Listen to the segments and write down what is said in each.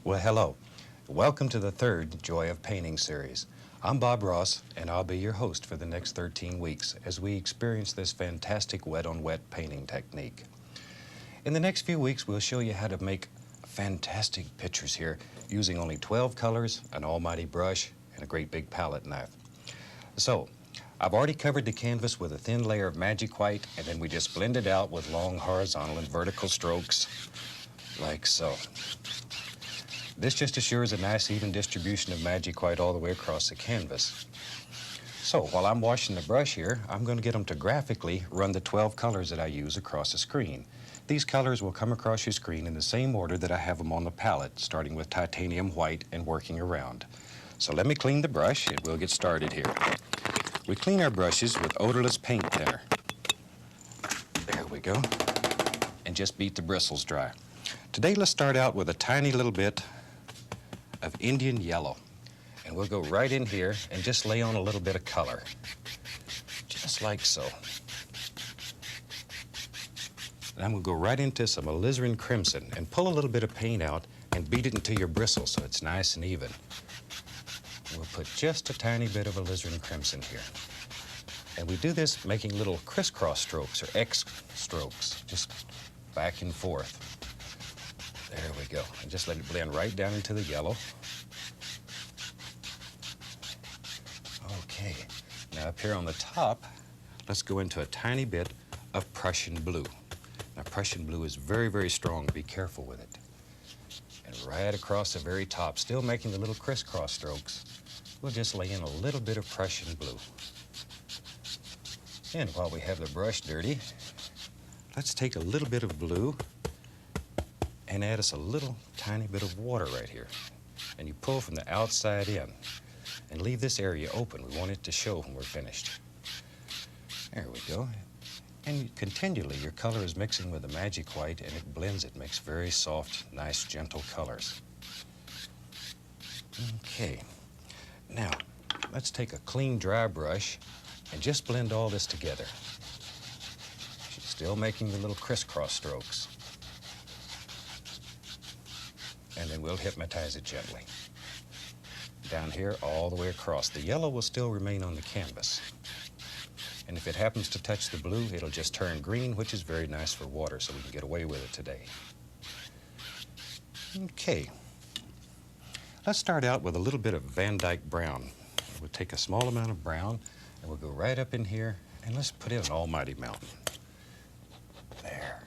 Well, hello. Welcome to the third Joy of Painting series. I'm Bob Ross, and I'll be your host for the next 13 weeks as we experience this fantastic wet-on-wet painting technique. In the next few weeks, we'll show you how to make fantastic pictures here using only 12 colors, an almighty brush, and a great big palette knife. So, I've already covered the canvas with a thin layer of magic white, and then we just blend it out with long horizontal and vertical strokes, like so. This just assures a nice even distribution of magic white all the way across the canvas. So while I'm washing the brush here, I'm going to get them to graphically run the 12 colors that I use across the screen. These colors will come across your screen in the same order that I have them on the palette, starting with titanium white and working around. So let me clean the brush and we'll get started here. We clean our brushes with odorless paint thinner. There we go. And just beat the bristles dry. Today let's start out with a tiny little bit of Indian yellow. And we'll go right in here and just lay on a little bit of color. Just like so. And I'm going to go right into some alizarin crimson and pull a little bit of paint out and beat it into your bristles so it's nice and even. We'll put just a tiny bit of alizarin crimson here. And we do this making little crisscross strokes or X strokes, just back and forth. There we go. And just let it blend right down into the yellow. Okay. Now up here on the top, let's go into a tiny bit of Prussian blue. Now Prussian blue is very, very strong. Be careful with it. And right across the very top, still making the little crisscross strokes, we'll just lay in a little bit of Prussian blue. And while we have the brush dirty, let's take a little bit of blue and add us a little tiny bit of water right here. And you pull from the outside in and leave this area open. We want it to show when we're finished. There we go. And continually your color is mixing with the magic white and it blends it, makes very soft, nice, gentle colors. Okay. Now, let's take a clean, dry brush and just blend all this together. She's still making the little crisscross strokes. And then we'll hypnotize it gently. Down here, all the way across. The yellow will still remain on the canvas. And if it happens to touch the blue, it'll just turn green, which is very nice for water, so we can get away with it today. Okay. Let's start out with a little bit of Van Dyke brown. We'll take a small amount of brown, and we'll go right up in here, and let's put in an almighty mountain. There.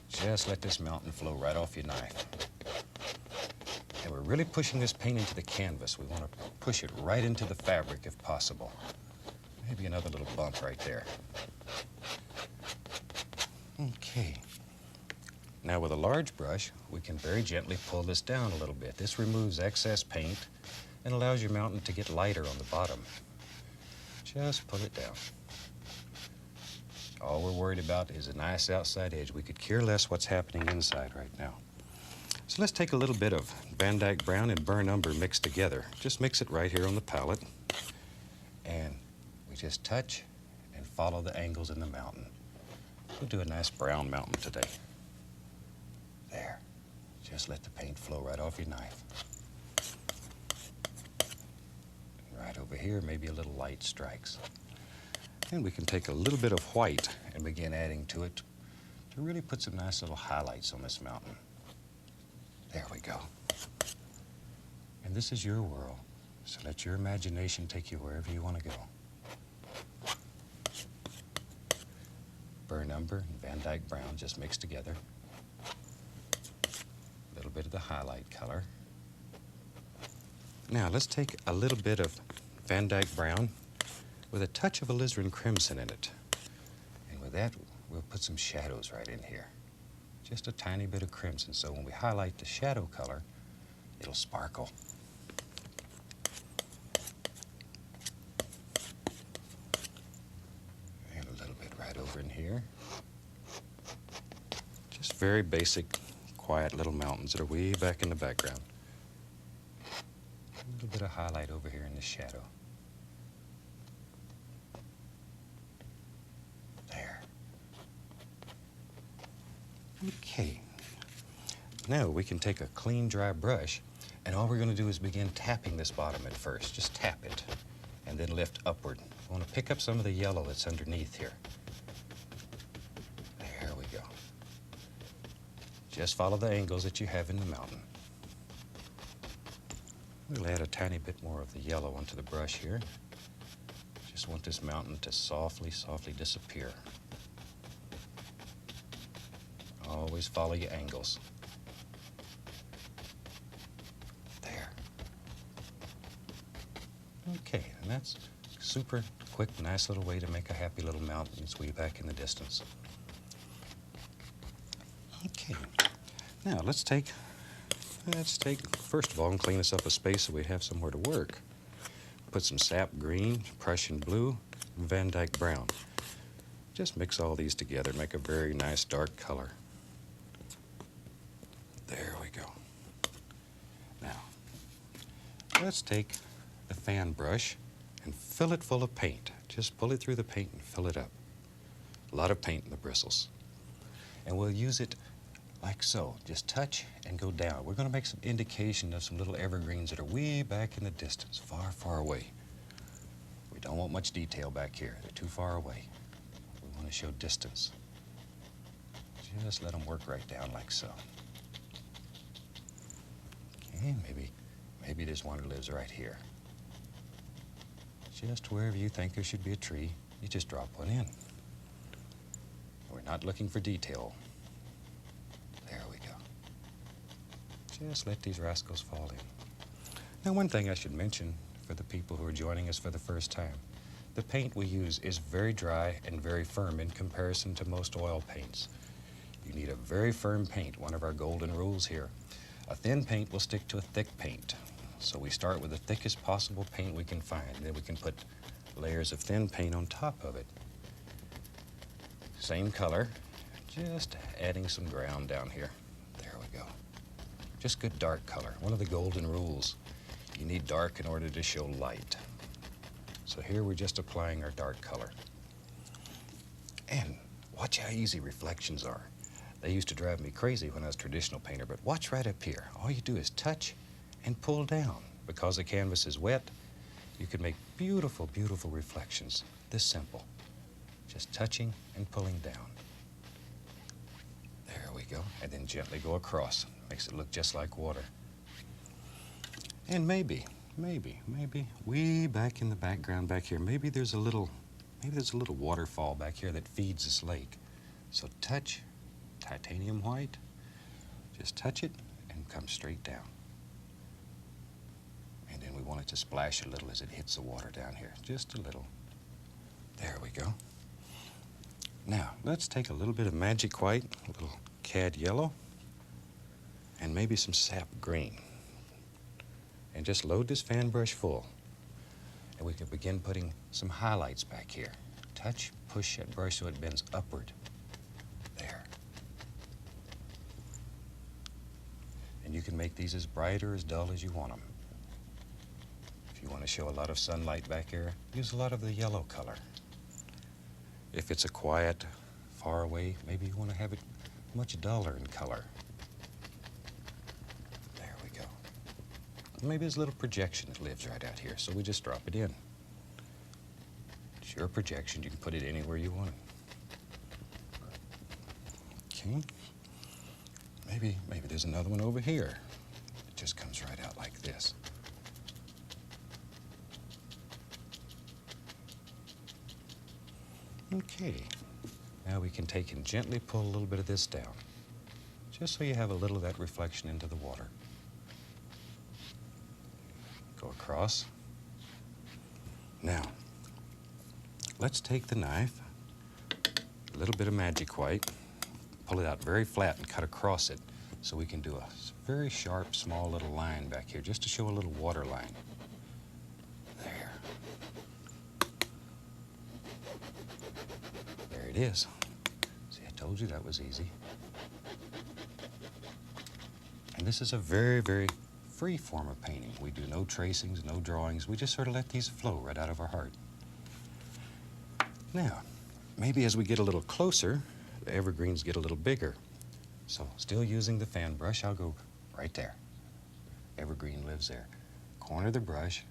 Just let this mountain flow right off your knife. And we're really pushing this paint into the canvas. We want to push it right into the fabric if possible. Maybe another little bump right there. Okay. Now with a large brush, we can very gently pull this down a little bit. This removes excess paint and allows your mountain to get lighter on the bottom. Just pull it down. All we're worried about is a nice outside edge. We could care less what's happening inside right now. So let's take a little bit of Van Dyke brown and burnt umber mixed together. Just mix it right here on the palette. And we just touch and follow the angles in the mountain. We'll do a nice brown mountain today. There. Just let the paint flow right off your knife. Right over here, maybe a little light strikes. And we can take a little bit of white and begin adding to it to really put some nice little highlights on this mountain. There we go. And this is your world, so let your imagination take you wherever you want to go. Burnt umber and Van Dyke brown just mixed together. A little bit of the highlight color. Now let's take a little bit of Van Dyke brown with a touch of alizarin crimson in it. And with that, we'll put some shadows right in here. Just a tiny bit of crimson, so when we highlight the shadow color, it'll sparkle. And a little bit right over in here. Just very basic, quiet little mountains that are way back in the background. A little bit of highlight over here in the shadow. There. Okay. Now we can take a clean, dry brush, and all we're going to do is begin tapping this bottom at first. Just tap it, and then lift upward. We want to pick up some of the yellow that's underneath here. There we go. Just follow the angles that you have in the mountain. We'll add a tiny bit more of the yellow onto the brush here. Just want this mountain to softly, softly disappear. Always follow your angles. There. Okay, and that's super quick, nice little way to make a happy little mountain. It's way back in the distance. Okay, now let's take, first of all, and clean us up a space so we have somewhere to work. Put some sap green, Prussian blue, and Van Dyke brown. Just mix all these together, make a very nice dark color. There we go. Now, let's take the fan brush and fill it full of paint. Just pull it through the paint and fill it up. A lot of paint in the bristles. And we'll use it like so. Just touch and go down. We're going to make some indication of some little evergreens that are way back in the distance, far, far away. We don't want much detail back here. They're too far away. We want to show distance. Just let them work right down like so. Okay, maybe there's one who lives right here. Just wherever you think there should be a tree, you just drop one in. We're not looking for detail. There we go. Just let these rascals fall in. Now, one thing I should mention for the people who are joining us for the first time, the paint we use is very dry and very firm in comparison to most oil paints. You need a very firm paint, one of our golden rules here. A thin paint will stick to a thick paint. So we start with the thickest possible paint we can find. Then we can put layers of thin paint on top of it. Same color, just adding some ground down here. There we go. Just good dark color. One of the golden rules. You need dark in order to show light. So here we're just applying our dark color. And watch how easy reflections are. They used to drive me crazy when I was a traditional painter, but watch right up here. All you do is touch and pull down. Because the canvas is wet, you can make beautiful, beautiful reflections. This simple. Just touching and pulling down. There we go. And then gently go across. Makes it look just like water. And maybe, way back in the background back here, maybe there's a little waterfall back here that feeds this lake. So touch titanium white, just touch it and come straight down. And then we want it to splash a little as it hits the water down here, just a little. There we go. Now, let's take a little bit of magic white, a little cad yellow, and maybe some sap green. And just load this fan brush full. And we can begin putting some highlights back here. Touch, push that brush so it bends upward. There. And you can make these as bright or as dull as you want them. If you want to show a lot of sunlight back here, use a lot of the yellow color. If it's a quiet, far away, maybe you want to have it much duller in color. There we go. Maybe there's a little projection that lives right out here, so we just drop it in. It's your projection. You can put it anywhere you want it. Okay. Maybe there's another one over here. It just comes right out like this. Okay. Now we can take and gently pull a little bit of this down, just so you have a little of that reflection into the water. Go across. Now, let's take the knife, a little bit of magic white, pull it out very flat and cut across it so we can do a very sharp, small little line back here, just to show a little water line. There. There it is. See, I told you that was easy. And this is a very, very free form of painting. We do no tracings, no drawings. We just sort of let these flow right out of our heart. Now, maybe as we get a little closer, the evergreens get a little bigger. So still using the fan brush, I'll go right there. Evergreen lives there. Corner the brush,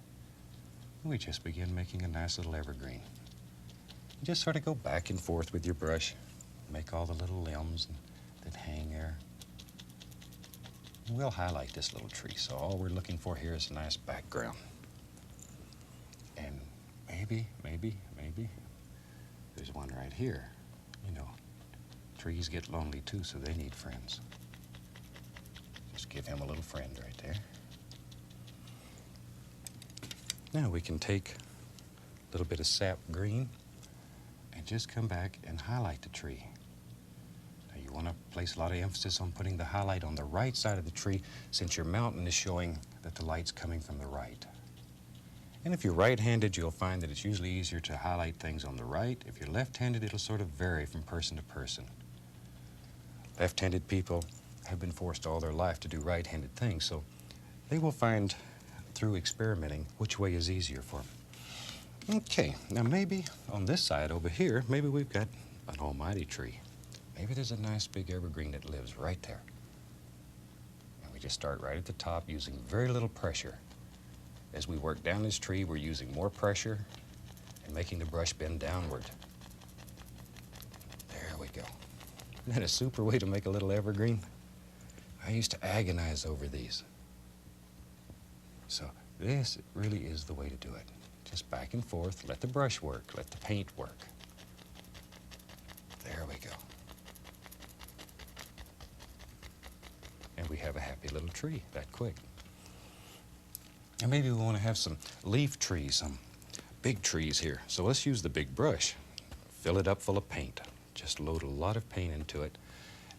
and we just begin making a nice little evergreen. You just sort of go back and forth with your brush, make all the little limbs that hang there. And we'll highlight this little tree, so all we're looking for here is a nice background. And maybe, there's one right here. You know, trees get lonely too, so they need friends. Just give him a little friend right there. Now we can take a little bit of sap green and just come back and highlight the tree. Now you want to place a lot of emphasis on putting the highlight on the right side of the tree, since your mountain is showing that the light's coming from the right. And if you're right-handed, you'll find that it's usually easier to highlight things on the right. If you're left-handed, it'll sort of vary from person to person. Left-handed people have been forced all their life to do right-handed things, so they will find through experimenting which way is easier for them. Okay, now maybe on this side over here, maybe we've got an almighty tree. Maybe there's a nice big evergreen that lives right there. And we just start right at the top using very little pressure. As we work down this tree, we're using more pressure and making the brush bend downward. There we go. Isn't that a super way to make a little evergreen? I used to agonize over these. So this really is the way to do it. Just back and forth, let the brush work, let the paint work. There we go. And we have a happy little tree that quick. And maybe we want to have some leaf trees, some big trees here. So let's use the big brush. Fill it up full of paint. Just load a lot of paint into it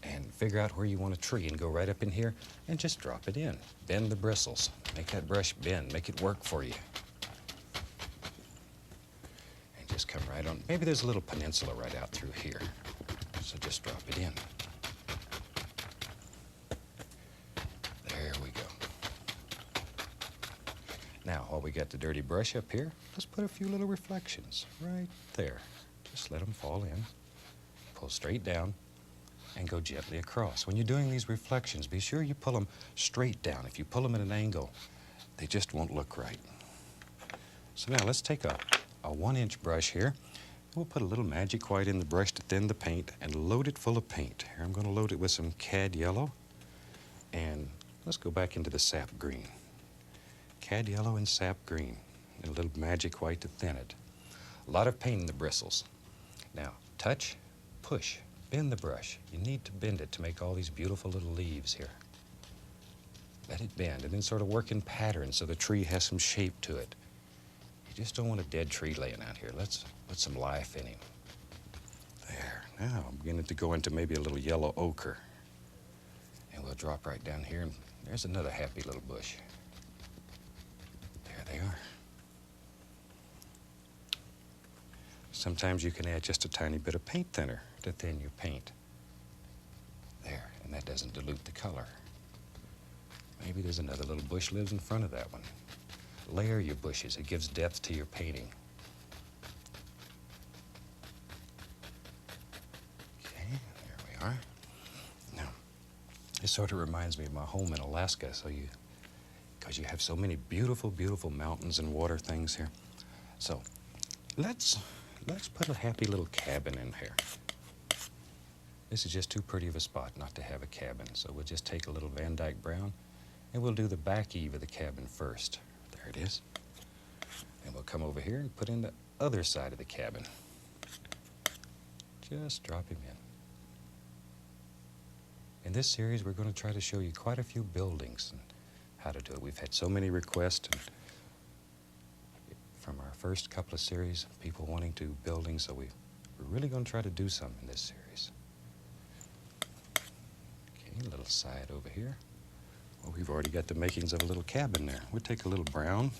and figure out where you want a tree and go right up in here and just drop it in. Bend the bristles. Make that brush bend. Make it work for you. And just come right on. Maybe there's a little peninsula right out through here. So just drop it in. There we go. Now, while we got the dirty brush up here, let's put a few little reflections right there. Just let them fall in. Pull straight down and go gently across. When you're doing these reflections, be sure you pull them straight down. If you pull them at an angle, they just won't look right. So now let's take a 1-inch brush here. We'll put a little magic white in the brush to thin the paint and load it full of paint. Here I'm going to load it with some cad yellow, and let's go back into the sap green. Cad yellow and sap green, and a little magic white to thin it. A lot of paint in the bristles. Now, touch, push, bend the brush. You need to bend it to make all these beautiful little leaves here. Let it bend, and then sort of work in patterns so the tree has some shape to it. You just don't want a dead tree laying out here. Let's put some life in him. There. Now I'm beginning to go into maybe a little yellow ochre. And we'll drop right down here, and there's another happy little bush. There they are. Sometimes you can add just a tiny bit of paint thinner to thin your paint. There, and that doesn't dilute the color. Maybe there's another little bush lives in front of that one. Layer your bushes. It gives depth to your painting. Okay, there we are. Now, this sort of reminds me of my home in Alaska, because you have so many beautiful, beautiful mountains and water things here. So, let's put a happy little cabin in here. This is just too pretty of a spot not to have a cabin, so we'll just take a little Van Dyke brown, and we'll do the back eave of the cabin first. There it is. And we'll come over here and put in the other side of the cabin. Just drop him in. In this series, we're going to try to show you quite a few buildings and how to do it. We've had so many requests from our first couple of series, people wanting to buildings, so we're really going to try to do some in this series. Okay, a little side over here. Well, we've already got the makings of a little cabin there. We'll take a little brown,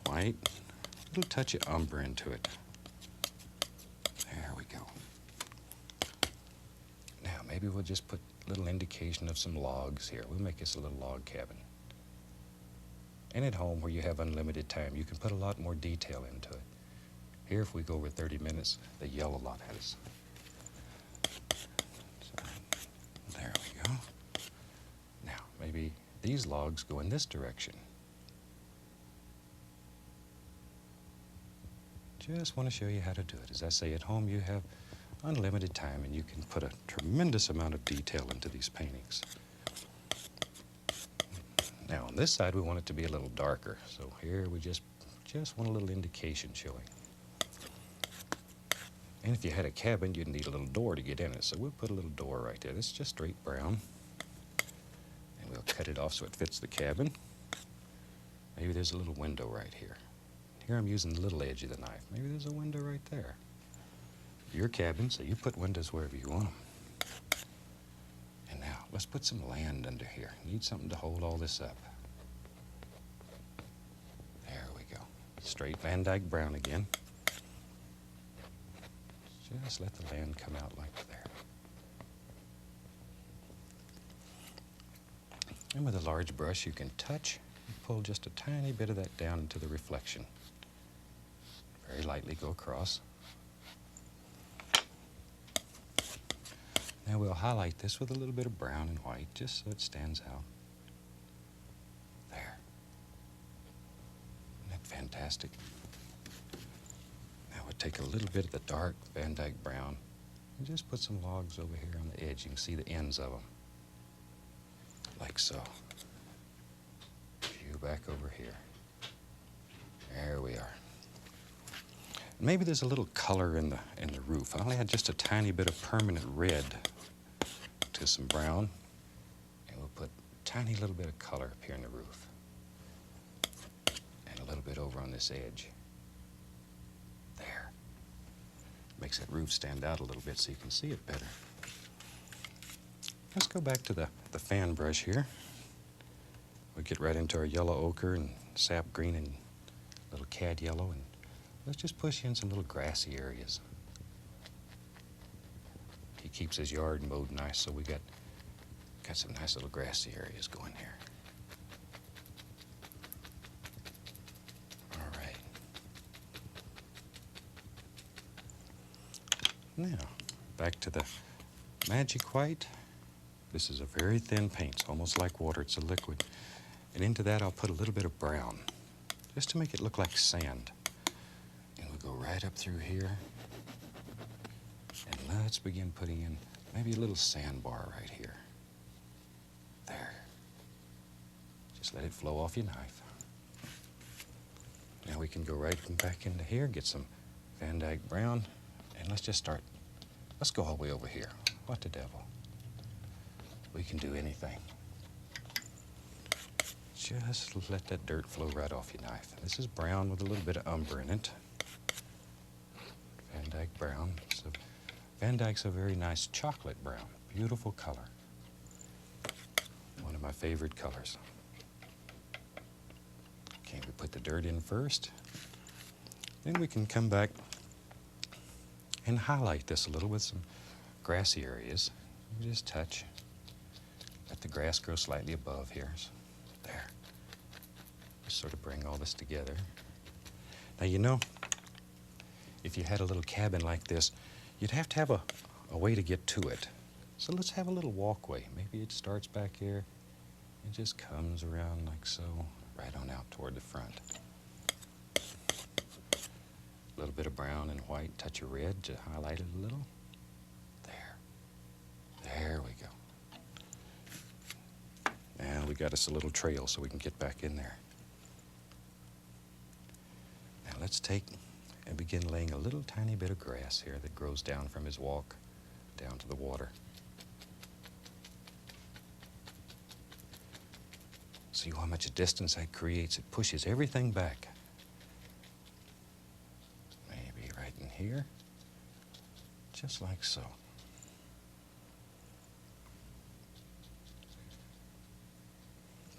white, a little touch of umber into it. There we go. Now, maybe we'll just put a little indication of some logs here. We'll make this a little log cabin. And at home, where you have unlimited time, you can put a lot more detail into it. Here, if we go over 30 minutes, they yell a lot at us. So, these logs go in this direction. Just want to show you how to do it. As I say, at home you have unlimited time and you can put a tremendous amount of detail into these paintings. Now on this side we want it to be a little darker, so here we just want a little indication showing. And if you had a cabin, you'd need a little door to get in it, so we'll put a little door right there. This is just straight brown. And we'll cut it off so it fits the cabin. Maybe there's a little window right here. Here I'm using the little edge of the knife. Maybe there's a window right there. Your cabin, so you put windows wherever you want them. And now, let's put some land under here. Need something to hold all this up. There we go. Straight Van Dyke brown again. Just let the land come out like there. And with a large brush you can touch and pull just a tiny bit of that down into the reflection. Very lightly go across. Now we'll highlight this with a little bit of brown and white just so it stands out. There. Isn't that fantastic? Now we'll take a little bit of the dark Van Dyke brown and just put some logs over here on the edge. You can see the ends of them. Like so. A few back over here. There we are. Maybe there's a little color in the roof. I only had just a tiny bit of permanent red to some brown, and we'll put a tiny little bit of color up here in the roof, and a little bit over on this edge. There. Makes that roof stand out a little bit so you can see it better. Let's go back to the fan brush here. We'll get right into our yellow ochre and sap green and little cad yellow, and let's just push in some little grassy areas. He keeps his yard mowed nice, so we got some nice little grassy areas going here. All right. Now, back to the magic white. This is a very thin paint. It's almost like water. It's a liquid. And into that I'll put a little bit of brown, just to make it look like sand. And we'll go right up through here. And let's begin putting in maybe a little sandbar right here. There. Just let it flow off your knife. Now we can go right back into here, get some Van Dyke brown, and let's just start. Let's go all the way over here. What the devil? We can do anything. Just let that dirt flow right off your knife. This is brown with a little bit of umber in it. Van Dyke brown. So Van Dyke's a very nice chocolate brown. Beautiful color. One of my favorite colors. Okay, we put the dirt in first. Then we can come back and highlight this a little with some grassy areas. You just touch. Let the grass grow slightly above here. So there. Just sort of bring all this together. Now, you know, if you had a little cabin like this, you'd have to have a way to get to it. So let's have a little walkway. Maybe it starts back here and just comes around like so, right on out toward the front. A little bit of brown and white, touch of red to highlight it a little. There. There we go. Now we got us a little trail so we can get back in there. Now let's take and begin laying a little tiny bit of grass here that grows down from his walk down to the water. See how much distance that creates? It pushes everything back. Maybe right in here, just like so.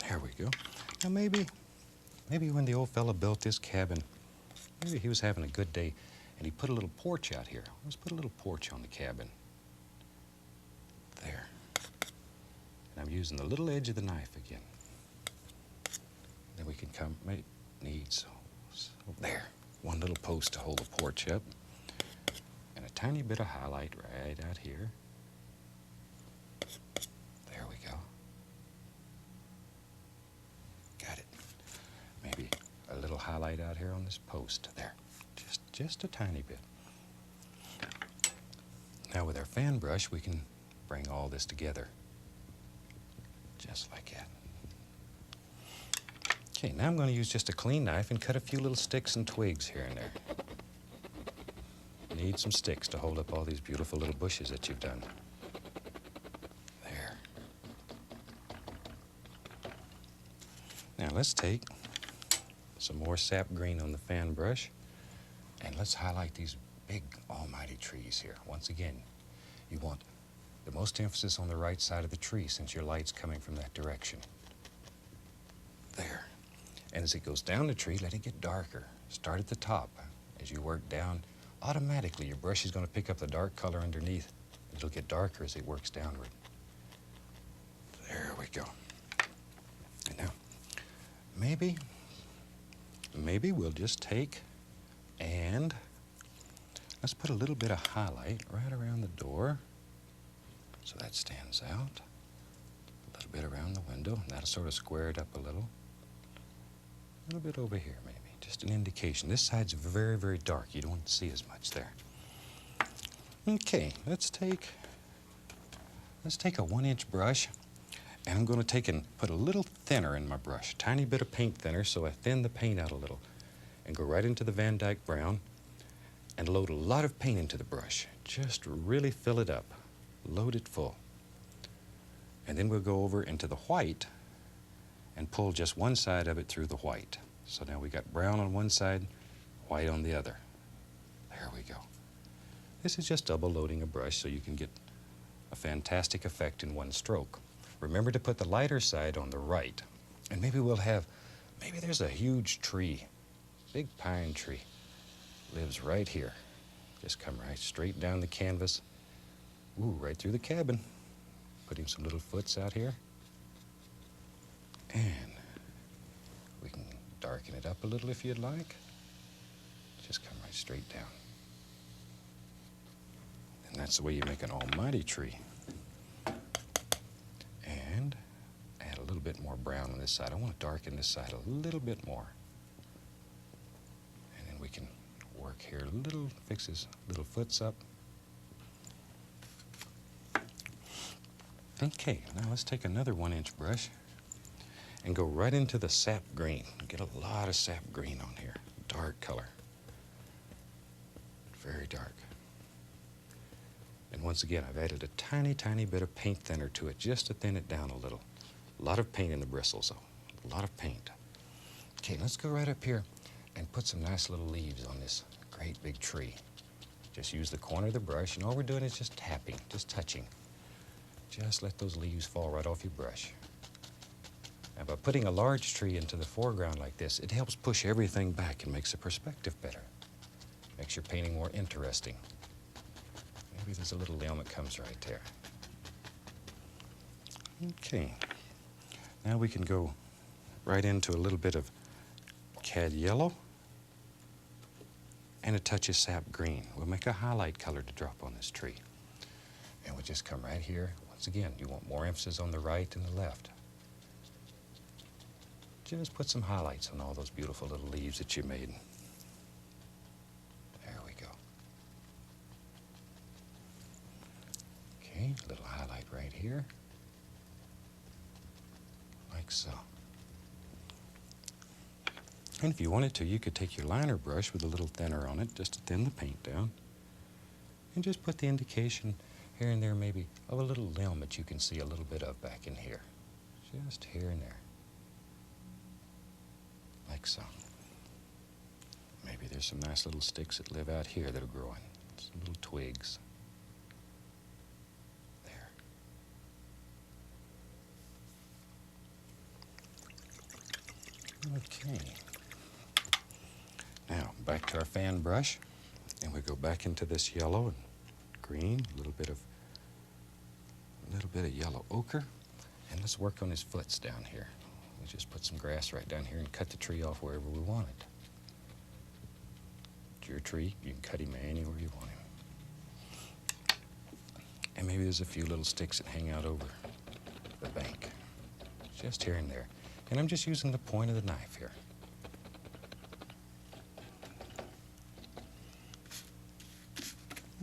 There we go. Now maybe when the old fella built this cabin, maybe he was having a good day and he put a little porch out here. Let's put a little porch on the cabin. There. And I'm using the little edge of the knife again. Then we can come, so there. One little post to hold the porch up. And a tiny bit of highlight right out here. There we go. light out here on this post. There, just a tiny bit. Now with our fan brush, we can bring all this together, just like that. Okay, now I'm going to use just a clean knife and cut a few little sticks and twigs here and there. Need some sticks to hold up all these beautiful little bushes that you've done. There. Now let's take some more sap green on the fan brush and let's highlight these big almighty trees here. Once again, you want the most emphasis on the right side of the tree since your light's coming from that direction. There. And as it goes down the tree, let it get darker. Start at the top. As you work down, automatically your brush is going to pick up the dark color underneath. It'll get darker as it works downward. There we go. And now, maybe we'll just take and let's put a little bit of highlight right around the door so that stands out. A little bit around the window, and that'll sort of square it up a little. A little bit over here, maybe. Just an indication. This side's very, very dark. You don't see as much there. Okay, let's take a 1-inch brush, and I'm going to take and put a little thinner in my brush. Tiny bit of paint thinner, so I thin the paint out a little. And go right into the Van Dyke brown and load a lot of paint into the brush. Just really fill it up. Load it full. And then we'll go over into the white and pull just one side of it through the white. So now we got brown on one side, white on the other. There we go. This is just double loading a brush so you can get a fantastic effect in one stroke. Remember to put the lighter side on the right. And maybe there's a huge tree, big pine tree, lives right here. Just come right straight down the canvas, right through the cabin. Put him some little foots out here. And we can darken it up a little if you'd like. Just come right straight down. And that's the way you make an almighty tree. And add a little bit more brown on this side. I want to darken this side a little bit more. And then we can work here a little, fix his little foots up. Okay, now let's take another 1-inch brush and go right into the sap green. Get a lot of sap green on here. Dark color. Very dark. And once again, I've added a tiny, tiny bit of paint thinner to it just to thin it down a little. A lot of paint in the bristles, though. A lot of paint. Okay, let's go right up here and put some nice little leaves on this great big tree. Just use the corner of the brush, and all we're doing is just tapping, just touching. Just let those leaves fall right off your brush. And by putting a large tree into the foreground like this, it helps push everything back and makes the perspective better. Makes your painting more interesting. Maybe there's a little limb that comes right there. Okay. Now we can go right into a little bit of cad yellow and a touch of sap green. We'll make a highlight color to drop on this tree. And we'll just come right here. Once again, you want more emphasis on the right and the left. Just put some highlights on all those beautiful little leaves that you made. There we go. Okay, a little highlight right here. Like so. And if you wanted to, you could take your liner brush with a little thinner on it, just to thin the paint down. And just put the indication here and there maybe of a little limb that you can see a little bit of back in here. Just here and there. Like so. Maybe there's some nice little sticks that live out here that are growing. Some little twigs. There. Okay. Now, back to our fan brush. And we go back into this yellow and green, a little bit of yellow ochre. And let's work on his foots down here. We'll just put some grass right down here and cut the tree off wherever we want it. It's your tree. You can cut him anywhere you want him. And maybe there's a few little sticks that hang out over the bank. Just here and there. And I'm just using the point of the knife here.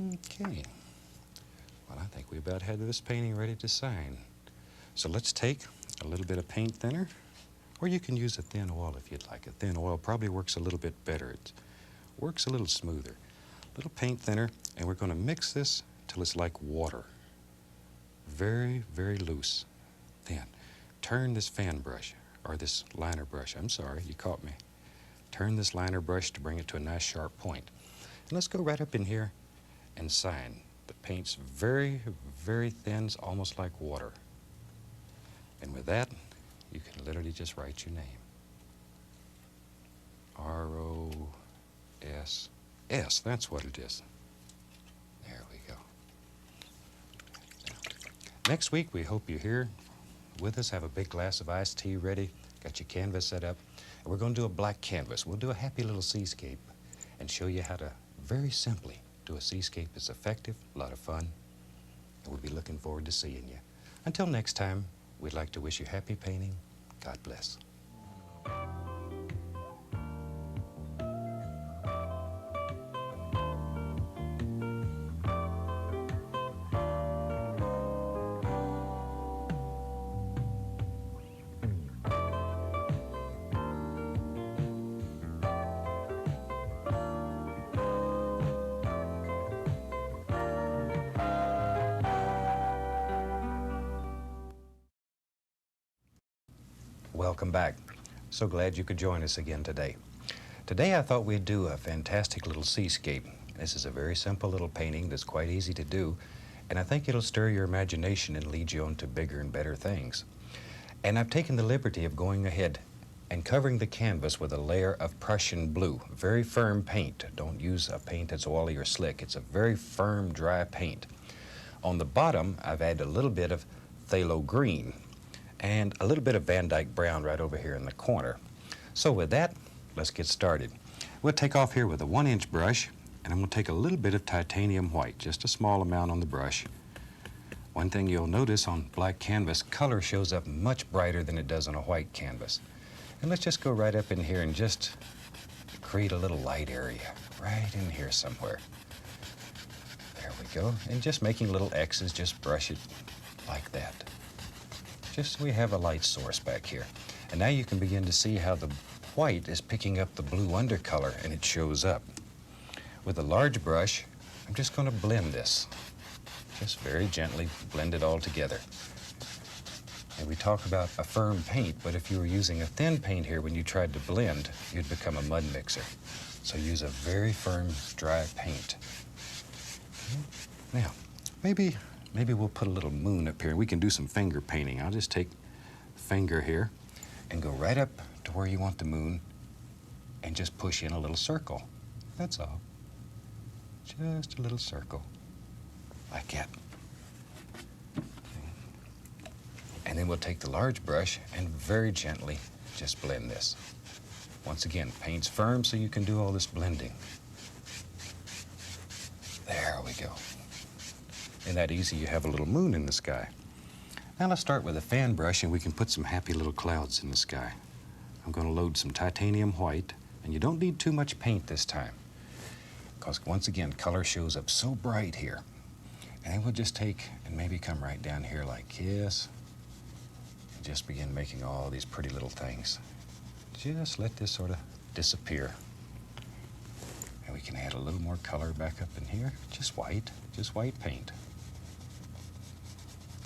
Okay. Well, I think we about had this painting ready to sign. So let's take a little bit of paint thinner, or you can use a thin oil if you'd like. A thin oil probably works a little bit better. It works a little smoother. A little paint thinner, and we're going to mix this till it's like water. Very, very loose. Then turn this fan brush, or this liner brush. I'm sorry, you caught me. Turn this liner brush to bring it to a nice sharp point. And let's go right up in here and sign. The paint's very, very thin, it's almost like water. And with that, you can literally just write your name. R-O-S-S, that's what it is. There we go. Next week, we hope you're here with us. Have a big glass of iced tea ready. Got your canvas set up. And we're going to do a black canvas. We'll do a happy little seascape and show you how to very simply do a seascape. It's effective, a lot of fun, and we'll be looking forward to seeing you. Until next time, we'd like to wish you happy painting. God bless. Welcome back. So glad you could join us again today. Today I thought we'd do a fantastic little seascape. This is a very simple little painting that's quite easy to do, and I think it'll stir your imagination and lead you on to bigger and better things. And I've taken the liberty of going ahead and covering the canvas with a layer of Prussian blue, very firm paint. Don't use a paint that's oily or slick. It's a very firm, dry paint. On the bottom, I've added a little bit of phthalo green and a little bit of Van Dyke brown right over here in the corner. So with that, let's get started. We'll take off here with a 1-inch brush, and I'm going to take a little bit of titanium white, just a small amount on the brush. One thing you'll notice on black canvas, color shows up much brighter than it does on a white canvas. And let's just go right up in here and just create a little light area right in here somewhere. There we go. And just making little X's, just brush it like that. Just so we have a light source back here. And now you can begin to see how the white is picking up the blue undercolor, and it shows up. With a large brush, I'm just going to blend this. Just very gently blend it all together. And we talk about a firm paint, but if you were using a thin paint here when you tried to blend, you'd become a mud mixer. So use a very firm, dry paint. Now, maybe we'll put a little moon up here. We can do some finger painting. I'll just take the finger here and go right up to where you want the moon and just push in a little circle. That's all. Just a little circle, like that. And then we'll take the large brush and very gently just blend this. Once again, paint's firm so you can do all this blending. There we go. Isn't that easy? You have a little moon in the sky. Now let's start with a fan brush and we can put some happy little clouds in the sky. I'm going to load some titanium white, and you don't need too much paint this time, because once again, color shows up so bright here. And then we'll just take and maybe come right down here like this, and just begin making all these pretty little things. Just let this sort of disappear. And we can add a little more color back up in here, just white paint.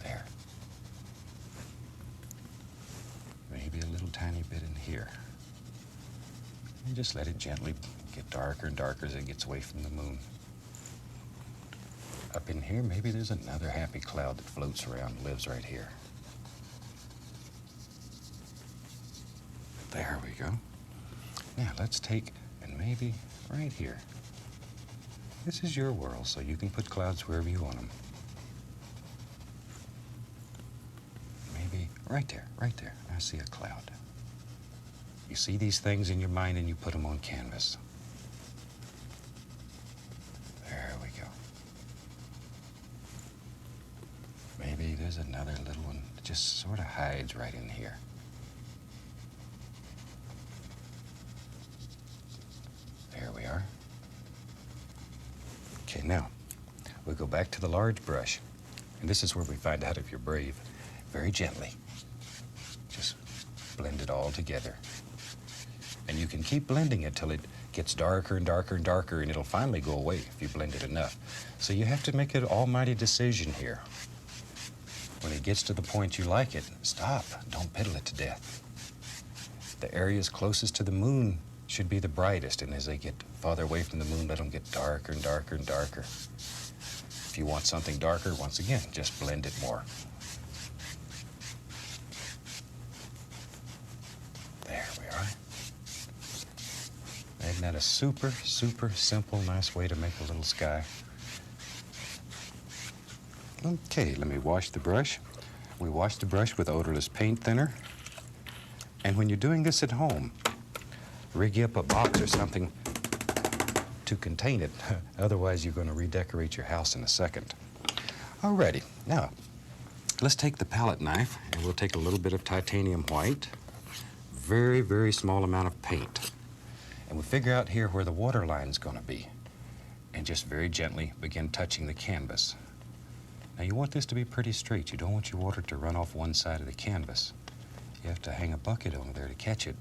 There. Maybe a little tiny bit in here. And just let it gently get darker and darker as it gets away from the moon. Up in here, maybe there's another happy cloud that floats around and lives right here. There we go. Now let's take, and maybe right here. This is your world, so you can put clouds wherever you want them. Maybe right there, I see a cloud. You see these things in your mind and you put them on canvas. There we go. Maybe there's another little one that just sort of hides right in here. There we are. Okay, now, we go back to the large brush. And this is where we find out if you're brave. Very gently. Just blend it all together. And you can keep blending it till it gets darker and darker and darker, and it'll finally go away if you blend it enough. So you have to make an almighty decision here. When it gets to the point you like it, stop. Don't piddle it to death. The areas closest to the moon should be the brightest, and as they get farther away from the moon, let them get darker and darker and darker. If you want something darker, once again, just blend it more. There we are. Isn't that a super, super simple, nice way to make a little sky? Okay, let me wash the brush. We wash the brush with odorless paint thinner. And when you're doing this at home, rig up a box or something to contain it. Otherwise, you're going to redecorate your house in a second. Alrighty, now, let's take the palette knife and we'll take a little bit of titanium white, very, very small amount of paint. And we'll figure out here where the water line's going to be. And just very gently begin touching the canvas. Now you want this to be pretty straight. You don't want your water to run off one side of the canvas. You have to hang a bucket over there to catch it.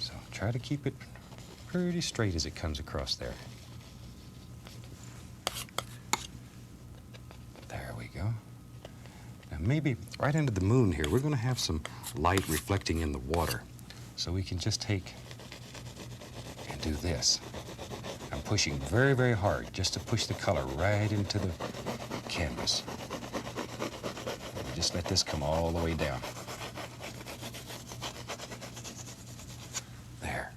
So try to keep it pretty straight as it comes across there. There we go. Now maybe right under the moon here, we're going to have some light reflecting in the water. So we can just take and do this. I'm pushing very, very hard just to push the color right into the canvas. And just let this come all the way down. There.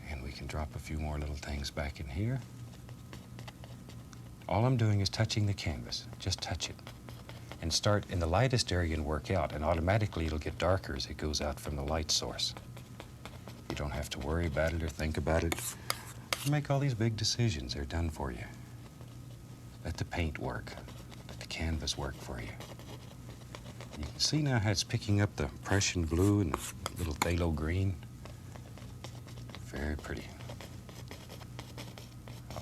And we can drop a few more little things back in here. All I'm doing is touching the canvas. Just touch it. And start in the lightest area and work out, and automatically it'll get darker as it goes out from the light source. You don't have to worry about it or think about it. You make all these big decisions. They're done for you. Let the paint work. Let the canvas work for you. And you can see now how it's picking up the Prussian blue and the little phthalo green. Very pretty.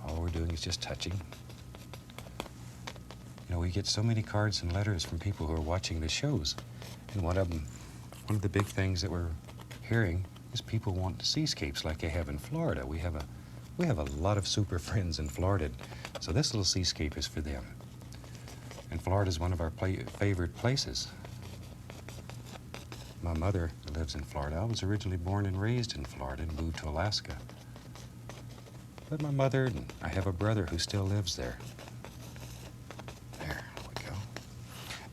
All we're doing is just touching. You know, we get so many cards and letters from people who are watching the shows. And one of the big things that we're hearing is people want seascapes like they have in Florida. We have a lot of super friends in Florida, so this little seascape is for them. And Florida is one of our favorite places. My mother lives in Florida. I was originally born and raised in Florida and moved to Alaska. But my mother and I have a brother who still lives there. There we go.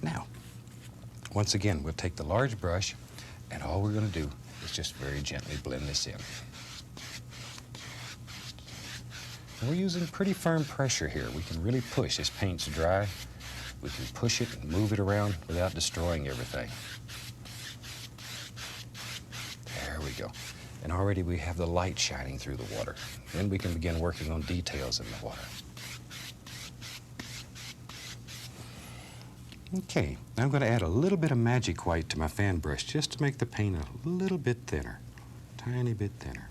Now, once again, we'll take the large brush, and all we're going to do is just very gently blend this in. And we're using pretty firm pressure here. We can really push. This paint's dry. We can push it and move it around without destroying everything. There we go. And already we have the light shining through the water. Then we can begin working on details in the water. Okay, now I'm going to add a little bit of magic white to my fan brush just to make the paint a little bit thinner, tiny bit thinner.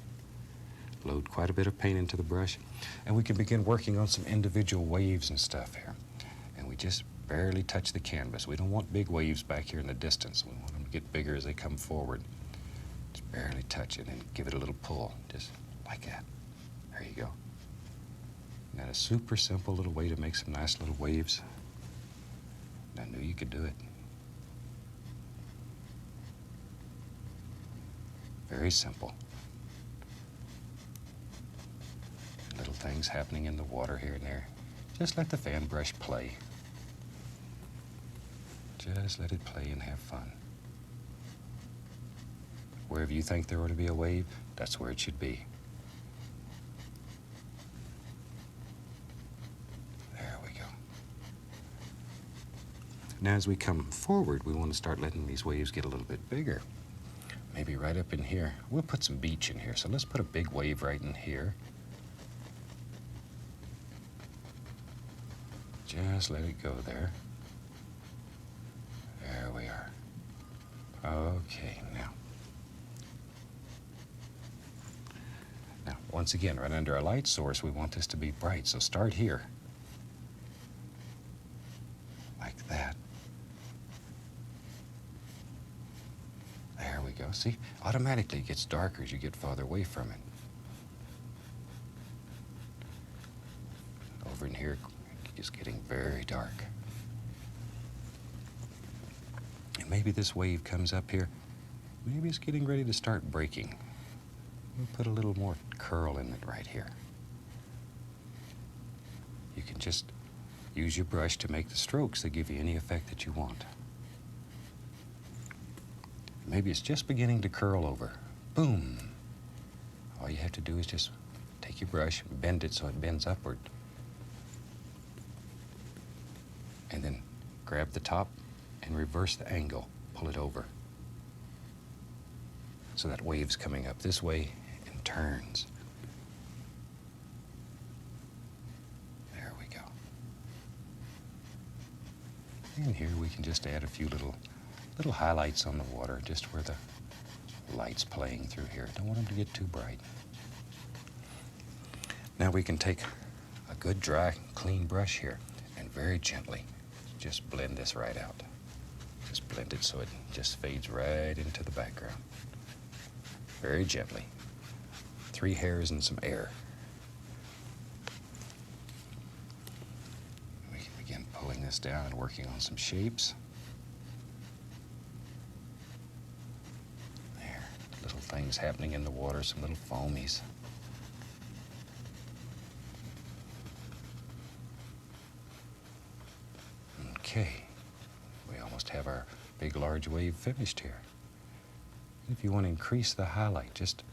Load quite a bit of paint into the brush, and we can begin working on some individual waves and stuff here. And we just barely touch the canvas. We don't want big waves back here in the distance. We want them to get bigger as they come forward. Just barely touch it and give it a little pull, just like that. There you go. And that's a super simple little way to make some nice little waves. I knew you could do it. Very simple. Little things happening in the water here and there. Just let the fan brush play. Just let it play and have fun. Wherever you think there ought to be a wave, that's where it should be. Now as we come forward, we want to start letting these waves get a little bit bigger. Maybe right up in here. We'll put some beach in here, so let's put a big wave right in here. Just let it go there. There we are. Okay, now Once again, right under our light source, we want this to be bright. So start here, like that. There we go. See, automatically it gets darker as you get farther away from it. Over in here, it's getting very dark. And maybe this wave comes up here. Maybe it's getting ready to start breaking. We'll put a little more curl in it right here. You can just use your brush to make the strokes that give you any effect that you want. Maybe it's just beginning to curl over. Boom. All you have to do is just take your brush, bend it so it bends upward, and then grab the top and reverse the angle. Pull it over. So that wave's coming up this way and turns. There we go. And here we can just add a few little highlights on the water, just where the light's playing through here. Don't want them to get too bright. Now we can take a good dry, clean brush here and very gently just blend this right out. Just blend it so it just fades right into the background. Very gently. 3 hairs and some air. We can begin pulling this down and working on some shapes. There, little things happening in the water, some little foamies. Okay, we almost have our big large wave finished here. If you want to increase the highlight, just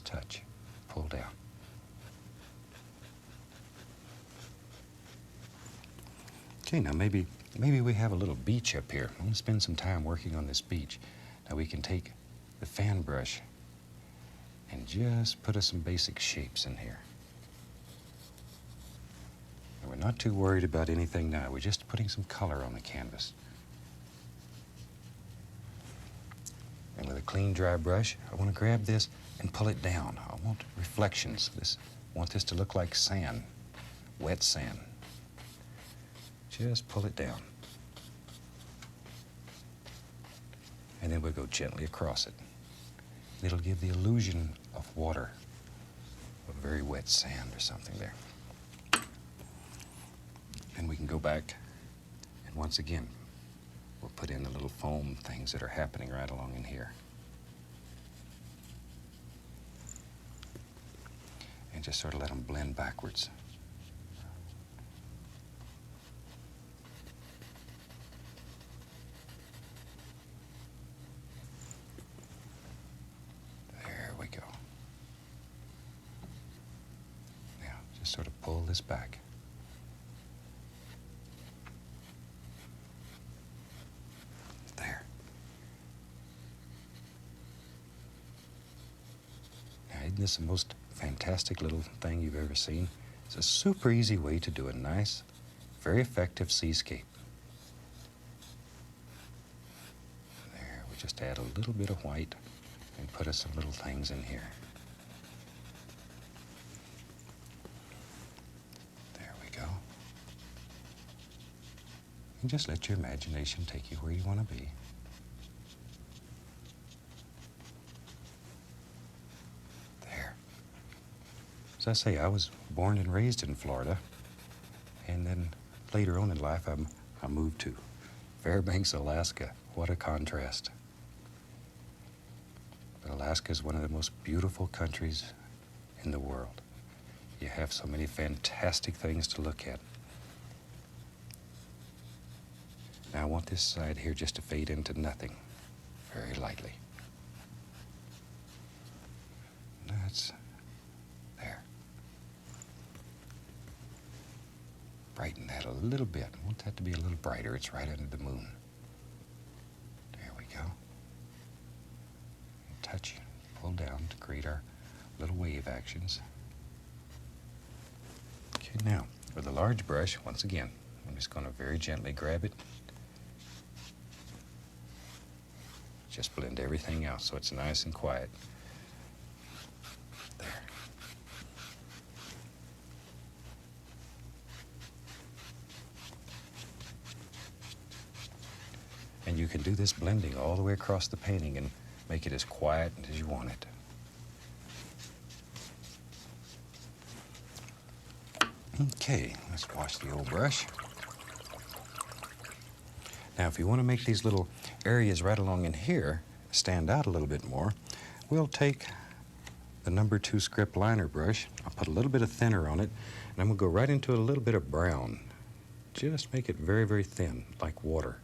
touch, pull down. Okay, now maybe we have a little beach up here. I'm going to spend some time working on this beach. Now we can take the fan brush and just put us some basic shapes in here. And we're not too worried about anything now. We're just putting some color on the canvas. And with a clean, dry brush, I want to grab this and pull it down. I want reflections. I want this to look like sand, wet sand. Just pull it down. And then we'll go gently across it. It'll give the illusion of water, of very wet sand or something there. And we can go back, and once again, we'll put in the little foam things that are happening right along in here. And just sort of let them blend backwards. There we go. Now, just sort of pull this back. Isn't this the most fantastic little thing you've ever seen? It's a super easy way to do a nice, very effective seascape. There, we just add a little bit of white and put us some little things in here. There we go. And just let your imagination take you where you want to be. As I say, I was born and raised in Florida, and then later on in life I moved to Fairbanks, Alaska. What a contrast. But Alaska is one of the most beautiful countries in the world. You have so many fantastic things to look at. Now I want this side here just to fade into nothing, very lightly. That's there. Brighten that a little bit. I want that to be a little brighter. It's right under the moon. There we go. And touch, pull down to create our little wave actions. Okay, now with a large brush, once again, I'm just going to very gently grab it. Just blend everything out so it's nice and quiet. There. And you can do this blending all the way across the painting and make it as quiet as you want it. Okay, let's wash the old brush. Now, if you want to make these little areas right along in here stand out a little bit more, we'll take the number 2 script liner brush. I'll put a little bit of thinner on it, and I'm going to go right into a little bit of brown. Just make it very, very thin, like water.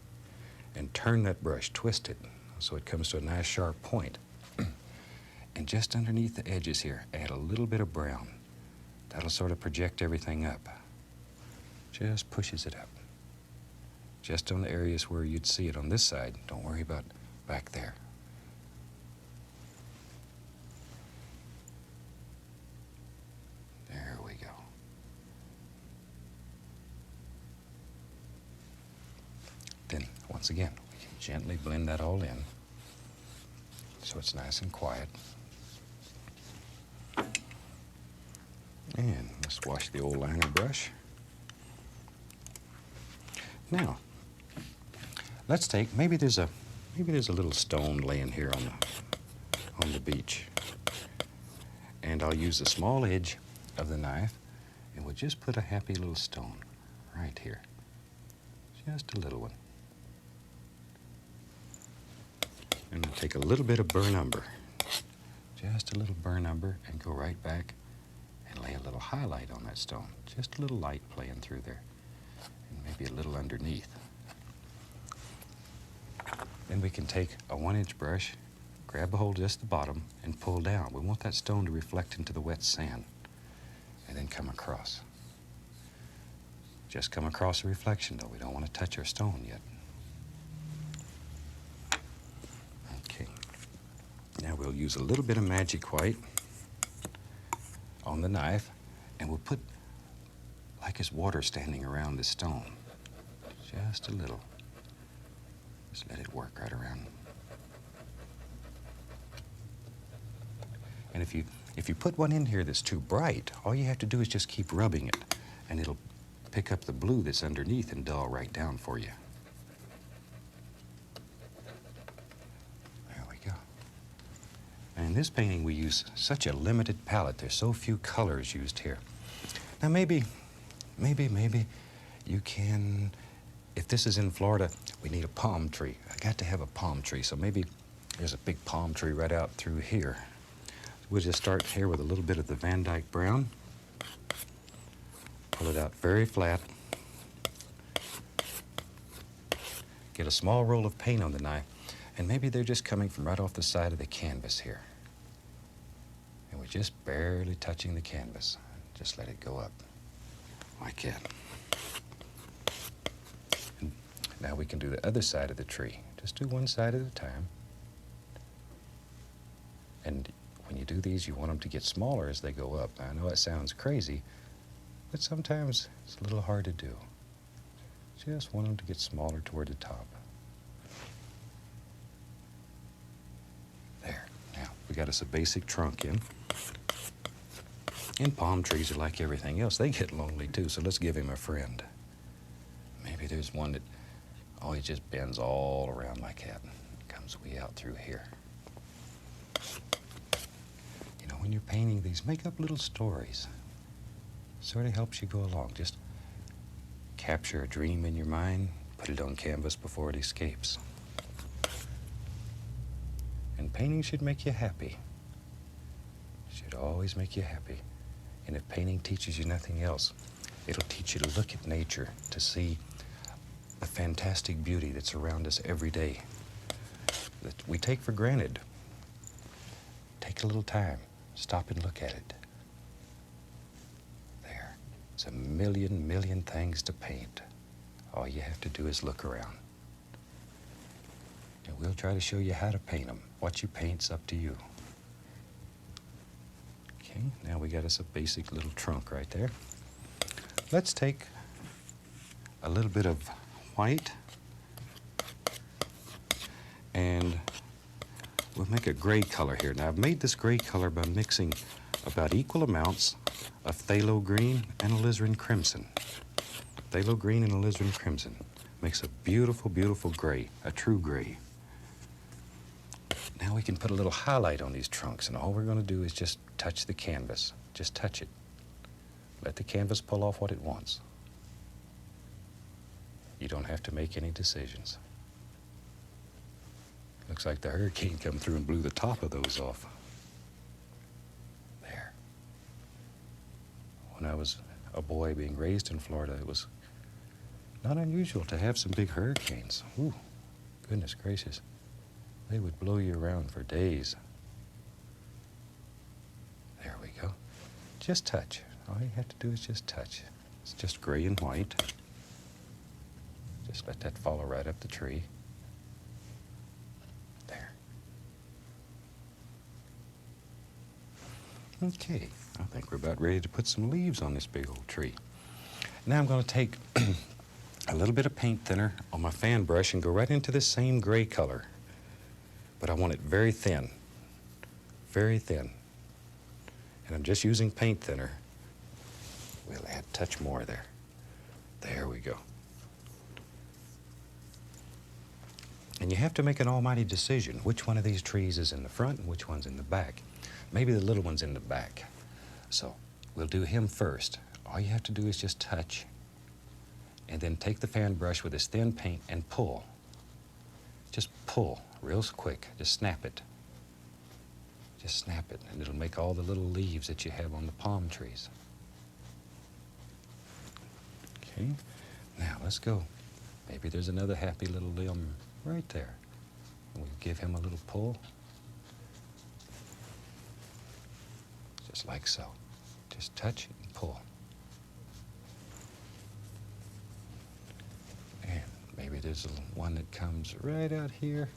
And turn that brush, twist it, so it comes to a nice sharp point. And just underneath the edges here, add a little bit of brown. That'll sort of project everything up. Just pushes it up. Just on the areas where you'd see it on this side. Don't worry about back there. There we go. Then, once again, we can gently blend that all in so it's nice and quiet. And let's wash the old liner brush. Now, let's take, maybe there's a little stone laying here on the beach. And I'll use the small edge of the knife and we'll just put a happy little stone right here. Just a little one. And I'll take a little bit of burnt umber, just a little burnt umber, and go right back and lay a little highlight on that stone. Just a little light playing through there, and maybe a little underneath. Then we can take a 1-inch brush, grab a hold just the bottom, and pull down. We want that stone to reflect into the wet sand, and then come across. Just come across the reflection, though. We don't want to touch our stone yet. Okay. Now we'll use a little bit of magic white on the knife, and we'll put like it's water standing around the stone. Just a little. Just let it work right around. And if you put one in here that's too bright, all you have to do is just keep rubbing it, and it'll pick up the blue that's underneath and dull right down for you. There we go. And in this painting we use such a limited palette. There's so few colors used here. Now maybe you can, if this is in Florida, we need a palm tree. I got to have a palm tree, so maybe there's a big palm tree right out through here. We'll just start here with a little bit of the Van Dyke brown. Pull it out very flat. Get a small roll of paint on the knife, and maybe they're just coming from right off the side of the canvas here. And we're just barely touching the canvas. Just let it go up like that. And now we can do the other side of the tree. Just do one side at a time. And when you do these, you want them to get smaller as they go up. Now, I know it sounds crazy, but sometimes it's a little hard to do. Just want them to get smaller toward the top. There. Now, we got us a basic trunk in. And palm trees are like everything else. They get lonely too, so let's give him a friend. Maybe there's one that always just bends all around like that and comes way out through here. You know, when you're painting these, make up little stories. Sort of helps you go along. Just capture a dream in your mind, put it on canvas before it escapes. And painting should make you happy. Should always make you happy. And if painting teaches you nothing else, it'll teach you to look at nature, to see the fantastic beauty that's around us every day, that we take for granted. Take a little time, stop and look at it. There. It's a million things to paint. All you have to do is look around. And we'll try to show you how to paint them. What you paint's up to you. Okay, now we got us a basic little trunk right there. Let's take a little bit of white and we'll make a gray color here. Now I've made this gray color by mixing about equal amounts of phthalo green and alizarin crimson. Phthalo green and alizarin crimson. Makes a beautiful, beautiful gray, a true gray. Now we can put a little highlight on these trunks, and all we're going to do is just touch the canvas. Just touch it. Let the canvas pull off what it wants. You don't have to make any decisions. Looks like the hurricane come through and blew the top of those off. There. When I was a boy being raised in Florida, it was not unusual to have some big hurricanes. Ooh, goodness gracious. They would blow you around for days. There we go. Just touch. All you have to do is just touch. It's just gray and white. Just let that follow right up the tree. There. Okay, I think we're about ready to put some leaves on this big old tree. Now I'm going to take a little bit of paint thinner on my fan brush and go right into this same gray color. But I want it very thin. Very thin. And I'm just using paint thinner. We'll add a touch more there. There we go. And you have to make an almighty decision which one of these trees is in the front and which one's in the back. Maybe the little one's in the back. So we'll do him first. All you have to do is just touch and then take the fan brush with this thin paint and pull. Just pull real quick. Just snap it. Just snap it, and it'll make all the little leaves that you have on the palm trees. Okay, now let's go. Maybe there's another happy little limb right there. We'll give him a little pull. Just like so. Just touch and pull. And maybe there's one that comes right out here.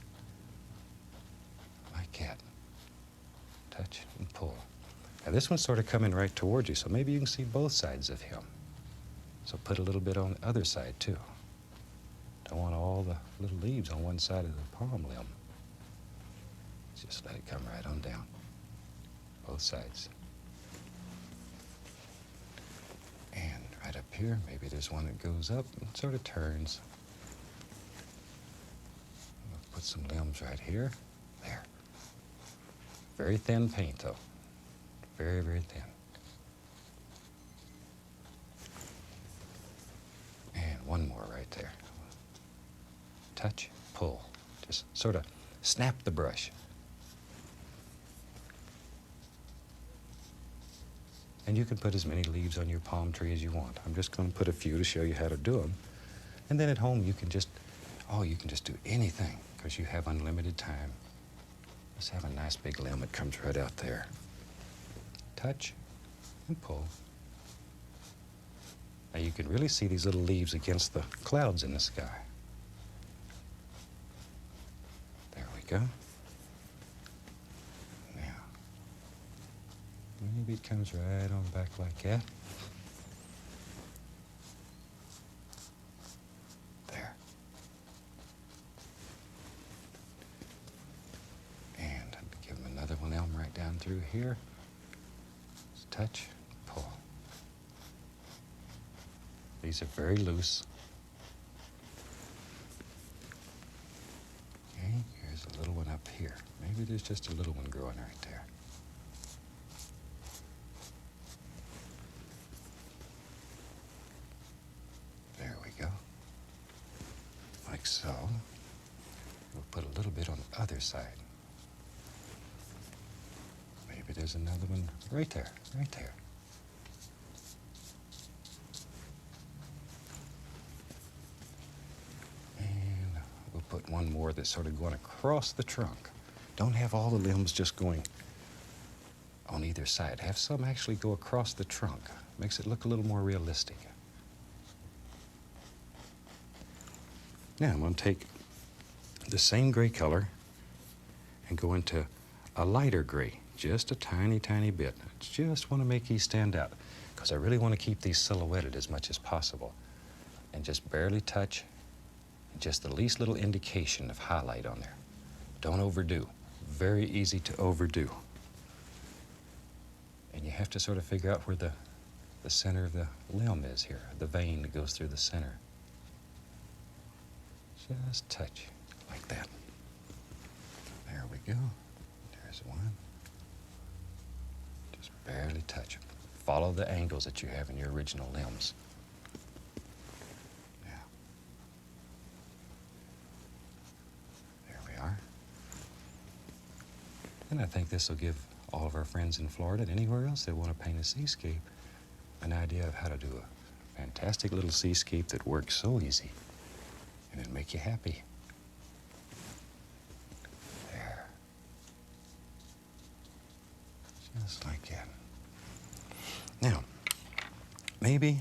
Like that. Touch and pull. Now this one's sort of coming right towards you, so maybe you can see both sides of him. So put a little bit on the other side too. Don't want all the little leaves on one side of the palm limb. Just let it come right on down. Both sides. And right up here, maybe there's one that goes up and sort of turns. We'll put some limbs right here. There. Very thin paint though. Very, very thin. And one more right there. Touch, pull. Just sort of snap the brush. And you can put as many leaves on your palm tree as you want. I'm just going to put a few to show you how to do them. And then at home you can just do anything because you have unlimited time. Let's have a nice big limb that comes right out there. Touch and pull. Now you can really see these little leaves against the clouds in the sky. There we go. Now, maybe it comes right on back like that. There. And give him another one elm right down through here. Just touch, pull. These are very loose. Okay, here's a little one up here. Maybe there's just a little one growing right there. There we go. Like so. We'll put a little bit on the other side. Maybe there's another one right there, right there. Put one more that's sort of going across the trunk. Don't have all the limbs just going on either side. Have some actually go across the trunk. Makes it look a little more realistic. Now I'm going to take the same gray color and go into a lighter gray. Just a tiny, tiny bit. I just want to make these stand out because I really want to keep these silhouetted as much as possible. And just barely touch. Just the least little indication of highlight on there. Don't overdo. Very easy to overdo. And you have to sort of figure out where the center of the limb is here, the vein that goes through the center. Just touch like that. There we go. There's one. Just barely touch it. Follow the angles that you have in your original limbs. Now, there we are. And I think this will give all of our friends in Florida and anywhere else that want to paint a seascape an idea of how to do a fantastic little seascape that works so easy and it'll make you happy. There. Just like that. Now, maybe,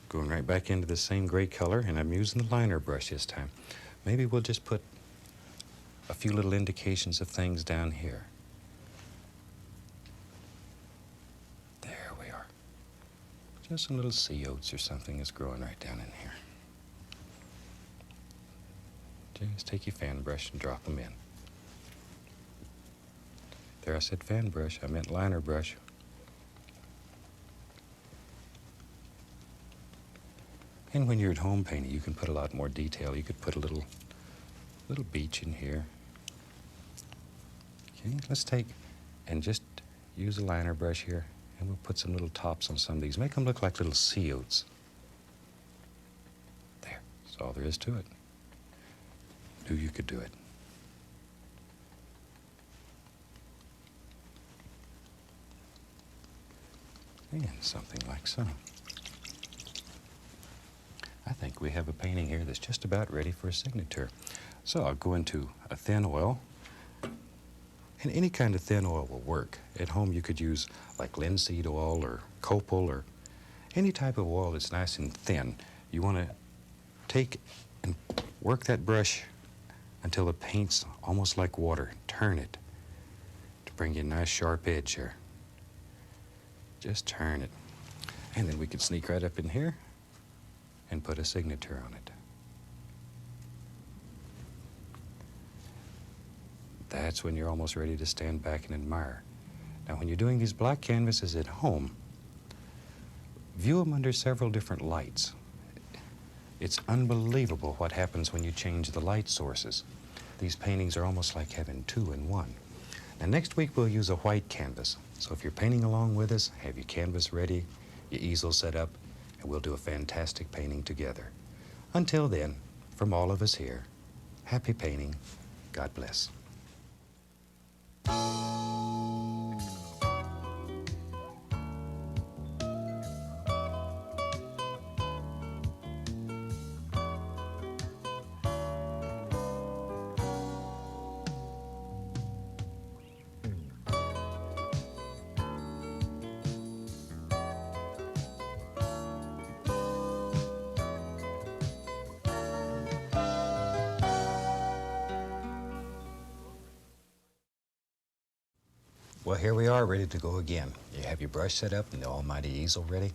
going right back into the same gray color, and I'm using the liner brush this time. Maybe we'll just put a few little indications of things down here. There we are. Just some little sea oats or something that's growing right down in here. Just take your fan brush and drop them in. There, I said fan brush, I meant liner brush. And when you're at home painting, you can put a lot more detail. You could put a little beach in here. Okay, let's take and just use a liner brush here, and we'll put some little tops on some of these. Make them look like little sea oats. There, that's all there is to it. Knew you could do it. And something like so. I think we have a painting here that's just about ready for a signature. So I'll go into a thin oil, and any kind of thin oil will work. At home you could use like linseed oil or copal or any type of oil that's nice and thin. You want to take and work that brush until the paint's almost like water. Turn it to bring you a nice sharp edge here. Just turn it. And then we can sneak right up in here and put a signature on it. That's when you're almost ready to stand back and admire. Now, when you're doing these black canvases at home, view them under several different lights. It's unbelievable what happens when you change the light sources. These paintings are almost like having two in one. Now, next week we'll use a white canvas. So if you're painting along with us, have your canvas ready, your easel set up, and we'll do a fantastic painting together. Until then, from all of us here, happy painting. God bless. Well, here we are, ready to go again. You have your brush set up and the almighty easel ready?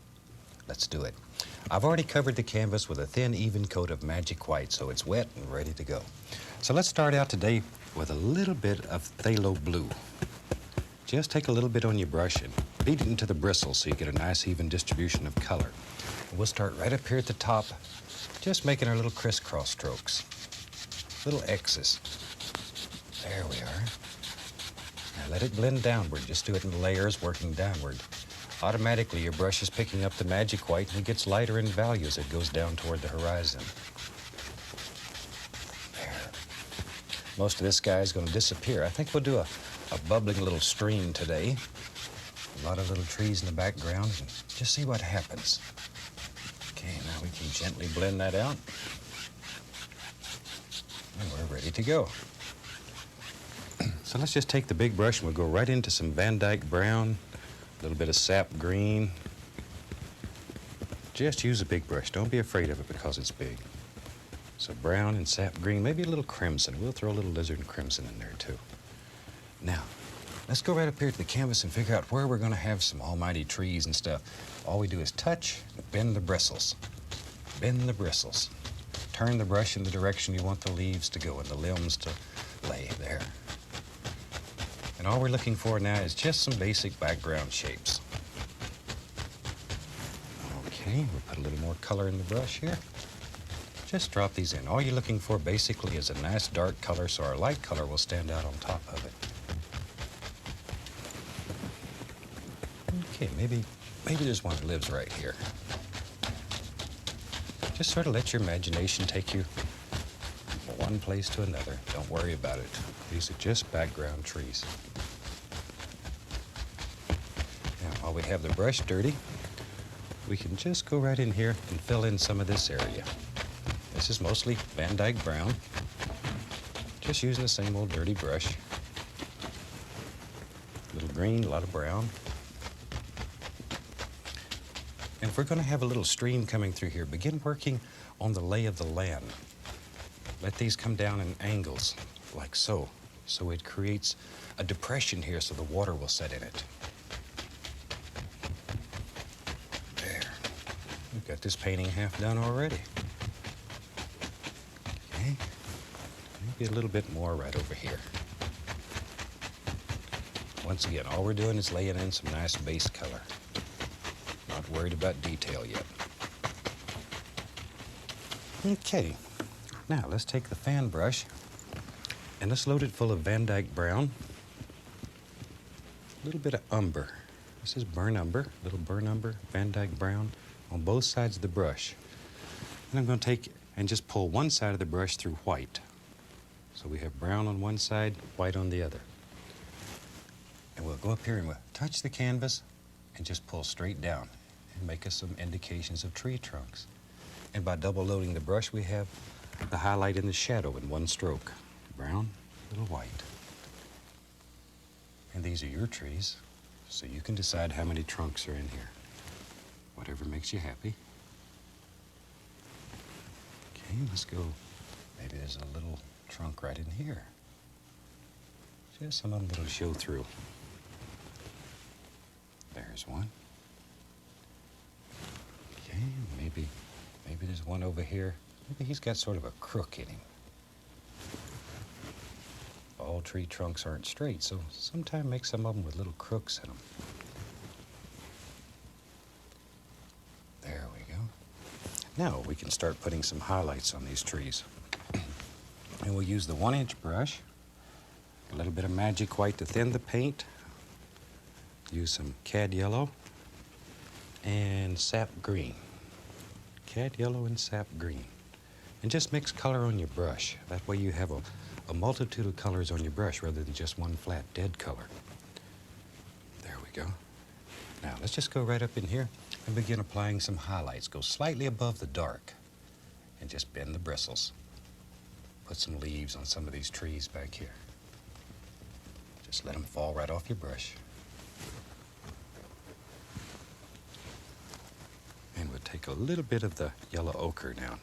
Let's do it. I've already covered the canvas with a thin, even coat of magic white, so it's wet and ready to go. So let's start out today with a little bit of phthalo blue. Just take a little bit on your brush and beat it into the bristles so you get a nice, even distribution of color. And we'll start right up here at the top, just making our little crisscross strokes, little X's. There we are. Now let it blend downward. Just do it in layers, working downward. Automatically, your brush is picking up the magic white, and it gets lighter in value as it goes down toward the horizon. There. Most of this guy is going to disappear. I think we'll do a bubbling little stream today. A lot of little trees in the background, and just see what happens. Okay, now we can gently blend that out. And we're ready to go. So let's just take the big brush and we'll go right into some Van Dyke brown, a little bit of sap green. Just use a big brush. Don't be afraid of it because it's big. So brown and sap green, maybe a little crimson. We'll throw a little lizard crimson in there too. Now, let's go right up here to the canvas and figure out where we're going to have some almighty trees and stuff. All we do is touch, bend the bristles. Bend the bristles. Turn the brush in the direction you want the leaves to go and the limbs to lay there. And all we're looking for now is just some basic background shapes. Okay, we'll put a little more color in the brush here. Just drop these in. All you're looking for basically is a nice dark color so our light color will stand out on top of it. Okay, maybe there's one that lives right here. Just sort of let your imagination take you from one place to another. Don't worry about it. These are just background trees. Now, while we have the brush dirty, we can just go right in here and fill in some of this area. This is mostly Van Dyke brown. Just using the same old dirty brush. A little green, a lot of brown. And if we're going to have a little stream coming through here, begin working on the lay of the land. Let these come down in angles, like so. So it creates a depression here so the water will set in it. There. We've got this painting half done already. Okay. Maybe a little bit more right over here. Once again, all we're doing is laying in some nice base color. Not worried about detail yet. Okay, now let's take the fan brush and let's load it full of Van Dyke brown. A little bit of umber. This is burnt umber, little burnt umber, Van Dyke brown on both sides of the brush. And I'm going to take and just pull one side of the brush through white. So we have brown on one side, white on the other. And we'll go up here and we'll touch the canvas and just pull straight down and make us some indications of tree trunks. And by double loading the brush, we have the highlight and the shadow in one stroke. Brown, little white. And these are your trees, so you can decide how many trunks are in here. Whatever makes you happy. Okay, let's go. Maybe there's a little trunk right in here. Just some of them that'll show through. There's one. Okay, maybe there's one over here. Maybe he's got sort of a crook in him. All tree trunks aren't straight, so sometimes make some of them with little crooks in them. There we go. Now we can start putting some highlights on these trees. And we'll use the 1-inch brush, a little bit of magic white to thin the paint, use some cad yellow and sap green. Cad yellow and sap green. And just mix color on your brush. That way you have a multitude of colors on your brush rather than just one flat dead color. There we go. Now let's just go right up in here and begin applying some highlights. Go slightly above the dark and just bend the bristles. Put some leaves on some of these trees back here. Just let them fall right off your brush. And we'll take a little bit of the yellow ochre now.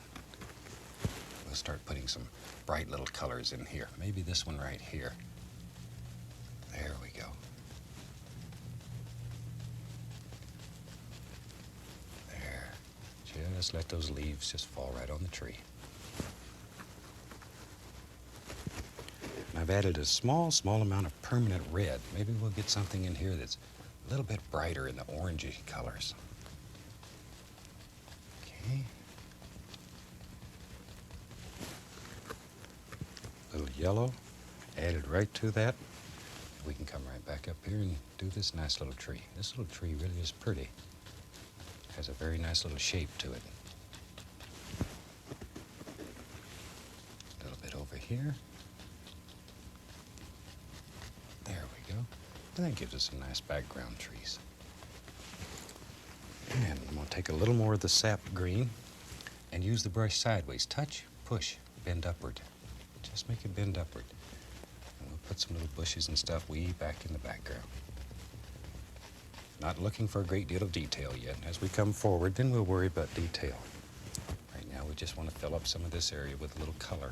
We'll start putting some bright little colors in here. Maybe this one right here. There we go. There. Just let those leaves just fall right on the tree. And I've added a small amount of permanent red. Maybe we'll get something in here that's a little bit brighter in the orangey colors. Okay. Little yellow added right to that. We can come right back up here and do this nice little tree. This little tree really is pretty. Has a very nice little shape to it. A little bit over here. There we go. And that gives us some nice background trees. And I'm going to take a little more of the sap green and use the brush sideways. Touch, push, bend upward. Just make it bend upward. And we'll put some little bushes and stuff way back in the background. Not looking for a great deal of detail yet. As we come forward, then we'll worry about detail. Right now, we just want to fill up some of this area with a little color.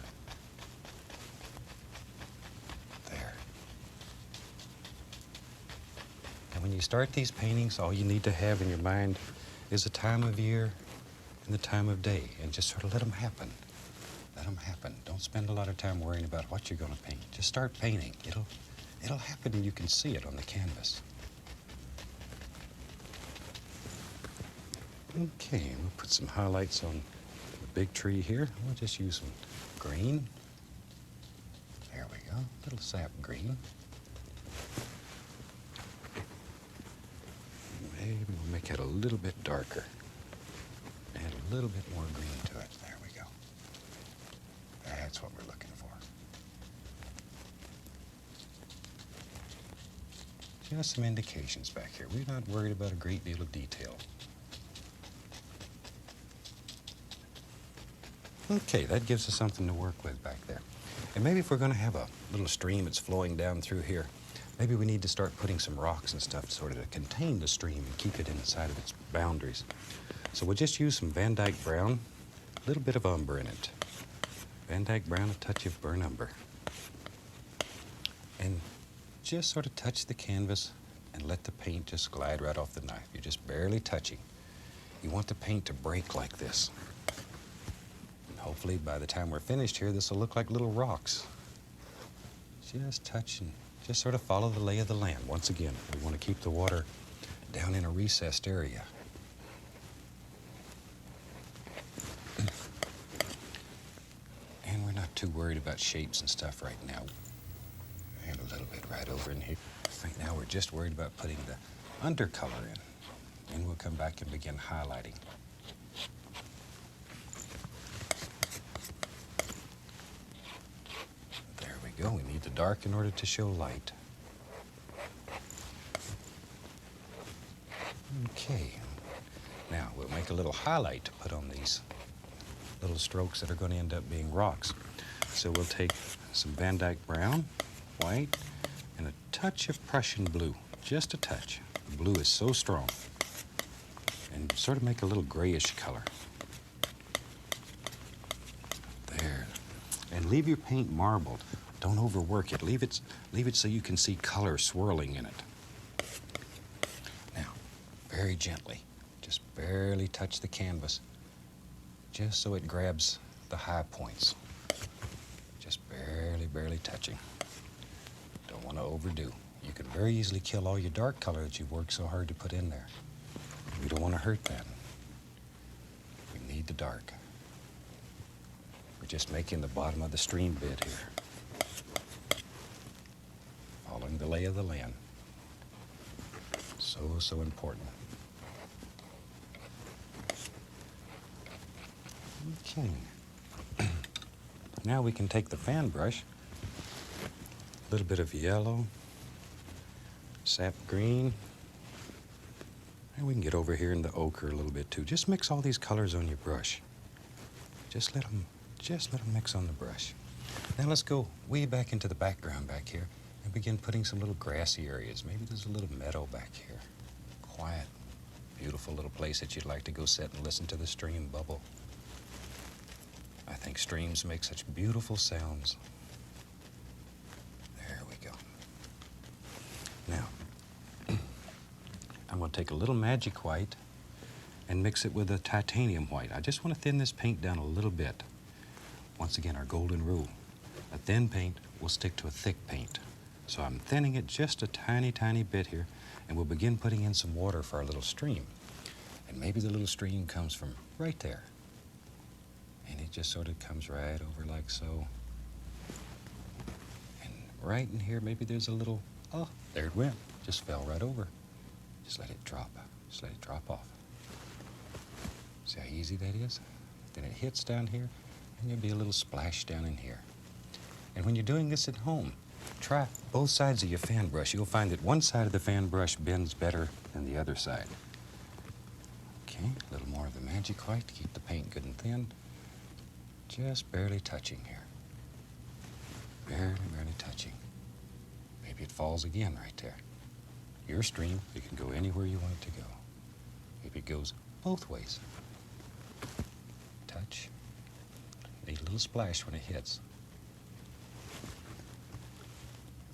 There. And when you start these paintings, all you need to have in your mind is the time of year and the time of day, and just sort of let them happen. Let them happen. Don't spend a lot of time worrying about what you're going to paint. Just start painting. It'll happen and you can see it on the canvas. Okay, we'll put some highlights on big tree here. We'll just use some green. There we go, a little sap green. Maybe we'll make it a little bit darker. Add a little bit more green to it. There we go. That's what we're looking for. Just some indications back here. We're not worried about a great deal of detail. Okay, that gives us something to work with back there. And maybe if we're going to have a little stream that's flowing down through here, maybe we need to start putting some rocks and stuff sort of to contain the stream and keep it inside of its boundaries. So we'll just use some Van Dyke brown, a little bit of umber in it. Van Dyke brown, a touch of burnt umber. And just sort of touch the canvas and let the paint just glide right off the knife. You're just barely touching. You want the paint to break like this. And hopefully by the time we're finished here, this will look like little rocks. Just touch and just sort of follow the lay of the land. Once again, we want to keep the water down in a recessed area. And we're not too worried about shapes and stuff right now. And a little bit right over in here. Right now we're just worried about putting the undercolor in. And we'll come back and begin highlighting. There we go. We need the dark in order to show light. Okay. Now we'll make a little highlight to put on these little strokes that are going to end up being rocks. So we'll take some Van Dyke brown, white, and a touch of Prussian blue, just a touch. The blue is so strong. And sort of make a little grayish color. There. And leave your paint marbled. Don't overwork it. Leave it so you can see color swirling in it. Now, very gently, just barely touch the canvas, just so it grabs the high points. Just barely touching. Don't want to overdo. You can very easily kill all your dark color that you've worked so hard to put in there. We don't want to hurt that. We need the dark. We're just making the bottom of the stream bed here. Following the lay of the land. So important. Okay. Now we can take the fan brush, a little bit of yellow, sap green, and we can get over here in the ochre a little bit too. Just mix all these colors on your brush. Just let them mix on the brush. Now let's go way back into the background back here and begin putting some little grassy areas. Maybe there's a little meadow back here. Quiet, beautiful little place that you'd like to go sit and listen to the stream bubble. I think streams make such beautiful sounds. There we go. Now, I'm going to take a little magic white and mix it with a titanium white. I just want to thin this paint down a little bit. Once again, our golden rule. A thin paint will stick to a thick paint. So I'm thinning it just a tiny bit here, and we'll begin putting in some water for our little stream. And maybe the little stream comes from right there. And it just sort of comes right over like so. And right in here, maybe there's a little, oh, there it went. Just fell right over. Just let it drop. Just let it drop off. See how easy that is? Then it hits down here, and there'll be a little splash down in here. And when you're doing this at home, try both sides of your fan brush. You'll find that one side of the fan brush bends better than the other side. Okay, a little more of the magic white to keep the paint good and thin. Just barely touching here. Barely touching. Maybe it falls again right there. Your stream, it can go anywhere you want it to go. Maybe it goes both ways. Touch. Need a little splash when it hits.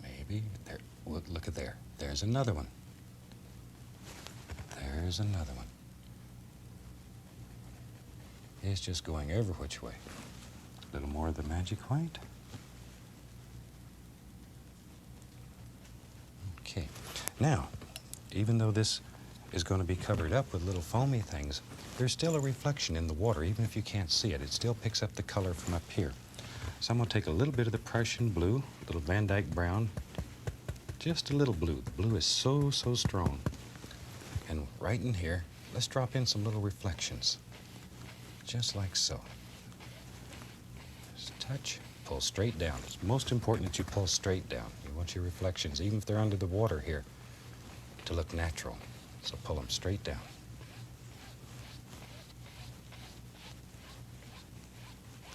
Maybe there. Look at there. There's another one. There's another one. It's just going every which way. A little more of the magic white. Okay. Now, even though this is going to be covered up with little foamy things, there's still a reflection in the water, even if you can't see it. It still picks up the color from up here. So I'm going to take a little bit of the Prussian blue, a little Van Dyke brown, just a little blue. The blue is so, so strong. And right in here, let's drop in some little reflections, just like so. Just touch, pull straight down. It's most important that you pull straight down. You want your reflections, even if they're under the water here, to look natural. So pull them straight down.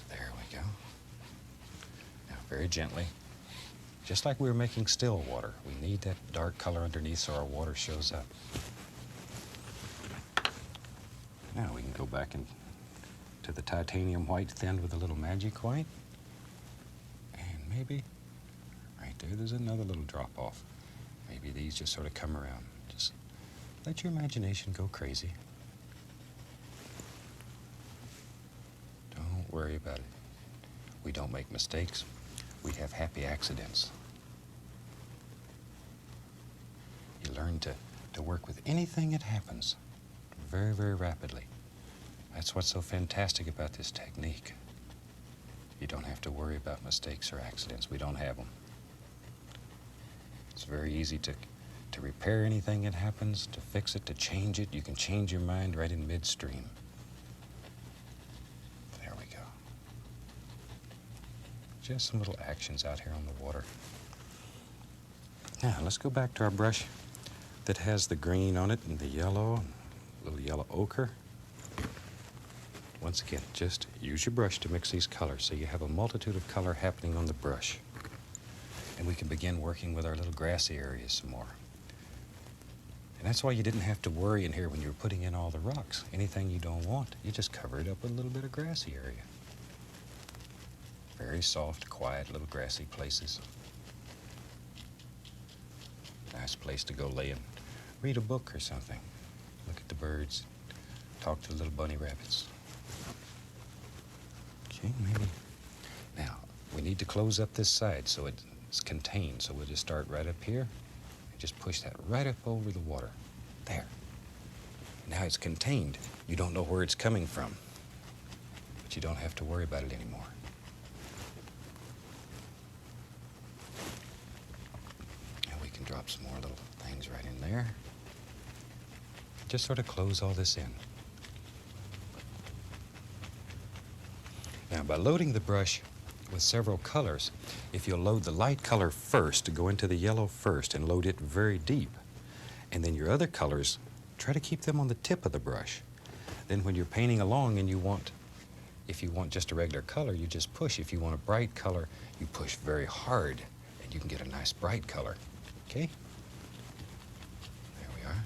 There we go. Now very gently, just like we were making still water, we need that dark color underneath so our water shows up. Now we can go back to the titanium white thin with a little magic white. And maybe right there's another little drop off. Maybe these just sort of come around. Just let your imagination go crazy. Don't worry about it. We don't make mistakes. We have happy accidents. You learn to work with anything that happens very, very rapidly. That's what's so fantastic about this technique. You don't have to worry about mistakes or accidents. We don't have them. It's very easy to repair anything that happens, to fix it, to change it. You can change your mind right in midstream. There we go. Just some little actions out here on the water. Now, let's go back to our brush that has the green on it and the yellow, and a little yellow ochre. Once again, just use your brush to mix these colors so you have a multitude of color happening on the brush. And we can begin working with our little grassy areas some more. And that's why you didn't have to worry in here when you were putting in all the rocks. Anything you don't want, you just cover it up with a little bit of grassy area. Very soft, quiet little grassy places. Nice place to go lay and read a book or something. Look at the birds, talk to the little bunny rabbits. Okay, maybe. Now, we need to close up this side so it's contained. So we'll just start right up here and just push that right up over the water. There. Now it's contained. You don't know where it's coming from, but you don't have to worry about it anymore. And we can drop some more little things right in there. Just sort of close all this in. Now, by loading the brush with several colors, if you'll load the light color first, to go into the yellow first and load it very deep, and then your other colors, try to keep them on the tip of the brush. Then when you're painting along and if you want just a regular color, you just push. If you want a bright color, you push very hard, and you can get a nice bright color. Okay? There we are.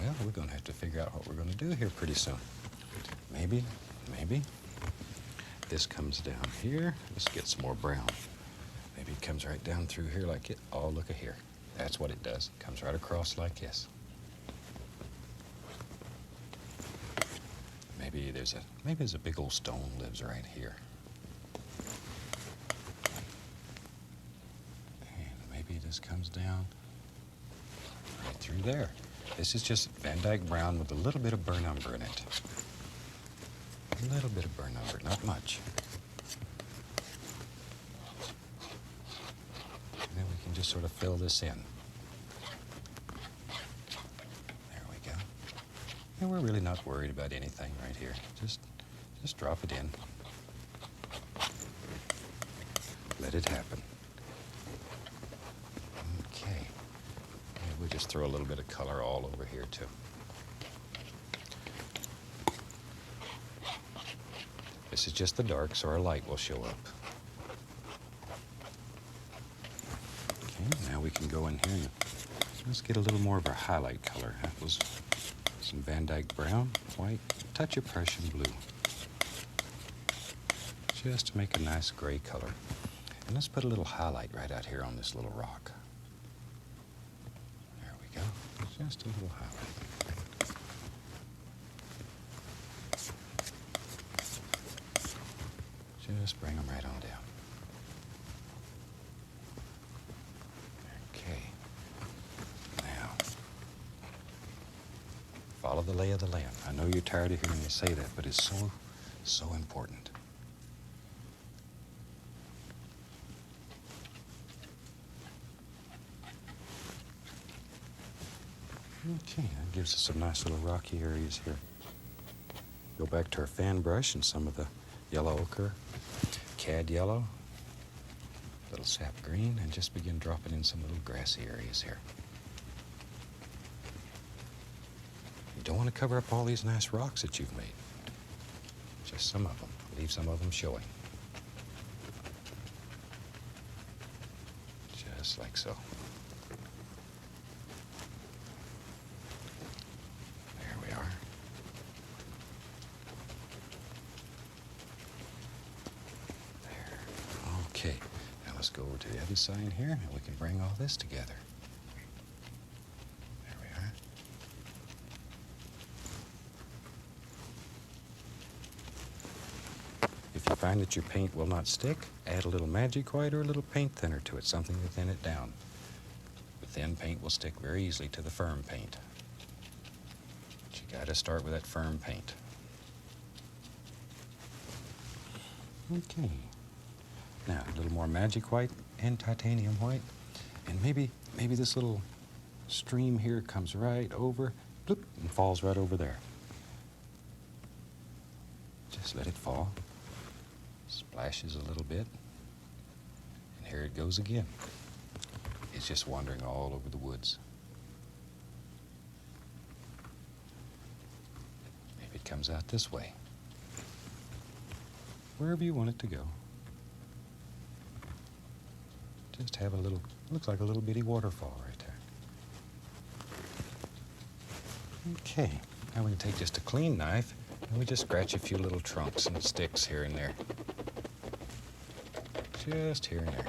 Well, we're going to have to figure out what we're going to do here pretty soon. Maybe this comes down here. Let's get some more brown. Maybe it comes right down through here like it. Oh, look at here. That's what it does. It comes right across like this. Maybe there's a big old stone lives right here. And maybe this comes down right through there. This is just Van Dyke brown with a little bit of burnt umber in it. A little bit of burnt umber, not much. And then we can just sort of fill this in. There we go. And we're really not worried about anything right here. Just drop it in. Let it happen. Okay. And we'll just throw a little bit of color all over here too. This is just the dark, so our light will show up. Okay, now we can go in here and let's get a little more of our highlight color. That was some Van Dyke brown, white, touch of Prussian blue. Just to make a nice gray color. And let's put a little highlight right out here on this little rock. There we go, just a little highlight. Just bring them right on down. the lay of the land. I know you're tired of hearing me say that, but it's so important. Okay, that gives us some nice little rocky areas here. Go back to our fan brush and some of the yellow ochre, cad yellow, little sap green, and just begin dropping in some little grassy areas here. You don't want to cover up all these nice rocks that you've made. Just some of them. Leave some of them showing. Just like so. There we are. There. Okay. Now let's go over to the other side here and we can bring all this together. There we are. If you find that your paint will not stick, add a little magic white or a little paint thinner to it, something to thin it down. The thin paint will stick very easily to the firm paint. But you got to start with that firm paint. Okay. Now, a little more magic white and titanium white. And maybe this little stream here comes right over, bloop, and falls right over there. Just let it fall. Splashes a little bit. And here it goes again. It's just wandering all over the woods. Maybe it comes out this way. Wherever you want it to go. Just have a little, looks like a little bitty waterfall right there. Okay, now we can take just a clean knife and we just scratch a few little trunks and sticks here and there. Just here and there.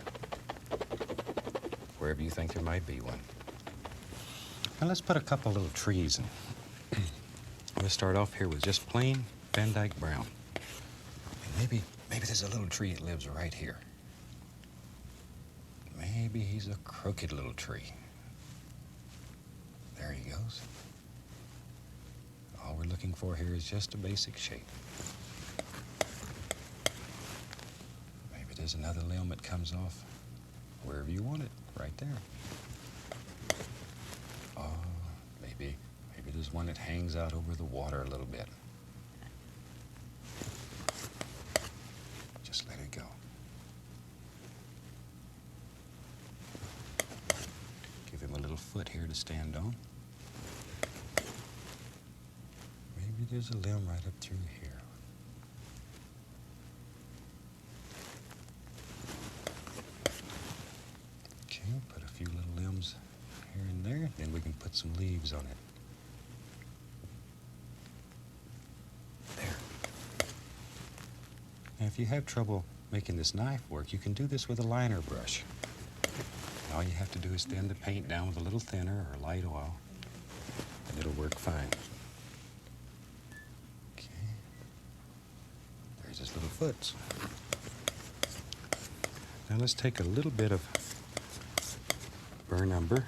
Wherever you think there might be one. Now let's put a couple little trees in. Let's start off here with just plain Van Dyke brown. And maybe there's a little tree that lives right here. Maybe he's a crooked little tree. There he goes. All we're looking for here is just a basic shape. Maybe there's another limb that comes off wherever you want it, right there. Oh, maybe there's one that hangs out over the water a little bit. Just let it go. Give him a little foot here to stand on. Maybe there's a limb right up through here. Okay, put a few little limbs here and there, then we can put some leaves on it. There. Now, if you have trouble making this knife work, you can do this with a liner brush. All you have to do is thin the paint down with a little thinner or light oil, and it'll work fine. Okay. There's his little foot. Now let's take a little bit of burn umber,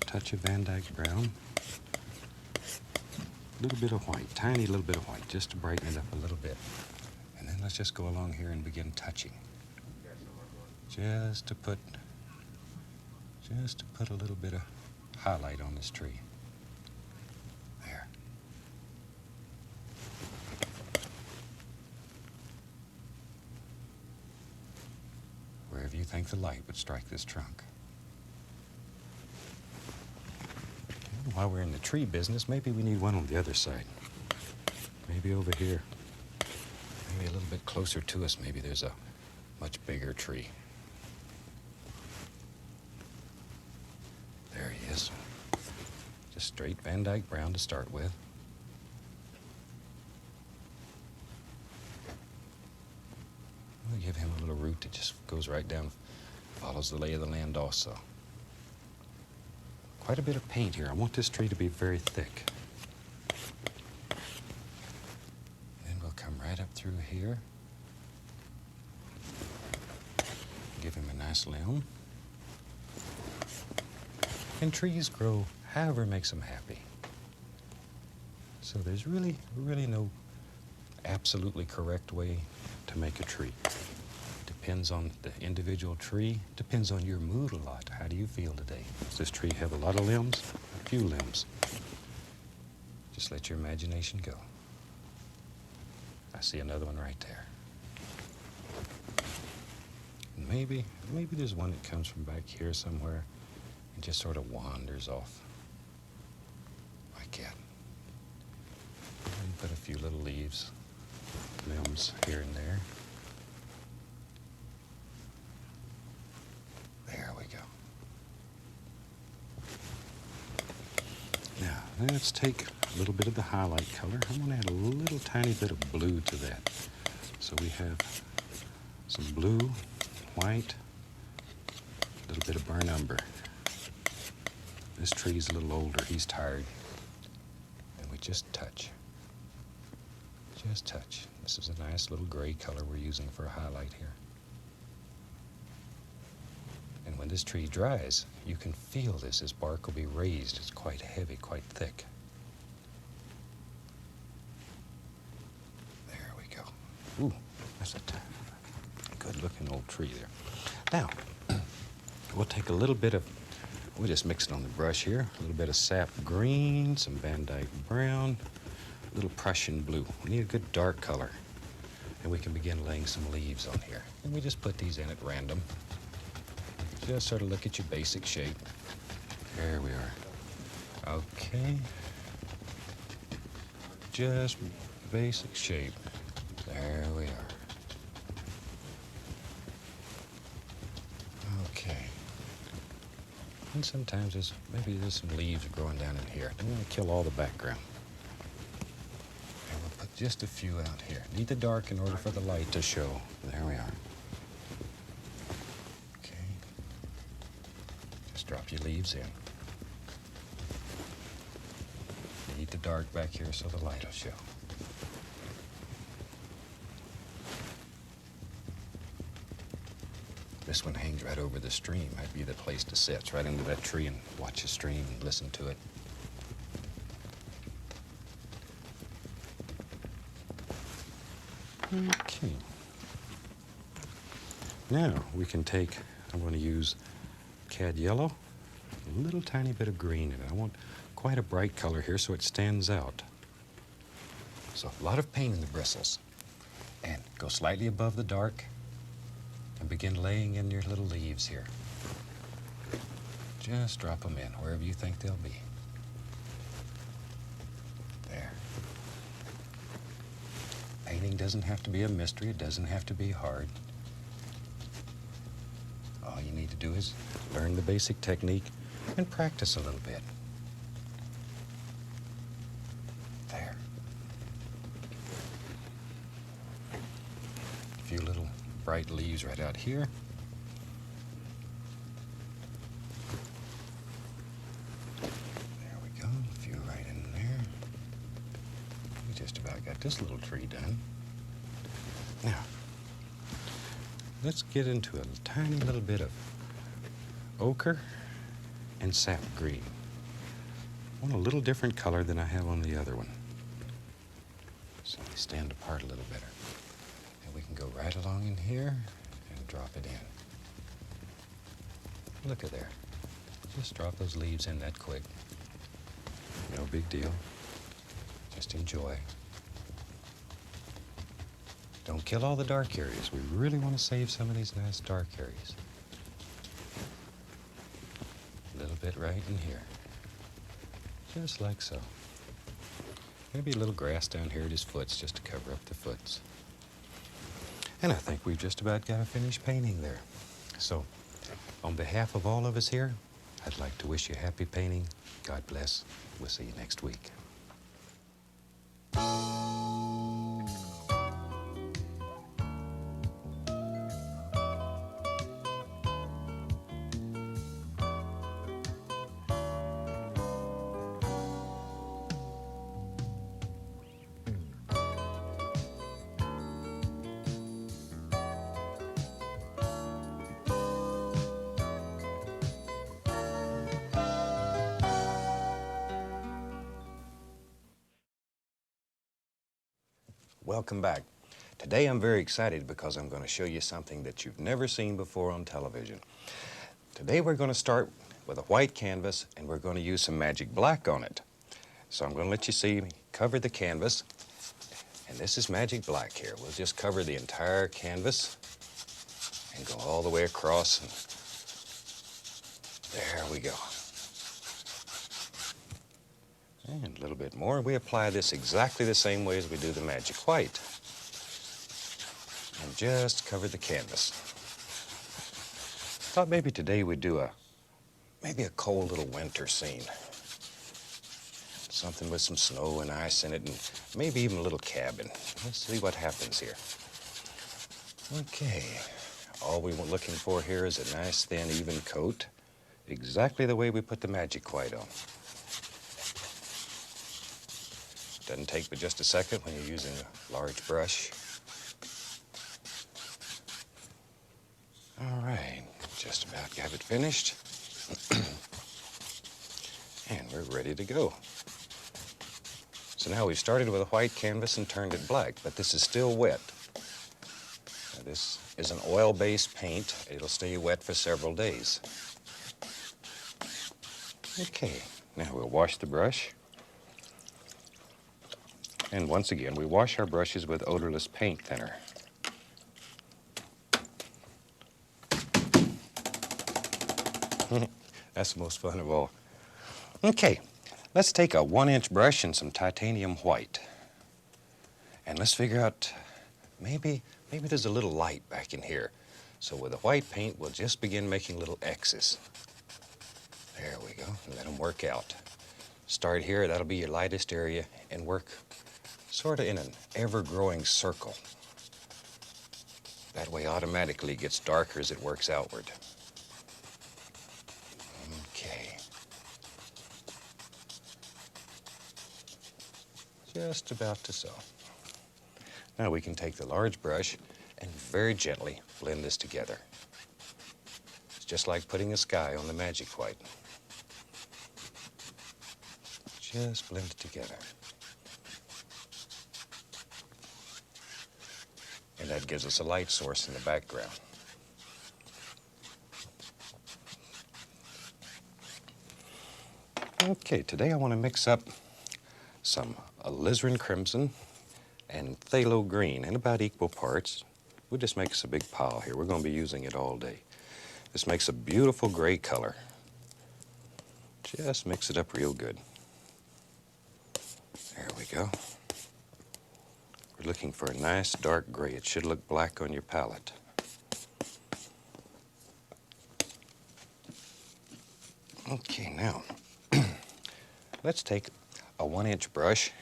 touch of Van Dyke brown, a little bit of white, tiny little bit of white, just to brighten it up a little bit. And then let's just go along here and begin touching. Just to put a little bit of highlight on this tree. There. Wherever you think the light would strike this trunk. Okay, while we're in the tree business, maybe we need one on the other side. Maybe over here. Maybe a little bit closer to us, maybe there's a much bigger tree. There he is. Just straight Van Dyke brown to start with. We'll give him a little root that just goes right down, follows the lay of the land also. Quite a bit of paint here. I want this tree to be very thick. Then we'll come right up through here. Give him a nice limb. And trees grow however makes them happy. So there's really no absolutely correct way to make a tree. Depends on the individual tree, depends on your mood a lot. How do you feel today? Does this tree have a lot of limbs? A few limbs? Just let your imagination go. I see another one right there. Maybe there's one that comes from back here somewhere and just sort of wanders off. Like that. And put a few little leaves, limbs here and there. There we go. Now, let's take a little bit of the highlight color. I'm going to add a little tiny bit of blue to that. So we have some blue, white, a little bit of burnt umber. This tree's a little older. He's tired. And we just touch. Just touch. This is a nice little gray color we're using for a highlight here. And when this tree dries, you can feel this. This bark will be raised. It's quite heavy, quite thick. There we go. Ooh, that's a good-looking old tree there. Now, we'll take a little bit of, we'll just mix it on the brush here. A little bit of sap green, some Van Dyke brown, a little Prussian blue. We need a good dark color. And we can begin laying some leaves on here. And we just put these in at random. Just sort of look at your basic shape. There we are. Okay. Just basic shape. There we are. Okay. And sometimes maybe there's some leaves growing down in here. Don't want to kill all the background. And we'll put just a few out here. Need the dark in order for the light to show. There we are. Drop your leaves in. Need the dark back here so the light will show. This one hangs right over the stream. Might be the place to sit. It's right under that tree and watch the stream and listen to it. Okay. Now we can take, I'm going to use cad yellow, a little tiny bit of green in it. I want quite a bright color here so it stands out. So a lot of paint in the bristles. And go slightly above the dark and begin laying in your little leaves here. Just drop them in wherever you think they'll be. There. Painting doesn't have to be a mystery. It doesn't have to be hard. All you need to do is learn the basic technique and practice a little bit. There. A few little bright leaves right out here. There we go. A few right in there. We just about got this little tree done. Now, let's get into a tiny little bit of ochre and sap green. I want a little different color than I have on the other one. So they stand apart a little better. And we can go right along in here and drop it in. Look at there. Just drop those leaves in that quick. No big deal. Just enjoy. Don't kill all the dark areas. We really want to save some of these nice dark areas. A little bit right in here. Just like so. Maybe a little grass down here at his foots just to cover up the foots. And I think we've just about got a finished painting there. So, on behalf of all of us here, I'd like to wish you happy painting. God bless. We'll see you next week. Welcome back. Today I'm very excited because I'm going to show you something that you've never seen before on television. Today we're going to start with a white canvas and we're going to use some magic black on it. So I'm going to let you see me cover the canvas, and this is magic black here. We'll just cover the entire canvas and go all the way across, and there we go. And a little bit more. We apply this exactly the same way as we do the magic white. And just cover the canvas. Thought maybe today we'd do maybe a cold little winter scene. Something with some snow and ice in it, and maybe even a little cabin. Let's see what happens here. Okay, all we were looking for here is a nice thin even coat, exactly the way we put the magic white on. Doesn't take but just a second when you're using a large brush. All right, just about have it finished. And we're ready to go. So now we've started with a white canvas and turned it black, but this is still wet. Now this is an oil-based paint. It'll stay wet for several days. Okay, now we'll wash the brush. And once again, we wash our brushes with odorless paint thinner. That's the most fun of all. Okay, let's take a 1-inch brush and some titanium white. And let's figure out, maybe there's a little light back in here. So with the white paint, we'll just begin making little X's. There we go, and let them work out. Start here, that'll be your lightest area, and work sort of in an ever-growing circle. That way automatically it gets darker as it works outward. Okay. Just about to so. Now we can take the large brush and very gently blend this together. It's just like putting the sky on the magic white. Just blend it together. And that gives us a light source in the background. Okay, today I want to mix up some alizarin crimson and phthalo green in about equal parts. We'll just make us a big pile here. We're going to be using it all day. This makes a beautiful gray color. Just mix it up real good. There we go. We're looking for a nice dark gray. It should look black on your palette. Okay, now let's take a 1-inch brush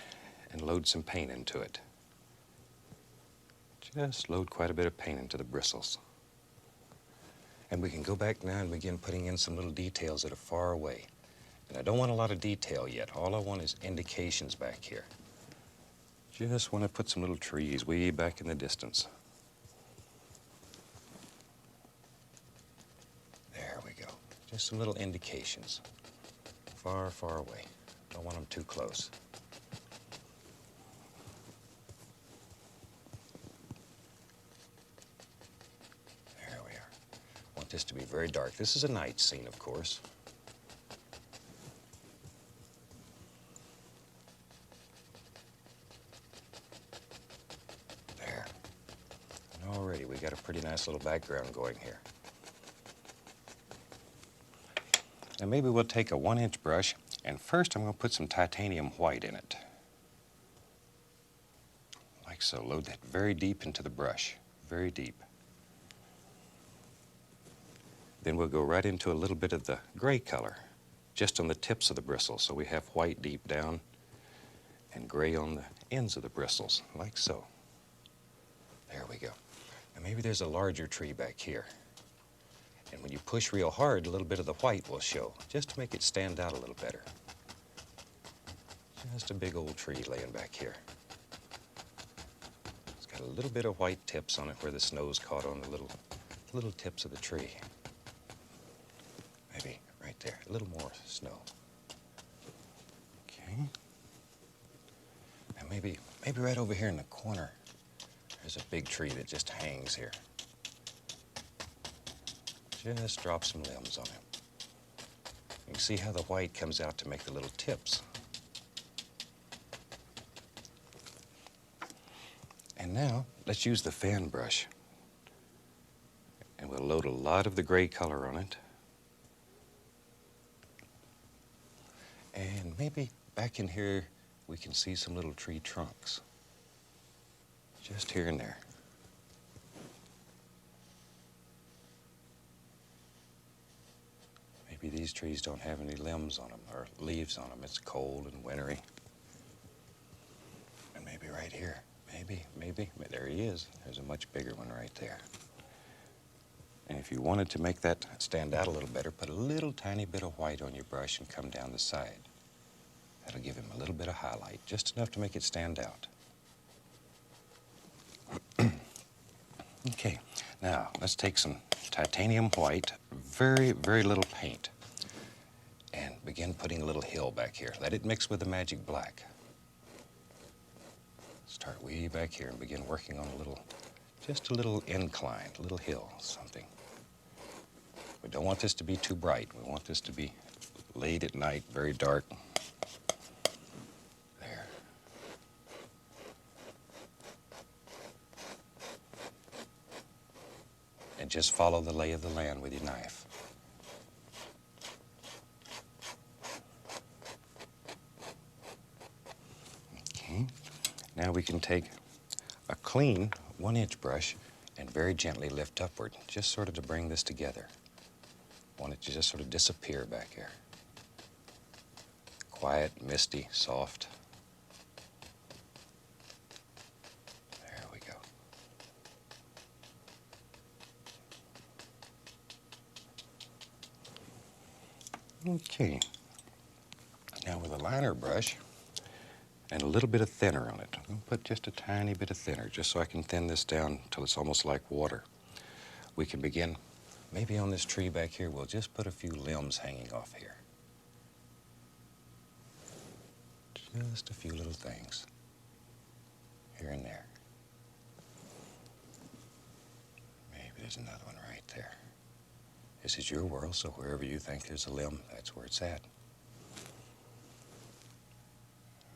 and load some paint into it. Just load quite a bit of paint into the bristles. And we can go back now and begin putting in some little details that are far away. And I don't want a lot of detail yet. All I want is indications back here. Just want to put some little trees way back in the distance. There we go. Just some little indications. Far, far away. Don't want them too close. There we are. Want this to be very dark. This is a night scene, of course. Already, we got a pretty nice little background going here. And maybe we'll take a 1-inch brush, and first I'm going to put some titanium white in it. Like so. Load that very deep into the brush, very deep. Then we'll go right into a little bit of the gray color, just on the tips of the bristles, so we have white deep down and gray on the ends of the bristles, like so. There we go. And maybe there's a larger tree back here. And when you push real hard, a little bit of the white will show, just to make it stand out a little better. Just a big old tree laying back here. It's got a little bit of white tips on it where the snow's caught on the little tips of the tree. Maybe right there, a little more snow. Okay. And maybe maybe right over here in the corner, there's a big tree that just hangs here. Just drop some limbs on him. You can see how the white comes out to make the little tips. And now, let's use the fan brush. And we'll load a lot of the gray color on it. And maybe back in here, we can see some little tree trunks. Just here and there. Maybe these trees don't have any limbs on them or leaves on them. It's cold and wintry. And maybe right here. Maybe. There he is. There's a much bigger one right there. And if you wanted to make that stand out a little better, put a little tiny bit of white on your brush and come down the side. That'll give him a little bit of highlight, just enough to make it stand out. Okay, now let's take some titanium white, very, very little paint, and begin putting a little hill back here. Let it mix with the magic black. Start way back here and begin working on just a little incline, a little hill, something. We don't want this to be too bright. We want this to be late at night, very dark. There. And just follow the lay of the land with your knife. Okay. Now we can take a clean 1-inch brush and very gently lift upward, just sort of to bring this together. Want it to just sort of disappear back here. Quiet, misty, soft. There we go. Okay. Now with a liner brush and a little bit of thinner on it. I'm going to put just a tiny bit of thinner, just so I can thin this down until it's almost like water. We can begin. Maybe on this tree back here, we'll just put a few limbs hanging off here. Just a few little things, here and there. Maybe there's another one right there. This is your world, so wherever you think there's a limb, that's where it's at.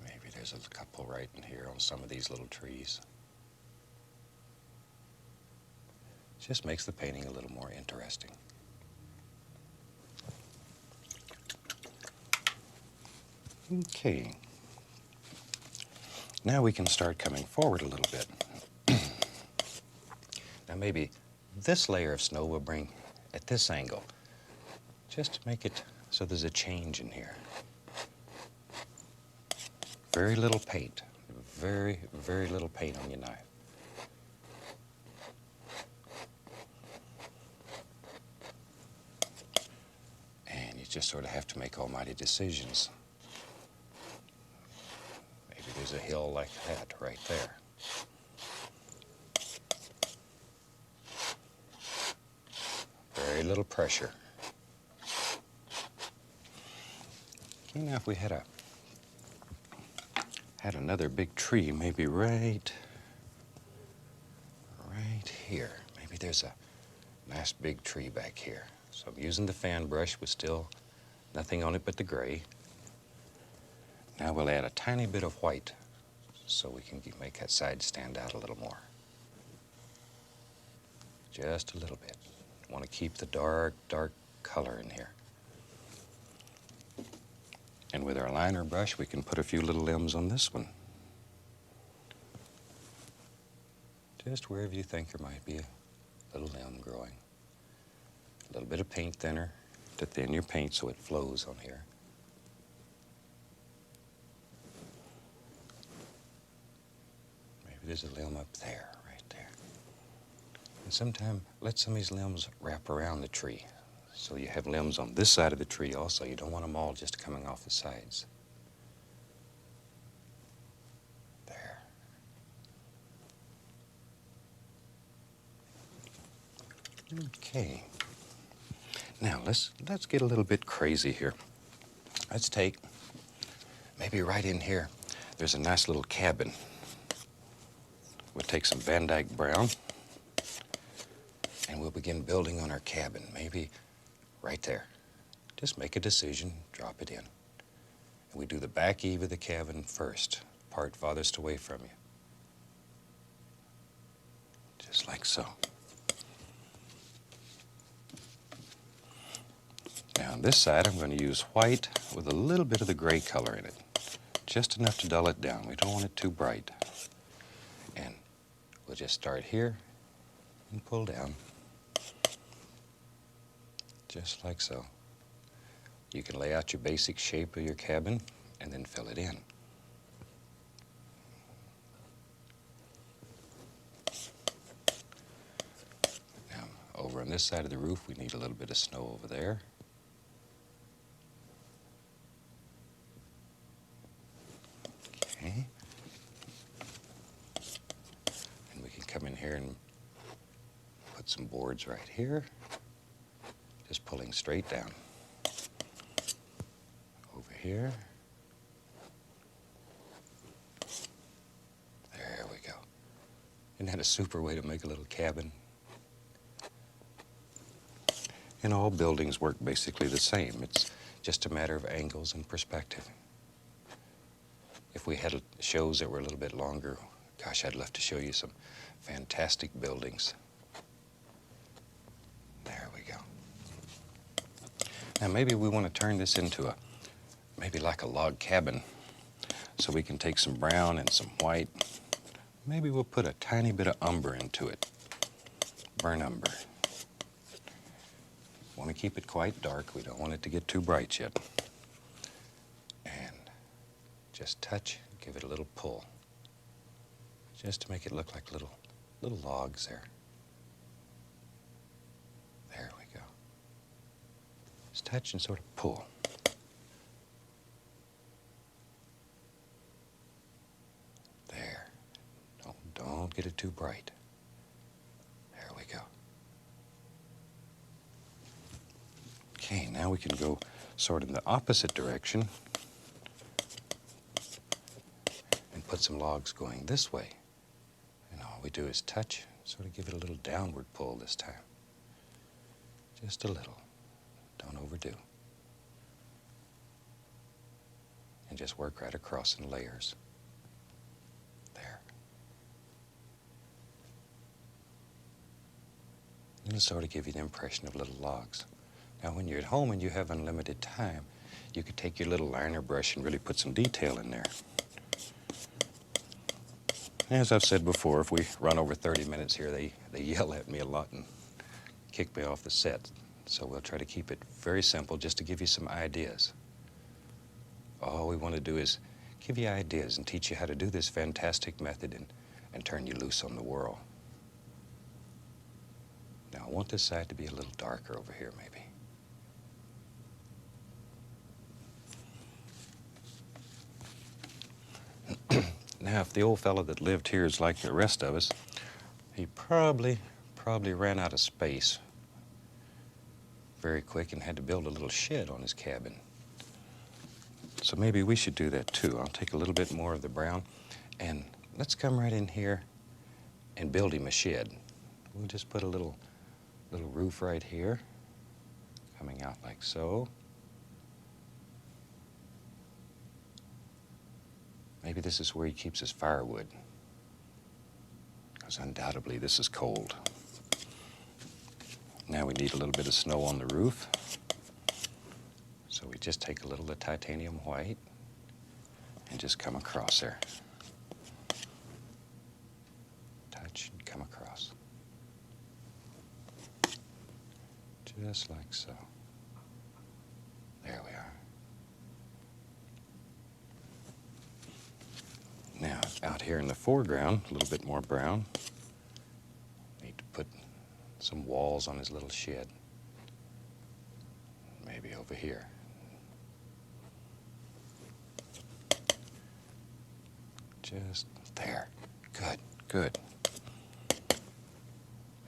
Maybe there's a couple right in here on some of these little trees. Just makes the painting a little more interesting. Okay. Now we can start coming forward a little bit. Now maybe this layer of snow will bring at this angle, just to make it so there's a change in here. Very little paint, very, very little paint on your knife. Just sort of have to make almighty decisions. Maybe there's a hill like that right there. Very little pressure. Okay, now if we had another big tree, maybe right here. Maybe there's a nice big tree back here. So I'm using the fan brush with still nothing on it but the gray. Now we'll add a tiny bit of white so we can make that side stand out a little more. Just a little bit. Want to keep the dark, dark color in here. And with our liner brush, we can put a few little limbs on this one. Just wherever you think there might be a little limb growing. A little bit of paint thinner to thin your paint so it flows on here. Maybe there's a limb up there, right there. And sometime let some of these limbs wrap around the tree. So you have limbs on this side of the tree also. You don't want them all just coming off the sides. There. Okay. Now let's get a little bit crazy here. Let's take, maybe right in here, there's a nice little cabin. We'll take some Van Dyke brown and we'll begin building on our cabin, maybe right there. Just make a decision, drop it in. And we do the back eave of the cabin first, part farthest away from you. Just like so. Now on this side I'm going to use white with a little bit of the gray color in it. Just enough to dull it down. We don't want it too bright. And we'll just start here and pull down. Just like so. You can lay out your basic shape of your cabin and then fill it in. Now, over on this side of the roof, we need a little bit of snow over there. Okay. And we can come in here and put some boards right here. Just pulling straight down. Over here. There we go. Isn't that a super way to make a little cabin? And all buildings work basically the same. It's just a matter of angles and perspective. If we had shows that were a little bit longer, gosh, I'd love to show you some fantastic buildings. There we go. Now maybe we want to turn this into maybe like a log cabin. So we can take some brown and some white. Maybe we'll put a tiny bit of umber into it. Burnt umber. Want to keep it quite dark. We don't want it to get too bright yet. And just touch, give it a little pull. Just to make it look like little logs there. There we go. Just touch and sort of pull. There. Don't get it too bright. There we go. Okay, now we can go sort of in the opposite direction and put some logs going this way. And all we do is touch, sort of give it a little downward pull this time. Just a little. Don't overdo. And just work right across in layers. There. It'll sort of give you the impression of little logs. Now when you're at home and you have unlimited time, you could take your little liner brush and really put some detail in there. As I've said before, if we run over 30 minutes here, they yell at me a lot and kick me off the set. So we'll try to keep it very simple just to give you some ideas. All we want to do is give you ideas and teach you how to do this fantastic method and turn you loose on the world. Now I want this side to be a little darker over here maybe. Now, if the old fellow that lived here is like the rest of us, he probably ran out of space very quick and had to build a little shed on his cabin. So maybe we should do that too. I'll take a little bit more of the brown and let's come right in here and build him a shed. We'll just put a little roof right here, coming out like so. Maybe this is where he keeps his firewood, because undoubtedly this is cold. Now we need a little bit of snow on the roof. So we just take a little of titanium white and just come across there. Touch and come across. Just like so. There we are. Now, out here in the foreground, a little bit more brown. Need to put some walls on his little shed. Maybe over here. Just there. Good, good.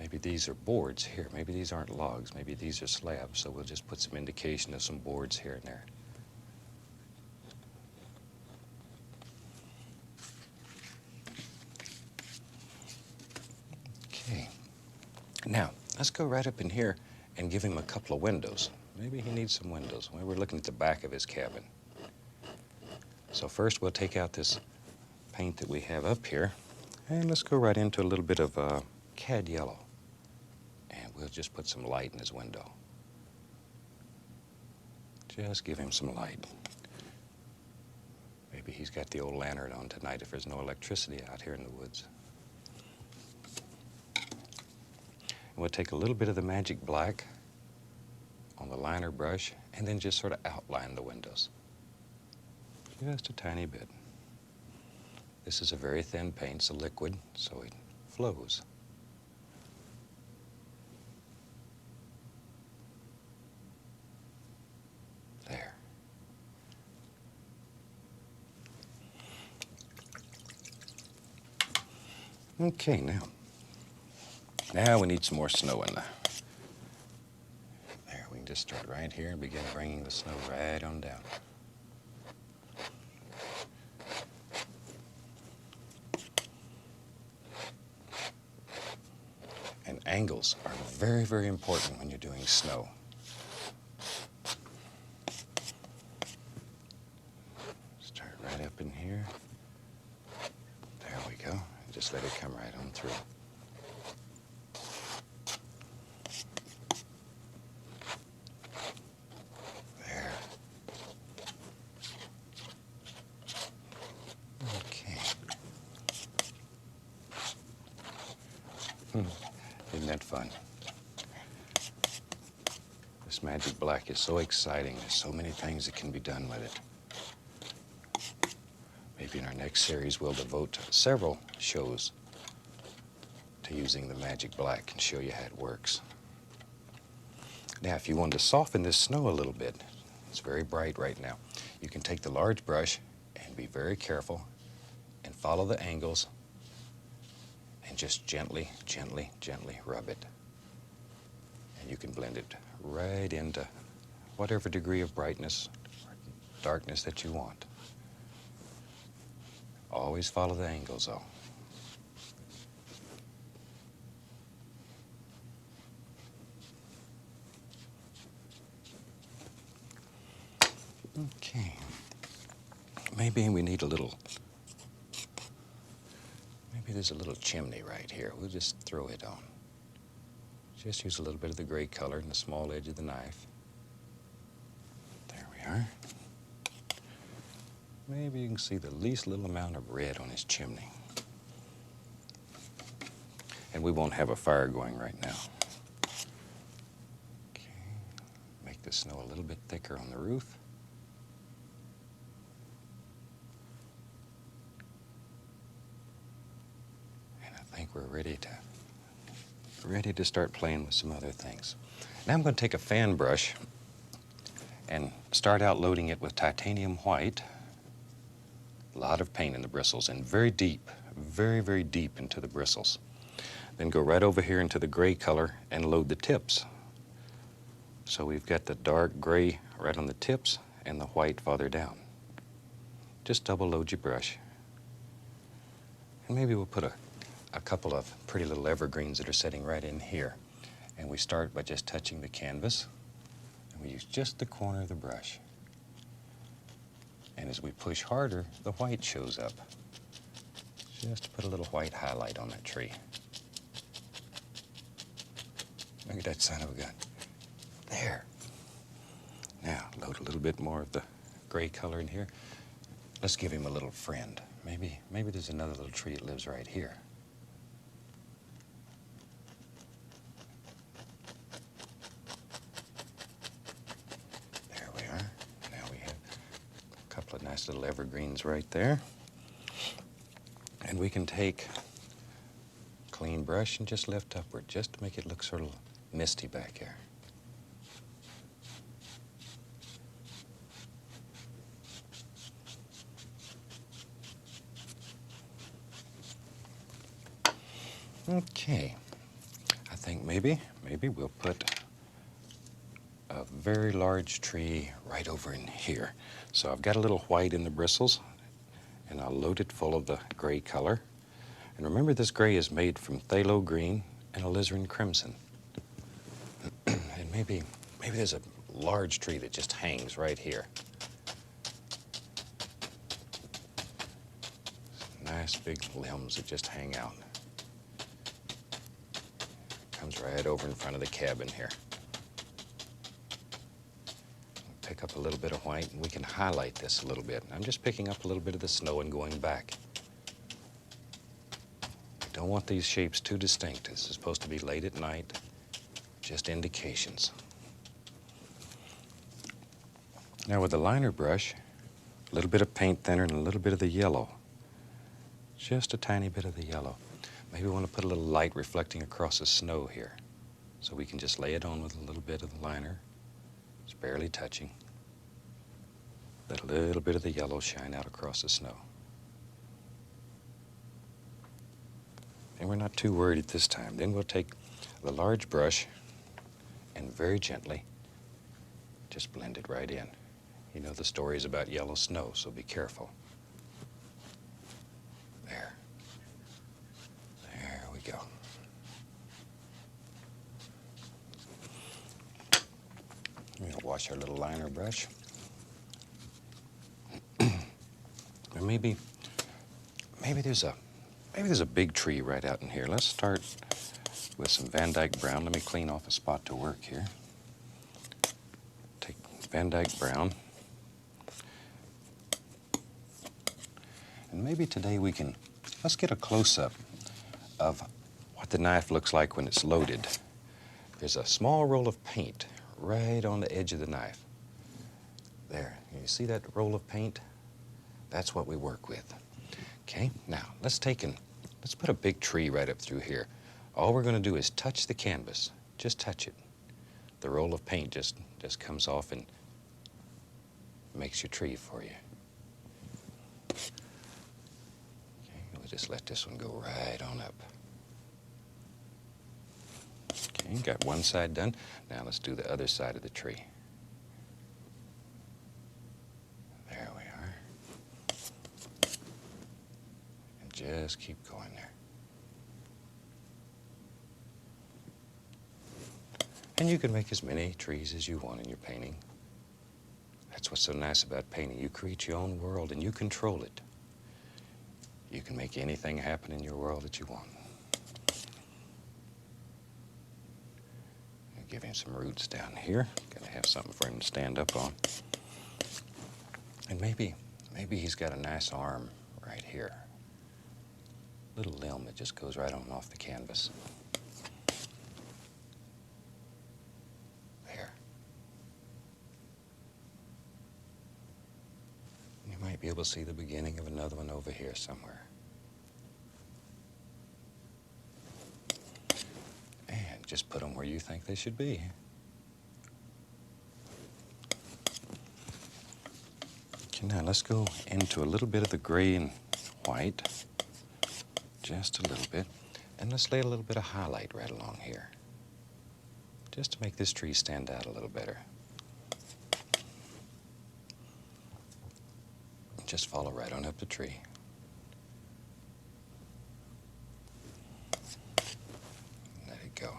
Maybe these are boards here. Maybe these aren't logs. Maybe these are slabs. So we'll just put some indication of some boards here and there. Okay. Now, let's go right up in here and give him a couple of windows. Maybe he needs some windows. Well, we're looking at the back of his cabin. So first we'll take out this paint that we have up here, and let's go right into a little bit of cad yellow. And we'll just put some light in his window. Just give him some light. Maybe he's got the old lantern on tonight if there's no electricity out here in the woods. And we'll take a little bit of the magic black on the liner brush and then just sort of outline the windows. Just a tiny bit. This is a very thin paint, it's a liquid, so it flows. There. Okay, now we need some more snow in there. There, we can just start right here and begin bringing the snow right on down. And angles are very, very important when you're doing snow. Start right up in here. There we go. And just let it come right on through. There. Okay. Isn't that fun? This magic black is so exciting. There's so many things that can be done with it. Maybe in our next series we'll devote several shows to using the magic black and show you how it works. Now, if you want to soften this snow a little bit, it's very bright right now, you can take the large brush and be very careful and follow the angles and just gently, gently, gently rub it. And you can blend it right into whatever degree of brightness or darkness that you want. Always follow the angles, though. Okay. Maybe we need a little, maybe there's a little chimney right here. We'll just throw it on. Just use a little bit of the gray color in the small edge of the knife. There we are. Maybe you can see the least little amount of red on his chimney. And we won't have a fire going right now. Okay. Make the snow a little bit thicker on the roof. And I think we're ready to start playing with some other things. Now I'm going to take a fan brush and start out loading it with titanium white. A lot of paint in the bristles and very deep, very, very deep into the bristles. Then go right over here into the gray color and load the tips. So we've got the dark gray right on the tips and the white farther down. Just double load your brush. And maybe we'll put a couple of pretty little evergreens that are sitting right in here. And we start by just touching the canvas. And we use just the corner of the brush. And as we push harder, the white shows up. Just to put a little white highlight on that tree. Look at that son of a gun. There. Now, load a little bit more of the gray color in here. Let's give him a little friend. Maybe there's another little tree that lives right here. There we are. Now we have a couple of nice little evergreens right there. And we can take a clean brush and just lift upward, just to make it look sort of misty back here. Okay, I think maybe we'll put a very large tree right over in here. So I've got a little white in the bristles, and I'll load it full of the gray color. And remember, this gray is made from phthalo green and alizarin crimson. And maybe there's a large tree that just hangs right here. Nice big limbs that just hang out. Comes right over in front of the cabin here. Pick up a little bit of white and we can highlight this a little bit. I'm just picking up a little bit of the snow and going back. I don't want these shapes too distinct. This is supposed to be late at night, just indications. Now with the liner brush, a little bit of paint thinner and a little bit of the yellow. Just a tiny bit of the yellow. Maybe we want to put a little light reflecting across the snow here. So we can just lay it on with a little bit of the liner. It's barely touching. Let a little bit of the yellow shine out across the snow. And we're not too worried at this time. Then we'll take the large brush and very gently just blend it right in. You know the story is about yellow snow, so be careful. There. There we go. We'll wash our little liner brush. Or maybe there's a big tree right out in here. Let's start with some Van Dyke brown. Let me clean off a spot to work here. Take Van Dyke brown. And maybe today let's get a close-up of what the knife looks like when it's loaded. There's a small roll of paint right on the edge of the knife. There, you see that roll of paint? That's what we work with. Okay, now let's put a big tree right up through here. All we're going to do is touch the canvas. Just touch it. The roll of paint just comes off and makes your tree for you. Okay, we'll just let this one go right on up. Okay, got one side done. Now let's do the other side of the tree. There we are. And just keep going there. And you can make as many trees as you want in your painting. That's what's so nice about painting. You create your own world and you control it. You can make anything happen in your world that you want. Give him some roots down here. Gotta have something for him to stand up on. And maybe he's got a nice arm right here. Little limb that just goes right on off the canvas. There. You might be able to see the beginning of another one over here somewhere. Just put them where you think they should be. Okay, now let's go into a little bit of the gray and white. Just a little bit. And let's lay a little bit of highlight right along here. Just to make this tree stand out a little better. Just follow right on up the tree. Let it go.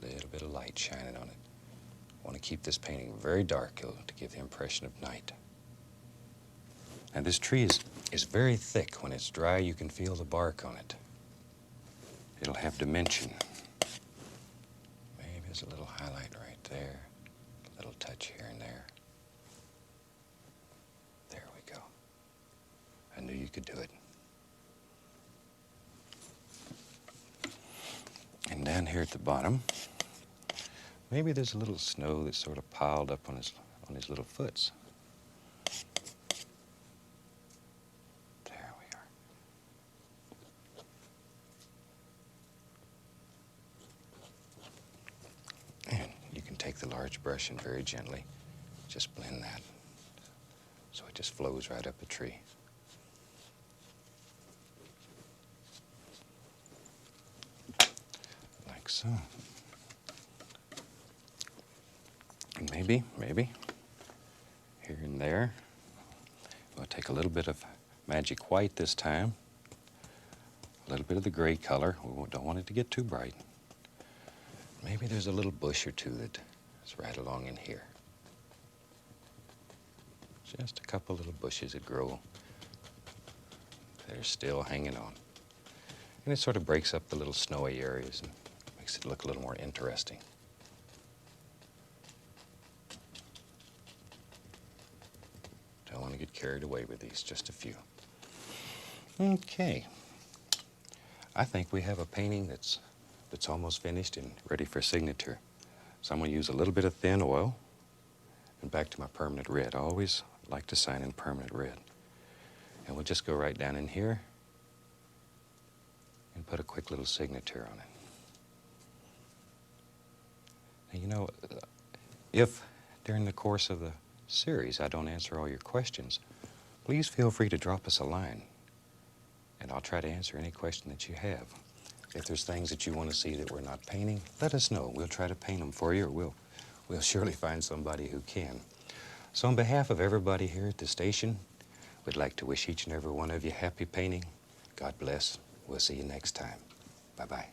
Little bit of light shining on it. I want to keep this painting very dark to give the impression of night. Now this tree is very thick. When it's dry, you can feel the bark on it. It'll have dimension. Maybe there's a little highlight right there. A little touch here and there. There we go. I knew you could do it. And down here at the bottom, maybe there's a little snow that's sort of piled up on his little foots. There we are. And you can take the large brush and very gently just blend that so it just flows right up the tree. Like so. And maybe, here and there, we'll take a little bit of magic white this time A little bit of the gray color. We don't want it to get too bright. Maybe there's a little bush or two that's right along in here. Just a couple little bushes that grow that are still hanging on. And it sort of breaks up the little snowy areas and makes it look a little more interesting. Don't want to get carried away with these, just a few. Okay. I think we have a painting that's almost finished and ready for signature. So I'm going to use a little bit of thin oil and back to my permanent red. I always like to sign in permanent red. And we'll just go right down in here and put a quick little signature on it. Now, you know, if during the course of the series I don't answer all your questions, please feel free to drop us a line, and I'll try to answer any question that you have. If there's things that you want to see that we're not painting, let us know. We'll try to paint them for you, or we'll surely find somebody who can. So on behalf of everybody here at the station, we'd like to wish each and every one of you happy painting. God bless. We'll see you next time. Bye-bye.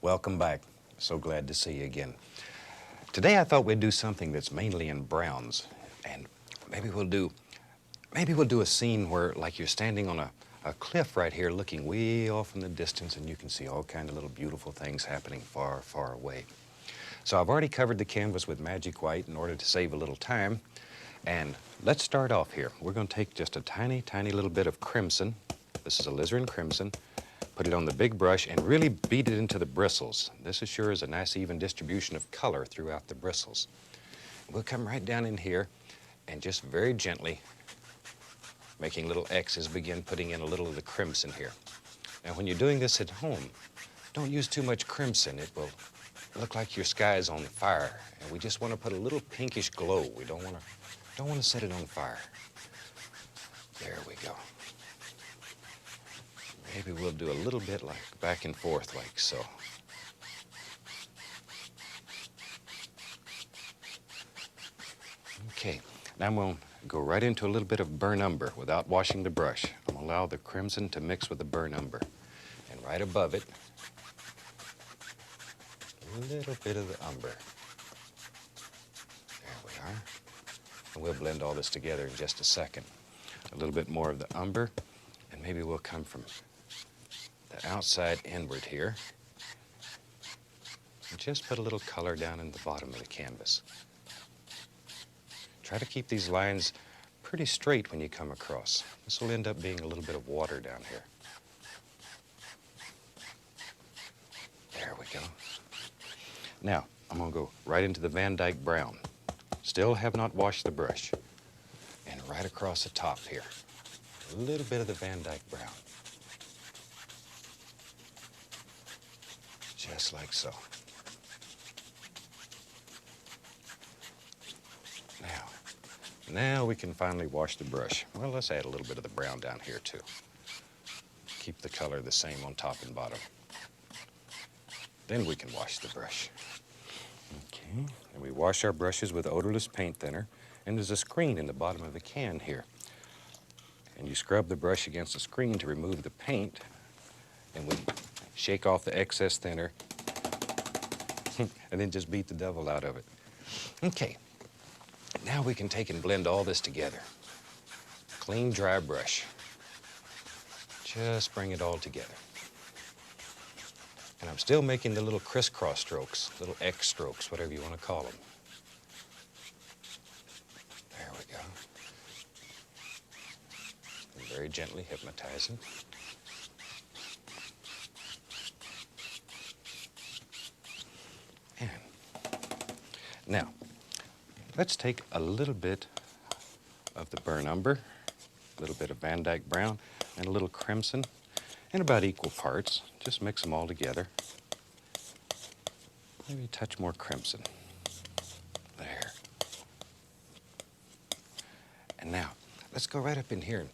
Welcome back. So glad to see you again. Today I thought we'd do something that's mainly in browns, and maybe we'll do a scene where, like, you're standing on a cliff right here looking way off in the distance, and you can see all kind of little beautiful things happening far, far away. So I've already covered the canvas with magic white in order to save a little time, and let's start off here. We're going to take just a tiny, tiny little bit of crimson. This is alizarin crimson. Put it on the big brush and really beat it into the bristles. This assures a nice even distribution of color throughout the bristles. We'll come right down in here and just very gently, making little X's, begin putting in a little of the crimson here. Now when you're doing this at home, don't use too much crimson. It will look like your sky's on fire. And we just want to put a little pinkish glow. We don't want to set it on fire. There we go. Maybe we'll do a little bit like back and forth like so. Okay, now I'm going to go right into a little bit of burnt umber without washing the brush. I'm going to allow the crimson to mix with the burnt umber. And right above it, a little bit of the umber. There we are. And we'll blend all this together in just a second. A little bit more of the umber, and maybe we'll come from the outside inward here. And just put a little color down in the bottom of the canvas. Try to keep these lines pretty straight when you come across. This will end up being a little bit of water down here. There we go. Now, I'm going to go right into the Van Dyke brown. Still have not washed the brush. And right across the top here, a little bit of the Van Dyke brown. Just like so. Now we can finally wash the brush. Well, let's add a little bit of the brown down here too. Keep the color the same on top and bottom. Then we can wash the brush. Okay, and we wash our brushes with odorless paint thinner, and there's a screen in the bottom of the can here. And you scrub the brush against the screen to remove the paint, and we shake off the excess thinner, and then just beat the devil out of it. Okay, now we can take and blend all this together. Clean, dry brush. just bring it all together. And I'm still making the little crisscross strokes, little X strokes, whatever you want to call them. There we go. And very gently hypnotizing. And now, let's take a little bit of the burnt umber, a little bit of Van Dyke brown, and a little crimson, in about equal parts. Just mix them all together. Maybe a touch more crimson. There. And now, let's go right up in here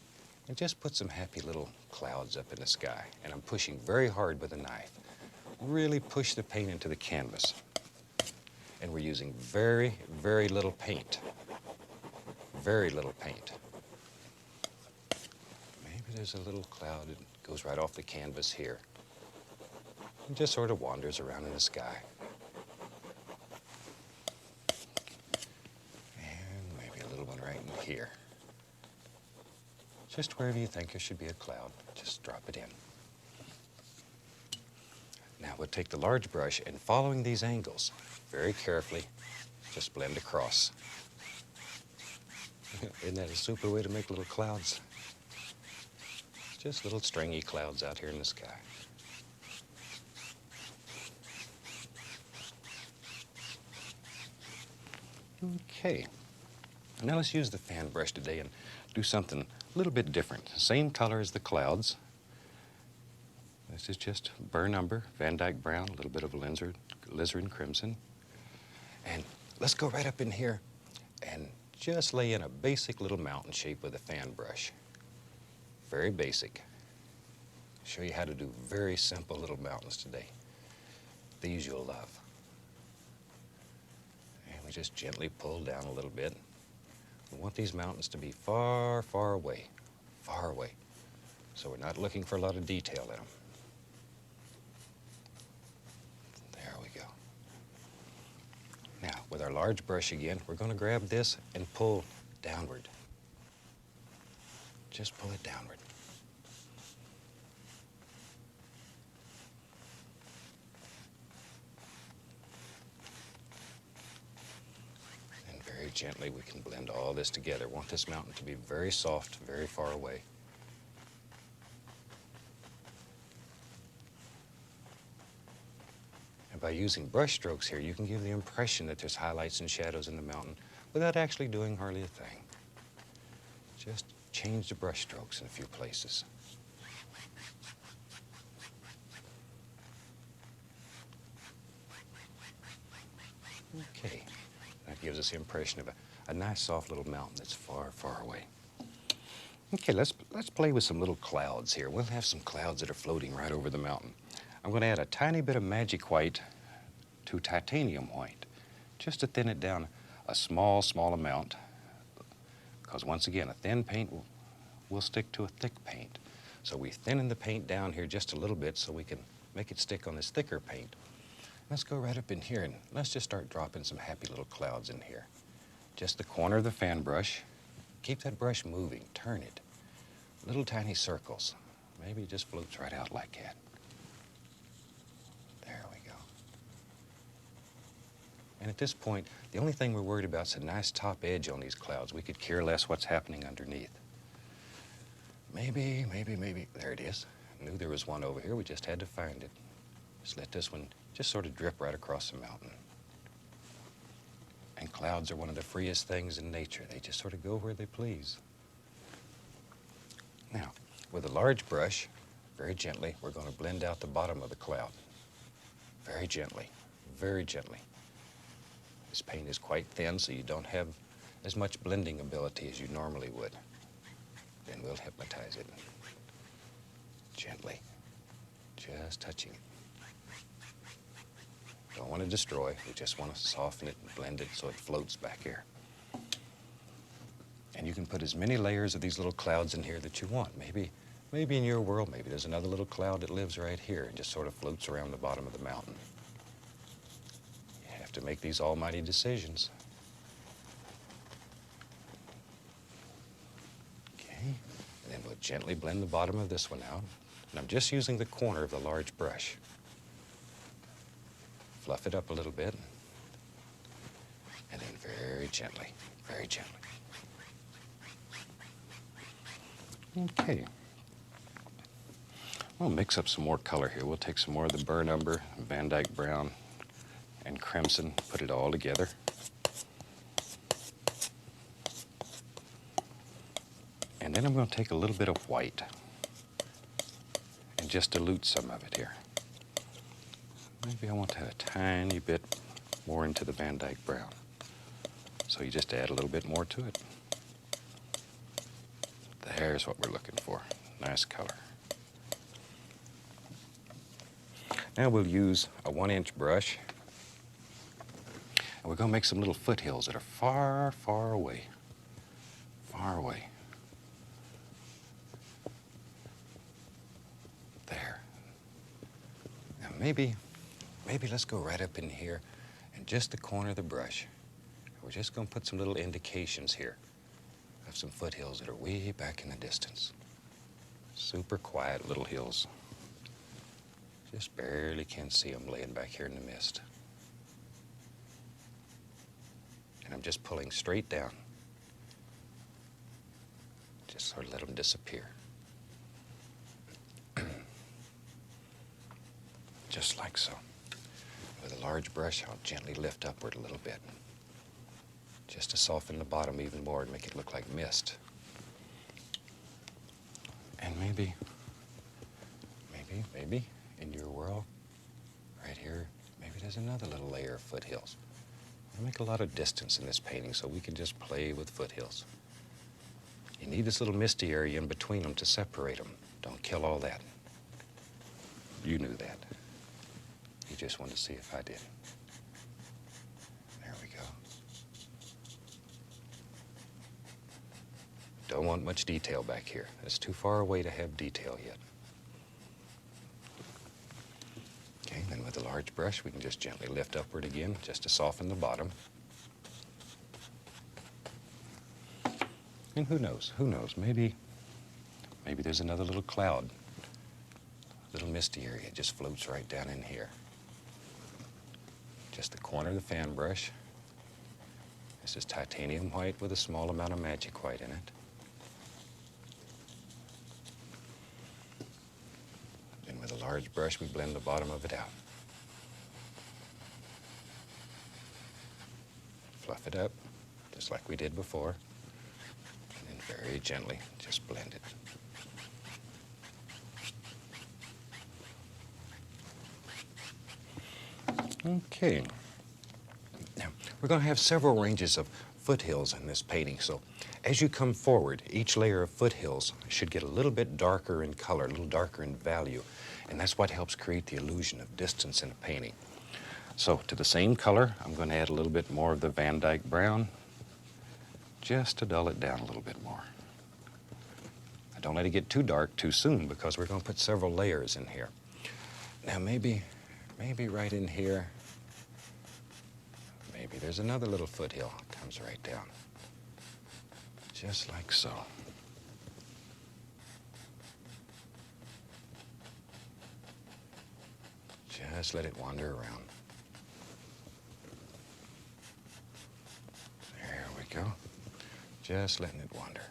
and just put some happy little clouds up in the sky. And I'm pushing very hard with a knife. Really push the paint into the canvas. And we're using very, very little paint. Very little paint. Maybe there's a little cloud that goes right off the canvas here. And just sort of wanders around in the sky. And maybe a little one right in here. Just wherever you think there should be a cloud, just drop it in. Now we'll take the large brush and following these angles, very carefully, just blend across. Isn't that a super way to make little clouds? Just little stringy clouds out here in the sky. Okay, now let's use the fan brush today and do something a little bit different. Same color as the clouds. This is just burnt umber, Van Dyke brown, a little bit of alizarin crimson. And let's go right up in here and just lay in a basic little mountain shape with a fan brush. Very basic. Show you how to do very simple little mountains today. These you'll love. And we just gently pull down a little bit. We want these mountains to be far, far away. Far away. So we're not looking for a lot of detail in them. There we go. Now, with our large brush again, we're going to grab this and pull downward. Just pull it downward. And very gently we can blend all this together. Want this mountain to be very soft, very far away. And by using brush strokes here, you can give the impression that there's highlights and shadows in the mountain without actually doing hardly a thing. Just change the brush strokes in a few places. Okay, that gives us the impression of a nice soft little mountain that's far, far away. Okay, let's play with some little clouds here. We'll have some clouds that are floating right over the mountain. I'm going to add a tiny bit of magic white to titanium white, just to thin it down a small, small amount. Because once again, a thin paint will stick to a thick paint. So we thin the paint down here just a little bit so we can make it stick on this thicker paint. Let's go right up in here and let's just start dropping some happy little clouds in here. Just the corner of the fan brush. Keep that brush moving, turn it. Little tiny circles. Maybe it just floats right out like that. There we go. And at this point, the only thing we're worried about is a nice top edge on these clouds. We could care less what's happening underneath. Maybe. There it is. I knew there was one over here. We just had to find it. Just let this one just sort of drip right across the mountain. And clouds are one of the freest things in nature. They just sort of go where they please. Now, with a large brush, very gently, we're going to blend out the bottom of the cloud. Very gently, very gently. This paint is quite thin, so you don't have as much blending ability as you normally would. Then we'll hypnotize it. Gently, just touching it. Don't want to destroy, we just want to soften it and blend it so it floats back here. And you can put as many layers of these little clouds in here that you want. Maybe in your world, maybe there's another little cloud that lives right here and just sort of floats around the bottom of the mountain. You have to make these almighty decisions. Okay, and then we'll gently blend the bottom of this one out. And I'm just using the corner of the large brush. Fluff it up a little bit. And then very gently, very gently. Okay. We'll mix up some more color here. We'll take some more of the burnt umber, Van Dyke brown, and crimson, put it all together. And then I'm going to take a little bit of white and just dilute some of it here. Maybe I want to have a tiny bit more into the Van Dyke brown. So you just add a little bit more to it. There's what we're looking for. Nice color. Now we'll use a 1-inch brush. And we're going to make some little foothills that are far, far away. Far away. There. Now maybe let's go right up in here and just the corner of the brush. We're just going to put some little indications here of some foothills that are way back in the distance. Super quiet little hills. Just barely can see them laying back here in the mist. And I'm just pulling straight down. Just sort of let them disappear. Just like so. With a large brush, I'll gently lift upward a little bit, just to soften the bottom even more and make it look like mist. And maybe in your world, right here, maybe there's another little layer of foothills. I make a lot of distance in this painting so we can just play with foothills. You need this little misty area in between them to separate them. Don't kill all that. You knew that. You just wanted to see if I did. There we go. Don't want much detail back here. It's too far away to have detail yet. Okay, then with a large brush, we can just gently lift upward again, just to soften the bottom. And who knows, maybe there's another little cloud, little misty area. It just floats right down in here. Just the corner of the fan brush. This is titanium white with a small amount of magic white in it. Then with a large brush, we blend the bottom of it out. Fluff it up, just like we did before. And then very gently, just blend it. Okay. Now, we're going to have several ranges of foothills in this painting, so as you come forward, each layer of foothills should get a little bit darker in color, a little darker in value, and that's what helps create the illusion of distance in a painting. So, to the same color, I'm going to add a little bit more of the Van Dyke brown, just to dull it down a little bit more. Now, don't let it get too dark too soon, because we're going to put several layers in here. Now, maybe right in here, maybe there's another little foothill. It comes right down. Just like so. Just let it wander around. There we go. Just letting it wander.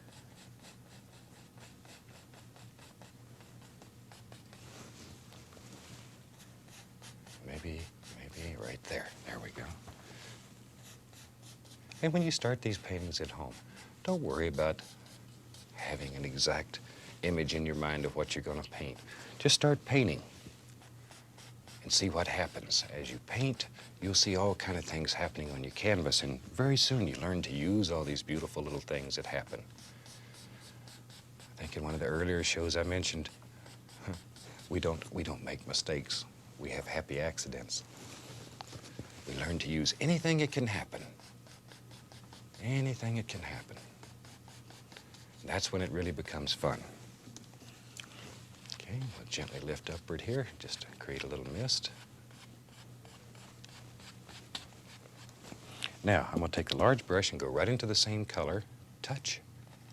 Maybe right there. There we go. And when you start these paintings at home, don't worry about having an exact image in your mind of what you're going to paint. Just start painting and see what happens. As you paint, you'll see all kind of things happening on your canvas, and very soon you learn to use all these beautiful little things that happen. I think in one of the earlier shows I mentioned, we don't make mistakes. We have happy accidents. We learn to use anything that can happen. Anything that can happen. That's when it really becomes fun. Okay, we'll gently lift upward here just to create a little mist. Now, I'm going to take the large brush and go right into the same color, touch,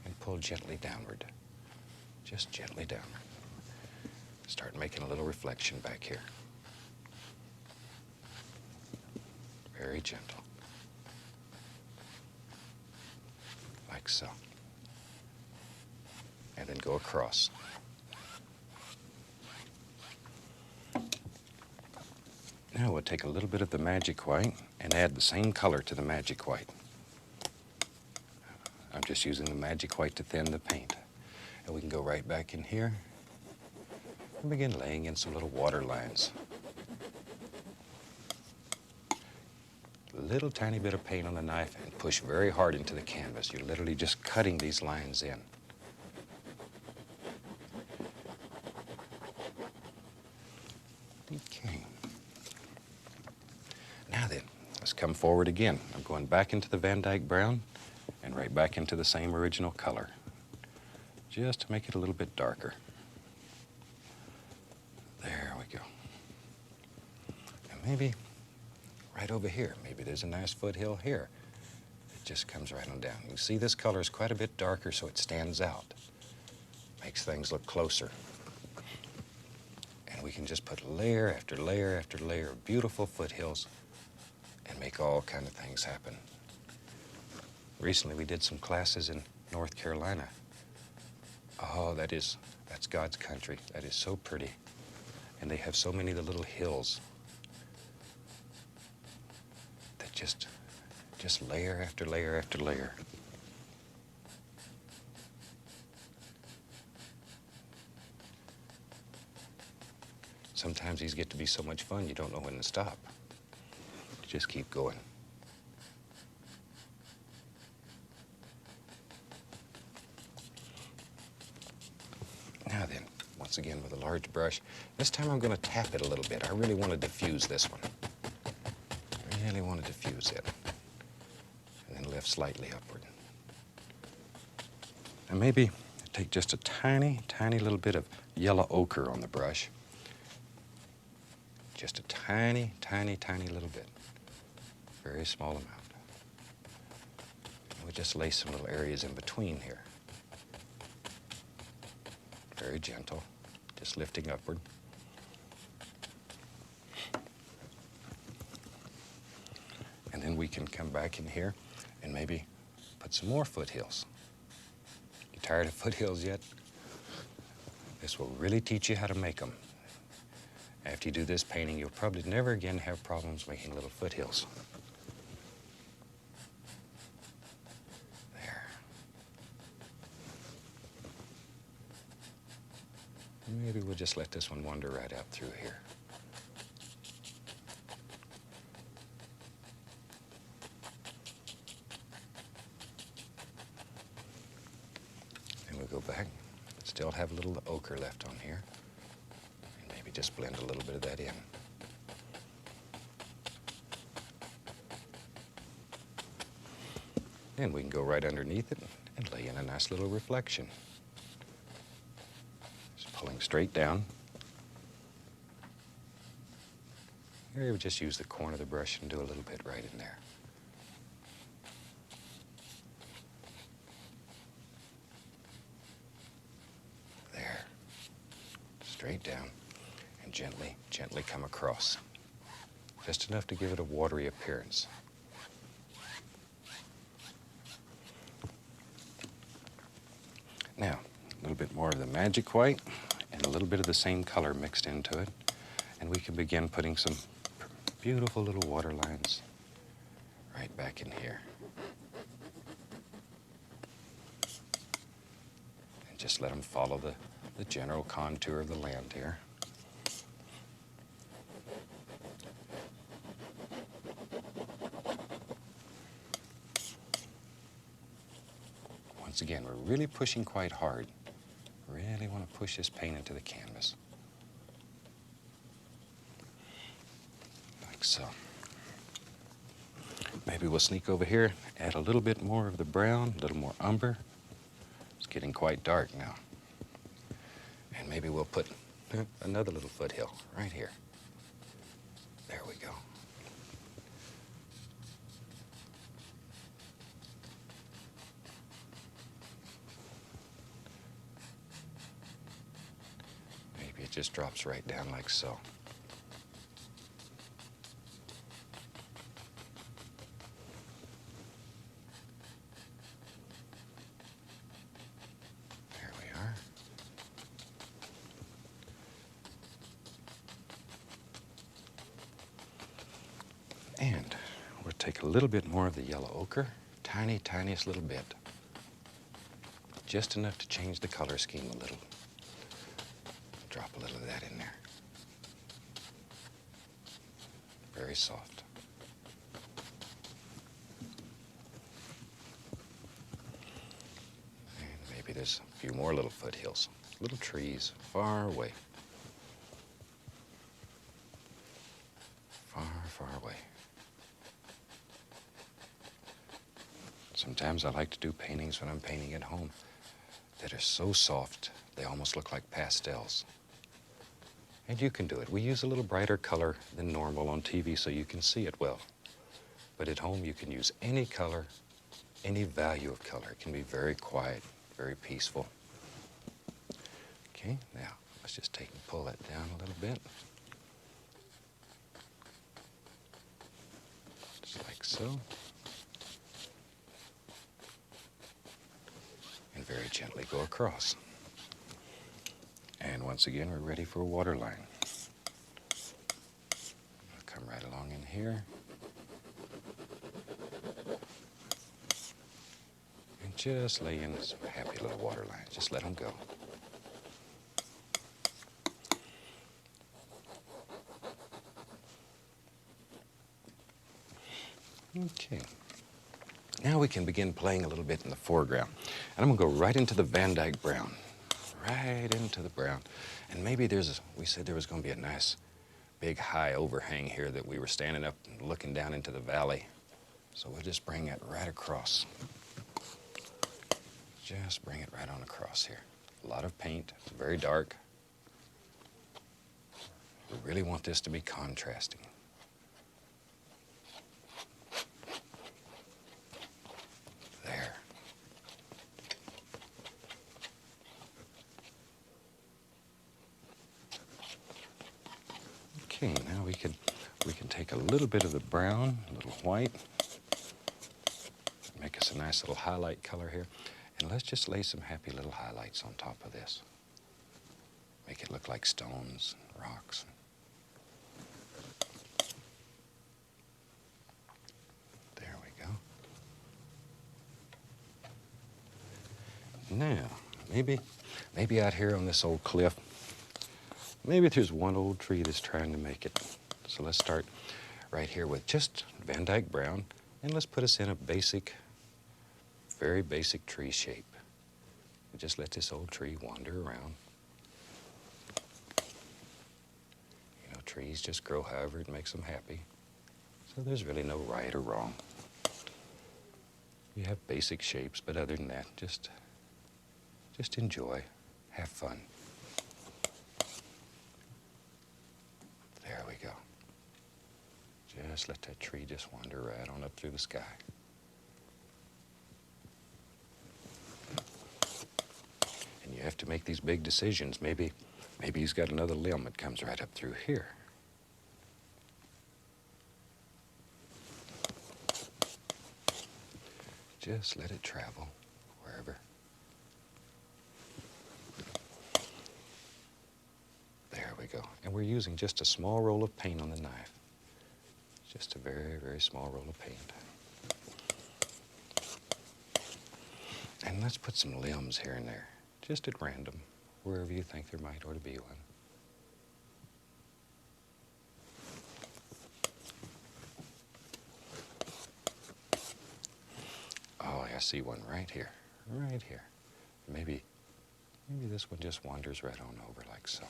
and pull gently downward. just gently down. Start making a little reflection back here. Very gentle. Like so. And then go across. Now we'll take a little bit of the magic white and add the same color to the magic white. I'm just using the magic white to thin the paint. And we can go right back in here and begin laying in some little water lines. A little tiny bit of paint on the knife and push very hard into the canvas. You're literally just cutting these lines in. Okay. Now then, let's come forward again. I'm going back into the Van Dyke brown and right back into the same original color, just to make it a little bit darker. There we go. And maybe right over here, maybe there's a nice foothill here. It just comes right on down. You see this color is quite a bit darker, so it stands out. Makes things look closer. And we can just put layer after layer after layer of beautiful foothills and make all kind of things happen. Recently, we did some classes in North Carolina. Oh, that's God's country. That is so pretty. And they have so many of the little hills that just layer after layer after layer. Sometimes these get to be so much fun, you don't know when to stop. You just keep going. Now then, once again with a large brush, this time I'm going to tap it a little bit. I really want to diffuse this one. I really want to diffuse it. And then lift slightly upward. And maybe take just a tiny, tiny little bit of yellow ochre on the brush. Just a tiny, tiny, tiny little bit. Very small amount. And we'll just lay some little areas in between here. Very gentle, just lifting upward. And then we can come back in here and maybe put some more foothills. You tired of foothills yet? This will really teach you how to make them. After you do this painting, you'll probably never again have problems making little foothills. There. Maybe we'll just let this one wander right out through here. And we'll go back. Still have a little ochre left on here. Just blend a little bit of that in. And we can go right underneath it and lay in a nice little reflection. Just pulling straight down. Here we just use the corner of the brush and do a little bit right in there. There. Straight down. Gently, gently come across. Just enough to give it a watery appearance. Now, a little bit more of the magic white and a little bit of the same color mixed into it. And we can begin putting some beautiful little water lines right back in here. And just let them follow the general contour of the land here. Once again, we're really pushing quite hard. Really want to push this paint into the canvas. Like so. Maybe we'll sneak over here, add a little bit more of the brown, a little more umber. It's getting quite dark now. And maybe we'll put another little foothill right here. There we go. just drops right down like so. There we are. And we'll take a little bit more of the yellow ochre, tiniest little bit. Just enough to change the color scheme a little. Drop a little of that in there. Very soft. And maybe there's a few more little foothills, little trees far away. Far away. Sometimes I like to do paintings when I'm painting at home that are so soft they almost look like pastels. And you can do it. We use a little brighter color than normal on TV so you can see it well. But at home you can use any color, any value of color. It can be very quiet, very peaceful. Okay, now let's just take and pull that down a little bit. Just like so. And very gently go across. And once again, we're ready for a water line. I'll come right along in here. And just lay in some happy little water lines. Just let them go. Okay. Now we can begin playing a little bit in the foreground. And I'm going to go right into the Van Dyke brown. Right into the brown. And maybe we said there was going to be a nice big high overhang here that we were standing up and looking down into the valley. So we'll just bring it right across. Just bring it right on across here. A lot of paint, very dark. We really want this to be contrasting. There. Okay, now we can take a little bit of the brown, a little white, make us a nice little highlight color here, and let's just lay some happy little highlights on top of this. Make it look like stones, rocks. There we go. Now, maybe out here on this old cliff, maybe there's one old tree that's trying to make it. So let's start right here with just Van Dyke brown, and let's put us in a basic, very basic tree shape. And just let this old tree wander around. You know, trees just grow however it makes them happy. So there's really no right or wrong. You have basic shapes, but other than that, just enjoy, have fun. There we go. Just let that tree just wander right on up through the sky. And you have to make these big decisions. Maybe he's got another limb that comes right up through here. Just let it travel wherever. There we go. And we're using just a small roll of paint on the knife. Just a very, very small roll of paint. And let's put some limbs here and there, just at random, wherever you think there might ought to be one. Oh, I see one right here, right here. Maybe this one just wanders right on over like so.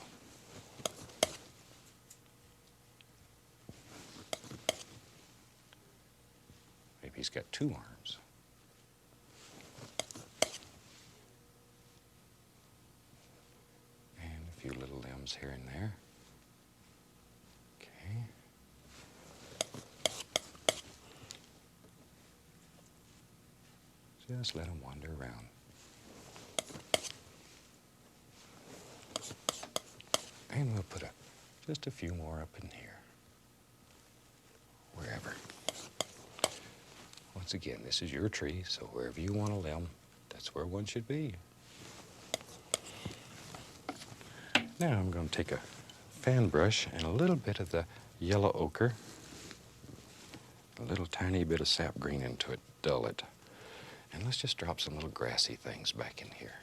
Maybe he's got two arms. And a few little limbs here and there. Okay. Just let him wander around. And we'll put just a few more up in here, wherever. Once again, this is your tree, so wherever you want a limb, that's where one should be. Now I'm going to take a fan brush and a little bit of the yellow ochre, a little tiny bit of sap green into it, dull it. And let's just drop some little grassy things back in here.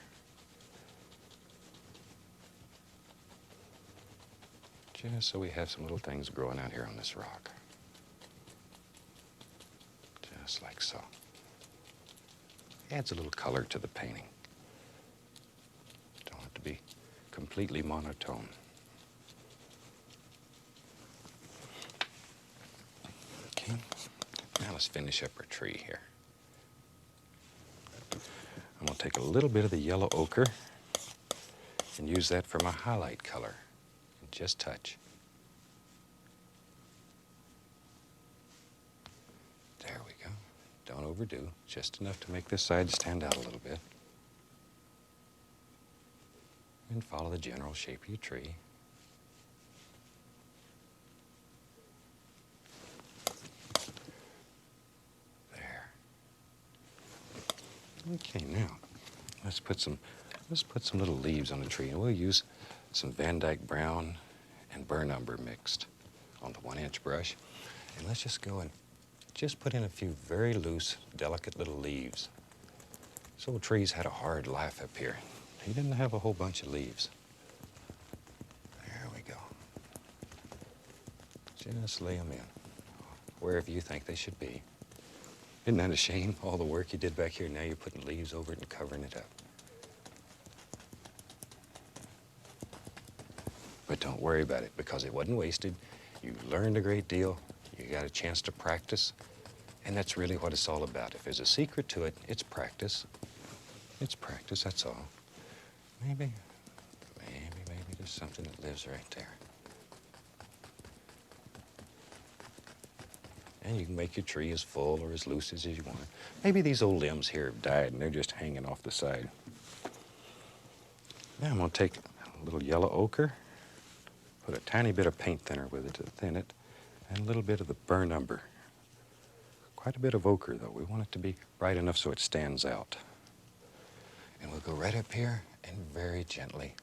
Just so we have some little things growing out here on this rock. Just like so. Adds a little color to the painting. Don't have to be completely monotone. Okay, now let's finish up our tree here. I'm going to take a little bit of the yellow ochre and use that for my highlight color. And just touch. There we go. Don't overdo. Just enough to make this side stand out a little bit. And follow the general shape of your tree. There. Okay, now let's put some little leaves on the tree, and we'll use some Van Dyke brown and burn umber mixed on the 1-inch brush. And let's just go and just put in a few very loose, delicate little leaves. This old tree's had a hard life up here. He didn't have a whole bunch of leaves. There we go. Just lay them in, wherever you think they should be. Isn't that a shame, all the work you did back here, now you're putting leaves over it and covering it up. But don't worry about it, because it wasn't wasted. You learned a great deal. You got a chance to practice. And that's really what it's all about. If there's a secret to it, it's practice. It's practice, that's all. Maybe there's something that lives right there. And you can make your tree as full or as loose as you want. Maybe these old limbs here have died and they're just hanging off the side. Now I'm going to take a little yellow ochre, put a tiny bit of paint thinner with it to thin it, and a little bit of the burn umber. Quite a bit of ochre, though. We want it to be bright enough so it stands out. And we'll go right up here and very gently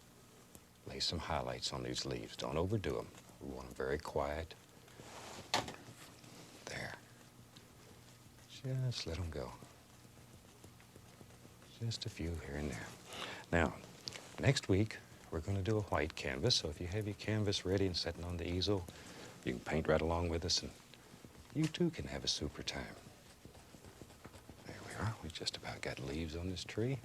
lay some highlights on these leaves. Don't overdo them. We want them very quiet. There. Just let them go. Just a few here and there. Now, next week, we're going to do a white canvas. So if you have your canvas ready and sitting on the easel, you can paint right along with us, and you too can have a super time. There we are. We just about got leaves on this tree.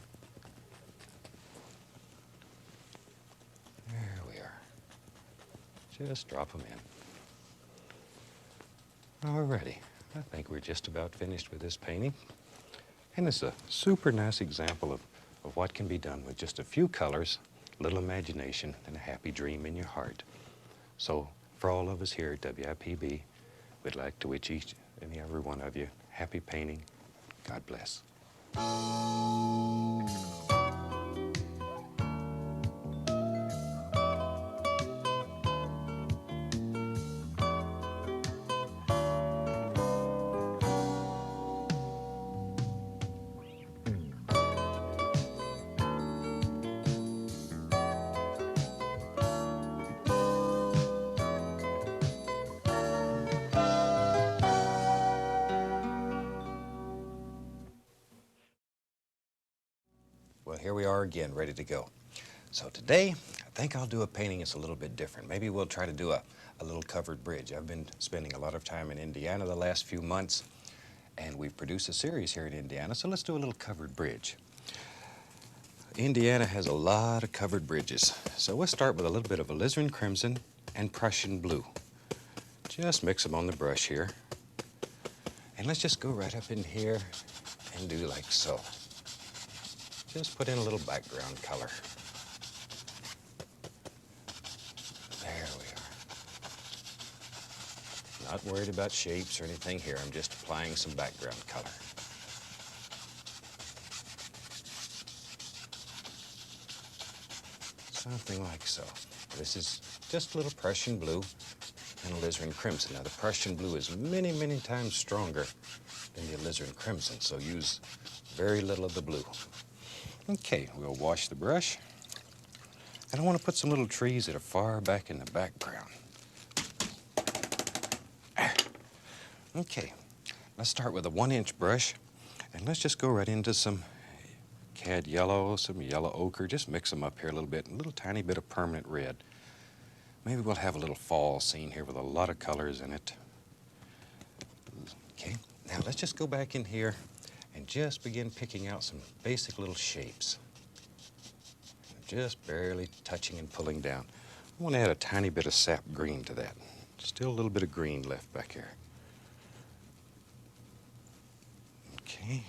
There we are. Just drop them in. Alrighty. I think we're just about finished with this painting. And it's a super nice example of what can be done with just a few colors, little imagination, and a happy dream in your heart. So for all of us here at WIPB, we'd like to wish each and every one of you happy painting. God bless. Well, here we are again, ready to go. So today, I think I'll do a painting that's a little bit different. Maybe we'll try to do a little covered bridge. I've been spending a lot of time in Indiana the last few months, and we've produced a series here in Indiana, so let's do a little covered bridge. Indiana has a lot of covered bridges. So we'll start with a little bit of alizarin crimson and Prussian blue. Just mix them on the brush here. And let's just go right up in here and do like so. Just put in a little background color. There we are. Not worried about shapes or anything here. I'm just applying some background color. Something like so. This is just a little Prussian blue and alizarin crimson. Now the Prussian blue is many, many times stronger than the alizarin crimson, so use very little of the blue. Okay, we'll wash the brush. And I want to put some little trees that are far back in the background. Okay, let's start with a 1-inch brush, and let's just go right into some cad yellow, some yellow ochre. Just mix them up here a little bit, and a little tiny bit of permanent red. Maybe we'll have a little fall scene here with a lot of colors in it. Okay, now let's just go back in here and just begin picking out some basic little shapes. Just barely touching and pulling down. I want to add a tiny bit of sap green to that. Still a little bit of green left back here. Okay.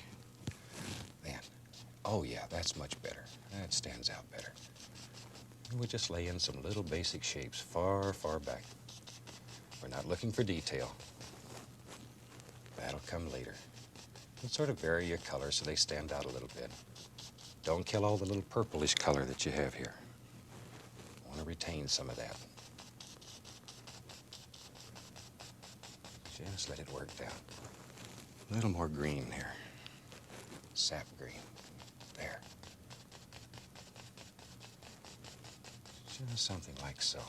Then, oh yeah, that's much better. That stands out better. And we'll just lay in some little basic shapes far, far back. We're not looking for detail. That'll come later. And sort of vary your colors so they stand out a little bit. Don't kill all the little purplish color that you have here. I want to retain some of that. Just let it work down. A little more green here. Sap green. There. Just something like so.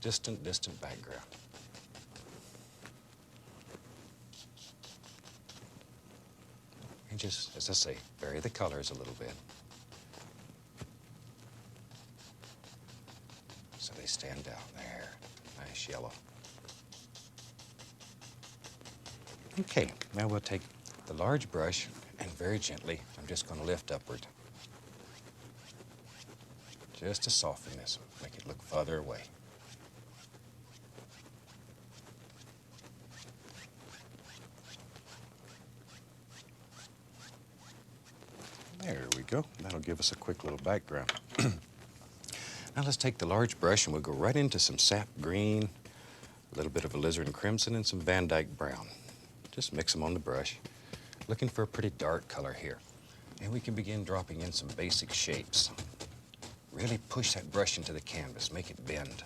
Distant, distant background. And just, as I say, vary the colors a little bit so they stand out. There, nice yellow. Okay, now we'll take the large brush and very gently, I'm just going to lift upward. Just to soften this, make it look farther away. There we go. That'll give us a quick little background. Now let's take the large brush and we'll go right into some sap green, a little bit of alizarin crimson, and some Van Dyke brown. Just mix them on the brush. Looking for a pretty dark color here. And we can begin dropping in some basic shapes. Really push that brush into the canvas, make it bend.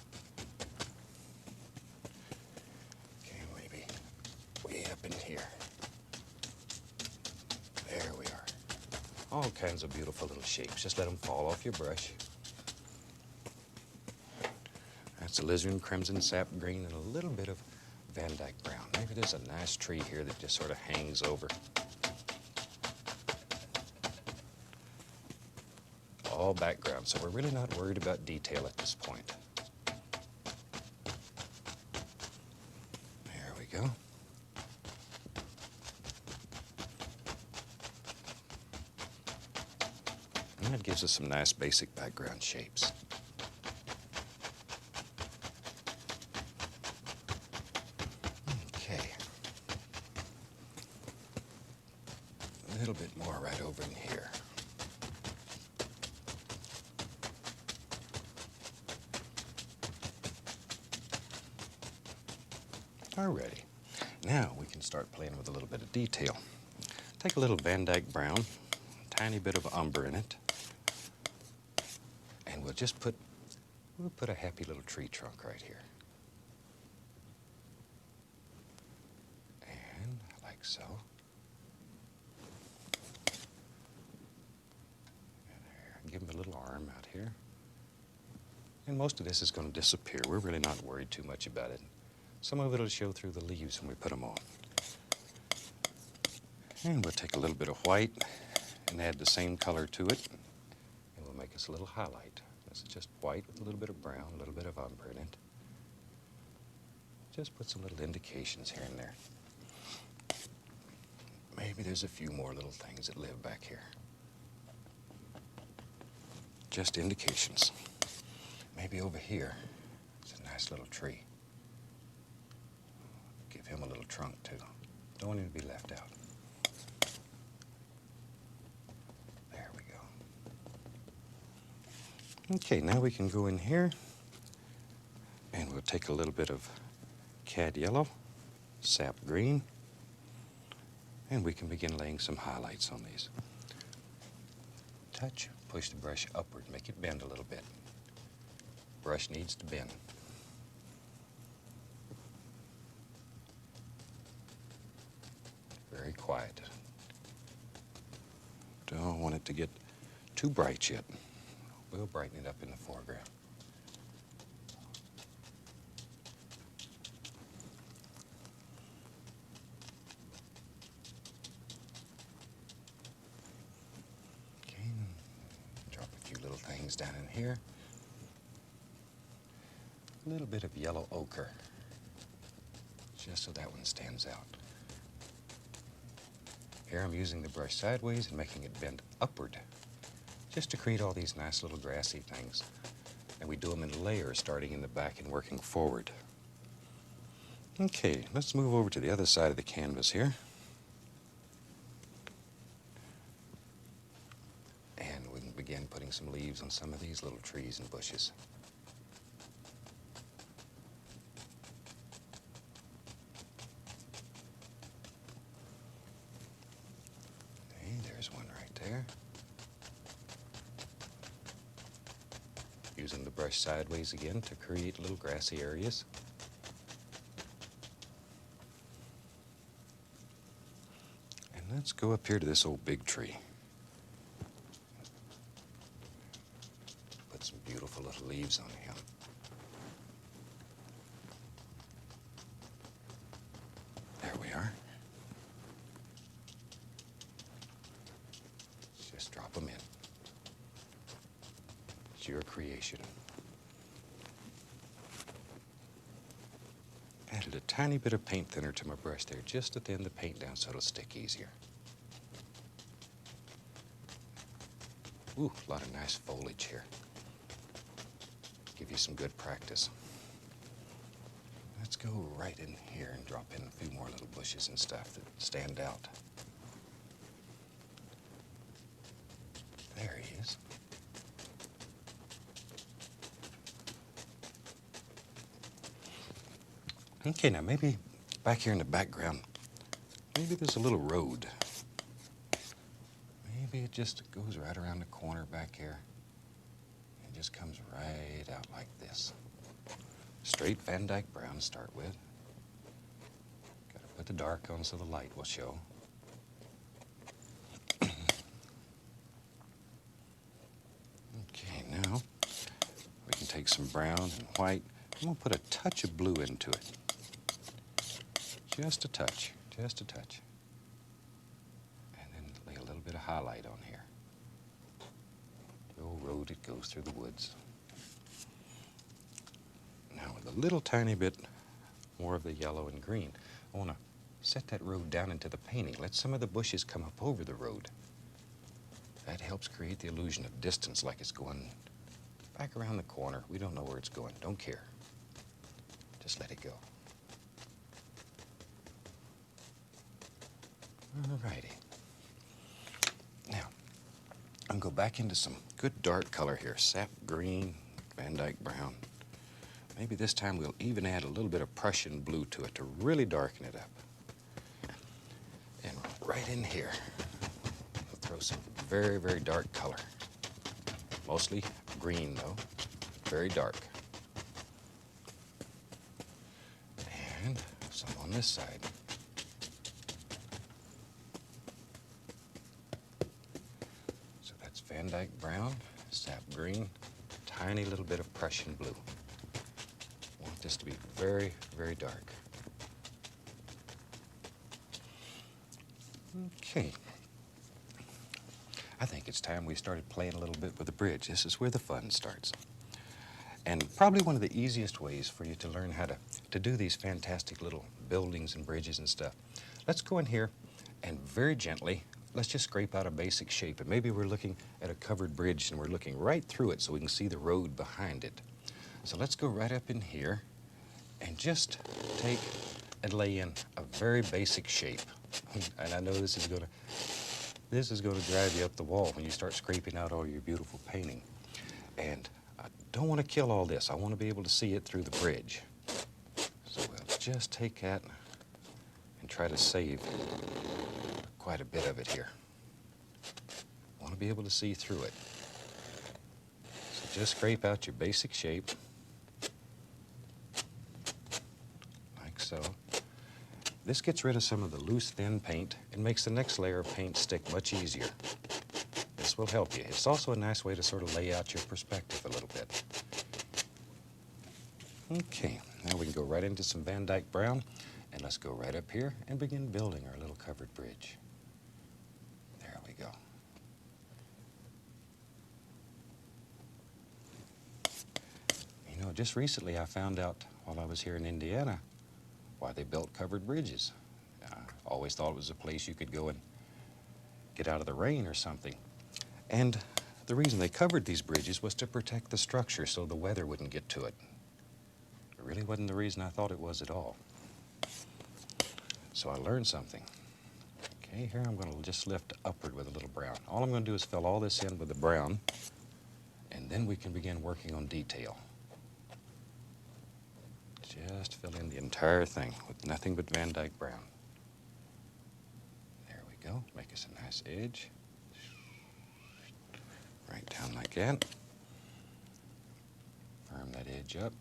Okay, maybe way up in here. There we are. All kinds of beautiful little shapes. Just let them fall off your brush. That's alizarin crimson, sap green, and a little bit of Van Dyke brown. Maybe there's a nice tree here that just sort of hangs over. All background, so we're really not worried about detail at this point. There we go. And that gives us some nice basic background shapes. Okay. A little bit more right over in here. Alrighty. Now we can start playing with a little bit of detail. Take a little Van Dyke brown, a tiny bit of umber in it, and we'll put a happy little tree trunk right here. And like so. And there. Give him a little arm out here. And most of this is going to disappear. We're really not worried too much about it. Some of it will show through the leaves when we put them on. And we'll take a little bit of white and add the same color to it. And we'll make us a little highlight. This is just white with a little bit of brown, a little bit of umber in it. Just put some little indications here and there. Maybe there's a few more little things that live back here. Just indications. Maybe over here, it's a nice little tree. Give him a little trunk, too. Don't want him to be left out. There we go. Okay, now we can go in here, and we'll take a little bit of cad yellow, sap green, and we can begin laying some highlights on these. touch, push the brush upward, make it bend a little bit. Brush needs to bend. Very quiet. Don't want it to get too bright yet. We'll brighten it up in the foreground. Okay, drop a few little things down in here. A little bit of yellow ochre, just so that one stands out. Here I'm using the brush sideways and making it bend upward, just to create all these nice little grassy things. And we do them in layers, starting in the back and working forward. Okay, let's move over to the other side of the canvas here. And we can begin putting some leaves on some of these little trees and bushes. There's one right there. Using the brush sideways again to create little grassy areas. And let's go up here to this old big tree. Put some beautiful little leaves on him. There we are. Just drop them in. It's your creation. Added a tiny bit of paint thinner to my brush there, just to thin the paint down so it'll stick easier. Ooh, a lot of nice foliage here. Give you some good practice. Let's go right in here and drop in a few more little bushes and stuff that stand out. There he is. Okay, now maybe back here in the background, maybe there's a little road. Maybe it just goes right around the corner back here and just comes right out like this. Straight Van Dyke brown to start with. Got to put the dark on so the light will show. Okay, now we can take some brown and white. I'm going to put a touch of blue into it. Just a touch, just a touch. And then lay a little bit of highlight on here. The old road that goes through the woods. Now with a little tiny bit more of the yellow and green, I want to set that road down into the painting. Let some of the bushes come up over the road. That helps create the illusion of distance, like it's going back around the corner. We don't know where it's going. Don't care. Just let it go. Alrighty. Now, I'm going to go back into some good dark color here. Sap green, Van Dyke brown. Maybe this time we'll even add a little bit of Prussian blue to it to really darken it up. And right in here, we'll throw some very, very dark color. Mostly green, though. Very dark. And some on this side. Van Dyke brown, sap green, tiny little bit of Prussian blue. Want this to be very, very dark. Okay. I think it's time we started playing a little bit with the bridge. This is where the fun starts. And probably one of the easiest ways for you to learn how to do these fantastic little buildings and bridges and stuff. Let's go in here and very gently, let's just scrape out a basic shape. And maybe we're looking at a covered bridge and we're looking right through it so we can see the road behind it. So let's go right up in here and just take and lay in a very basic shape. And I know this is gonna drive you up the wall when you start scraping out all your beautiful painting. And I don't want to kill all this. I want to be able to see it through the bridge. So we'll just take that and try to save quite a bit of it here. Want to be able to see through it. So just scrape out your basic shape, like so. This gets rid of some of the loose, thin paint and makes the next layer of paint stick much easier. This will help you. It's also a nice way to sort of lay out your perspective a little bit. Okay, now we can go right into some Van Dyke brown, and let's go right up here and begin building our little covered bridge. There we go. You know, just recently I found out while I was here in Indiana why they built covered bridges. I always thought it was a place you could go and get out of the rain or something. And the reason they covered these bridges was to protect the structure so the weather wouldn't get to it. It really wasn't the reason I thought it was at all. So I learned something. Okay, here I'm going to just lift upward with a little brown. All I'm going to do is fill all this in with the brown, and then we can begin working on detail. Just fill in the entire thing with nothing but Van Dyke brown. There we go. Make us a nice edge. Right down like that. Firm that edge up.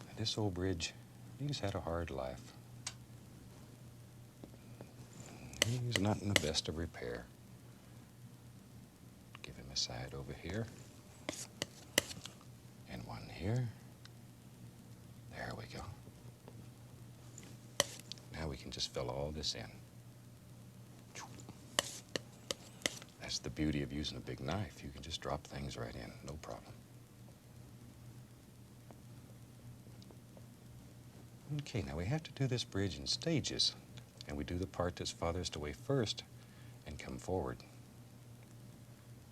Now this old bridge, he's had a hard life. He's not in the best of repair. Give him a side over here. And one here. There we go. Now we can just fill all this in. That's the beauty of using a big knife. You can just drop things right in, no problem. Okay, now we have to do this bridge in stages, and we do the part that's farthest away first and come forward.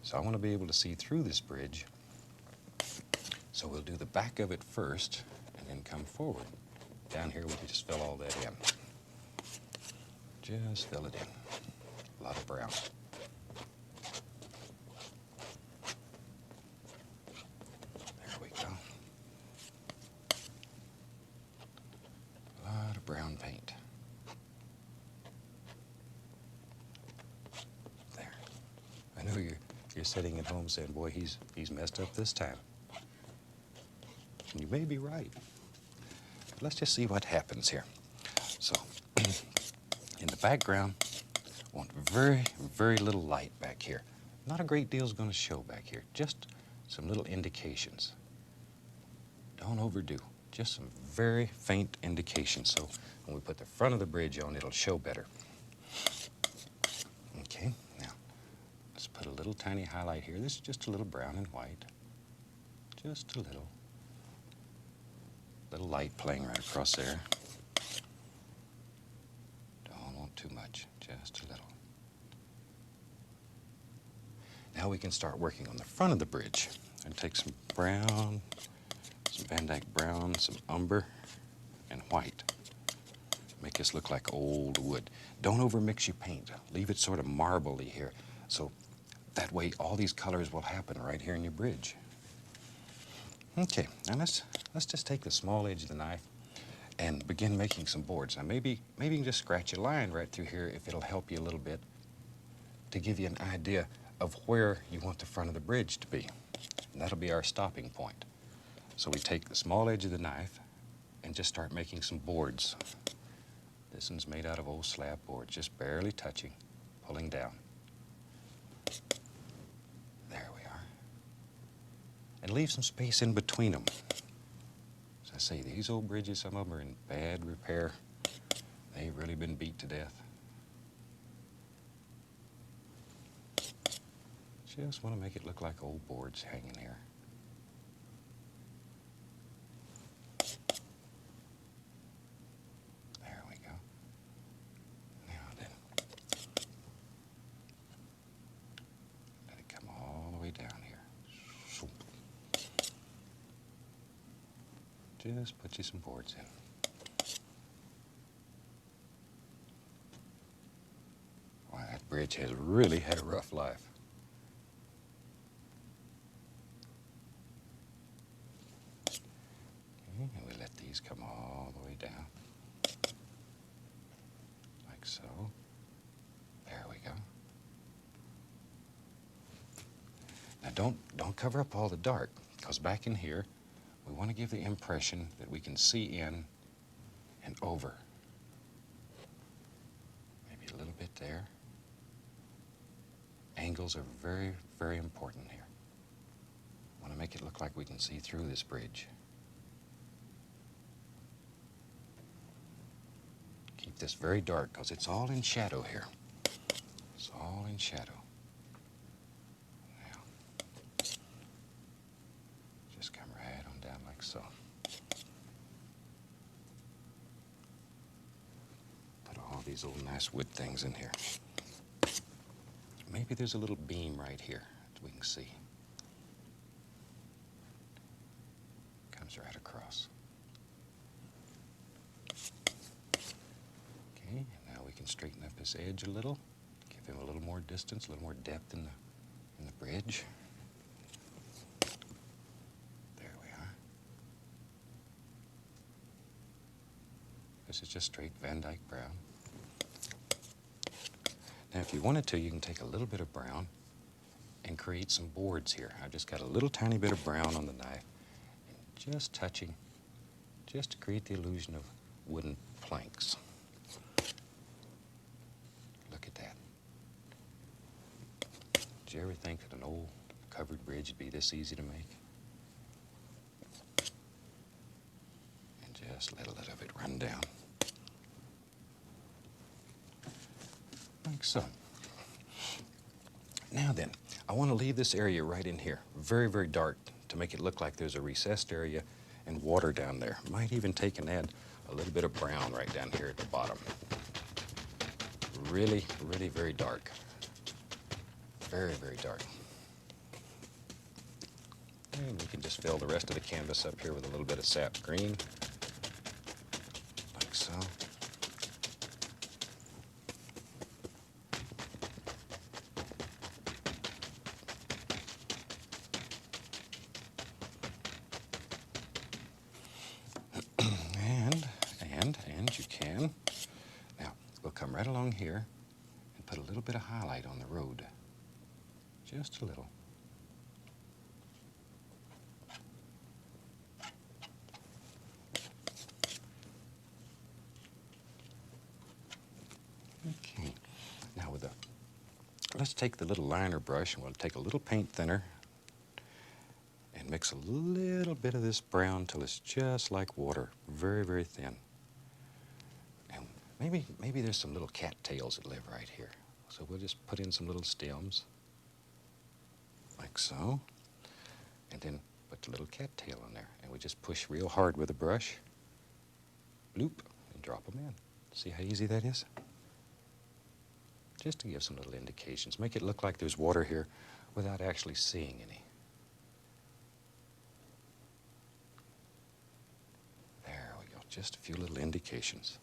So I want to be able to see through this bridge, so we'll do the back of it first and then come forward. Down here we can just fill all that in. Just fill it in. A lot of brown. There we go. A lot of brown paint. There. I know you're sitting at home saying, boy, he's messed up this time. And you may be right. But let's just see what happens here. So, in the background, I want very, very little light back here. Not a great deal is going to show back here. Just some little indications. Don't overdo. Just some very faint indications. So when we put the front of the bridge on, it'll show better. Okay, now let's put a little tiny highlight here. This is just a little brown and white. Just a little. Little light playing right across there. Don't want too much, just a little. Now we can start working on the front of the bridge. And take some brown, some Van Dyke brown, some umber, and white. Make this look like old wood. Don't overmix your paint. Leave it sort of marbly here. So that way all these colors will happen right here in your bridge. Okay, now let's just take the small edge of the knife and begin making some boards. Now maybe you can just scratch a line right through here if it'll help you a little bit to give you an idea of where you want the front of the bridge to be. And that'll be our stopping point. So we take the small edge of the knife and just start making some boards. This one's made out of old slab boards, just barely touching, pulling down. There we are. And leave some space in between them. As I say, these old bridges, some of them are in bad repair. They've really been beat to death. Just want to make it look like old boards hanging here. There we go. Now then, let it come all the way down here. Just put you some boards in. Wow, that bridge has really had a rough life. Okay, and we let these come all the way down. Like so. There we go. don't cover up all the dark, because back in here, we want to give the impression that we can see in and over. Maybe a little bit there. Angles are very, very important here. Want to make it look like we can see through this bridge. Keep this very dark, because it's all in shadow here. It's all in shadow. Now, just come right on down like so. Put all these old nice wood things in here. Maybe there's a little beam right here that we can see. Comes right across. Okay, and now we can straighten up this edge a little. Give him a little more distance, a little more depth in the bridge. There we are. This is just straight Van Dyke brown. Now, if you wanted to, you can take a little bit of brown and create some boards here. I've just got a little tiny bit of brown on the knife, and just touching, just to create the illusion of wooden planks. Look at that. Did you ever think that an old covered bridge would be this easy to make? And just let a little of it run down. Like so. Now then, I want to leave this area right in here, very, very dark, to make it look like there's a recessed area and water down there. Might even take and add a little bit of brown right down here at the bottom. Really, really very dark. Very, very dark. And we can just fill the rest of the canvas up here with a little bit of sap green, like so. And you can. Now, we'll come right along here and put a little bit of highlight on the road. Just a little. Okay. Now let's take the little liner brush and we'll take a little paint thinner and mix a little bit of this brown till it's just like water, very, very thin. Maybe there's some little cattails that live right here. So we'll just put in some little stems, like so, and then put the little cattail in there. And we just push real hard with a brush, bloop, and drop them in. See how easy that is? Just to give some little indications. Make it look like there's water here without actually seeing any. There we go, just a few little indications.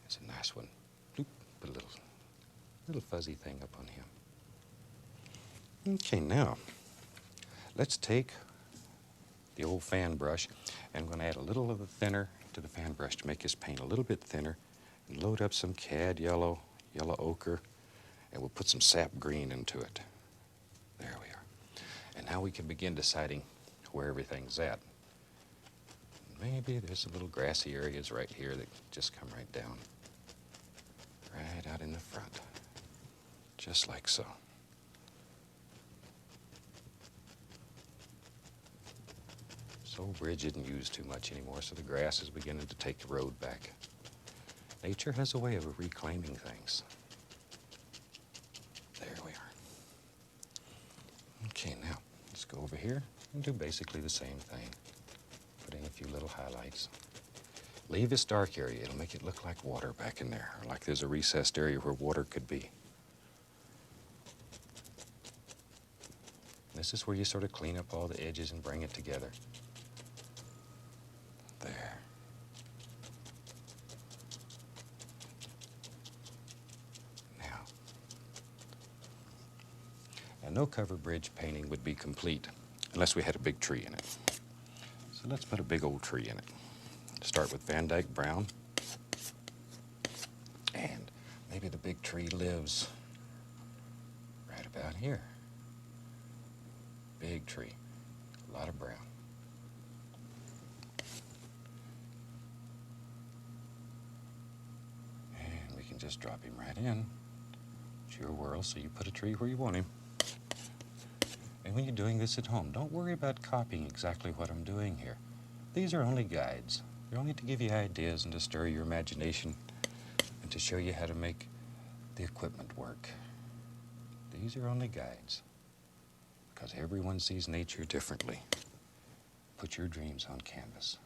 It's a nice one. Bloop, put a little fuzzy thing up on him. Okay, now let's take the old fan brush, and I'm going to add a little of the thinner to the fan brush to make his paint a little bit thinner, and load up some cad yellow, yellow ochre, and we'll put some sap green into it. There we are. And now we can begin deciding where everything's at. Maybe there's some little grassy areas right here that just come right down. Right out in the front, just like so. This old bridge isn't used too much anymore, so the grass is beginning to take the road back. Nature has a way of reclaiming things. There we are. Okay, now let's go over here and do basically the same thing. Put in a few little highlights. Leave this dark area. It'll make it look like water back in there, or like there's a recessed area where water could be. This is where you sort of clean up all the edges and bring it together. There. Now, no cover bridge painting would be complete unless we had a big tree in it. So let's put a big old tree in it. Start with Van Dyke brown, and maybe the big tree lives about here? Big tree, a lot of brown. And we can just drop him right in. It's your world, so you put a tree where you want him. And when you're doing this at home, don't worry about copying exactly what I'm doing here. These are only guides. They're only to give you ideas and to stir your imagination and to show you how to make the equipment work. These are only guides because everyone sees nature differently. Put your dreams on canvas.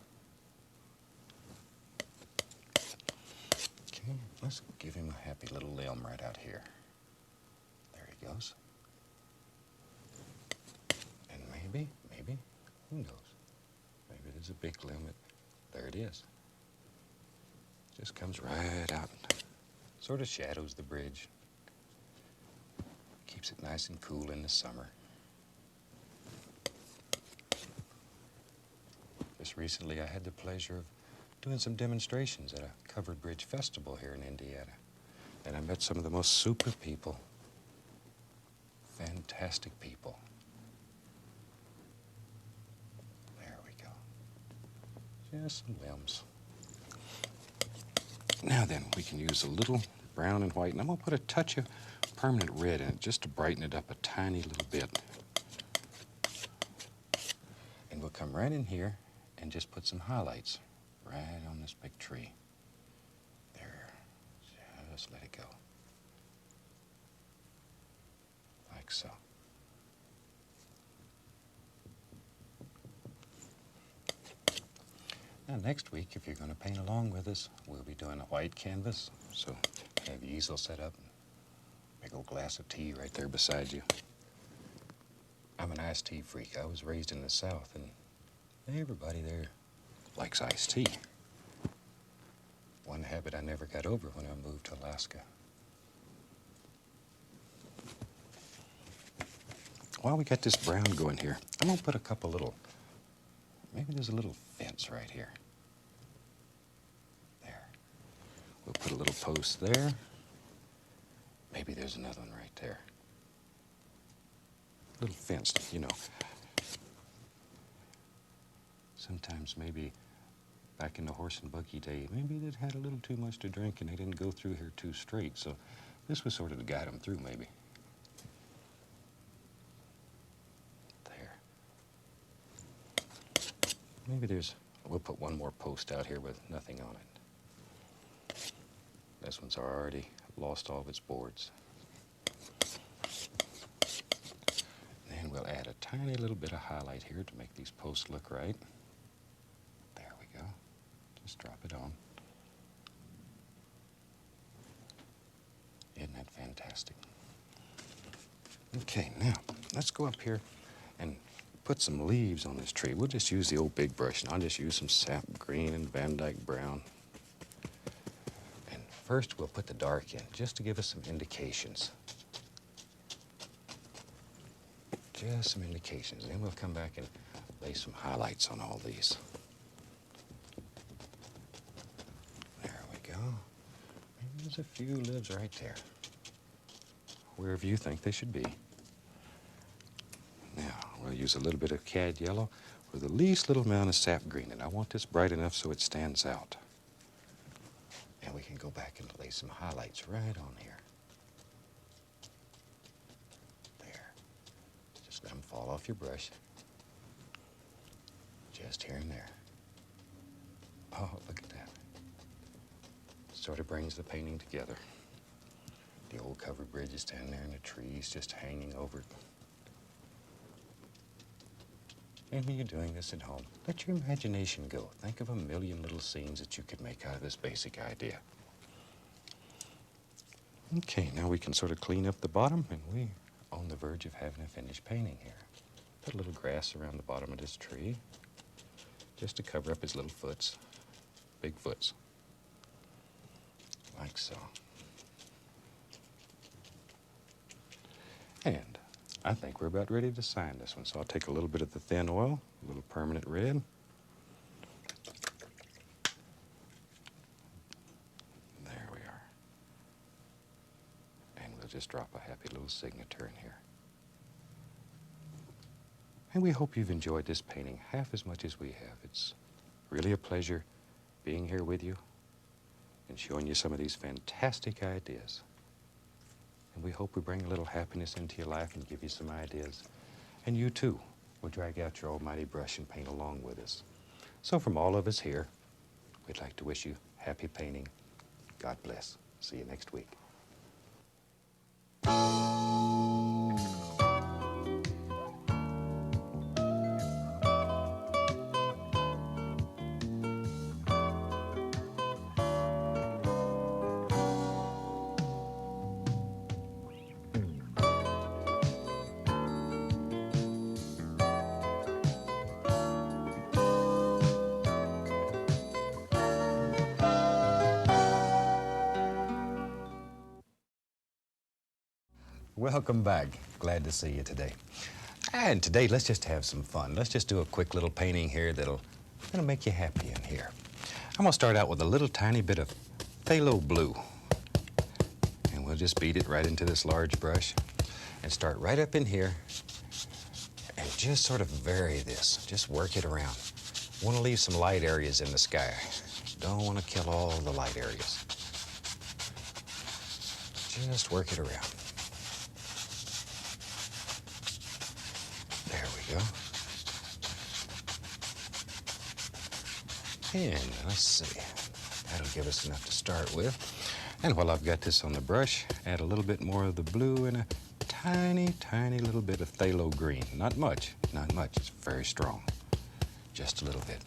Okay, let's give him a happy little limb right out here. There he goes. And maybe, who knows? Maybe there's a big limb. There it is. Just comes right out. Sort of shadows the bridge. Keeps it nice and cool in the summer. Just recently I had the pleasure of doing some demonstrations at a covered bridge festival here in Indiana. And I met some of the most super people. Fantastic people. There we go. Just some limbs. Now then, we can use a little brown and white, and I'm going to put a touch of permanent red in it just to brighten it up a tiny little bit. And we'll come right in here and just put some highlights right on this big tree. There. Just let it go. Like so. Now next week, if you're going to paint along with us, we'll be doing a white canvas. So have your easel set up, big old glass of tea right there beside you. I'm an iced tea freak. I was raised in the South, and everybody there likes iced tea. One habit I never got over when I moved to Alaska. While we got this brown going here, I'm going to put a couple little, maybe there's a little fence right here. There. We'll put a little post there. Maybe there's another one right there. Little fence, you know. Sometimes maybe back in the horse and buggy day, maybe they'd had a little too much to drink and they didn't go through here too straight. So this was sort of to guide them through, maybe. There. Maybe we'll put one more post out here with nothing on it. This one's already lost all of its boards. And we'll add a tiny little bit of highlight here to make these posts look right. There we go. Just drop it on. Isn't that fantastic? Okay, now let's go up here and put some leaves on this tree. We'll just use the old big brush, and I'll just use some sap green and Van Dyke brown. And first we'll put the dark in, just to give us some indications. Just some indications. Then we'll come back and lay some highlights on all these. There we go. Maybe there's a few leaves right there, wherever you think they should be. Now, we'll use a little bit of cad yellow with the least little amount of sap green, and I want this bright enough so it stands out. And we can go back and lay some highlights right on here. There. Just let them fall off your brush. Just here and there. Oh, look at that. Sort of brings the painting together. The old covered bridge is standing there and the trees just hanging over it. And when you're doing this at home, let your imagination go. Think of a million little scenes that you could make out of this basic idea. Okay, now we can sort of clean up the bottom, and we're on the verge of having a finished painting here. Put a little grass around the bottom of this tree, just to cover up his little foots, big foots, like so. And I think we're about ready to sign this one. So I'll take a little bit of the thin oil, a little permanent red. There we are. And we'll just drop a happy little signature in here. And we hope you've enjoyed this painting half as much as we have. It's really a pleasure being here with you and showing you some of these fantastic ideas. And we hope we bring a little happiness into your life and give you some ideas. And you too will drag out your almighty brush and paint along with us. So from all of us here, we'd like to wish you happy painting. God bless. See you next week. Welcome back. Glad to see you today. And today, let's just have some fun. Let's just do a quick little painting here that'll make you happy in here. I'm gonna start out with a little tiny bit of phthalo blue. And we'll just beat it right into this large brush and start right up in here and just sort of vary this. Just work it around. Want to leave some light areas in the sky. Don't want to kill all the light areas. Just work it around. There we go. And let's see, that'll give us enough to start with. And while I've got this on the brush, add a little bit more of the blue and a tiny, tiny little bit of phthalo green. Not much, not much, it's very strong. Just a little bit.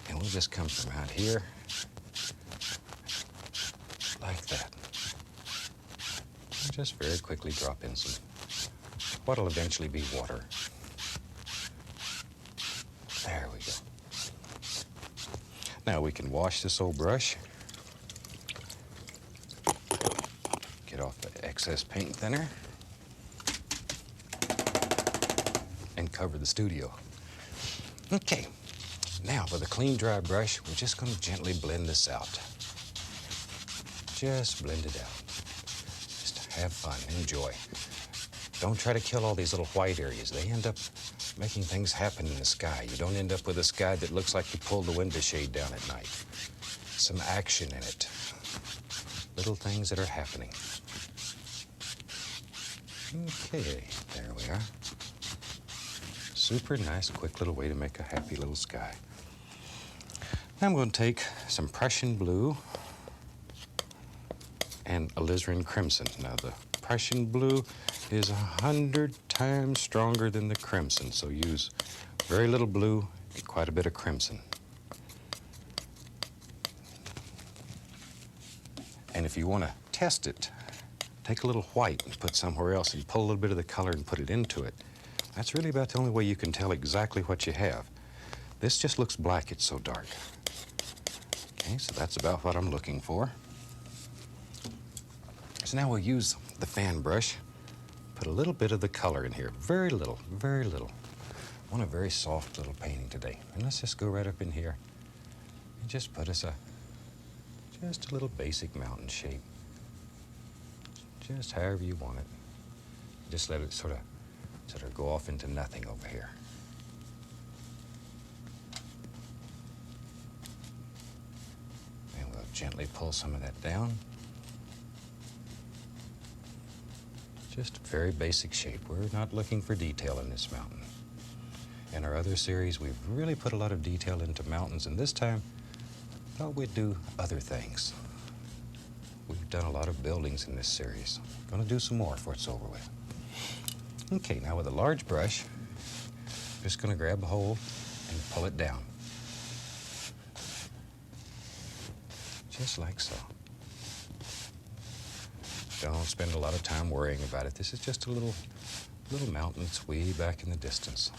And we'll just come from out here, like that. And just very quickly drop in some, what'll eventually be water. There we go. Now we can wash this old brush. Get off the excess paint thinner. And cover the studio. Okay, now with a clean dry brush, we're just going to gently blend this out. Just blend it out. Just have fun, enjoy. Don't try to kill all these little white areas. They end up making things happen in the sky. You don't end up with a sky that looks like you pulled the window shade down at night. Some action in it. Little things that are happening. Okay, there we are. Super nice, quick little way to make a happy little sky. Now I'm going to take some Prussian blue and alizarin crimson. Now the Prussian blue is 100 times stronger than the crimson, so use very little blue and quite a bit of crimson. And if you want to test it, take a little white and put somewhere else and pull a little bit of the color and put it into it. That's really about the only way you can tell exactly what you have. This just looks black, it's so dark. Okay, so that's about what I'm looking for. So now we'll use the fan brush, put a little bit of the color in here, very little, very little. I want a very soft little painting today. And let's just go right up in here and just put us just a little basic mountain shape. Just however you want it. Just let it sort of go off into nothing over here. And we'll gently pull some of that down. Just a very basic shape. We're not looking for detail in this mountain. In our other series, we've really put a lot of detail into mountains, and this time, I thought we'd do other things. We've done a lot of buildings in this series. Gonna do some more before it's over with. Okay, now with a large brush, just gonna grab a hole and pull it down. Just like so. Don't spend a lot of time worrying about it. This is just a little mountain that's way back in the distance.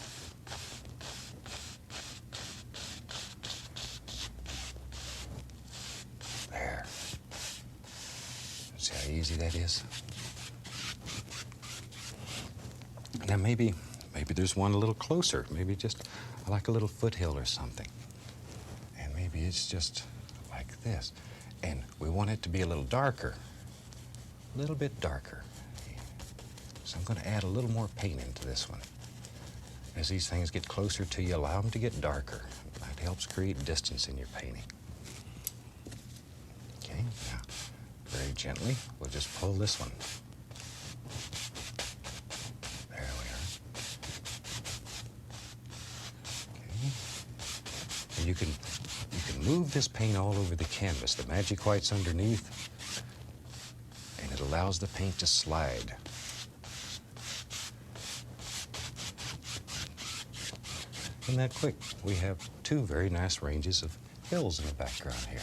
There. See how easy that is? Now maybe there's one a little closer. Maybe just like a little foothill or something. And maybe it's just like this. And we want it to be a little darker. A little bit darker. So I'm going to add a little more paint into this one. As these things get closer to you, allow them to get darker. That helps create distance in your painting. Okay, now very gently, we'll just pull this one. There we are. Okay. And you can move this paint all over the canvas. The magic white's underneath, and it allows the paint to slide. And that quick, we have two very nice ranges of hills in the background here.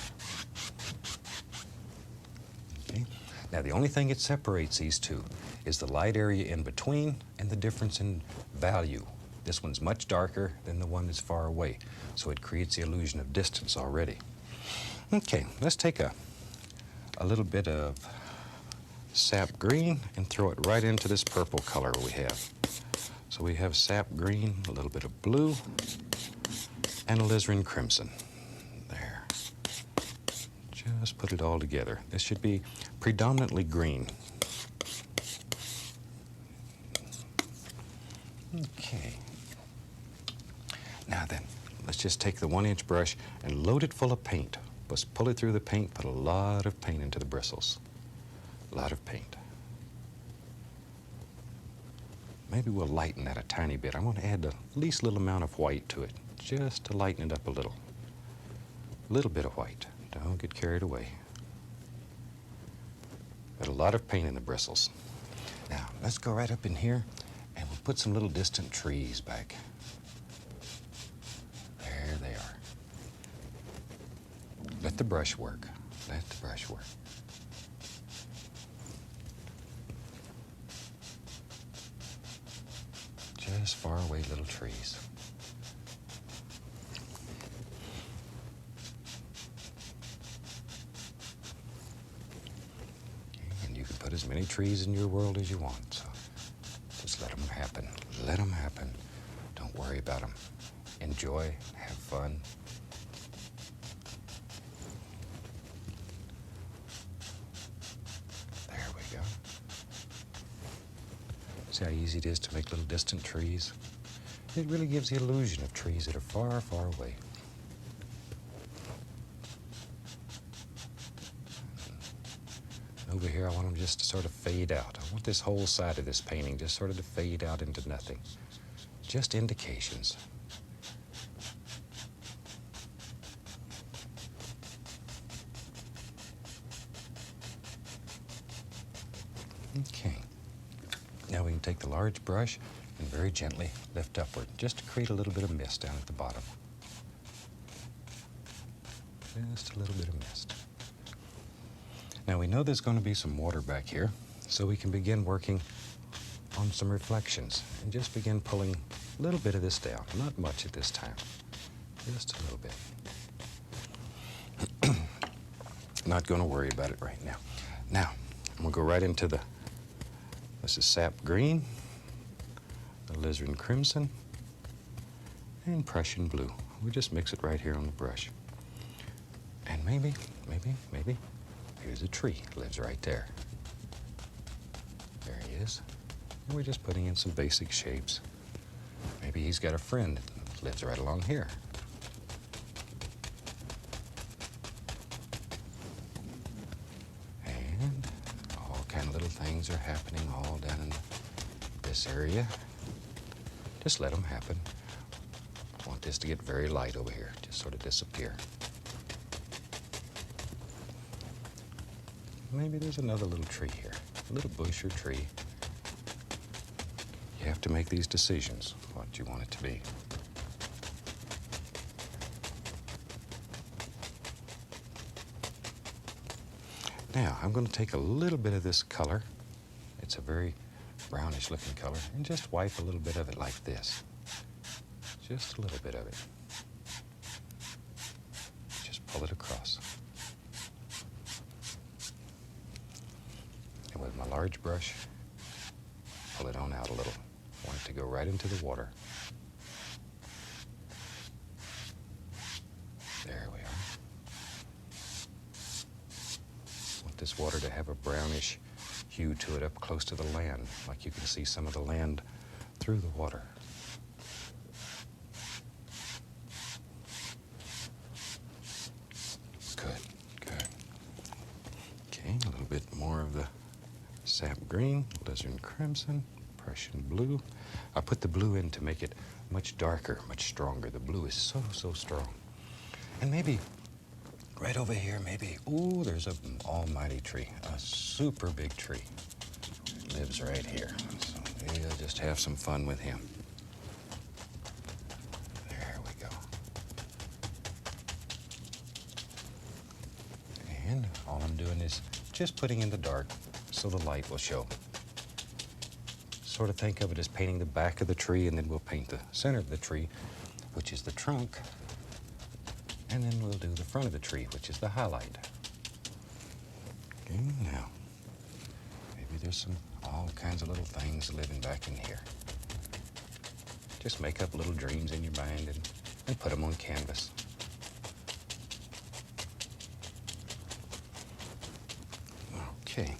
Okay. Now the only thing that separates these two is the light area in between and the difference in value. This one's much darker than the one that's far away, so it creates the illusion of distance already. Okay, let's take a little bit of sap green and throw it right into this purple color we have. So we have sap green, a little bit of blue, and alizarin crimson. There. Just put it all together. This should be predominantly green. Okay. Now then, let's just take the 1-inch brush and load it full of paint. Let's pull it through the paint, put a lot of paint into the bristles. A lot of paint. Maybe we'll lighten that a tiny bit. I'm going to add the least little amount of white to it, just to lighten it up a little. A little bit of white. Don't get carried away. Got a lot of paint in the bristles. Now, let's go right up in here, and we'll put some little distant trees back. There they are. Let the brush work. Let the brush work. Just far away little trees. And you can put as many trees in your world as you want, so just let them happen. Let them happen. Don't worry about them. Enjoy, have fun. There we go. See how easy it is to make little distant trees? It really gives the illusion of trees that are far, far away. Over here, I want them just to sort of fade out. I want this whole side of this painting just sort of to fade out into nothing. Just indications. Okay. Now we can take the large brush and very gently lift upward, just to create a little bit of mist down at the bottom. Just a little bit of mist. Now we know there's going to be some water back here, so we can begin working on some reflections and just begin pulling a little bit of this down. Not much at this time, just a little bit. Not going to worry about it right now. Now, I'm going to go right into this is sap green, alizarin crimson, and Prussian blue. We just mix it right here on the brush. And maybe, here's a tree. Lives right there. There he is. And we're just putting in some basic shapes. Maybe he's got a friend that lives right along here. And all kind of little things are happening all down in this area. Just let them happen. I want this to get very light over here. Just sort of disappear. Maybe there's another little tree here, a little bush or tree. You have to make these decisions, what you want it to be. Now, I'm going to take a little bit of this color. It's a very brownish looking color, and just wipe a little bit of it like this. Just a little bit of it. Just pull it across. And with my large brush, pull it on out a little. I want it to go right into the water. There we are. I want this water to have a brownish hue to it up close to the land, like you can see some of the land through the water. Good, good. Okay, a little bit more of the sap green, alizarin crimson, Prussian blue. I put the blue in to make it much darker, much stronger. The blue is so, so strong. And maybe right over here, maybe, ooh, there's an almighty tree, a super big tree. Lives right here. So we'll just have some fun with him. There we go. And all I'm doing is just putting in the dark so the light will show. Sort of think of it as painting the back of the tree, and then we'll paint the center of the tree, which is the trunk. And then we'll do the front of the tree, which is the highlight. Okay, now, maybe there's all kinds of little things living back in here. Just make up little dreams in your mind and put them on canvas. Okay,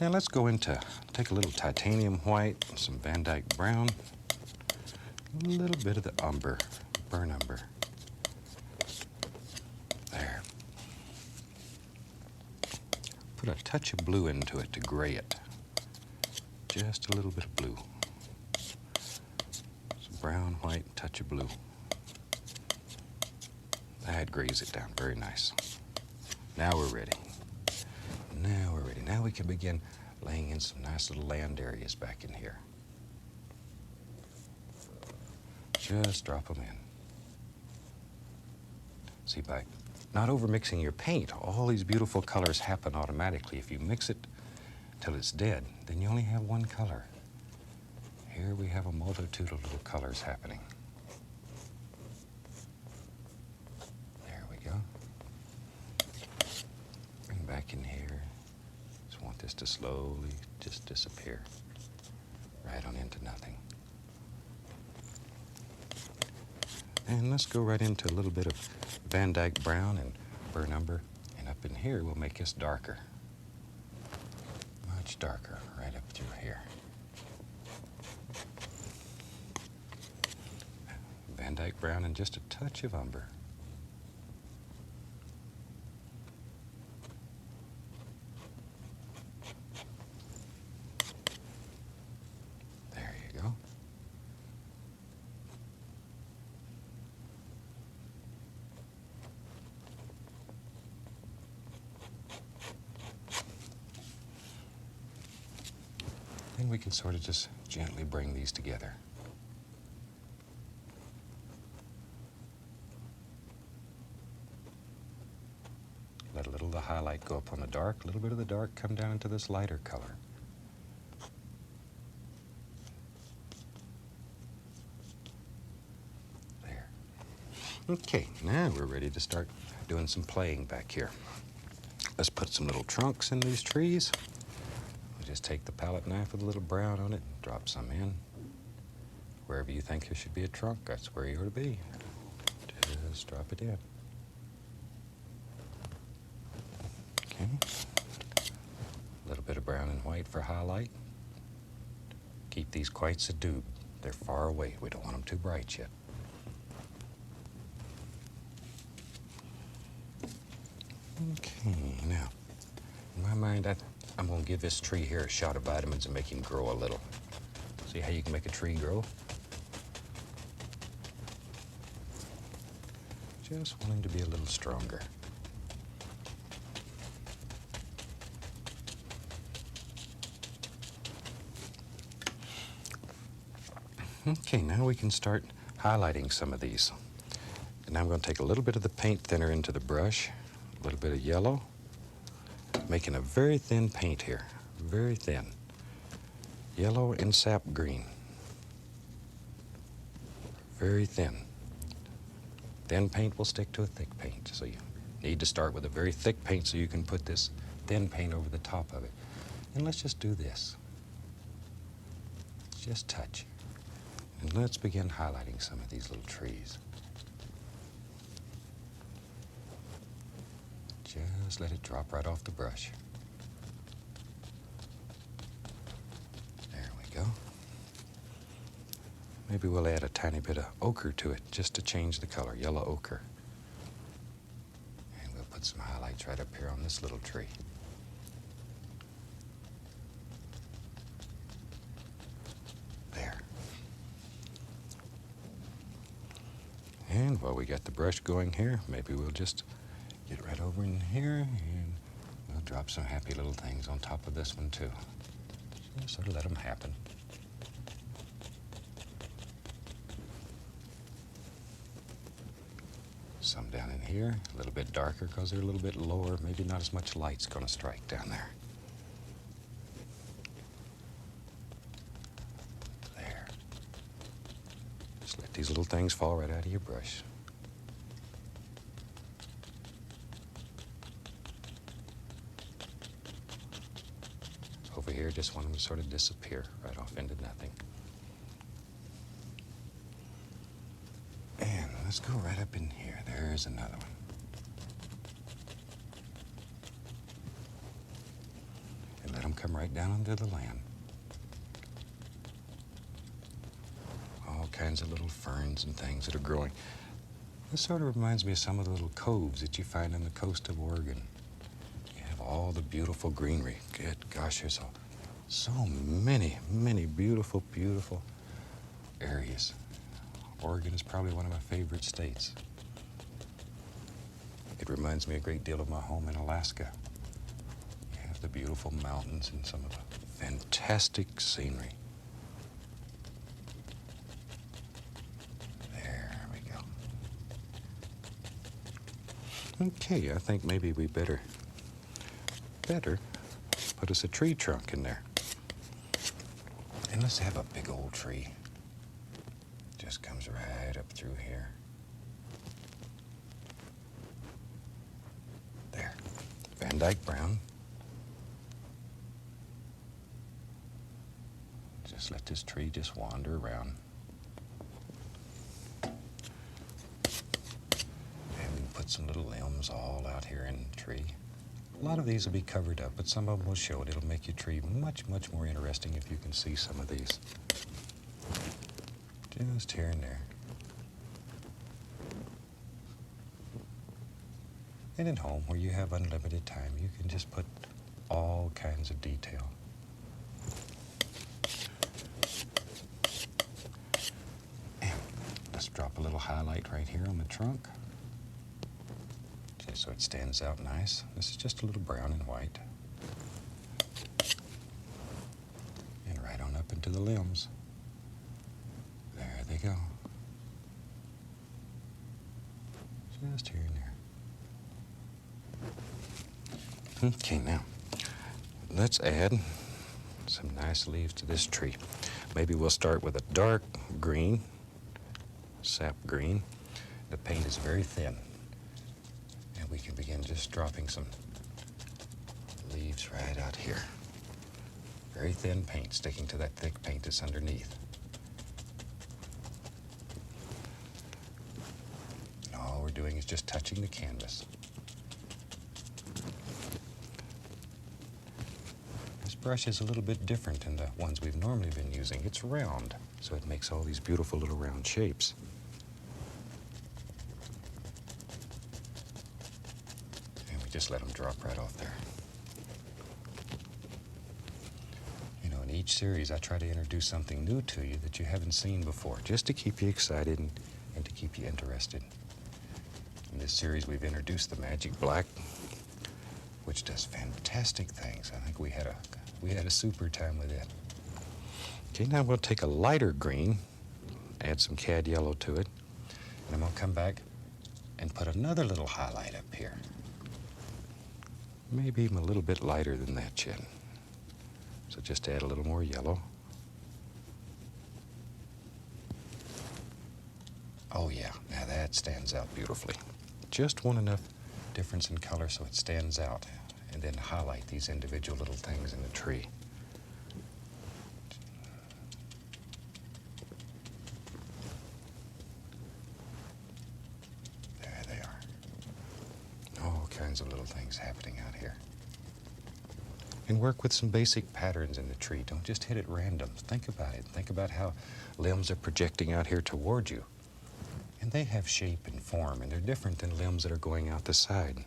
now let's go into, take a little titanium white, some Van Dyke brown, a little bit of the umber, burnt umber. There. Put a touch of blue into it to gray it. Just a little bit of blue. Some brown, white, touch of blue. That grays it down very nice. Now we're ready. Now we're ready. Now we can begin laying in some nice little land areas back in here. Just drop them in. See, by not over-mixing your paint, all these beautiful colors happen automatically. If you mix it till it's dead, then you only have one color. Here we have a multitude of little colors happening. There we go. And back in here, just want this to slowly just disappear right on into nothing. And let's go right into a little bit of Van Dyke brown and burnt umber, and up in here we'll make this darker. Much darker, right up through here. Van Dyke brown and just a touch of umber. There you go. Then we can sort of just gently bring these together. Let a little of the highlight go up on the dark, a little bit of the dark come down into this lighter color. There. Okay, now we're ready to start doing some playing back here. Let's put some little trunks in these trees. Just take the palette knife with a little brown on it and drop some in. Wherever you think there should be a trunk, that's where you ought to be. Just drop it in. Okay. A little bit of brown and white for highlight. Keep these quite subdued. They're far away. We don't want them too bright yet. Okay, now, in my mind, I'm going to give this tree here a shot of vitamins and make him grow a little. See how you can make a tree grow? Just want him to be a little stronger. Okay, now we can start highlighting some of these. And now I'm going to take a little bit of the paint thinner into the brush, a little bit of yellow, making a very thin paint here, very thin. Yellow and sap green. Very thin. Thin paint will stick to a thick paint, so you need to start with a very thick paint so you can put this thin paint over the top of it. And let's just do this. Just touch. And let's begin highlighting some of these little trees. Just let it drop right off the brush. go. Maybe we'll add a tiny bit of ochre to it just to change the color, yellow ochre. And we'll put some highlights right up here on this little tree. There. And while we got the brush going here, maybe we'll just get right over in here and we'll drop some happy little things on top of this one too. Just sort of let them happen. Some down in here, a little bit darker because they're a little bit lower. Maybe not as much light's going to strike down there. There. Just let these little things fall right out of your brush. Over here, just want them to sort of disappear right off into nothing. And let's go right up in here. There's another one. And let them come right down into the land. All kinds of little ferns and things that are growing. This sort of reminds me of some of the little coves that you find on the coast of Oregon. You have all the beautiful greenery. Good gosh, there's so many, many beautiful, beautiful areas. Oregon is probably one of my favorite states. It reminds me a great deal of my home in Alaska. You have the beautiful mountains and some of the fantastic scenery. There we go. Okay, I think maybe we better put us a tree trunk in there. And let's have a big old tree. Just comes right up through here. There. Van Dyke brown. Just let this tree just wander around. And we can put some little limbs all out here in the tree. A lot of these will be covered up, but some of them will show it. It'll make your tree much, much more interesting if you can see some of these. Just here and there. And at home, where you have unlimited time, you can just put all kinds of detail. And let's drop a little highlight right here on the trunk, just so it stands out nice. This is just a little brown and white. And right on up into the limbs. There they go. Just here and there. Okay, now, let's add some nice leaves to this tree. Maybe we'll start with a dark green, sap green. The paint is very thin. And we can begin just dropping some leaves right out here. Very thin paint sticking to that thick paint that's underneath. And all we're doing is just touching the canvas. This brush is a little bit different than the ones we've normally been using. It's round, so it makes all these beautiful little round shapes. And we just let them drop right off there. You know, in each series, I try to introduce something new to you that you haven't seen before, just to keep you excited and to keep you interested. In this series, we've introduced the Magic Black, which does fantastic things. I think we had a super time with it. Okay, now we'll take a lighter green, add some cad yellow to it, and I'm gonna come back and put another little highlight up here. Maybe even a little bit lighter than that, Chet. So just add a little more yellow. Oh yeah, now that stands out beautifully. Just want enough difference in color so it stands out, and then highlight these individual little things in the tree. There they are. All kinds of little things happening out here. And work with some basic patterns in the tree. Don't just hit it random. Think about it. Think about how limbs are projecting out here toward you. And they have shape and form, and they're different than limbs that are going out the side.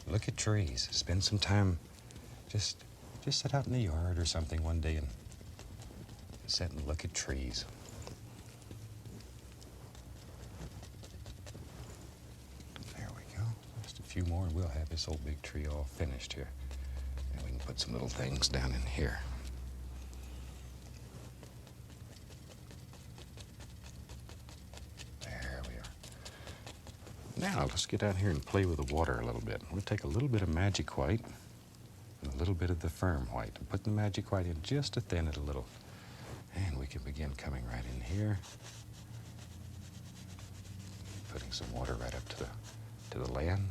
Look at trees. Spend some time, just sit out in the yard or something one day and sit and look at trees. There we go. Just a few more and we'll have this old big tree all finished here. And we can put some little things down in here. There we are. Now let's get out here and play with the water a little bit. We'll take a little bit of magic white and a little bit of the firm white. And put the magic white in just to thin it a little. And we can begin coming right in here. Putting some water right up to the land.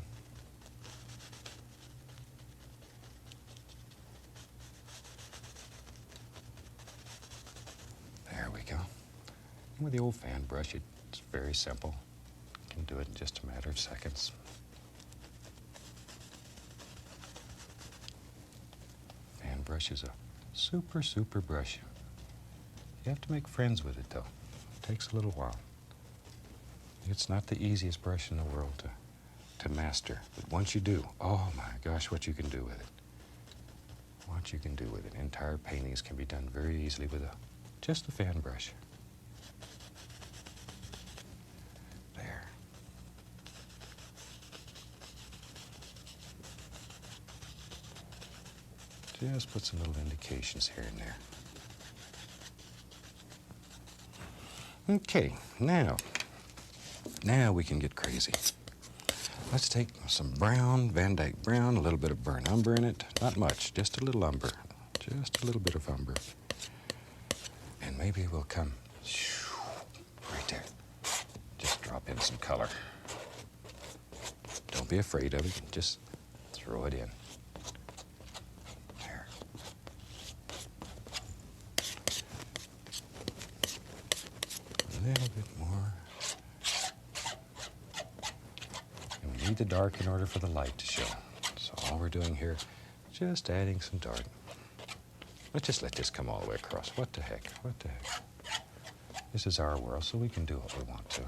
There we go. And with the old fan brush, it's very simple. You can do it in just a matter of seconds. Fan brush is a super, super brush. You have to make friends with it, though. It takes a little while. It's not the easiest brush in the world to master. But once you do, oh my gosh, what you can do with it. What you can do with it. Entire paintings can be done very easily with just a fan brush. There. Just put some little indications here and there. Okay, now we can get crazy. Let's take some brown, Van Dyke brown, a little bit of burnt umber in it. Not much, just a little umber. Just a little bit of umber. And maybe we'll come right there. Just drop in some color. Don't be afraid of it, just throw it in. There. A little bit more. And we need the dark in order for the light to show. So all we're doing here, just adding some dark. Let's just let this come all the way across. What the heck? What the heck? This is our world, so we can do what we want to.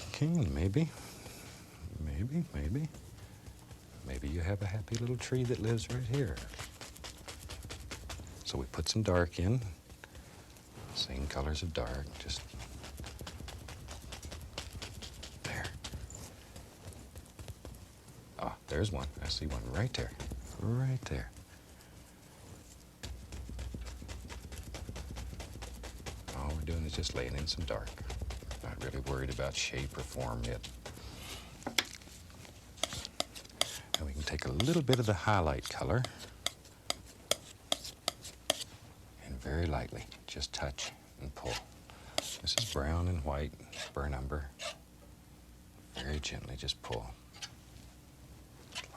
Okay, maybe you have a happy little tree that lives right here. So we put some dark in, same colors of dark, just there. Ah, there's one. I see one right there, right there. All we're doing is just laying in some dark. Not really worried about shape or form yet. And we can take a little bit of the highlight color and very lightly just touch and pull. This is brown and white, burnt umber. Very gently just pull,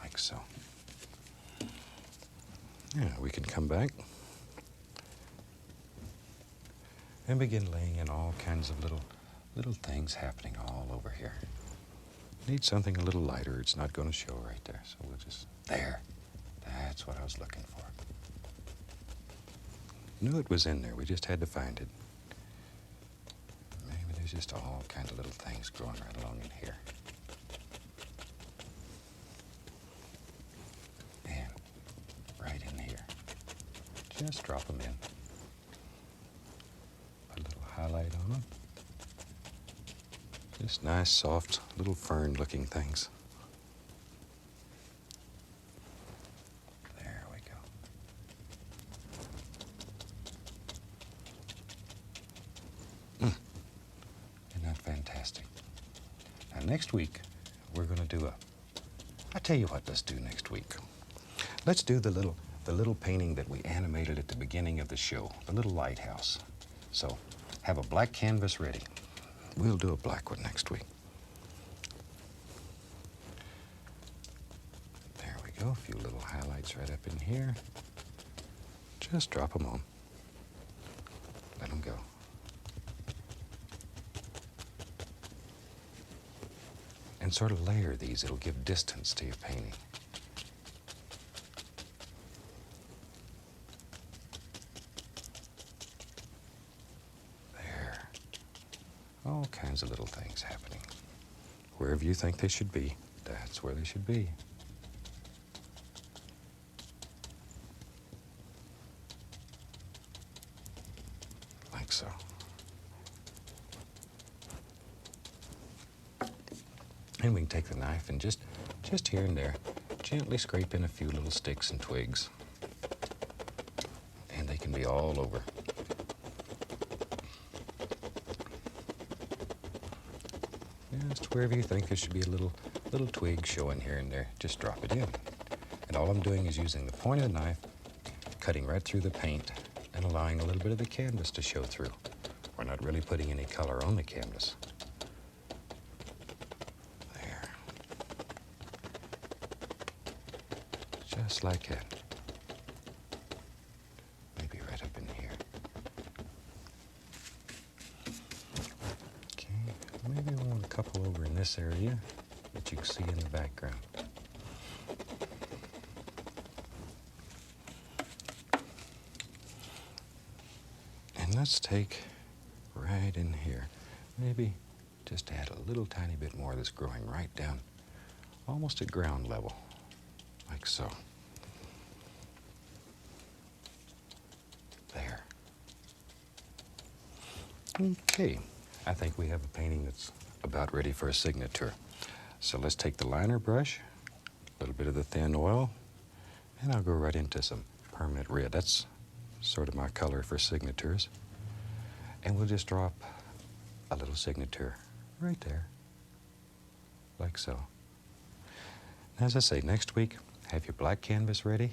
like so. Yeah, we can come back and begin laying in all kinds of little things happening all over here. Need something a little lighter. It's not going to show right there, so we'll just, there. That's what I was looking for. Knew it was in there. We just had to find it. Maybe there's just all kinds of little things growing right along in here. And right in here. Just drop them in. Put a little highlight on them. Just nice, soft, little fern-looking things. There we go. Isn't that fantastic? Now, next week, we're going to do I tell you what, let's do next week. Let's do the little painting that we animated at the beginning of the show, the little lighthouse. So, have a black canvas ready. We'll do a black one next week. There we go, a few little highlights right up in here. Just drop them on. Let them go. and sort of layer these. It'll give distance to your painting. There. All kinds of little things happening. Wherever you think they should be, that's where they should be. Like so. And we can take the knife and just here and there, gently scrape in a few little sticks and twigs. And they can be all over. Just wherever you think there should be a little twig showing here and there, just drop it in. And all I'm doing is using the point of the knife, cutting right through the paint, and allowing a little bit of the canvas to show through. We're not really putting any color on the canvas. There. Just like that. Maybe right up in here. Okay, maybe we want a couple over in this area that you can see in the background. And let's take right in here, maybe just add a little tiny bit more that's growing right down, almost at ground level, like so. There. Okay, I think we have a painting that's about ready for a signature. So let's take the liner brush, a little bit of the thin oil, and I'll go right into some permanent red. That's sort of my color for signatures. And we'll just drop a little signature right there, like so. And as I say, next week, have your black canvas ready,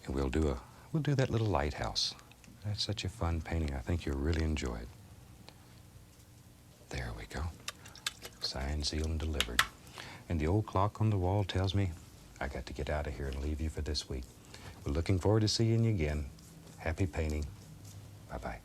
and we'll do that little lighthouse. That's such a fun painting. I think you'll really enjoy it. There we go. Signed, sealed, and delivered. And the old clock on the wall tells me I got to get out of here and leave you for this week. We're looking forward to seeing you again. Happy painting. Bye-bye.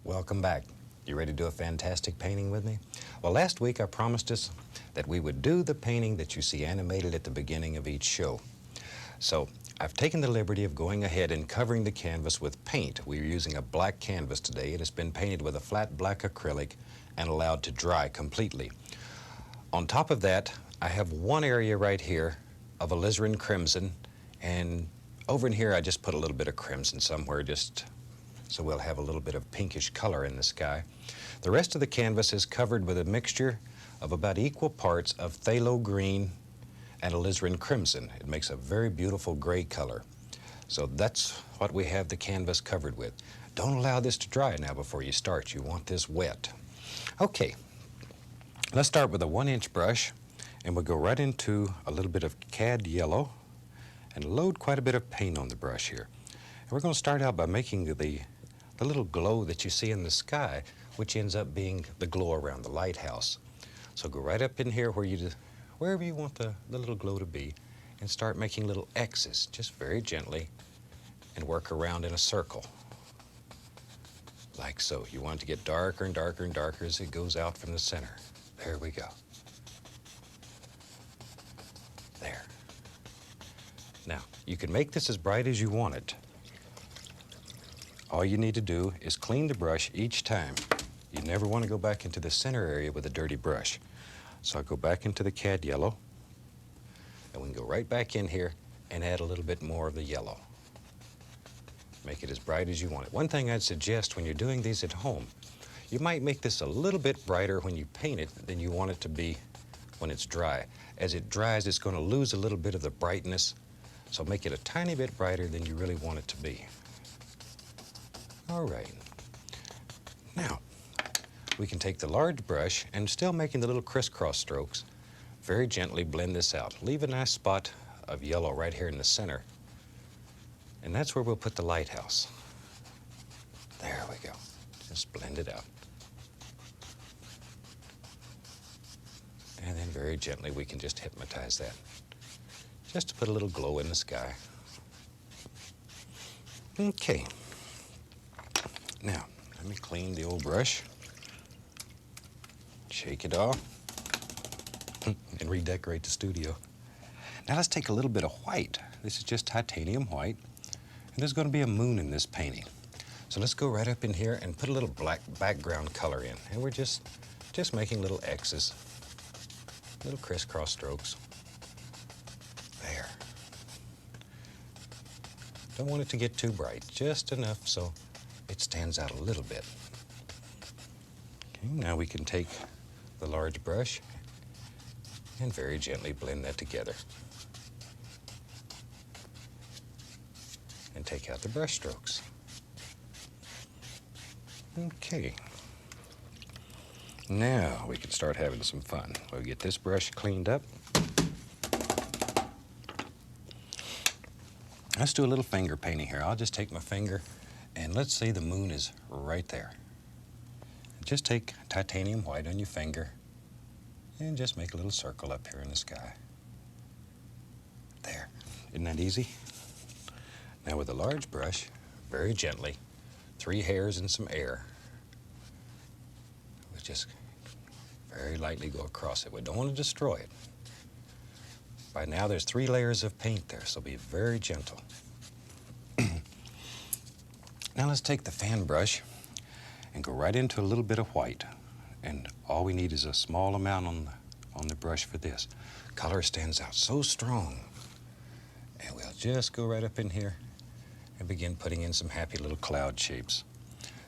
Welcome back. You ready to do a fantastic painting with me? Well, last week I promised us that we would do the painting that you see animated at the beginning of each show. So I've taken the liberty of going ahead and covering the canvas with paint. We're using a black canvas today. It has been painted with a flat black acrylic and allowed to dry completely. On top of that, I have one area right here of alizarin crimson, and over in here I just put a little bit of crimson somewhere, just so we'll have a little bit of pinkish color in the sky. The rest of the canvas is covered with a mixture of about equal parts of phthalo green and alizarin crimson. It makes a very beautiful gray color. So that's what we have the canvas covered with. Don't allow this to dry now before you start. You want this wet. Okay, let's start with a 1-inch brush, and we'll go right into a little bit of cad yellow and load quite a bit of paint on the brush here. And we're going to start out by making the little glow that you see in the sky, which ends up being the glow around the lighthouse. So go right up in here wherever you want the little glow to be, and start making little X's, just very gently, and work around in a circle, like so. You want it to get darker and darker and darker as it goes out from the center. There we go. There. Now, you can make this as bright as you want it. All you need to do is clean the brush each time. You never want to go back into the center area with a dirty brush. So I'll go back into the cad yellow, and we can go right back in here and add a little bit more of the yellow. Make it as bright as you want it. One thing I'd suggest when you're doing these at home, you might make this a little bit brighter when you paint it than you want it to be when it's dry. As it dries, it's going to lose a little bit of the brightness, so make it a tiny bit brighter than you really want it to be. All right. Now, we can take the large brush and still making the little crisscross strokes, very gently blend this out. Leave a nice spot of yellow right here in the center. And that's where we'll put the lighthouse. There we go. Just blend it out. And then very gently we can just hypnotize that. Just to put a little glow in the sky. Okay. Now, let me clean the old brush. Shake it off. And redecorate the studio. Now let's take a little bit of white. This is just titanium white. And there's going to be a moon in this painting. So let's go right up in here and put a little black background color in. And we're just making little X's, little crisscross strokes. There. Don't want it to get too bright, just enough so it stands out a little bit. Okay, now we can take the large brush and very gently blend that together. And take out the brush strokes. Okay. Now we can start having some fun. We'll get this brush cleaned up. Let's do a little finger painting here. I'll just take my finger and let's say the moon is right there. Just take titanium white on your finger and just make a little circle up here in the sky. There. Isn't that easy? Now with a large brush, very gently, 3 hairs and some air. We just very lightly go across it. We don't want to destroy it. By now there's 3 layers of paint there, so be very gentle. Now let's take the fan brush and go right into a little bit of white. And all we need is a small amount on the brush for this. Color stands out so strong. And we'll just go right up in here and begin putting in some happy little cloud shapes.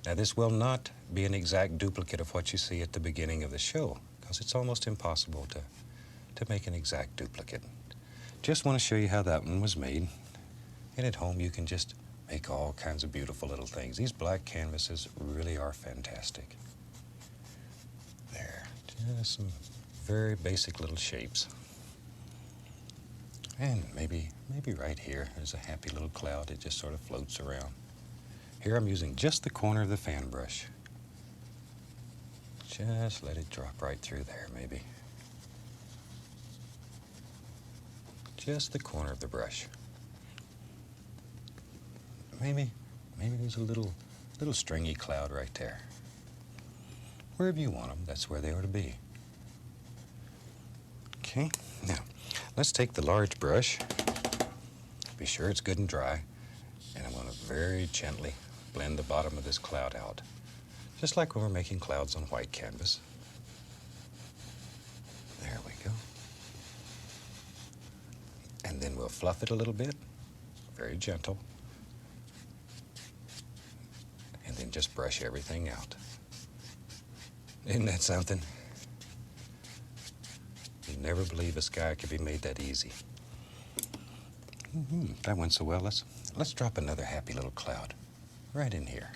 Now this will not be an exact duplicate of what you see at the beginning of the show, because it's almost impossible to make an exact duplicate. Just want to show you how that one was made. And at home you can just make all kinds of beautiful little things. These black canvases really are fantastic. There, just some very basic little shapes. And maybe right here, there's a happy little cloud that just sort of floats around. Here I'm using just the corner of the fan brush. Just let it drop right through there, maybe. Just the corner of the brush. Maybe there's a little stringy cloud right there. Wherever you want them, that's where they ought to be. Okay, now, let's take the large brush, be sure it's good and dry, and I'm going to very gently blend the bottom of this cloud out, just like when we're making clouds on white canvas. There we go. And then we'll fluff it a little bit, very gentle, and then just brush everything out. Isn't that something? You'd never believe a sky could be made that easy. That went so well. Let's drop another happy little cloud right in here.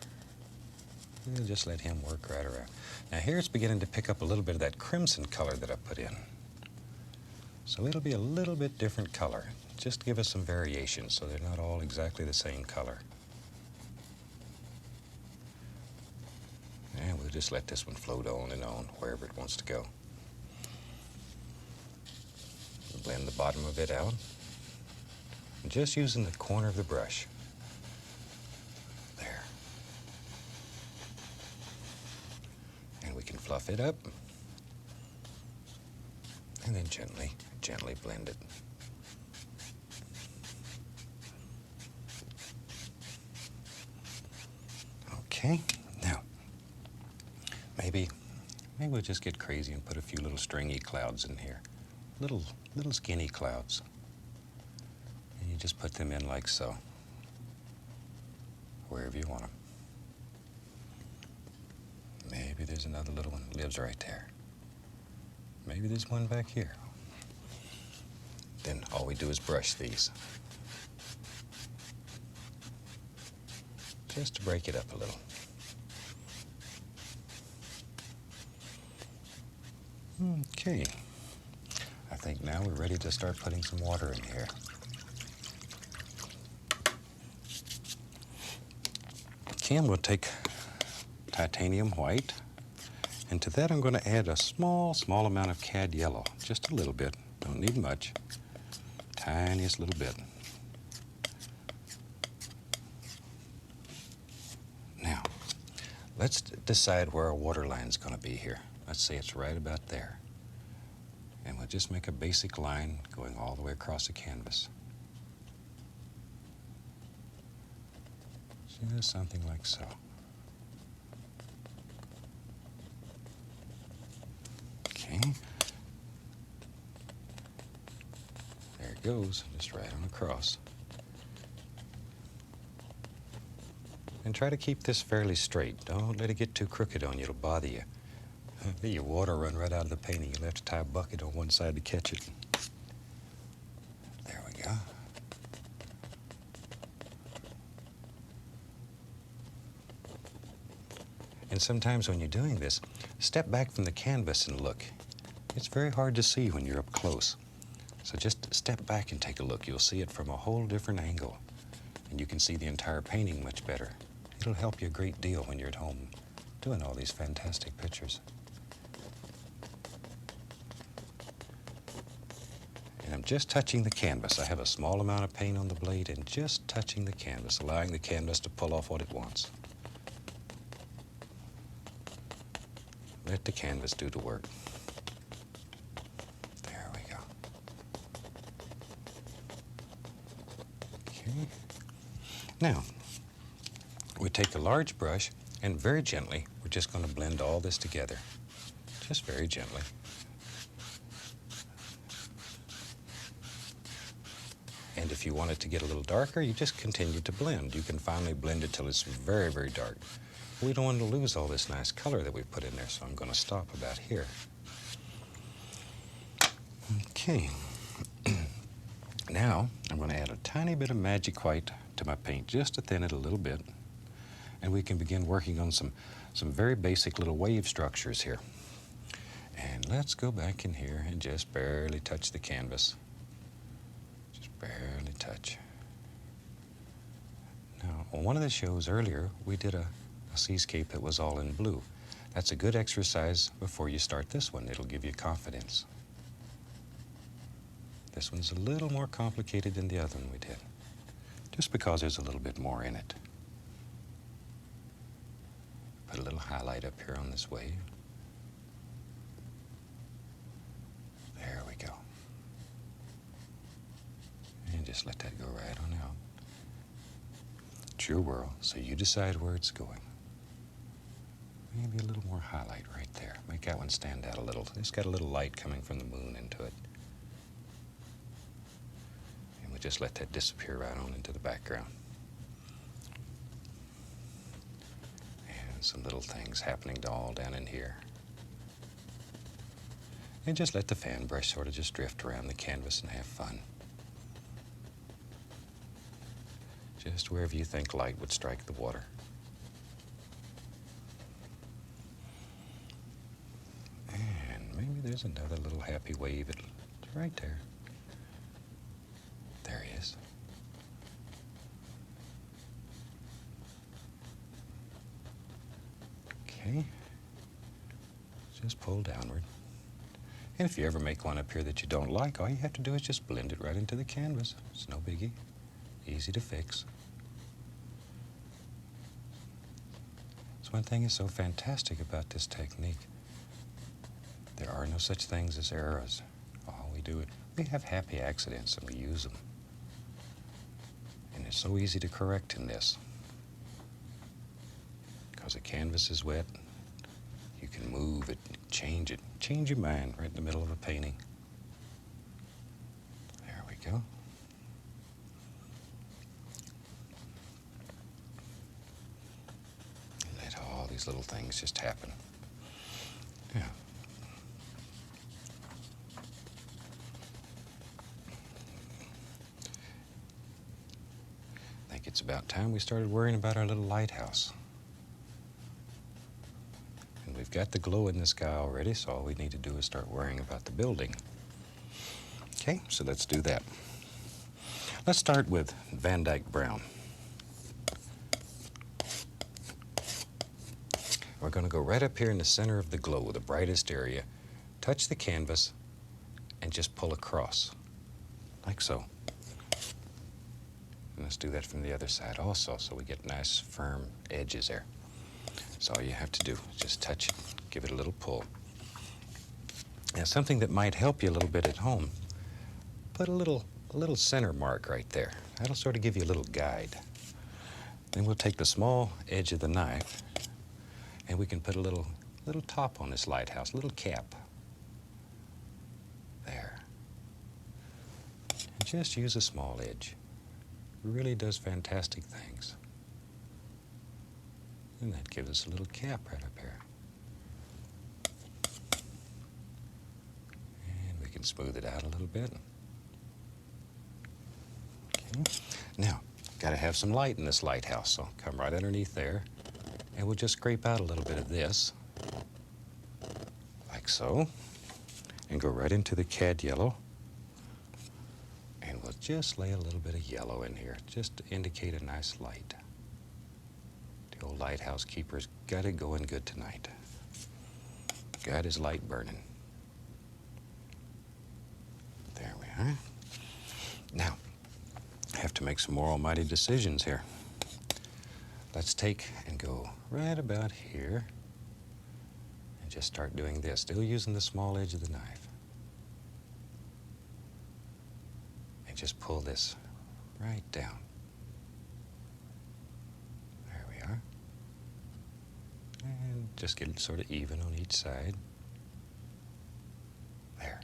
We'll just let him work right around. Now here it's beginning to pick up a little bit of that crimson color that I put in. So it'll be a little bit different color. Just give us some variation so they're not all exactly the same color. And we'll just let this one float on and on wherever it wants to go. Blend the bottom of it out. Just using the corner of the brush. There. And we can fluff it up. And then gently blend it. Okay, now, maybe we'll just get crazy and put a few little stringy clouds in here. Little skinny clouds. And you just put them in like so, wherever you want them. Maybe there's another little one that lives right there. Maybe there's one back here. Then all we do is brush these. Just to break it up a little. Okay, I think now we're ready to start putting some water in here. Okay, I'm going to take titanium white, and to that I'm going to add a small amount of cad yellow, just a little bit, don't need much, tiniest little bit. Now, let's decide where our water line's going to be here. Let's say it's right about there. And we'll just make a basic line going all the way across the canvas. Just something like so. Okay. There it goes, just right on across. And try to keep this fairly straight. Don't let it get too crooked on you, it'll bother you. Your water run right out of the painting. You'll have to tie a bucket on one side to catch it. There we go. And sometimes when you're doing this, step back from the canvas and look. It's very hard to see when you're up close. So just step back and take a look. You'll see it from a whole different angle. And you can see the entire painting much better. It'll help you a great deal when you're at home doing all these fantastic pictures. And I'm just touching the canvas. I have a small amount of paint on the blade and just touching the canvas, allowing the canvas to pull off what it wants. Let the canvas do the work. There we go. Okay. Now, we take a large brush and very gently, we're just going to blend all this together. Just very gently. And if you want it to get a little darker, you just continue to blend. You can finally blend it till it's very, very dark. We don't want to lose all this nice color that we put in there, so I'm going to stop about here. Okay. Now, I'm going to add a tiny bit of magic white to my paint, just to thin it a little bit. And we can begin working on some very basic little wave structures here. And let's go back in here and just barely touch the canvas. Barely touch. Now, on one of the shows earlier, we did a seascape that was all in blue. That's a good exercise before you start this one. It'll give you confidence. This one's a little more complicated than the other one we did, just because there's a little bit more in it. Put a little highlight up here on this wave. There we go. And just let that go right on out. It's your world, so you decide where it's going. Maybe a little more highlight right there. Make that one stand out a little. It's got a little light coming from the moon into it. And we'll just let that disappear right on into the background. And some little things happening all down in here. And just let the fan brush sort of just drift around the canvas and have fun. Just wherever you think light would strike the water. And maybe there's another little happy wave. It's right there. There he is. Okay. Just pull downward. And if you ever make one up here that you don't like, all you have to do is just blend it right into the canvas. It's no biggie. Easy to fix. That's one thing that's so fantastic about this technique. There are no such things as errors. All we do is we have happy accidents and we use them. And it's so easy to correct in this. Because the canvas is wet, you can move it, change it, change your mind right in the middle of a painting. There we go. Let all these little things just happen. Yeah. I think it's about time we started worrying about our little lighthouse. And we've we've got the glow in the sky already, so all we need to do is start worrying about the building. Okay, so let's do that. Let's start with Van Dyke Brown. We're going to go right up here in the center of the glow, the brightest area, touch the canvas, and just pull across, like so. And let's do that from the other side also, so we get nice, firm edges there. So all you have to do is just touch it, give it a little pull. Now, something that might help you a little bit at home, put a little center mark right there. That'll sort of give you a little guide. Then we'll take the small edge of the knife, and we can put a little top on this lighthouse, a little cap. There. And just use a small edge. It really does fantastic things. And that gives us a little cap right up here. And we can smooth it out a little bit. Okay. Now, got to have some light in this lighthouse, so come right underneath there. And we'll just scrape out a little bit of this, like so, and go right into the cad yellow. And we'll just lay a little bit of yellow in here, just to indicate a nice light. The old lighthouse keeper's got it going good tonight. Got his light burning. There we are. Now, I have to make some more almighty decisions here. Let's take and go right about here and just start doing this, still using the small edge of the knife. And just pull this right down. There we are. And just get it sort of even on each side. There.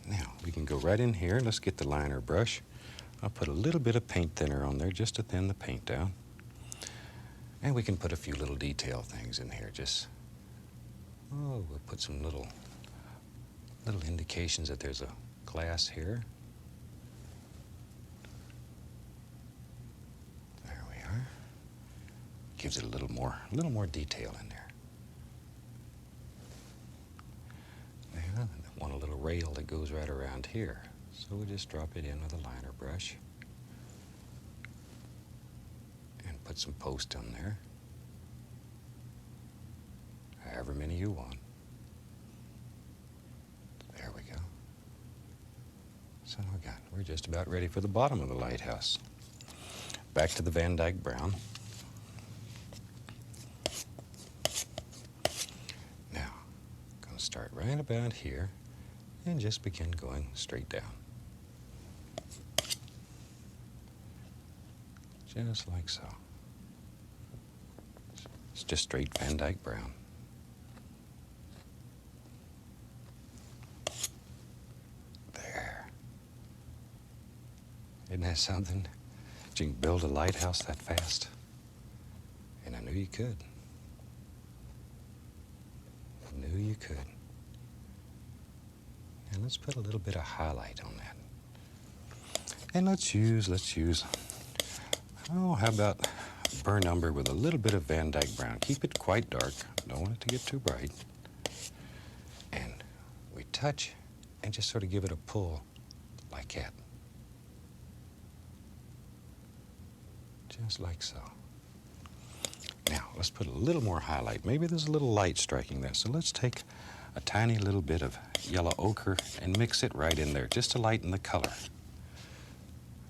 Now, we can go right in here. Let's get the liner brush. I'll put a little bit of paint thinner on there just to thin the paint down. And we can put a few little detail things in here. We'll put some little indications that there's a glass here. There we are. Gives it a little more detail in there. Now, I want a little rail that goes right around here. So we'll just drop it in with a liner brush and put some post on there, however many you want. There we go. So we're just about ready for the bottom of the lighthouse. Back to the Van Dyke Brown. Now, I'm going to start right about here and just begin going straight down. Just like so. It's just straight Van Dyke Brown. There. Isn't that something? You can build a lighthouse that fast. And I knew you could. I knew you could. And let's put a little bit of highlight on that. And let's use, how about burnt umber with a little bit of Van Dyke Brown. Keep it quite dark. Don't want it to get too bright. And we touch and just sort of give it a pull like that. Just like so. Now, let's put a little more highlight. Maybe there's a little light striking there. So let's take a tiny little bit of yellow ochre and mix it right in there, just to lighten the color.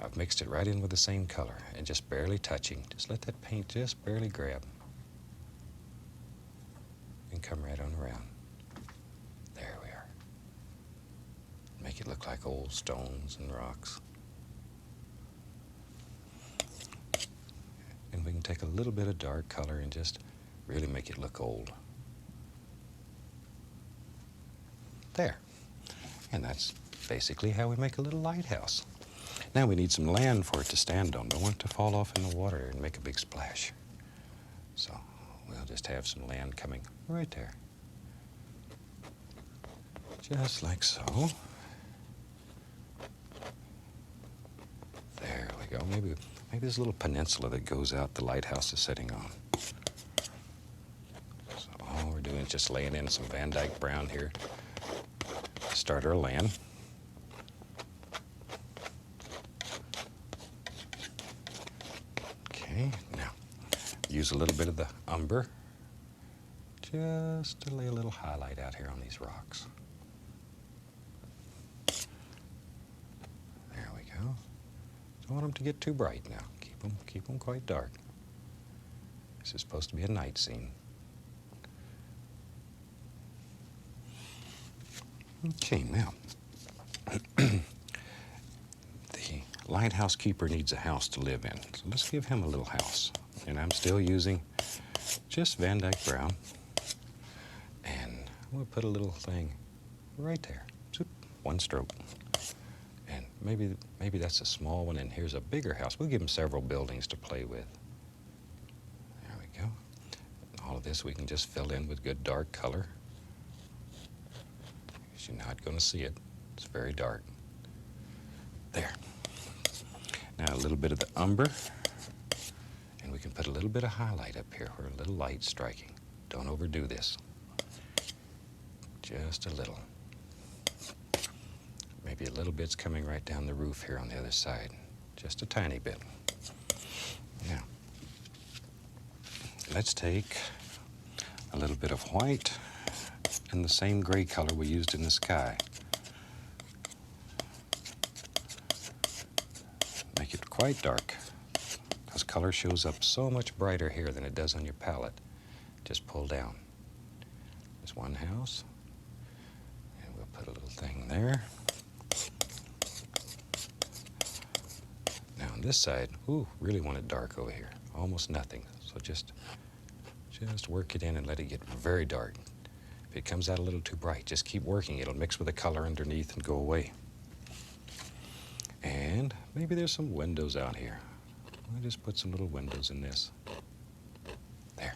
I've mixed it right in with the same color and just barely touching. Just let that paint just barely grab and come right on around. There we are. Make it look like old stones and rocks. And we can take a little bit of dark color and just really make it look old. There. And that's basically how we make a little lighthouse. Now we need some land for it to stand on. Don't want it to fall off in the water and make a big splash. So we'll just have some land coming right there. Just like so. There we go. Maybe this little peninsula that goes out the lighthouse is sitting on. just laying in some Van Dyke brown here to start our land. Okay, now use a little bit of the umber just to lay a little highlight out here on these rocks. There we go. Don't want them to get too bright now. Keep them quite dark. This is supposed to be a night scene. Okay, now, the lighthouse keeper needs a house to live in, so let's give him a little house. And I'm still using just Van Dyke brown, and we'll put a little thing right there, zoop, one stroke. And maybe that's a small one, and here's a bigger house. We'll give him several buildings to play with. There we go. All of this we can just fill in with good dark color. You're not going to see it. It's very dark. There. Now a little bit of the umber, and we can put a little bit of highlight up here for a little light striking. Don't overdo this. Just a little. Maybe a little bit's coming right down the roof here on the other side. Just a tiny bit. Now, let's take a little bit of white and the same gray color we used in the sky. Make it quite dark, because color shows up so much brighter here than it does on your palette. Just pull down. There's one house, and we'll put a little thing there. Now on this side, ooh, really want it dark over here. Almost nothing. So just work it in and let it get very dark. If it comes out a little too bright, just keep working. It'll mix with the color underneath and go away. And maybe there's some windows out here. I'll just put some little windows in this. There.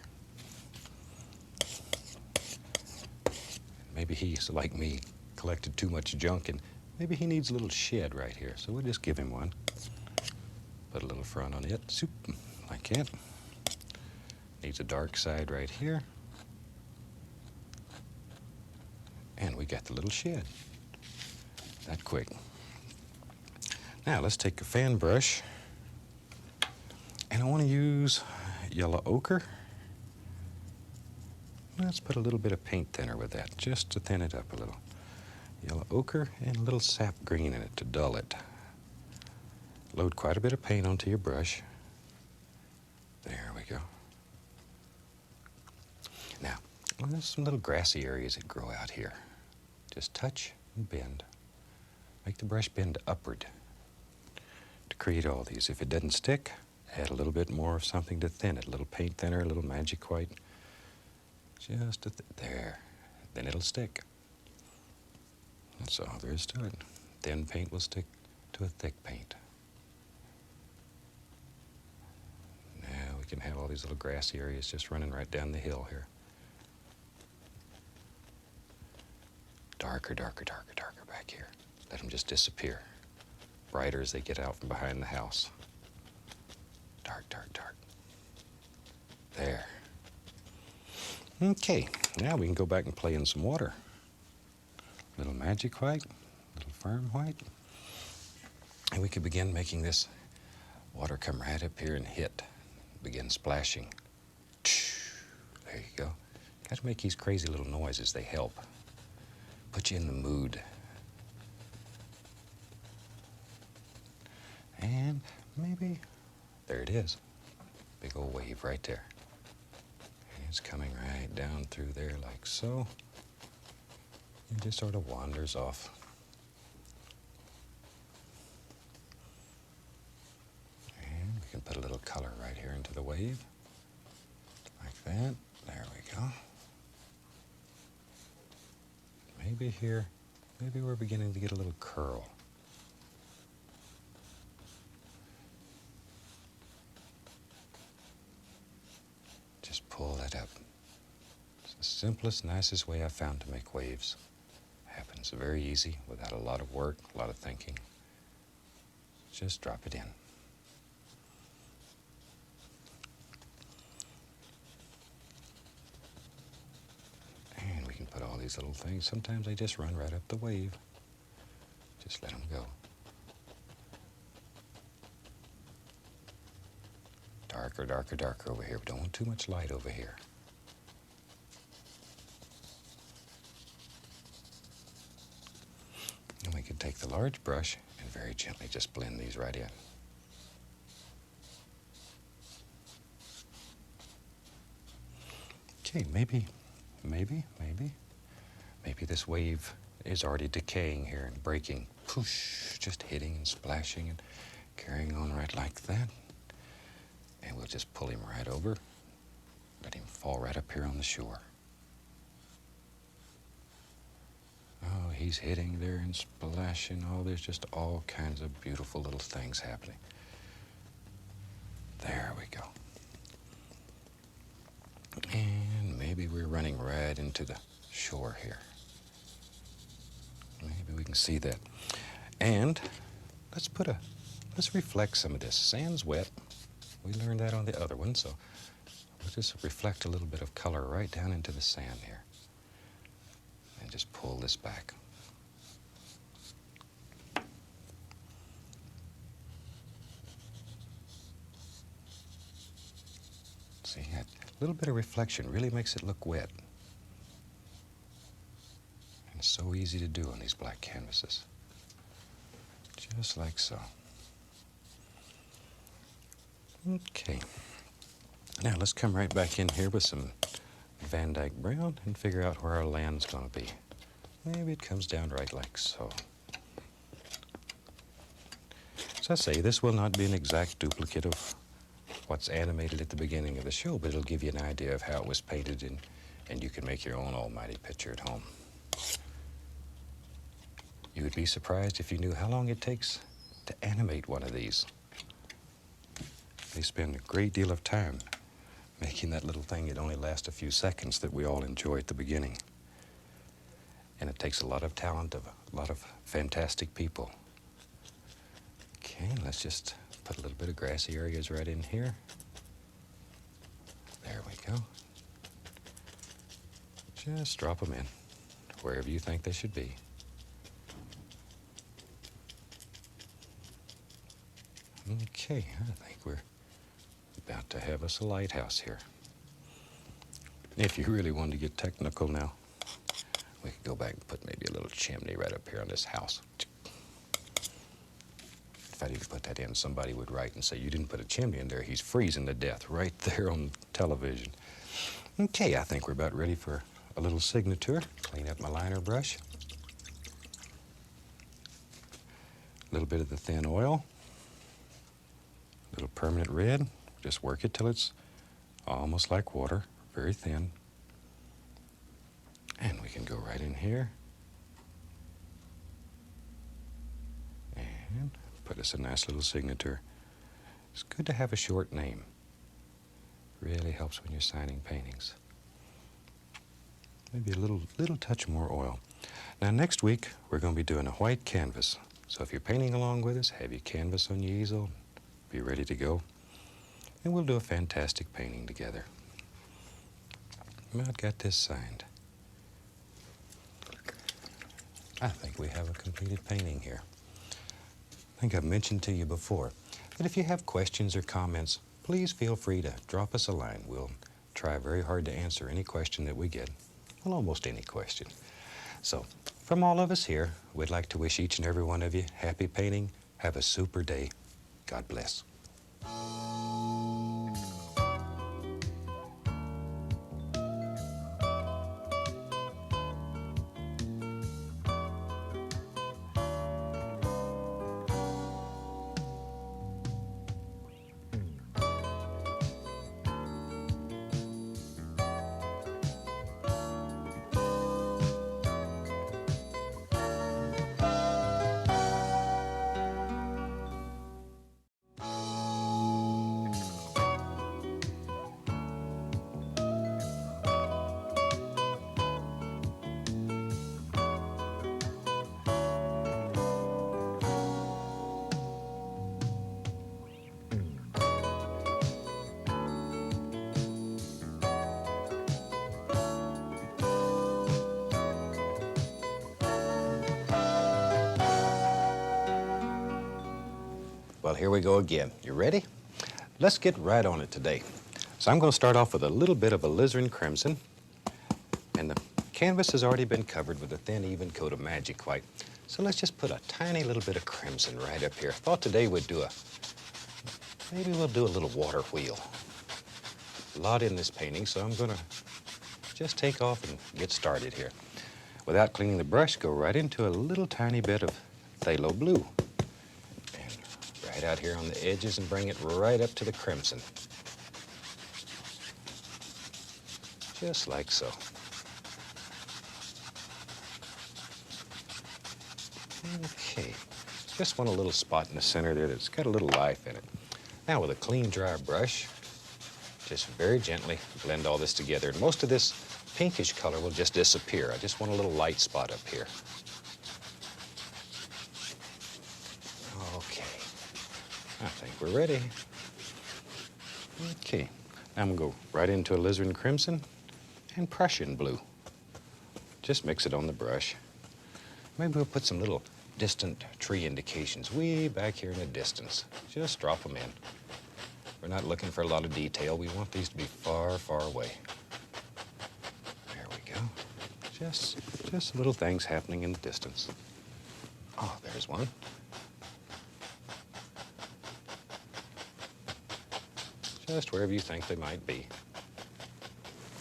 Maybe he's like me, collected too much junk, and maybe he needs a little shed right here. So we'll just give him one. Put a little front on it, zoop, like that. Needs a dark side right here. And we got the little shed. That quick. Now let's take a fan brush, and I want to use yellow ochre. Let's put a little bit of paint thinner with that, just to thin it up a little. Yellow ochre and a little sap green in it to dull it. Load quite a bit of paint onto your brush. There we go. Now, there's some little grassy areas that grow out here. Just touch and bend. Make the brush bend upward to create all these. If it doesn't stick, add a little bit more of something to thin it. A little paint thinner, a little magic white. Just there. Then it'll stick. That's all there is to it. Thin paint will stick to a thick paint. Now we can have all these little grassy areas just running right down the hill here. Darker, darker, darker, darker back here. Let them just disappear. Brighter as they get out from behind the house. Dark, dark, dark. There. Okay, now we can go back and play in some water. A little magic white, a little firm white. And we could begin making this water come right up here and hit. Begin splashing. There you go. Got to make these crazy little noises. They help. Put you in the mood. And maybe, there it is. Big old wave right there. And it's coming right down through there like so. It just sort of wanders off. And we can put a little color right here into the wave. Like that. There we go. Maybe here, maybe we're beginning to get a little curl. Just pull that up. It's the simplest, nicest way I've found to make waves. Happens very easy, without a lot of work, a lot of thinking. Just drop it in. Put all these little things. Sometimes they just run right up the wave. Just let them go. Darker, darker, darker over here. We don't want too much light over here. And we can take the large brush and very gently just blend these right in. Okay, maybe this wave is already decaying here and breaking. Poosh, just hitting and splashing and carrying on right like that. And we'll just pull him right over, let him fall right up here on the shore. Oh, he's hitting there and splashing. Oh, there's just all kinds of beautiful little things happening. There we go. And maybe we're running right into the shore here. Maybe we can see that. And let's reflect some of this. Sand's wet. We learned that on the other one, so we'll just reflect a little bit of color right down into the sand here. And just pull this back. See, a little bit of reflection really makes it look wet. And it's so easy to do on these black canvases. Just like so. Okay. Now let's come right back in here with some Van Dyke brown and figure out where our land's going to be. Maybe it comes down right like so. As I say, this will not be an exact duplicate of what's animated at the beginning of the show, but it'll give you an idea of how it was painted, and you can make your own almighty picture at home. You would be surprised if you knew how long it takes to animate one of these. They spend a great deal of time making that little thing that only lasts a few seconds that we all enjoy at the beginning. And it takes a lot of talent of a lot of fantastic people. Okay, let's just put a little bit of grassy areas right in here. There we go. Just drop them in wherever you think they should be. Okay, I think we're about to have us a lighthouse here. If you really wanted to get technical now, we could go back and put maybe a little chimney right up here on this house. If I didn't put that in, somebody would write and say, you didn't put a chimney in there. He's freezing to death right there on television. Okay, I think we're about ready for a little signature. Clean up my liner brush. A little bit of the thin oil. A little permanent red. Just work it till it's almost like water, very thin. And we can go right in here and put us a nice little signature. It's good to have a short name. Really helps when you're signing paintings. Maybe a little touch more oil. Now next week we're going to be doing a white canvas. So if you're painting along with us, have your canvas on your easel, be ready to go. And we'll do a fantastic painting together. I've got this signed. I think we have a completed painting here. I think I've mentioned to you before that if you have questions or comments, please feel free to drop us a line. We'll try very hard to answer any question that we get. Well, almost any question. So, from all of us here, we'd like to wish each and every one of you happy painting. Have a super day. God bless. Well, here we go again. You ready? Let's get right on it today. So I'm going to start off with a little bit of alizarin crimson. And the canvas has already been covered with a thin, even coat of magic white. So let's just put a tiny little bit of crimson right up here. I thought today we'd do maybe we'll do a little water wheel. A lot in this painting, so I'm going to just take off and get started here. Without cleaning the brush, go right into a little tiny bit of phthalo blue. And right out here on the edges and bring it right up to the crimson. Just like so. Okay, just want a little spot in the center there that's got a little life in it. Now with a clean, dry brush, just very gently blend all this together. And most of this pinkish color will just disappear. I just want a little light spot up here. Okay, I think we're ready. Okay, now I'm gonna go right into alizarin crimson and Prussian blue. Just mix it on the brush. Maybe we'll put some little distant tree indications way back here in the distance. Just drop them in. We're not looking for a lot of detail. We want these to be far, far away. There we go. Just little things happening in the distance. Oh, there's one. Just wherever you think they might be.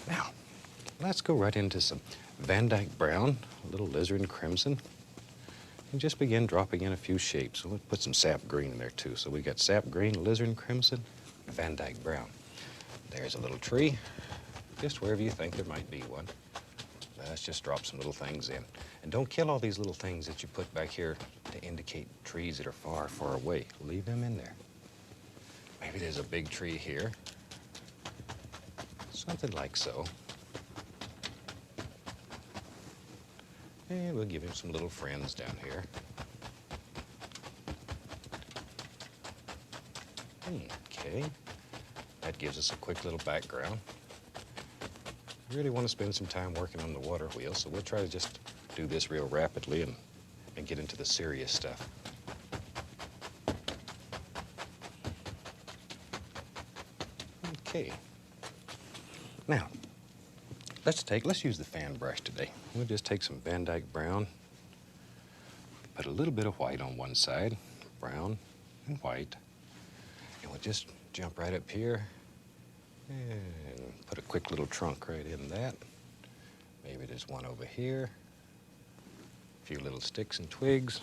Now, let's go right into some Van Dyke brown, a little alizarin crimson, and just begin dropping in a few shapes. So we'll put some sap green in there too. So we got sap green, alizarin crimson, Van Dyke brown. There's a little tree, just wherever you think there might be one. Let's just drop some little things in. And don't kill all these little things that you put back here to indicate trees that are far, far away. Leave them in there. Maybe there's a big tree here. Something like so. And we'll give him some little friends down here. Okay, that gives us a quick little background. We really want to spend some time working on the water wheel, so we'll try to just do this real rapidly and get into the serious stuff. Okay, now let's use the fan brush today. We'll just take some Van Dyke brown, put a little bit of white on one side, brown and white, and we'll just jump right up here and put a quick little trunk right in that. Maybe there's one over here, a few little sticks and twigs.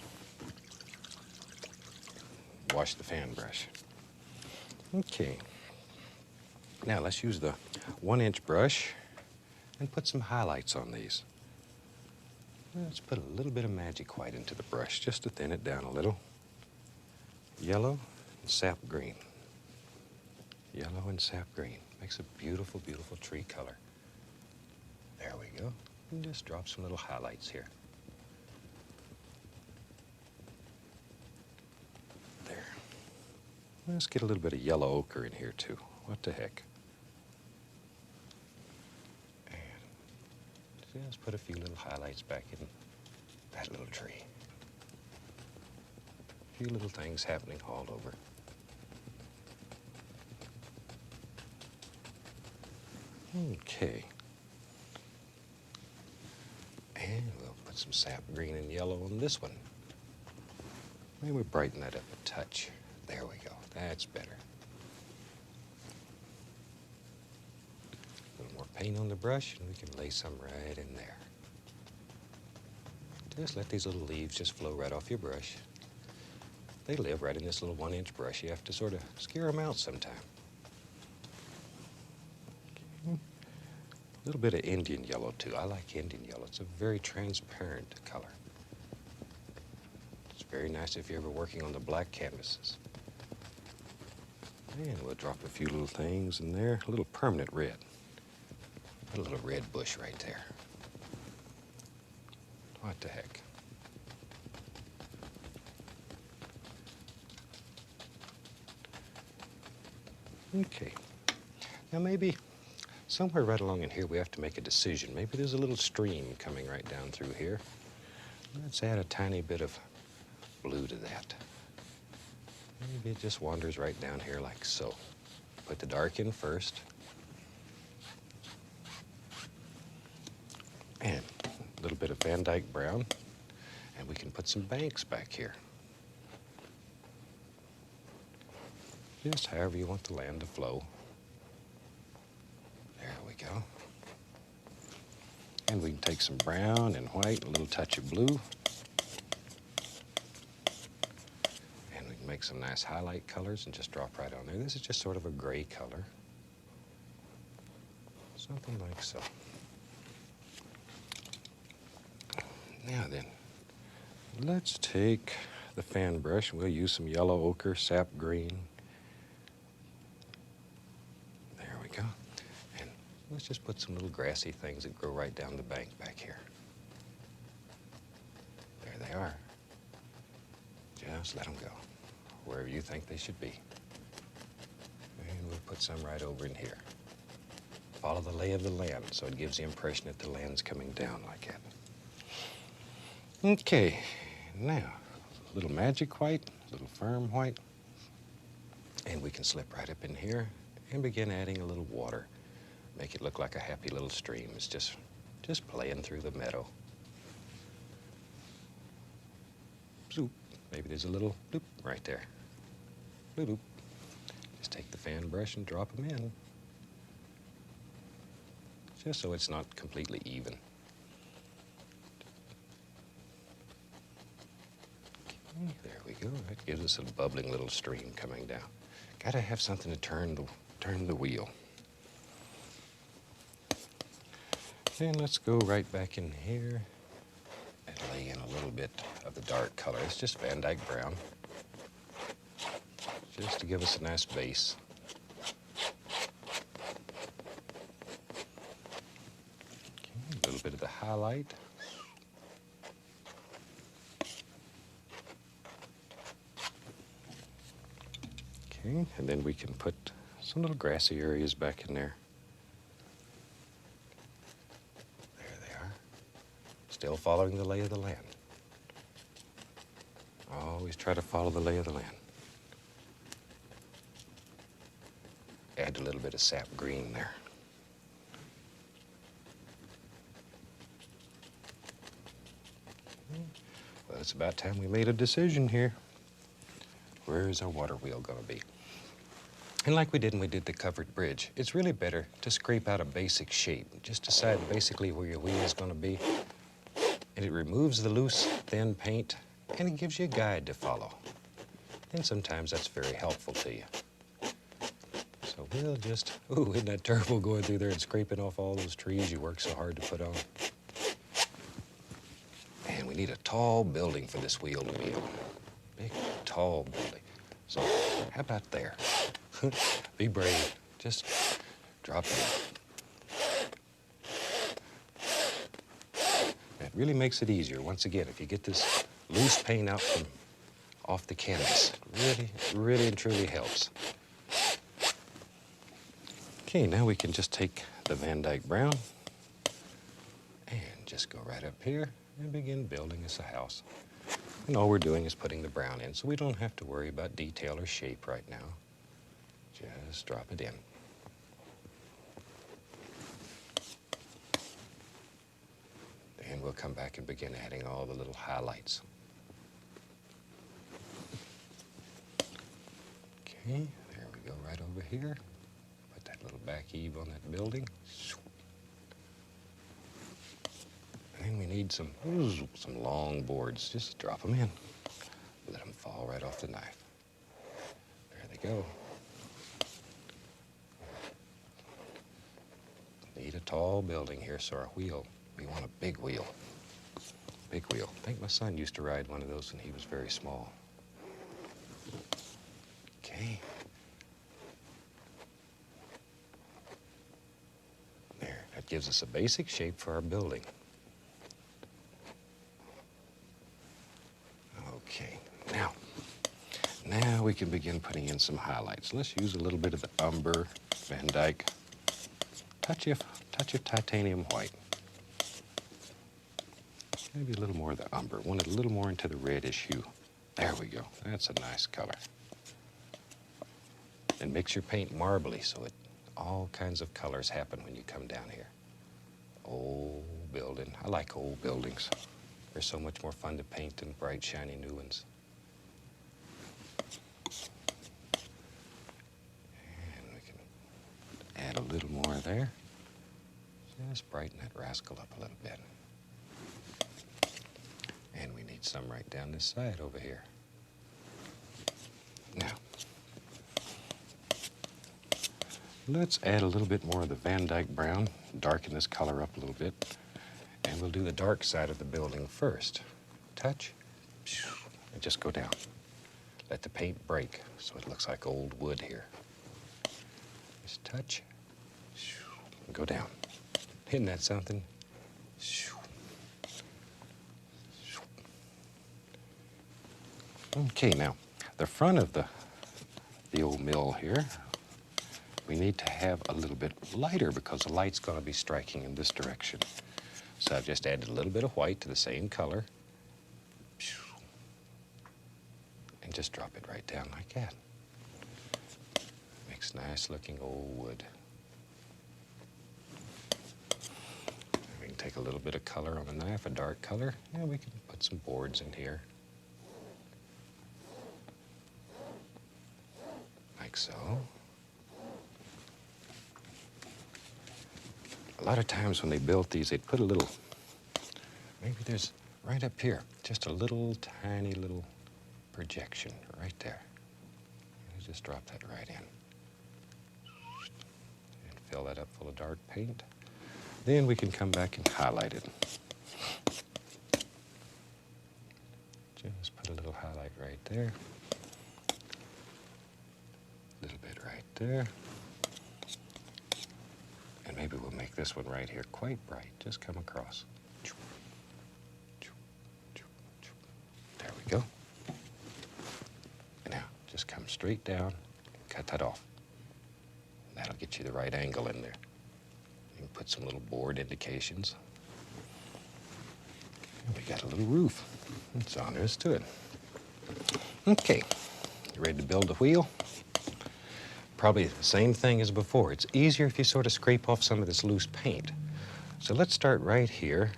Wash the fan brush. Okay, now let's use the 1-inch brush and put some highlights on these. Let's put a little bit of magic white into the brush just to thin it down a little. Yellow and sap green. Yellow and sap green. Makes a beautiful, beautiful tree color. There we go. And just drop some little highlights here. There. Let's get a little bit of yellow ochre in here too. What the heck? Just put a few little highlights back in that little tree. A few little things happening all over. Okay. And we'll put some sap green and yellow on this one. Maybe we'll brighten that up a touch. There we go. That's better. A little more paint on the brush, and we can lay some right in there. Just let these little leaves just flow right off your brush. They live right in this little 1-inch brush. You have to sort of scare them out sometime. Okay. A little bit of Indian yellow too. I like Indian yellow. It's a very transparent color. It's very nice if you're ever working on the black canvases. And we'll drop a few little things in there. A little permanent red. A little red bush right there. What the heck? Okay. Now maybe somewhere right along in here we have to make a decision. Maybe there's a little stream coming right down through here. Let's add a tiny bit of blue to that. maybe it just wanders right down here like so. Put the dark in first. And a little bit of Van Dyke brown. And we can put some banks back here. Just however you want the land to flow. There we go. And we can take some brown and white, a little touch of blue. And we can make some nice highlight colors and just drop right on there. This is just sort of a gray color. Something like so. Now then, let's take the fan brush. We'll use some yellow ochre, sap green. There we go. And let's just put some little grassy things that grow right down the bank back here. There they are. Just let them go, wherever you think they should be. And we'll put some right over in here. Follow the lay of the land, so it gives the impression that the land's coming down like that. Okay, now, a little magic white, a little firm white, and we can slip right up in here and begin adding a little water. Make it look like a happy little stream. It's just playing through the meadow. Zoop. Maybe there's a little loop right there. Loop. Just take the fan brush and drop them in. Just so it's not completely even. Okay, there we go. That gives us a bubbling little stream coming down. Gotta have something to turn the wheel. And let's go right back in here and lay in a little bit of the dark color. It's just Van Dyke brown, just to give us a nice base. Okay, a little bit of the highlight. Okay, and then we can put some little grassy areas back in there. There they are. Still following the lay of the land. Always try to follow the lay of the land. Add a little bit of sap green there. Well, it's about time we made a decision here. Where is our water wheel going to be? And like we did when we did the covered bridge, it's really better to scrape out a basic shape. Just decide basically where your wheel is going to be. And it removes the loose, thin paint, and it gives you a guide to follow. And sometimes that's very helpful to you. So we'll just, ooh, isn't that terrible going through there and scraping off all those trees you worked so hard to put on? And we need a tall building for this wheel to be on. Big, tall building. So how about there? Be brave. Just drop it in. It really makes it easier. Once again, if you get this loose paint out from off the canvas, really and truly helps. Okay, now we can just take the Van Dyke brown and just go right up here and begin building us a house. And all we're doing is putting the brown in, so we don't have to worry about detail or shape right now. Just drop it in. Then we'll come back and begin adding all the little highlights. Okay, there we go, right over here. Put that little back eave on that building. And we need some long boards. Just drop them in. Let them fall right off the knife. There they go. Need a tall building here, so our wheel, we want a big wheel. Big wheel. I think my son used to ride one of those when he was very small. Okay. There, that gives us a basic shape for our building. Okay, now we can begin putting in some highlights. Let's use a little bit of the umber, Van Dyke, touch of titanium white. Maybe a little more of the umber. Want it a little more into the reddish hue. There we go. That's a nice color. And mix your paint marbly so all kinds of colors happen when you come down here. Old building. I like old buildings. They're so much more fun to paint than bright, shiny new ones. And we can add a little more there. Just brighten that rascal up a little bit. And we need some right down this side over here. Now, let's add a little bit more of the Van Dyke brown, darken this color up a little bit, and we'll do the dark side of the building first. Touch, and just go down. Let the paint break so it looks like old wood here. Just touch, and go down. Isn't that something? Okay, now, the front of the old mill here, we need to have a little bit lighter because the light's going to be striking in this direction. So I've just added a little bit of white to the same color. And just drop it right down like that. Makes nice looking old wood. We can take a little bit of color on the knife, a dark color, and we can put some boards in here. Like so. A lot of times when they built these, they'd put a little, maybe there's right up here, just a little tiny little projection right there. And just drop that right in. And fill that up full of dark paint. Then we can come back and highlight it. Just put a little highlight right there. A little bit right there. And maybe we'll make this one right here quite bright. Just come across. There we go. And now, just come straight down and cut that off. That'll get you the right angle in there. You can put some little board indications. And we got a little roof. That's all there is to it. Okay, you ready to build the wheel? Probably the same thing as before. It's easier if you sort of scrape off some of this loose paint. So let's start right here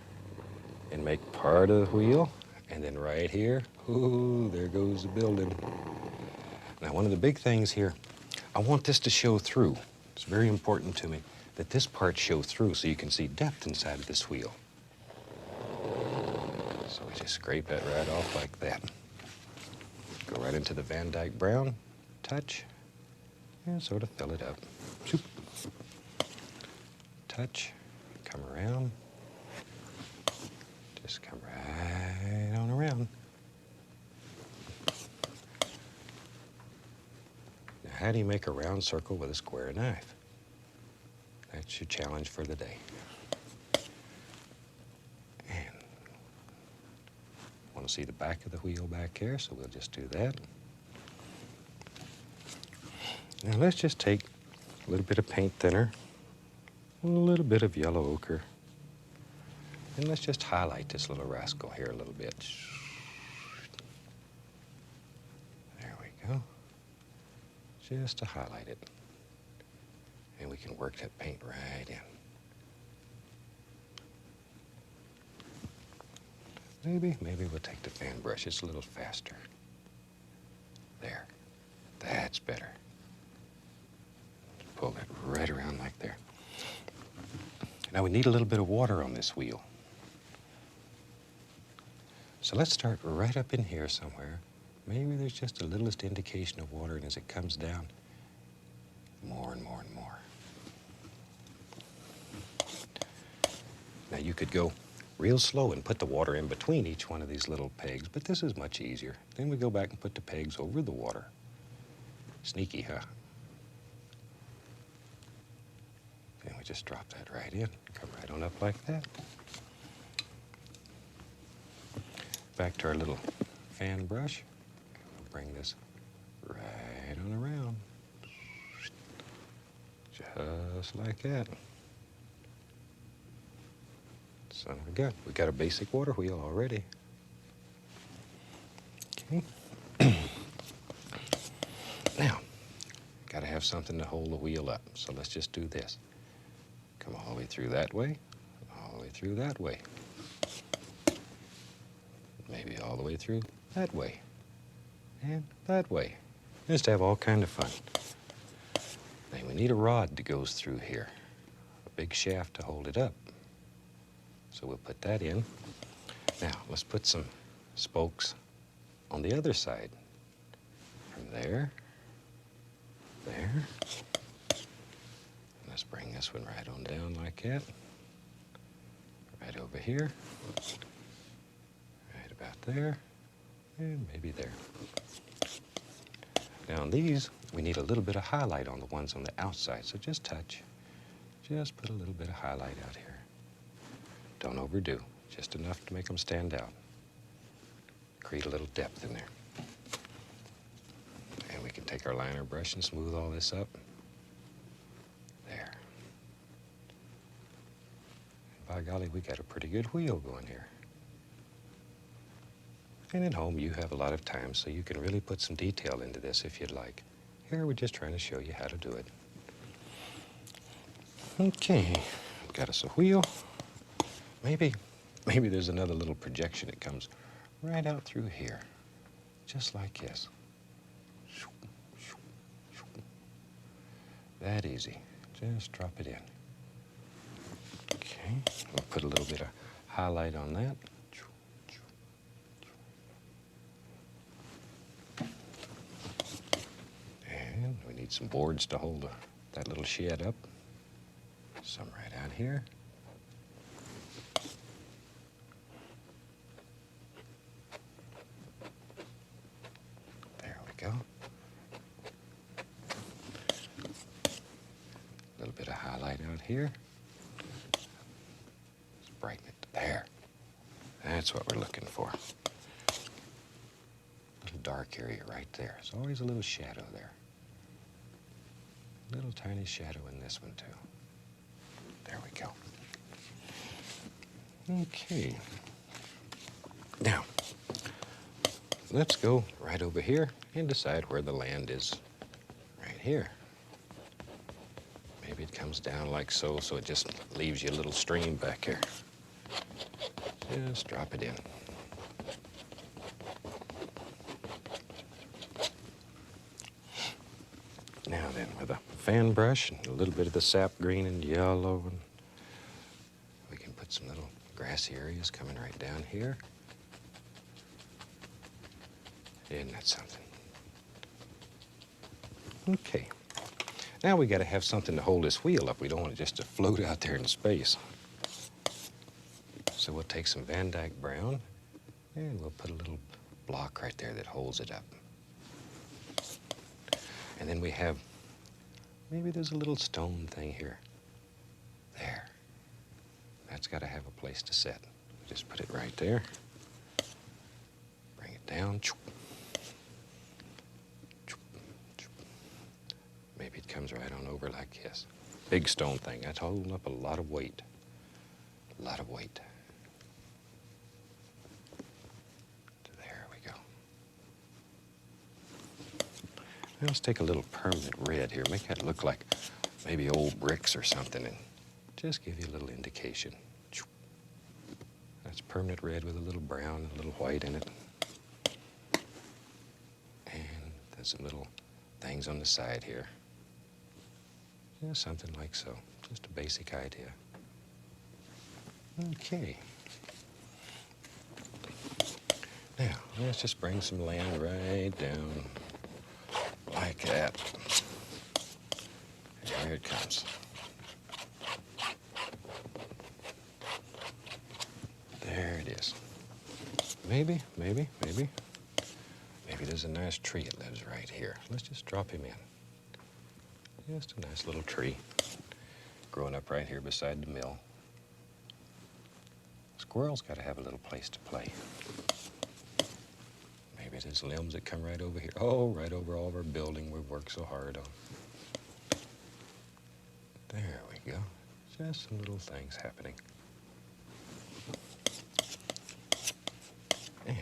and make part of the wheel. And then right here, ooh, there goes the building. Now, one of the big things here, I want this to show through. It's very important to me that this part show through so you can see depth inside of this wheel. So we just scrape that right off like that. Go right into the Van Dyke brown, touch, and sort of fill it up. Shoop. Touch, come around, just come right on around. Now, how do you make a round circle with a square knife? That's your challenge for the day. And want to see the back of the wheel back here, so we'll just do that. Now let's just take a little bit of paint thinner, a little bit of yellow ochre, and let's just highlight this little rascal here a little bit. There we go. Just to highlight it. And we can work that paint right in. Maybe we'll take the fan brush. It's a little faster. There. That's better. Pull that right around like there. Now we need a little bit of water on this wheel. So let's start right up in here somewhere. Maybe there's just the littlest indication of water, and as it comes down, more and more and more. Now you could go real slow and put the water in between each one of these little pegs, but this is much easier. Then we go back and put the pegs over the water. Sneaky, huh? Then we just drop that right in, come right on up like that. Back to our little fan brush. We'll bring this right on around. Just like that. Son of a gun. We got a basic water wheel already. Okay. Now, got to have something to hold the wheel up. So let's just do this. Come all the way through that way, all the way through that way. Maybe all the way through that way, and that way. Just have all kind of fun. Then we need a rod that goes through here, a big shaft to hold it up. So we'll put that in. Now, let's put some spokes on the other side. From there, there. Let's bring this one right on down like that. Right over here. Right about there. And maybe there. Now on these, we need a little bit of highlight on the ones on the outside. So just touch. Just put a little bit of highlight out here. Don't overdo. Just enough to make them stand out. Create a little depth in there. And we can take our liner brush and smooth all this up. There. And by golly, we got a pretty good wheel going here. And at home, you have a lot of time, so you can really put some detail into this if you'd like. Here, we're just trying to show you how to do it. Okay, got us a wheel. Maybe there's another little projection that comes right out through here, just like this. That easy. Just drop it in. Okay, we'll put a little bit of highlight on that. And we need some boards to hold that little shed up. Some right out here. There we go. A little bit of highlight out here. Let's brighten it. There. That's what we're looking for. A little dark area right there. There's always a little shadow there. Little tiny shadow in this one too. There we go. Okay. Now, let's go right over here and decide where the land is right here. Maybe it comes down like so, so it just leaves you a little stream back here. Just drop it in. Now then, with a fan brush and a little bit of the sap green and yellow, and we can put some little grassy areas coming right down here. Isn't that something? Okay. Now we got to have something to hold this wheel up. We don't want it just to float out there in space. So we'll take some Van Dyke brown and we'll put a little block right there that holds it up. And then we have, maybe there's a little stone thing here. There. That's got to have a place to sit. Just put it right there. Bring it down. Maybe it comes right on over like this. Big stone thing. That's holding up a lot of weight. A lot of weight. There we go. Now let's take a little permanent red here. Make that look like maybe old bricks or something, and just give you a little indication. That's permanent red with a little brown and a little white in it. And there's some little things on the side here. Yeah, something like so. Just a basic idea. Okay. Now, let's just bring some land right down like that. And here it comes. There it is. Maybe there's a nice tree that lives right here. Let's just drop him in. Just a nice little tree growing up right here beside the mill. Squirrels got to have a little place to play. Maybe there's limbs that come right over here. Oh, right over all of our building we've worked so hard on. There we go. Just some little things happening. And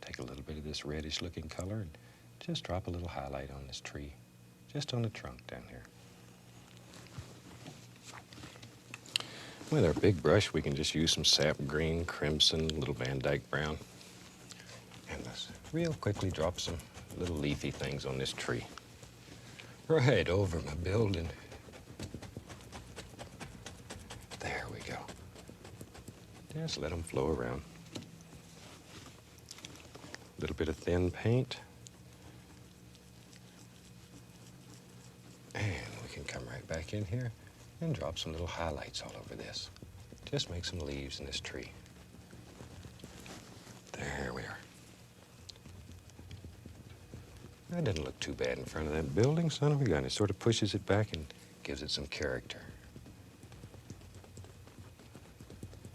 take a little bit of this reddish looking color and just drop a little highlight on this tree. just on the trunk down here. With our big brush, we can just use some sap green, crimson, little Van Dyke brown. And let's real quickly drop some little leafy things on this tree. Right over my building. There we go. Just let them flow around. A little bit of thin paint. And we can come right back in here and drop some little highlights all over this. Just make some leaves in this tree. There we are. That doesn't look too bad in front of that building, son of a gun. It sort of pushes it back and gives it some character.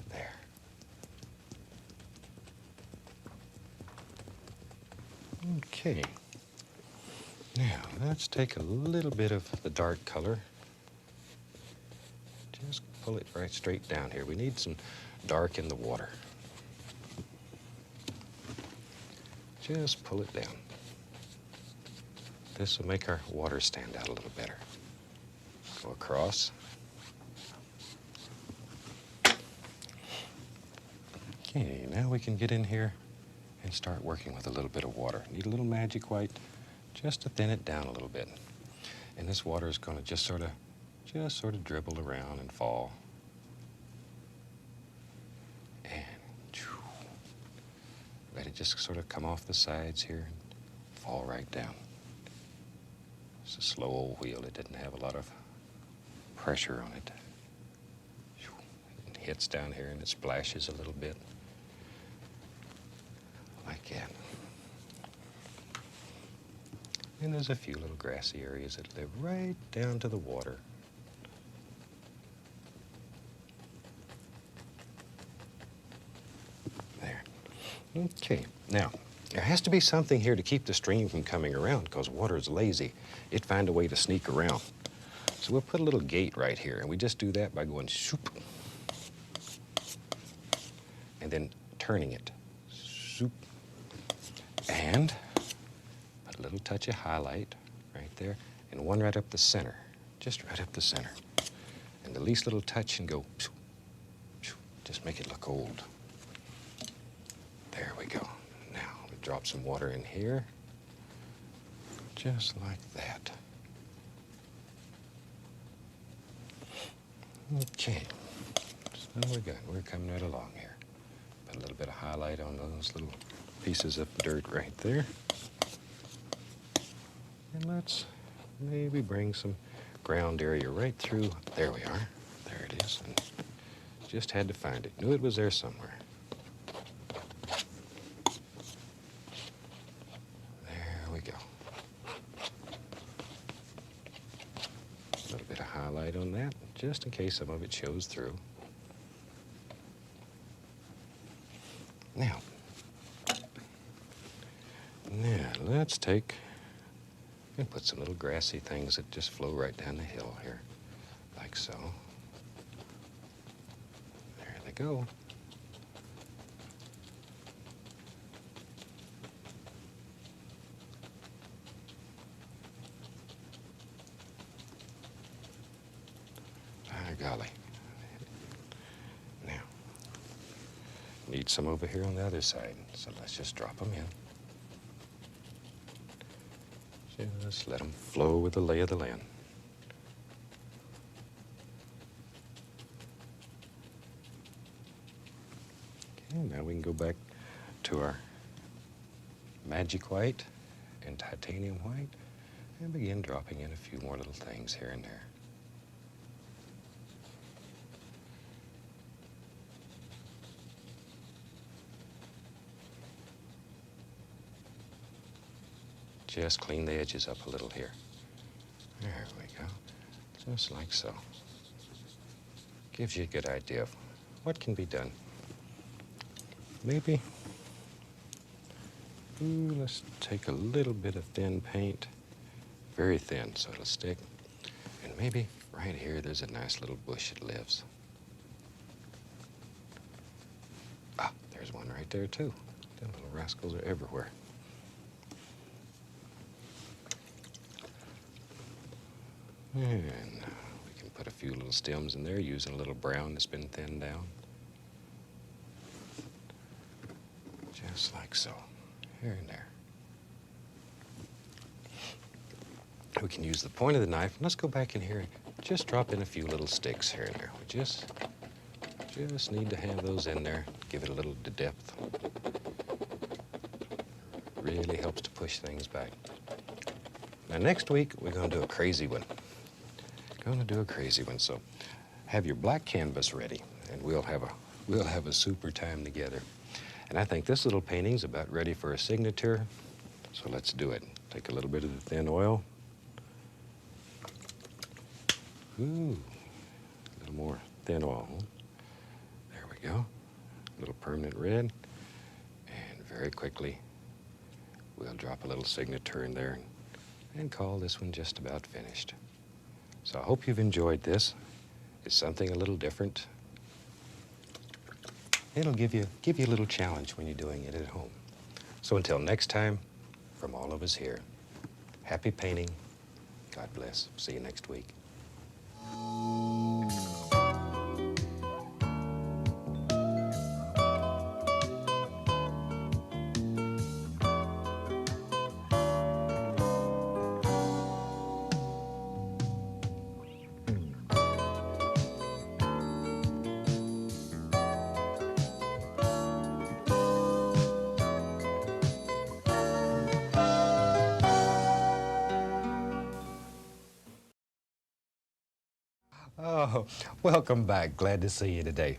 There. Okay. Now, let's take a little bit of the dark color. Just pull it right straight down here. We need some dark in the water. Just pull it down. This will make our water stand out a little better. Go across. Okay, now we can get in here and start working with a little bit of water. Need a little magic white just to thin it down a little bit. And this water is going to just sort of dribble around and fall. And let it just sort of come off the sides here and fall right down. It's a slow old wheel. It didn't have a lot of pressure on it. It hits down here and it splashes a little bit. Like that. And there's a few little grassy areas that live right down to the water. There. Okay, now, there has to be something here to keep the stream from coming around because water is lazy. It'd find a way to sneak around. So we'll put a little gate right here, and we just do that by going shoop. And then turning it. Shoop. And put a little touch of highlight right there, and one right up the center. Just right up the center. And the least little touch and go shoop, shoop. Just make it look old. There we go. Now, we drop some water in here. Just like that. Okay. So we're coming right along here. Put a little bit of highlight on those little pieces of dirt right there. And let's maybe bring some ground area right through. There we are. There it is. And just had to find it. Knew it was there somewhere. There we go. A little bit of highlight on that, just in case some of it shows through. Now, let's take and put some little grassy things that just flow right down the hill here, like so. There they go. Ah, golly. Now, need some over here on the other side, so let's just drop them in. Just let them flow with the lay of the land. Okay, now we can go back to our magic white and titanium white and begin dropping in a few more little things here and there. Just clean the edges up a little here. There we go. Just like so. Gives you a good idea of what can be done. Maybe, let's take a little bit of thin paint, very thin so it'll stick. And maybe right here there's a nice little bush that lives. Ah, there's one right there too. Them little rascals are everywhere. And we can put a few little stems in there using a little brown that's been thinned down. Just like so, here and there. We can use the point of the knife. Let's go back in here and just drop in a few little sticks here and there. We just need to have those in there, give it a little depth. Really helps to push things back. Now next week, we're gonna do a crazy one. So have your black canvas ready and we'll have a super time together. And I think this little painting's about ready for a signature, so let's do it. Take a little bit of the thin oil. Ooh, a little more thin oil. There we go. A little permanent red. And very quickly, we'll drop a little signature in there and call this one just about finished. So I hope you've enjoyed this. It's something a little different. It'll give you a little challenge when you're doing it at home. So until next time, from all of us here, happy painting. God bless. See you next week. Oh, welcome back. Glad to see you today.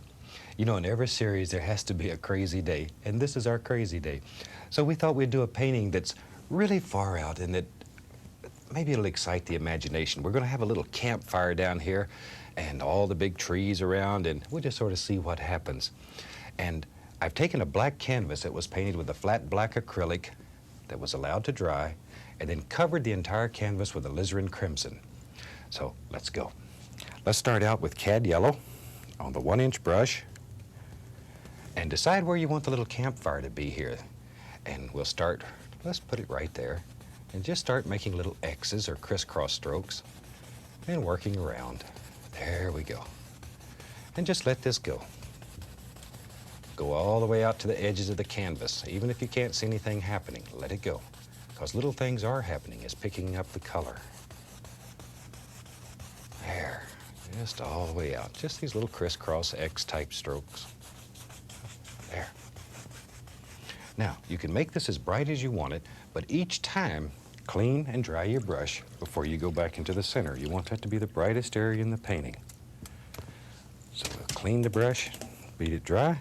You know, in every series there has to be a crazy day, and this is our crazy day. So we thought we'd do a painting that's really far out and that maybe it'll excite the imagination. We're going to have a little campfire down here and all the big trees around, and we'll just sort of see what happens. And I've taken a black canvas that was painted with a flat black acrylic that was allowed to dry and then covered the entire canvas with alizarin crimson. So let's go. Let's start out with cad yellow on the 1-inch brush and decide where you want the little campfire to be here. And we'll start, let's put it right there, and just start making little X's or crisscross strokes and working around. There we go. And just let this go. Go all the way out to the edges of the canvas. Even if you can't see anything happening, let it go. Because little things are happening. It's picking up the color. There. Just all the way out. Just these little crisscross X-type strokes. There. Now, you can make this as bright as you want it, but each time, clean and dry your brush before you go back into the center. You want that to be the brightest area in the painting. So we'll clean the brush, beat it dry,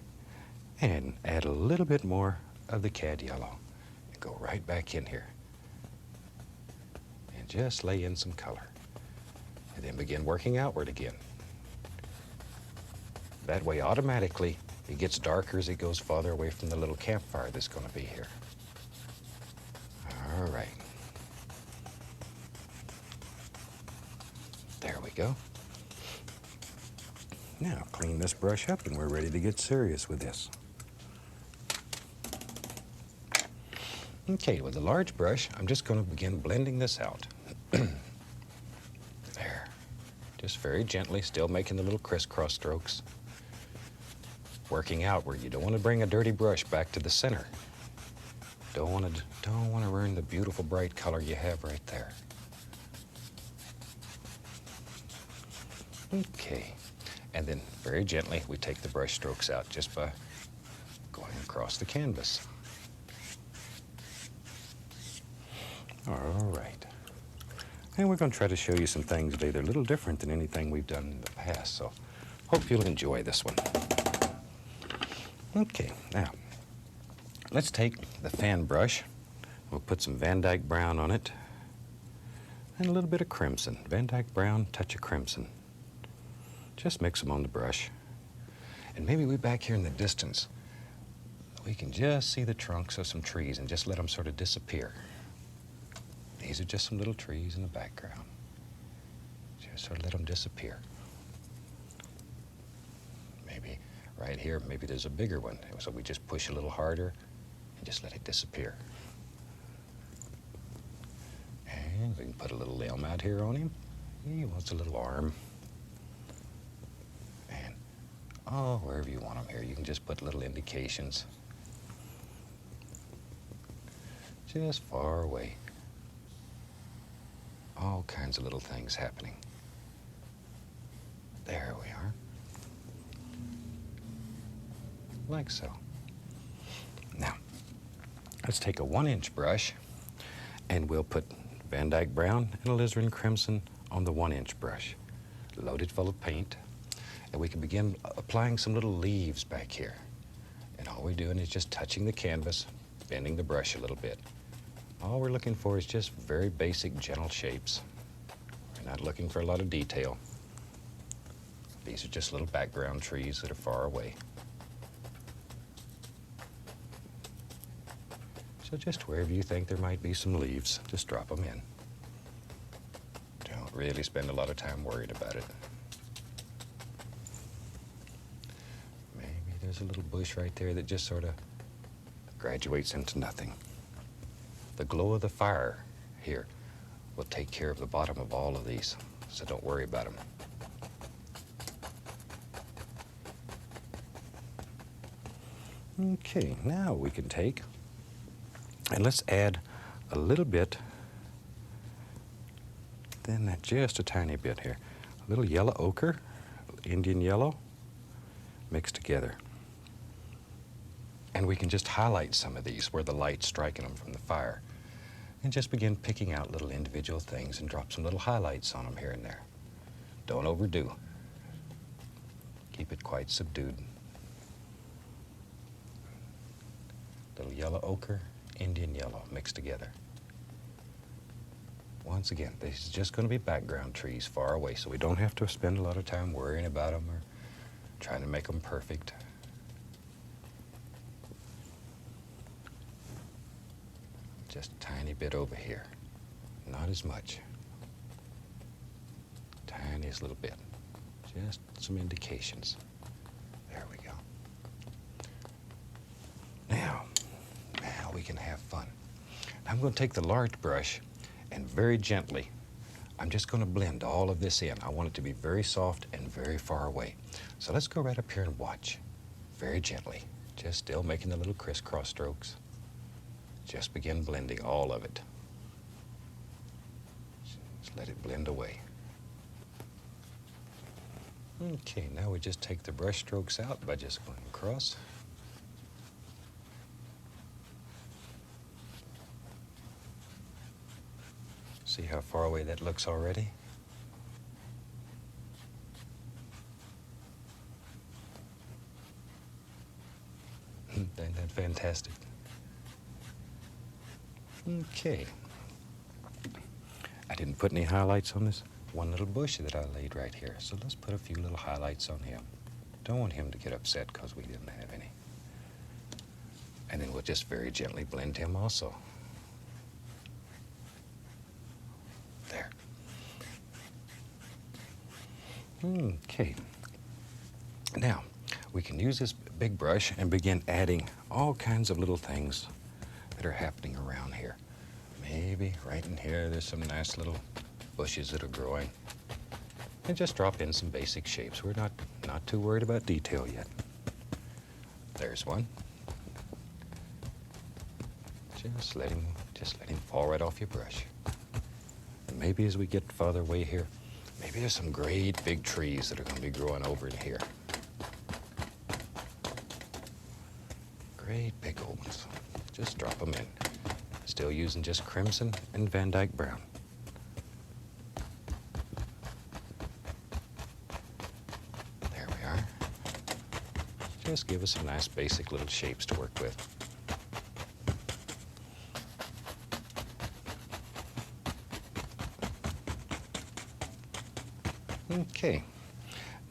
and add a little bit more of the cad yellow. And go right back in here. And just lay in some color. And then begin working outward again. That way, automatically, it gets darker as it goes farther away from the little campfire that's going to be here. All right. There we go. Now, clean this brush up and we're ready to get serious with this. Okay, with a large brush, I'm just going to begin blending this out. Just very gently, still making the little crisscross strokes. Working outward. You don't want to bring a dirty brush back to the center. Don't want to ruin the beautiful bright color you have right there. Okay. And then very gently we take the brush strokes out just by going across the canvas. All right. And we're going to try to show you some things today that are a little different than anything we've done in the past, so hope you'll enjoy this one. Okay, now, let's take the fan brush. We'll put some Van Dyke brown on it and a little bit of crimson. Van Dyke brown, touch of crimson. Just mix them on the brush. And maybe we back here in the distance, we can just see the trunks of some trees and just let them sort of disappear. These are just some little trees in the background. Just sort of let them disappear. Maybe right here, maybe there's a bigger one. So we just push a little harder and just let it disappear. And we can put a little limb out here on him He wants a little arm. And, oh, wherever you want them here, you can just put little indications. Just far away. All kinds of little things happening. There we are. Like so. Now, let's take a 1-inch brush and we'll put Van Dyke Brown and Alizarin Crimson on the 1-inch brush, loaded full of paint, and we can begin applying some little leaves back here. And all we're doing is just touching the canvas, bending the brush a little bit. All we're looking for is just very basic, gentle shapes. We're not looking for a lot of detail. These are just little background trees that are far away. So just wherever you think there might be some leaves, just drop them in. Don't really spend a lot of time worried about it. Maybe there's a little bush right there that just sort of graduates into nothing. The glow of the fire here will take care of the bottom of all of these, so don't worry about them. Okay, now we can take and let's add a little bit, then just a tiny bit here. A little yellow ochre, Indian yellow, mixed together. And we can just highlight some of these where the light's striking them from the fire. And just begin picking out little individual things and drop some little highlights on them here and there. Don't overdo. Keep it quite subdued. Little yellow ochre, Indian yellow mixed together. Once again, this is just going to be background trees far away, so we don't have to spend a lot of time worrying about them or trying to make them perfect. Just a tiny bit over here. Not as much. Tiniest little bit. Just some indications. There we go. Now we can have fun. I'm going to take the large brush and very gently, I'm just going to blend all of this in. I want it to be very soft and very far away. So let's go right up here and watch. Very gently. Just still making the little crisscross strokes. Just begin blending all of it. Just let it blend away. Okay, now we just take the brush strokes out by just going across. See how far away that looks already? Isn't that fantastic? Okay. I didn't put any highlights on this one little bush that I laid right here, so let's put a few little highlights on him. Don't want him to get upset because we didn't have any. And then we'll just very gently blend him also. There. Okay. Now, we can use this big brush and begin adding all kinds of little things that are happening around here. Maybe right in here there's some nice little bushes that are growing. And just drop in some basic shapes. We're not too worried about detail yet. There's one. Just let him fall right off your brush. And maybe as we get farther away here, maybe there's some great big trees that are going to be growing over in here. Great big old ones. Just drop them in. Still using just crimson and Van Dyke Brown. There we are. Just give us some nice basic little shapes to work with. Okay,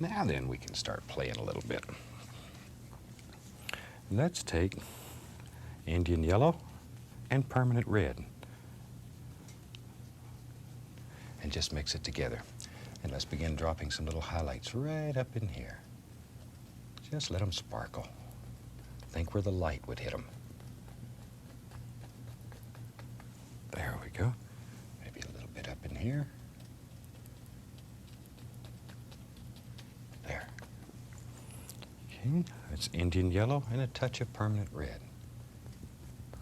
now then we can start playing a little bit. Let's take Indian yellow and permanent red and just mix it together. And let's begin dropping some little highlights right up in here. Just let them sparkle. Think where the light would hit them. There we go. Maybe a little bit up in here. Okay, that's Indian yellow and a touch of permanent red.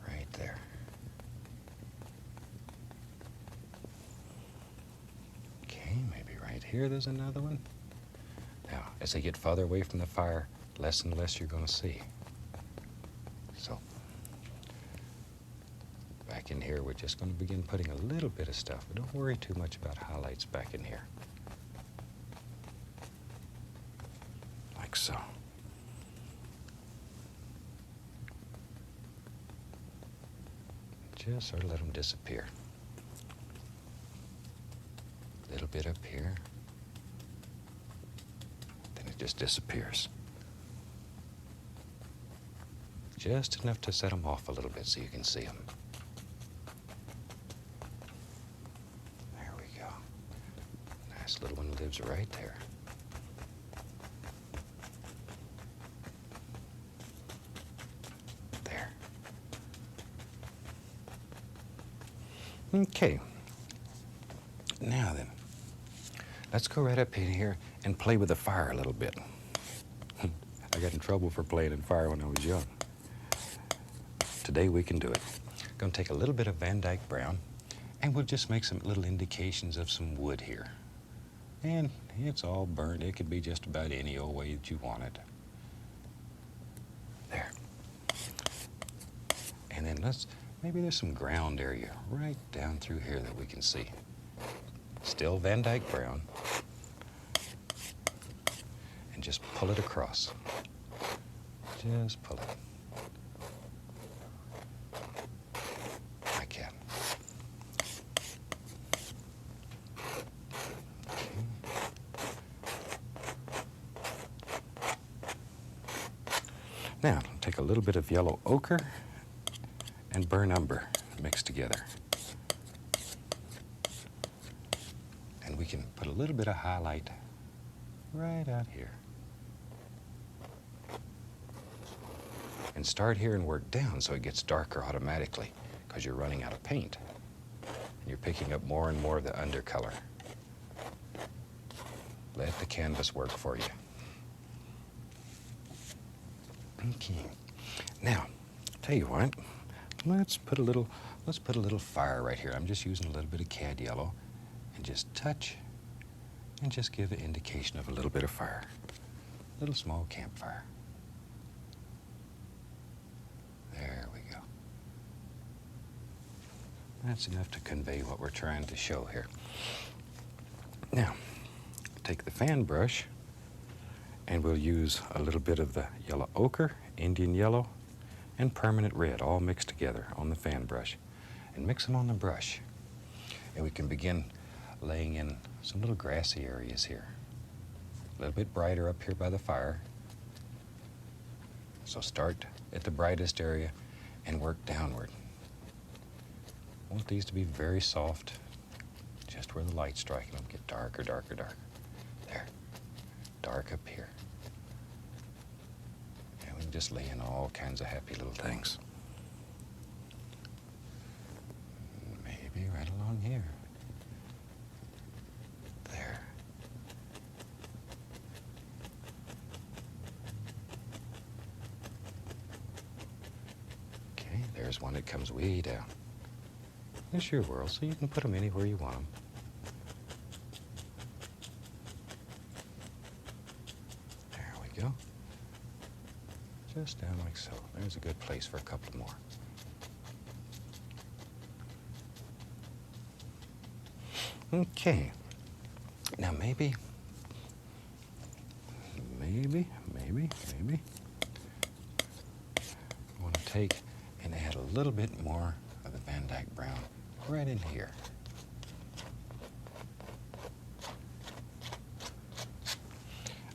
Right there. Okay, maybe right here there's another one. Now, as they get farther away from the fire, less and less you're going to see. So, back in here, we're just going to begin putting a little bit of stuff, but don't worry too much about highlights back in here. Like so. Just sort of let them disappear. A little bit up here. Then it just disappears. Just enough to set them off a little bit so you can see them. There we go. Nice little one lives right there. There. Okay. Now then, let's go right up in here and play with the fire a little bit. I got in trouble for playing in fire when I was young. Today we can do it. Going to take a little bit of Van Dyke brown, and we'll just make some little indications of some wood here. And it's all burnt. It could be just about any old way that you want it. There. And then maybe there's some ground area right down through here that we can see. Still Van Dyke brown. And just pull it across. Just pull it. Now, take a little bit of yellow ochre and burnt umber mixed together. And we can put a little bit of highlight right out here. And start here and work down so it gets darker automatically because you're running out of paint. And you're picking up more and more of the undercolor. Let the canvas work for you. Okay. Now, tell you what, let's put a little fire right here. I'm just using a little bit of cad yellow and just touch and just give an indication of a little bit of fire. A little small campfire. There we go. That's enough to convey what we're trying to show here. Now, take the fan brush and we'll use a little bit of the yellow ochre, Indian yellow, and permanent red all mixed together on the fan brush. And mix them on the brush. And we can begin laying in some little grassy areas here. A little bit brighter up here by the fire. So start at the brightest area and work downward. Want these to be very soft, just where the light's striking them. Get darker, darker, darker. There. Dark up here. And we can just lay in all kinds of happy little things. Maybe right along here. There. Okay, there's one that comes way down. It's your world, so you can put them anywhere you want them. Go. Just down like so. There's a good place for a couple more. Okay. Now maybe I want to take and add a little bit more of the Van Dyke brown right in here.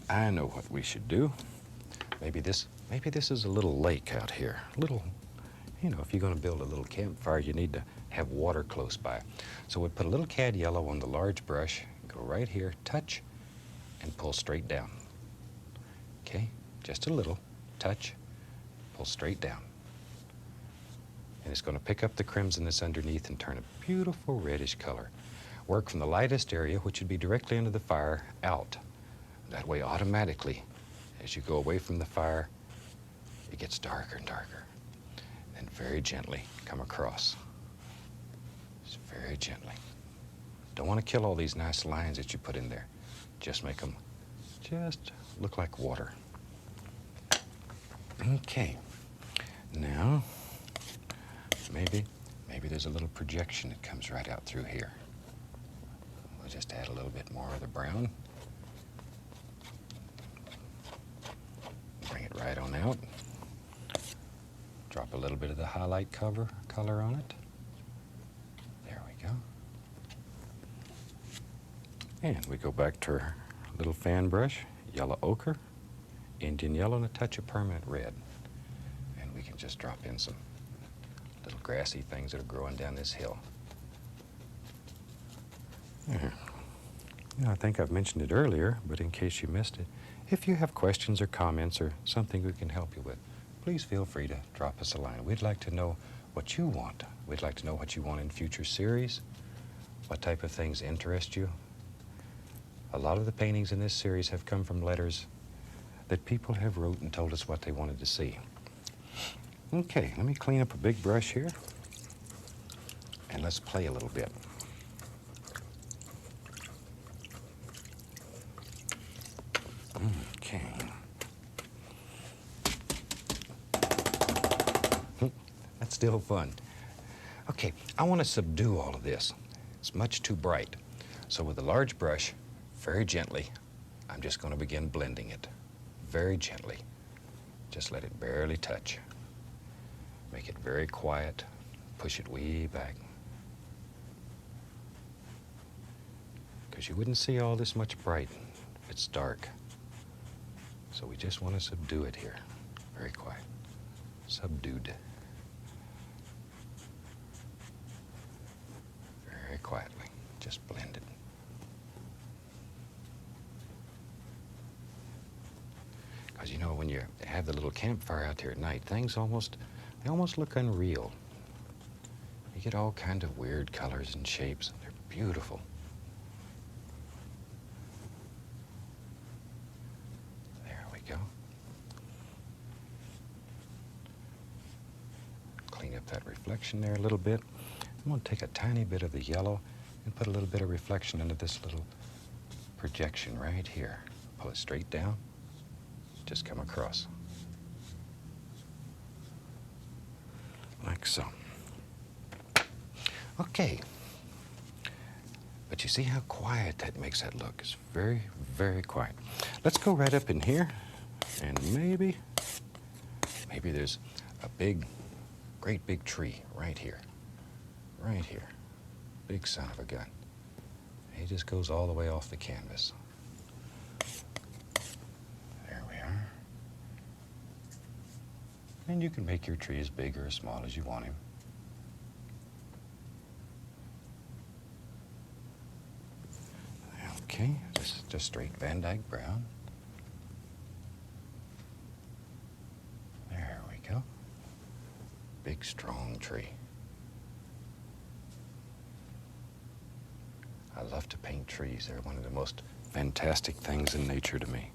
I know what we should do. Maybe this is a little lake out here. Little, if you're going to build a little campfire, you need to have water close by. So we'll put a little cad yellow on the large brush, go right here, touch, and pull straight down. Okay, just a little, touch, pull straight down. And it's going to pick up the crimson that's underneath and turn a beautiful reddish color. Work from the lightest area, which would be directly under the fire, out. That way, automatically, As you go away from the fire, it gets darker and darker. And very gently come across. Just very gently. Don't want to kill all these nice lines that you put in there. Just make them just look like water. Okay. Now, maybe there's a little projection that comes right out through here. We'll just add a little bit more of the brown. Bring it right on out. Drop a little bit of the highlight color on it. There we go. And we go back to our little fan brush, yellow ochre, Indian yellow, and a touch of permanent red. And we can just drop in some little grassy things that are growing down this hill. There. You know, I think I've mentioned it earlier, but in case you missed it, if you have questions or comments or something we can help you with, please feel free to drop us a line. We'd like to know what you want. We'd like to know what you want in future series, what type of things interest you. A lot of the paintings in this series have come from letters that people have wrote and told us what they wanted to see. Okay, let me clean up a big brush here, and let's play a little bit. Okay. That's still fun. Okay, I want to subdue all of this. It's much too bright. So with a large brush, very gently, I'm just going to begin blending it. Very gently. Just let it barely touch. Make it very quiet. Push it way back. Because you wouldn't see all this much bright if it's dark. So we just want to subdue it here. Very quiet. Subdued. Very quietly. Just blend it. Because you know, when you have the little campfire out there at night, things almost look unreal. You get all kinds of weird colors and shapes. They're beautiful. There we go. Clean up that reflection there a little bit. I'm going to take a tiny bit of the yellow and put a little bit of reflection into this little projection right here. Pull it straight down. Just come across. Like so. Okay. But you see how quiet that makes that look. It's very, very quiet. Let's go right up in here, and maybe there's a great big tree right here. Right here. Big son of a gun. He just goes all the way off the canvas. There we are. And you can make your tree as big or as small as you want him. Okay, just straight Van Dyke brown. There we go. Big, strong tree. I love to paint trees. They're one of the most fantastic things in nature to me.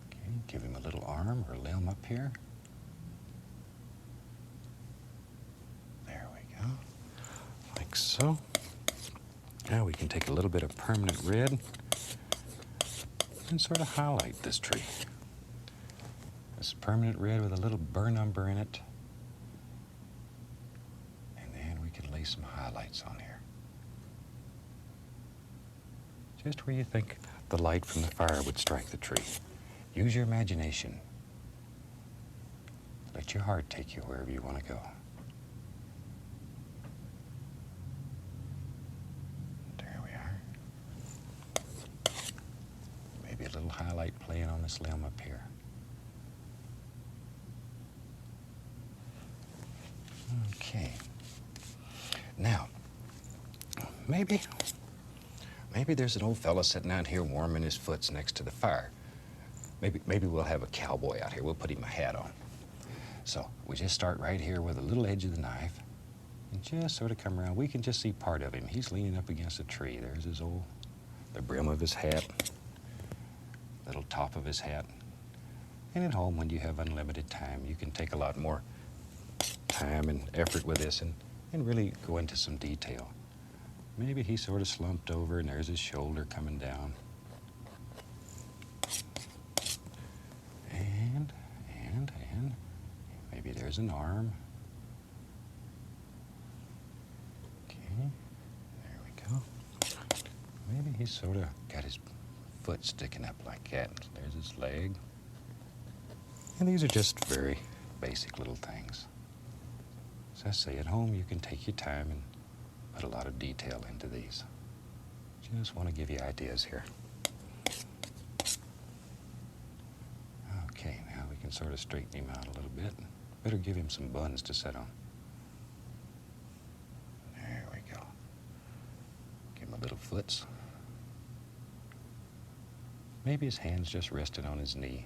Okay, give him a little arm or limb up here. There we go. Like so. Now we can take a little bit of permanent red and sort of highlight this tree. This permanent red with a little burn umber in it. And then we can lay some highlights on here. Just where you think the light from the fire would strike the tree. Use your imagination. Let your heart take you wherever you want to go. A little highlight playing on this limb up here. Okay. Now, maybe there's an old fella sitting out here warming his foots next to the fire. Maybe we'll have a cowboy out here. We'll put him a hat on. So we just start right here with a little edge of the knife and just sort of come around. We can just see part of him. He's leaning up against a tree. There's the brim of his hat. little top of his hat. And at home, when you have unlimited time, you can take a lot more time and effort with this and really go into some detail. Maybe he sort of slumped over and there's his shoulder coming down. And maybe there's an arm. Okay, there we go. Maybe he's sort of got his foot sticking up like that. There's his leg. And these are just very basic little things. As I say, at home you can take your time and put a lot of detail into these. Just want to give you ideas here. Okay, now we can sort of straighten him out a little bit. Better give him some buns to sit on. There we go. Give him a little foots. Maybe his hand's just resting on his knee.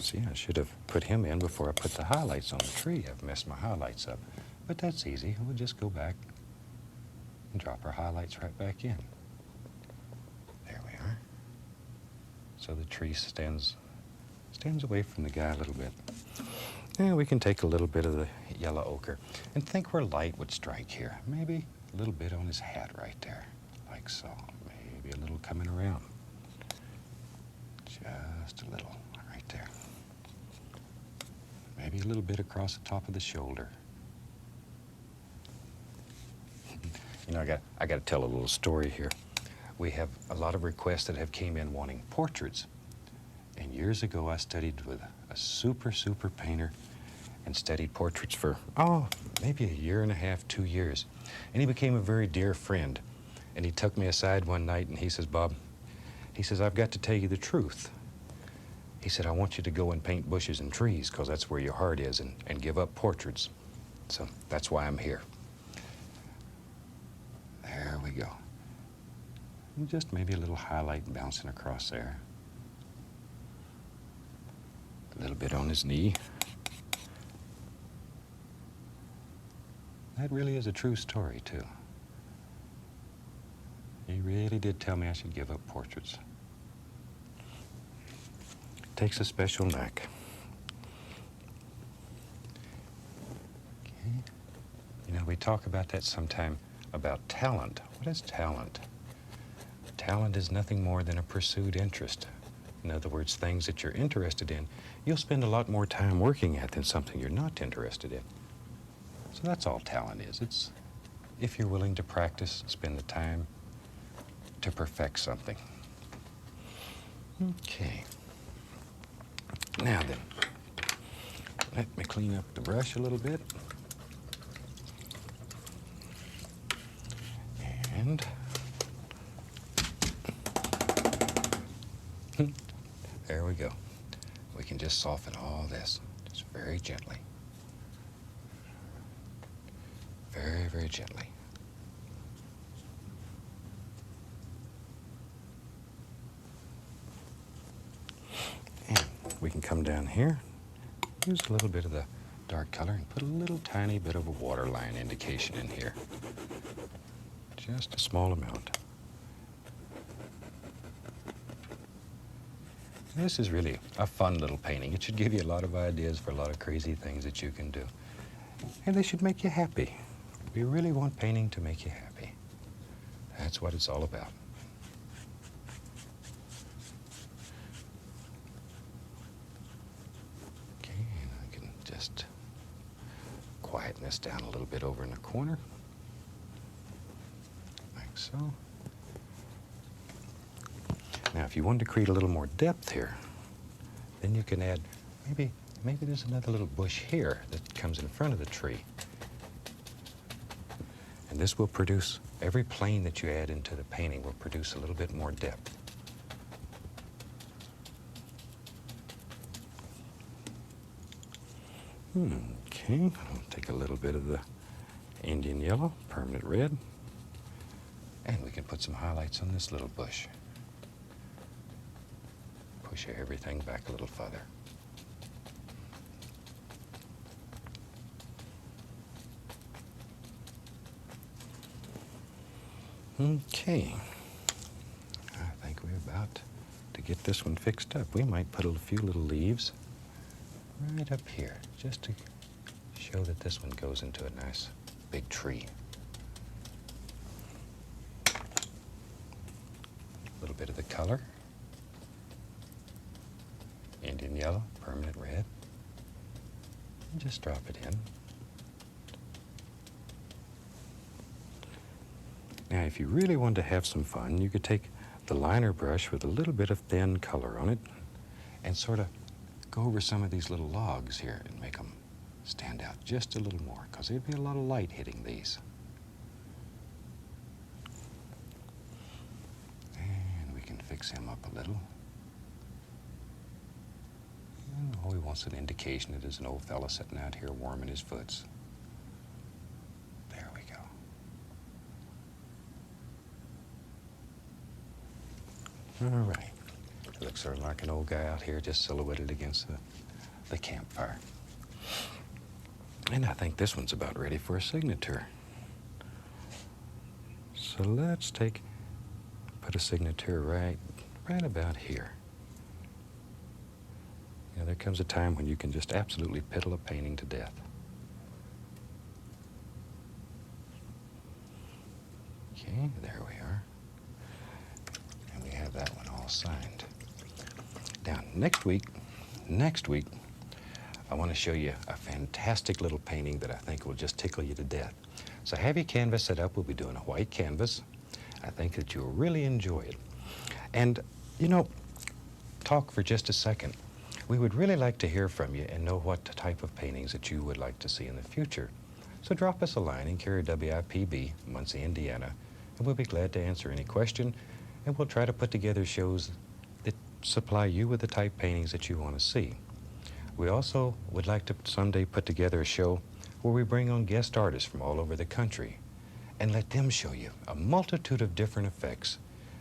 See, I should have put him in before I put the highlights on the tree. I've messed my highlights up. But that's easy. We'll just go back and drop our highlights right back in. There we are. So the tree stands away from the guy a little bit. And we can take a little bit of the yellow ochre and think where light would strike here. Maybe a little bit on his hat right there, like so. Maybe a little coming around. Just a little right there. Maybe a little bit across the top of the shoulder. You know, I got to tell a little story here. We have a lot of requests that have came in wanting portraits. And years ago, I studied with a super painter and studied portraits for, maybe a year and a half, 2 years. And he became a very dear friend. And he took me aside one night and he says, Bob, he says, I've got to tell you the truth. He said, I want you to go and paint bushes and trees because that's where your heart is, and give up portraits. So that's why I'm here. There we go. And just maybe a little highlight bouncing across there. A little bit on his knee. That really is a true story, too. He really did tell me I should give up portraits. Takes a special knack. Okay. You know, we talk about that sometime, about talent. What is talent? Talent is nothing more than a pursued interest. In other words, things that you're interested in, you'll spend a lot more time working at than something you're not interested in. So that's all talent is. It's if you're willing to practice, spend the time to perfect something. Okay. Now then, let me clean up the brush a little bit. And there we go. We can just soften all this, just very gently. Very gently. And we can come down here, use a little bit of the dark color and put a little tiny bit of a waterline indication in here. Just a small amount. This is really a fun little painting. It should give you a lot of ideas for a lot of crazy things that you can do. And they should make you happy. We really want painting to make you happy. That's what it's all about. Okay, and I can just quieten this down a little bit over in the corner. Like so. Now, if you wanted to create a little more depth here, then you can add, maybe there's another little bush here that comes in front of the tree. And this will produce, every plane that you add into the painting will produce a little bit more depth. Okay, I'll take a little bit of the Indian yellow, permanent red, and we can put some highlights on this little bush. Push everything back a little further. Okay, I think we're about to get this one fixed up. We might put a few little leaves right up here, just to show that this one goes into a nice big tree. A little bit of the color. Indian yellow, permanent red. And just drop it in. Now, if you really wanted to have some fun, you could take the liner brush with a little bit of thin color on it and sort of go over some of these little logs here and make them stand out just a little more, because there'd be a lot of light hitting these. And we can fix him up a little. And all he wants an indication that there's an old fella sitting out here warming his foots. There we go. All right. Looks sort of like an old guy out here just silhouetted against the campfire. And I think this one's about ready for a signature. So let's put a signature right about here. You know, there comes a time when you can just absolutely piddle a painting to death. Okay, there we are. And we have that one all signed. Now, next week, I want to show you a fantastic little painting that I think will just tickle you to death. So have your canvas set up. We'll be doing a white canvas. I think that you'll really enjoy it. And, you know, talk for just a second. We would really like to hear from you and know what type of paintings that you would like to see in the future. So drop us a line in care of WIPB, Muncie, Indiana, and we'll be glad to answer any question, and we'll try to put together shows that supply you with the type paintings that you want to see. We also would like to someday put together a show where we bring on guest artists from all over the country and let them show you a multitude of different effects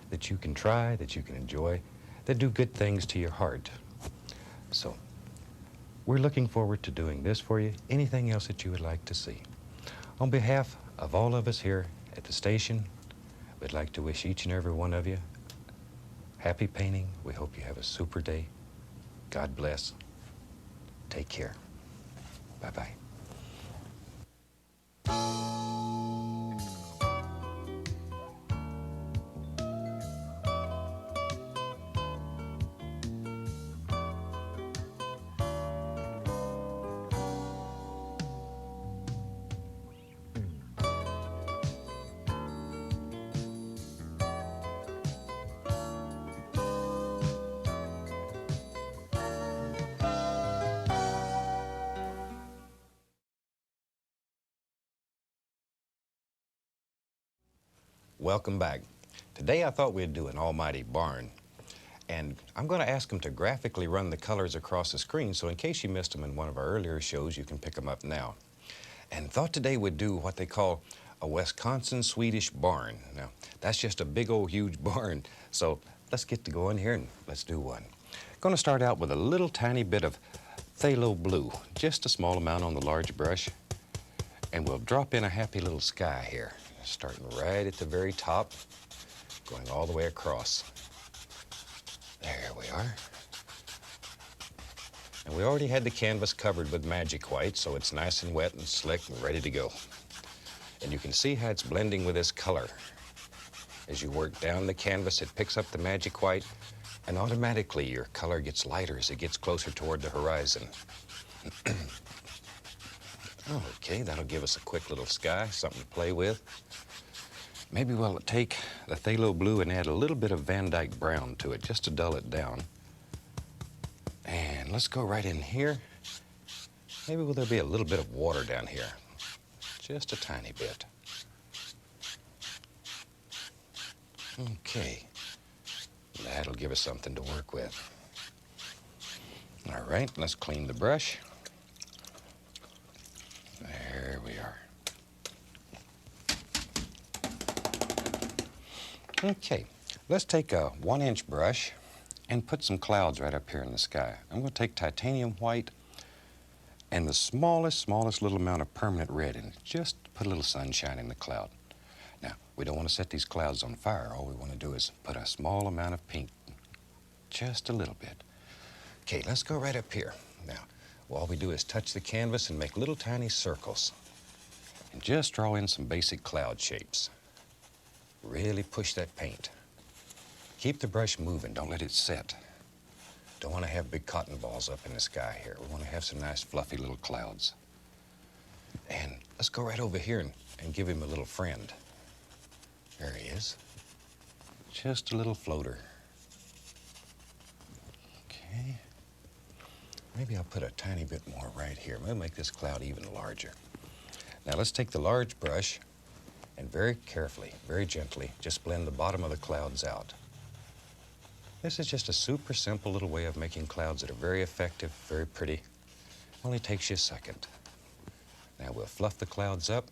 that you can try, that you can enjoy, that do good things to your heart. So we're looking forward to doing this for you. Anything else that you would like to see. On behalf of all of us here at the station, we'd like to wish each and every one of you happy painting. We hope you have a super day. God bless. Take care. Bye-bye. Welcome back. Today I thought we'd do an almighty barn. And I'm going to ask them to graphically run the colors across the screen, so in case you missed them in one of our earlier shows, you can pick them up now. And thought today we'd do what they call a Wisconsin Swedish barn. Now, that's just a big old huge barn. So let's get to going here and let's do one. Going to start out with a little tiny bit of phthalo blue, just a small amount on the large brush. And we'll drop in a happy little sky here, starting right at the very top, going all the way across. There we are. And we already had the canvas covered with magic white, so it's nice and wet and slick and ready to go. And you can see how it's blending with this color. As you work down the canvas, it picks up the magic white, and automatically your color gets lighter as it gets closer toward the horizon. Okay, that'll give us a quick little sky, something to play with. Maybe we'll take the phthalo blue and add a little bit of Van Dyke brown to it, just to dull it down. And let's go right in here. Maybe will there be a little bit of water down here? Just a tiny bit. Okay, that'll give us something to work with. All right, let's clean the brush. There we are. Okay, let's take a 1-inch brush and put some clouds right up here in the sky. I'm going to take titanium white and the smallest little amount of permanent red and just put a little sunshine in the cloud. Now, we don't want to set these clouds on fire. All we want to do is put a small amount of paint, just a little bit. Okay, let's go right up here. Now, all we do is touch the canvas and make little tiny circles. And just draw in some basic cloud shapes. Really push that paint. Keep the brush moving, don't let it set. Don't want to have big cotton balls up in the sky here. We want to have some nice fluffy little clouds. And let's go right over here and give him a little friend. There he is. Just a little floater. Okay. Maybe I'll put a tiny bit more right here. Maybe make this cloud even larger. Now let's take the large brush and very carefully, very gently, just blend the bottom of the clouds out. This is just a super simple little way of making clouds that are very effective, very pretty. Only takes you a second. Now we'll fluff the clouds up.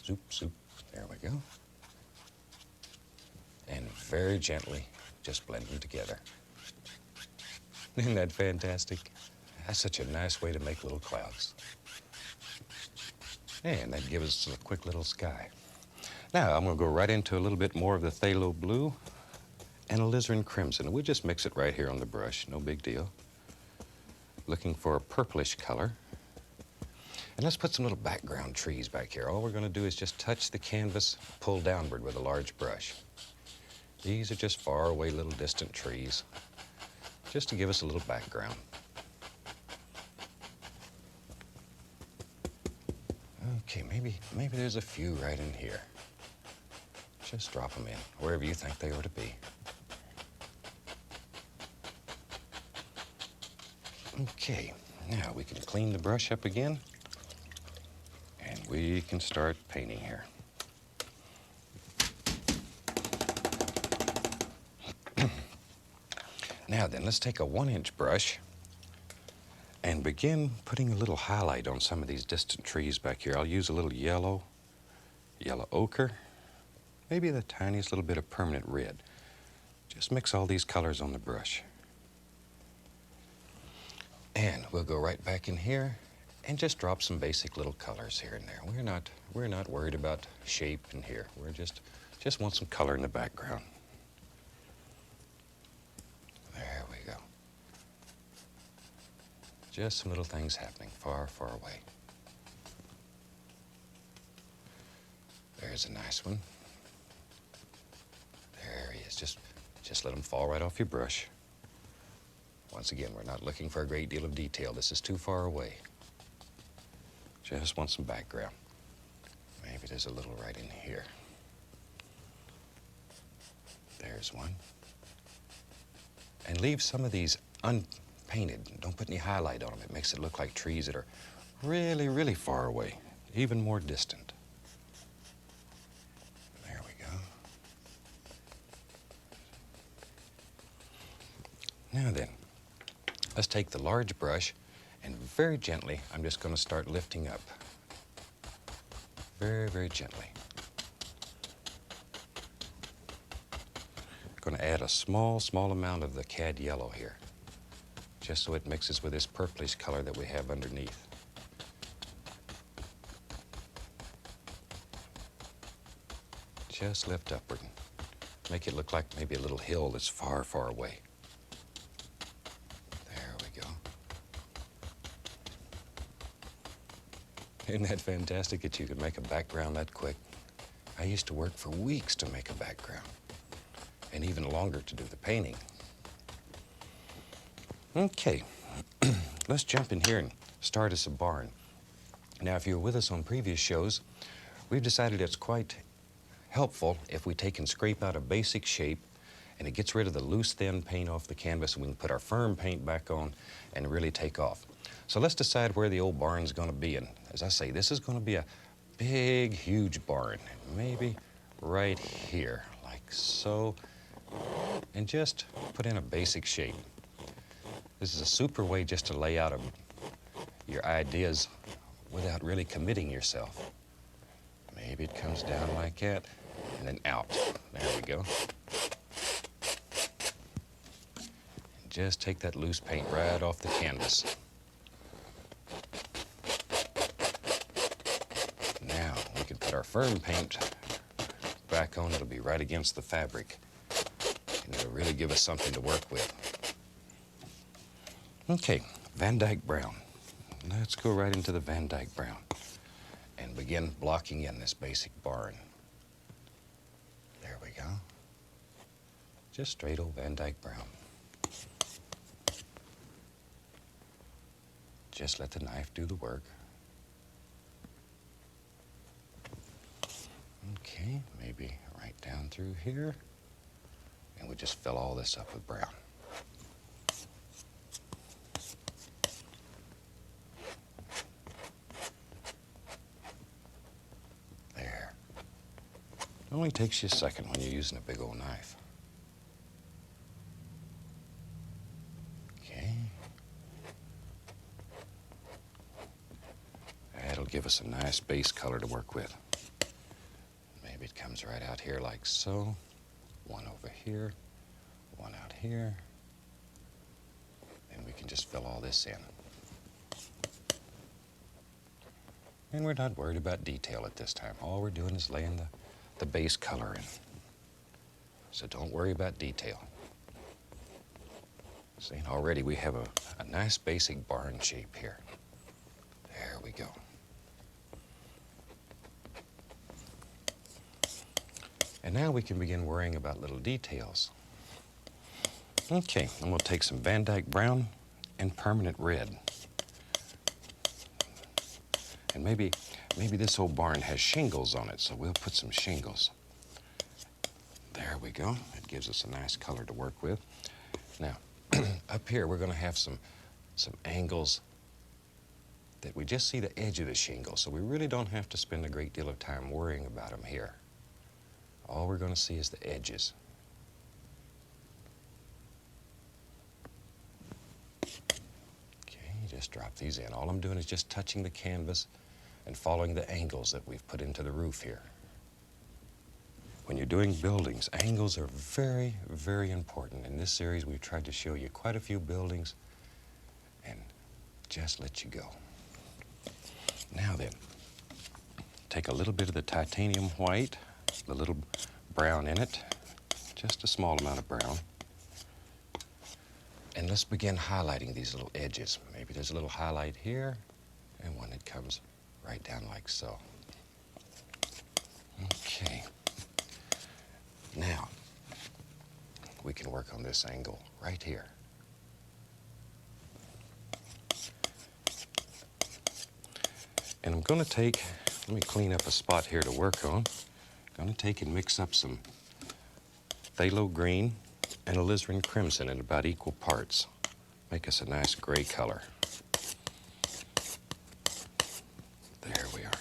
Zoop, zoop, there we go. And very gently, just blend them together. Isn't that fantastic? That's such a nice way to make little clouds. And that gives us a quick little sky. Now I'm going to go right into a little bit more of the phthalo blue and alizarin crimson. We'll just mix it right here on the brush, no big deal. Looking for a purplish color. And let's put some little background trees back here. All we're going to do is just touch the canvas, pull downward with a large brush. These are just far away little distant trees, just to give us a little background. Okay, maybe there's a few right in here. Just drop them in, wherever you think they ought to be. Okay, now we can clean the brush up again, and we can start painting here. Now then, let's take a 1-inch brush and begin putting a little highlight on some of these distant trees back here. I'll use a little yellow ochre, maybe the tiniest little bit of permanent red. Just mix all these colors on the brush. And we'll go right back in here and just drop some basic little colors here and there. We're not worried about shape in here. We're just want some color in the background. There we go. Just some little things happening far, far away. There's a nice one. There he is. Just let him fall right off your brush. Once again, we're not looking for a great deal of detail. This is too far away. Just want some background. Maybe there's a little right in here. There's one. And leave some of these unpainted. Don't put any highlight on them. It makes it look like trees that are really, really far away, even more distant. There we go. Now then, let's take the large brush and very gently, I'm just going to start lifting up. Very, very gently. Going to add a small amount of the cad yellow here, just so it mixes with this purplish color that we have underneath. Just lift upward. Make it look like maybe a little hill that's far, far away. There we go. Isn't that fantastic that you can make a background that quick? I used to work for weeks to make a background, and even longer to do the painting. Okay, let's jump in here and start us a barn. Now, if you were with us on previous shows, we've decided it's quite helpful if we take and scrape out a basic shape, and it gets rid of the loose, thin paint off the canvas, and we can put our firm paint back on and really take off. So let's decide where the old barn's going to be. And as I say, this is going to be a big, huge barn, maybe right here, like so. And just put in a basic shape. This is a super way just to lay out your ideas without really committing yourself. Maybe it comes down like that, and then out. There we go. And just take that loose paint right off the canvas. Now we can put our firm paint back on, it'll be right against the fabric. And it'll really give us something to work with. Okay, Van Dyke brown. Let's go right into the Van Dyke brown and begin blocking in this basic barn. There we go. Just straight old Van Dyke brown. Just let the knife do the work. Okay, maybe right down through here. And we'll just fill all this up with brown. There. It only takes you a second when you're using a big old knife. Okay. That'll give us a nice base color to work with. Maybe it comes right out here like so. One over here, one out here. And we can just fill all this in. And we're not worried about detail at this time. All we're doing is laying the base color in. So don't worry about detail. See, already we have a nice basic barn shape here. There we go. And now we can begin worrying about little details. Okay, and we'll take some Van Dyke brown and permanent red. And maybe this old barn has shingles on it, so we'll put some shingles. There we go. It gives us a nice color to work with. Now, up here we're going to have some angles that we just see the edge of the shingle, so we really don't have to spend a great deal of time worrying about them here. All we're going to see is the edges. Okay, just drop these in. All I'm doing is just touching the canvas and following the angles that we've put into the roof here. When you're doing buildings, angles are very, very important. In this series, we've tried to show you quite a few buildings and just let you go. Now then, take a little bit of the titanium white, a little brown in it, just a small amount of brown. And let's begin highlighting these little edges. Maybe there's a little highlight here and one that comes right down like so. Okay. Now, we can work on this angle right here. And I'm going to take, let me clean up a spot here to work on. I'm going to take and mix up some phthalo green and alizarin crimson in about equal parts. Make us a nice gray color. There we are.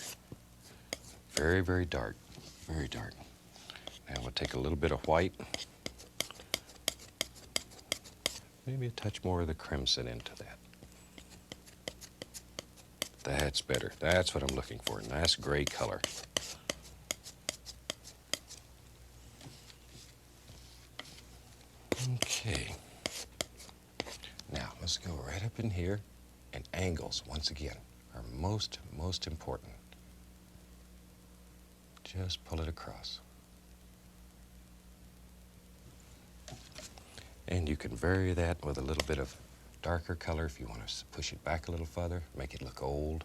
Very, very dark, very dark. Now we'll take a little bit of white. Maybe a touch more of the crimson into that. That's better. That's what I'm looking for. Nice gray color. Okay. Now let's go right up in here, and angles, once again, are most important. Just pull it across. And you can vary that with a little bit of darker color if you want to push it back a little further, make it look old.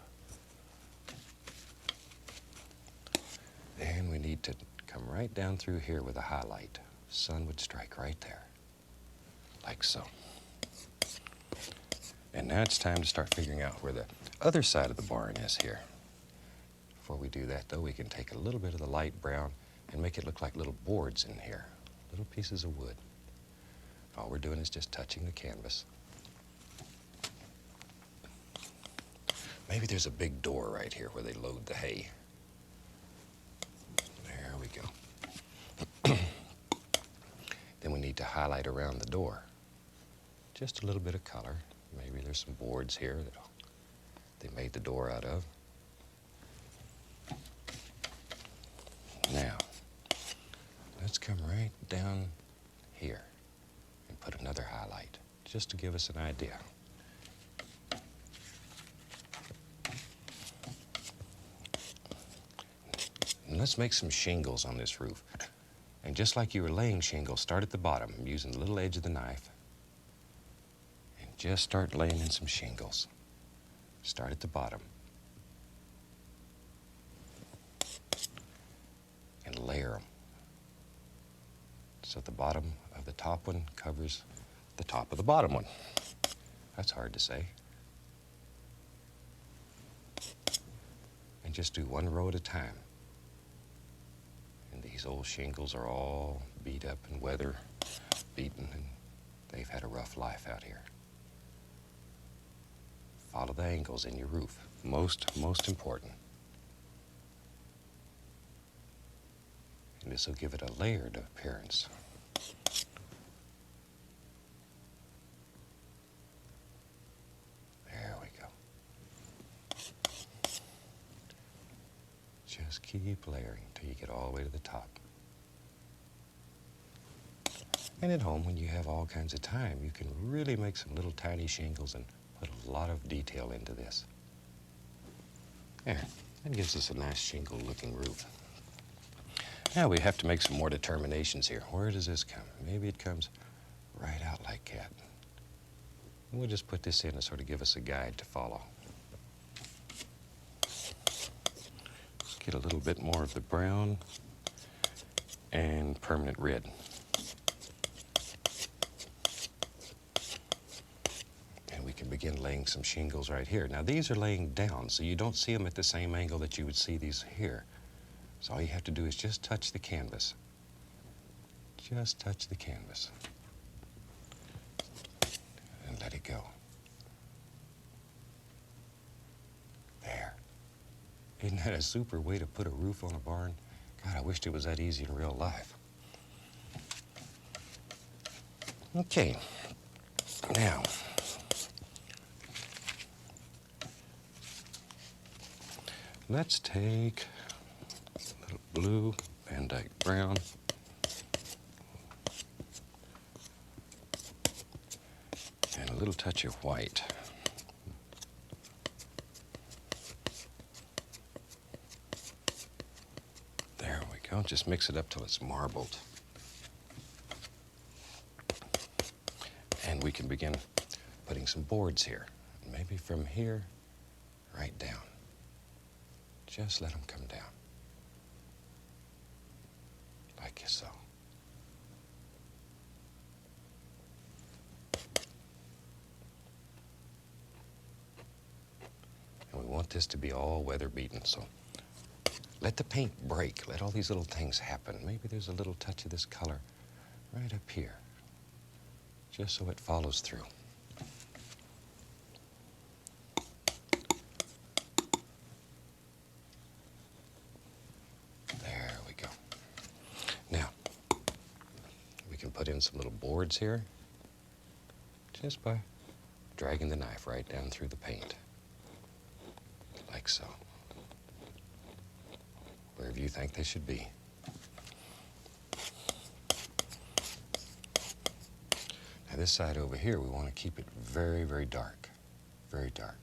And we need to come right down through here with a highlight. Sun would strike right there, like so. And now it's time to start figuring out where the other side of the barn is here. Before we do that, though, we can take a little bit of the light brown and make it look like little boards in here, little pieces of wood. All we're doing is just touching the canvas. Maybe there's a big door right here where they load the hay. There we go. Then we need to highlight around the door. Just a little bit of color. Maybe there's some boards here that they made the door out of. Now, let's come right down here and put another highlight, just to give us an idea. And let's make some shingles on this roof. And just like you were laying shingles, start at the bottom using the little edge of the knife. And just start laying in some shingles. Start at the bottom. And layer them. So the bottom of the top one covers the top of the bottom one. That's hard to say. And just do one row at a time. And these old shingles are all beat up and weather beaten, and they've had a rough life out here. Follow the angles in your roof. Most important. And this will give it a layered appearance. There we go. Just keep layering till you get all the way to the top. And at home, when you have all kinds of time, you can really make some little tiny shingles and put a lot of detail into this. There, that gives us a nice shingle-looking roof. Now we have to make some more determinations here. Where does this come? Maybe it comes right out like that. And we'll just put this in to sort of give us a guide to follow. Let's get a little bit more of the brown and permanent red. And we can begin laying some shingles right here. Now these are laying down, so you don't see them at the same angle that you would see these here. So all you have to do is just touch the canvas. Just touch the canvas. And let it go. There. Isn't that a super way to put a roof on a barn? God, I wished it was that easy in real life. Okay. Now, let's take blue, Van Dyke brown, and a little touch of white. There we go. Just mix it up till it's marbled. And we can begin putting some boards here. Maybe from here right down. Just let them come down. Like so. And we want this to be all weather beaten, so let the paint break. Let all these little things happen. Maybe there's a little touch of this color right up here, just so it follows through. Put in some little boards here just by dragging the knife right down through the paint, like so, wherever you think they should be. Now this side over here, we want to keep it very, very dark, very dark.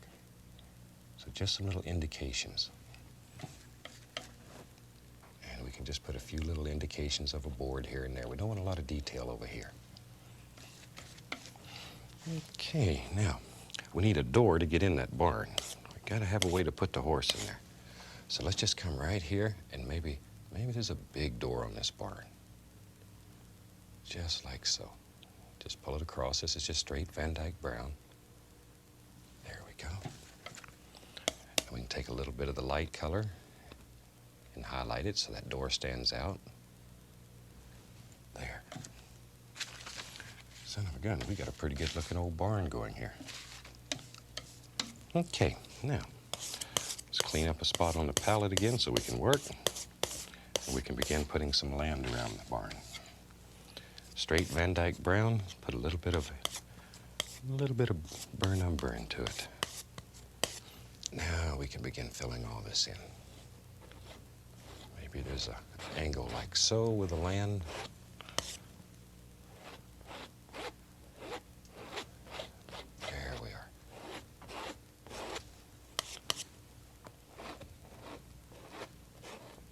So just some little indications. We can just put a few little indications of a board here and there. We don't want a lot of detail over here. Okay, now, we need a door to get in that barn. We've got to have a way to put the horse in there. So let's just come right here, and maybe there's a big door on this barn. Just like so. Just pull it across. This is just straight Van Dyke brown. There we go. And we can take a little bit of the light color and highlight it so that door stands out. There. Son of a gun, we got a pretty good looking old barn going here. Okay, now, let's clean up a spot on the palette again so we can work. And we can begin putting some land around the barn. Straight Van Dyke brown, put a little bit of burnt umber into it. Now we can begin filling all this in. Maybe there's an angle like so with the land. There we are.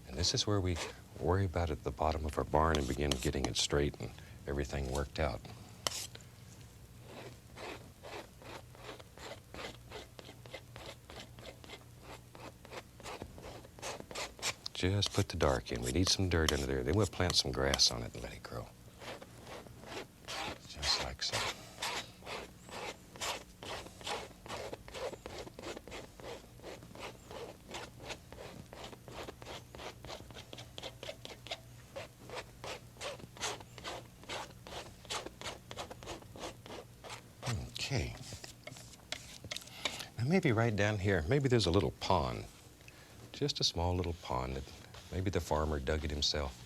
And this is where we worry about it at the bottom of our barn and begin getting it straight and everything worked out. Just put the dark in. We need some dirt under there. Then we'll plant some grass on it and let it grow. Just like so. Okay. Now maybe right down here, maybe there's a little pond. Just a small little pond that maybe the farmer dug it himself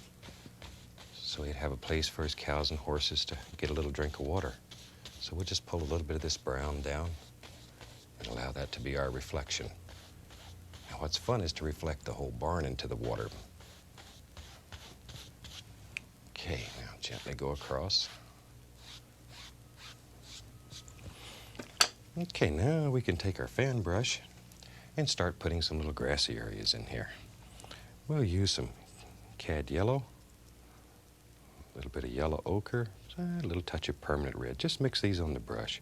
so he'd have a place for his cows and horses to get a little drink of water. So we'll just pull a little bit of this brown down and allow that to be our reflection. Now what's fun is to reflect the whole barn into the water. Okay, now gently go across. Okay, now we can take our fan brush and start putting some little grassy areas in here. We'll use some cad yellow, a little bit of yellow ochre, a little touch of permanent red. Just mix these on the brush,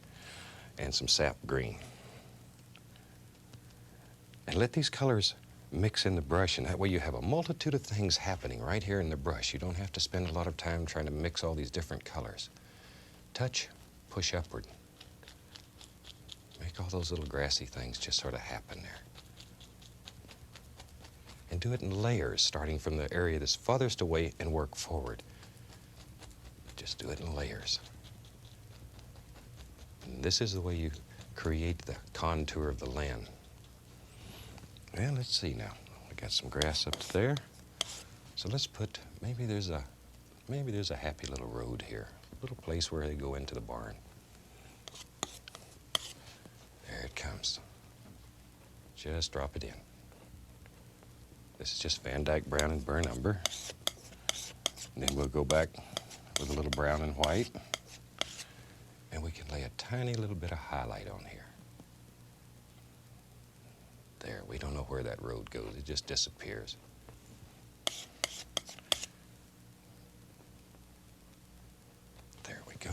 and some sap green. And let these colors mix in the brush, and that way you have a multitude of things happening right here in the brush. You don't have to spend a lot of time trying to mix all these different colors. Touch, push upward. Make all those little grassy things just sort of happen there. And do it in layers, starting from the area that's farthest away and work forward. Just do it in layers. And this is the way you create the contour of the land. Well, let's see now. We got some grass up there. So let's put, maybe there's a happy little road here. A little place where they go into the barn. There it comes. Just drop it in. This is just Van Dyke brown and burnt umber. And then we'll go back with a little brown and white. And we can lay a tiny little bit of highlight on here. There, we don't know where that road goes. It just disappears. There we go.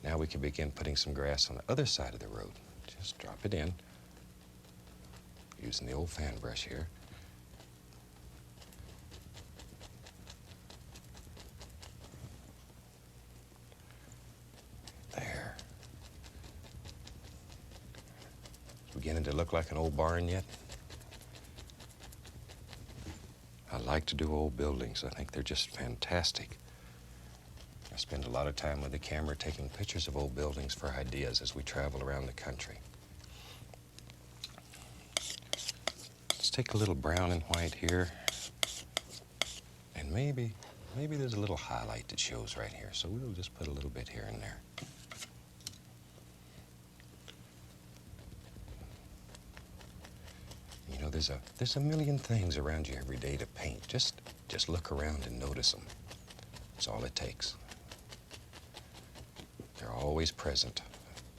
Now we can begin putting some grass on the other side of the road. Just drop it in, using the old fan brush here. There. It's beginning to look like an old barn yet. I like to do old buildings. I think they're just fantastic. I spend a lot of time with the camera taking pictures of old buildings for ideas as we travel around the country. Let's take a little brown and white here. And maybe there's a little highlight that shows right here. So we'll just put a little bit here and there. You know, there's a million things around you every day to paint. Just look around and notice them. That's all it takes. They're always present.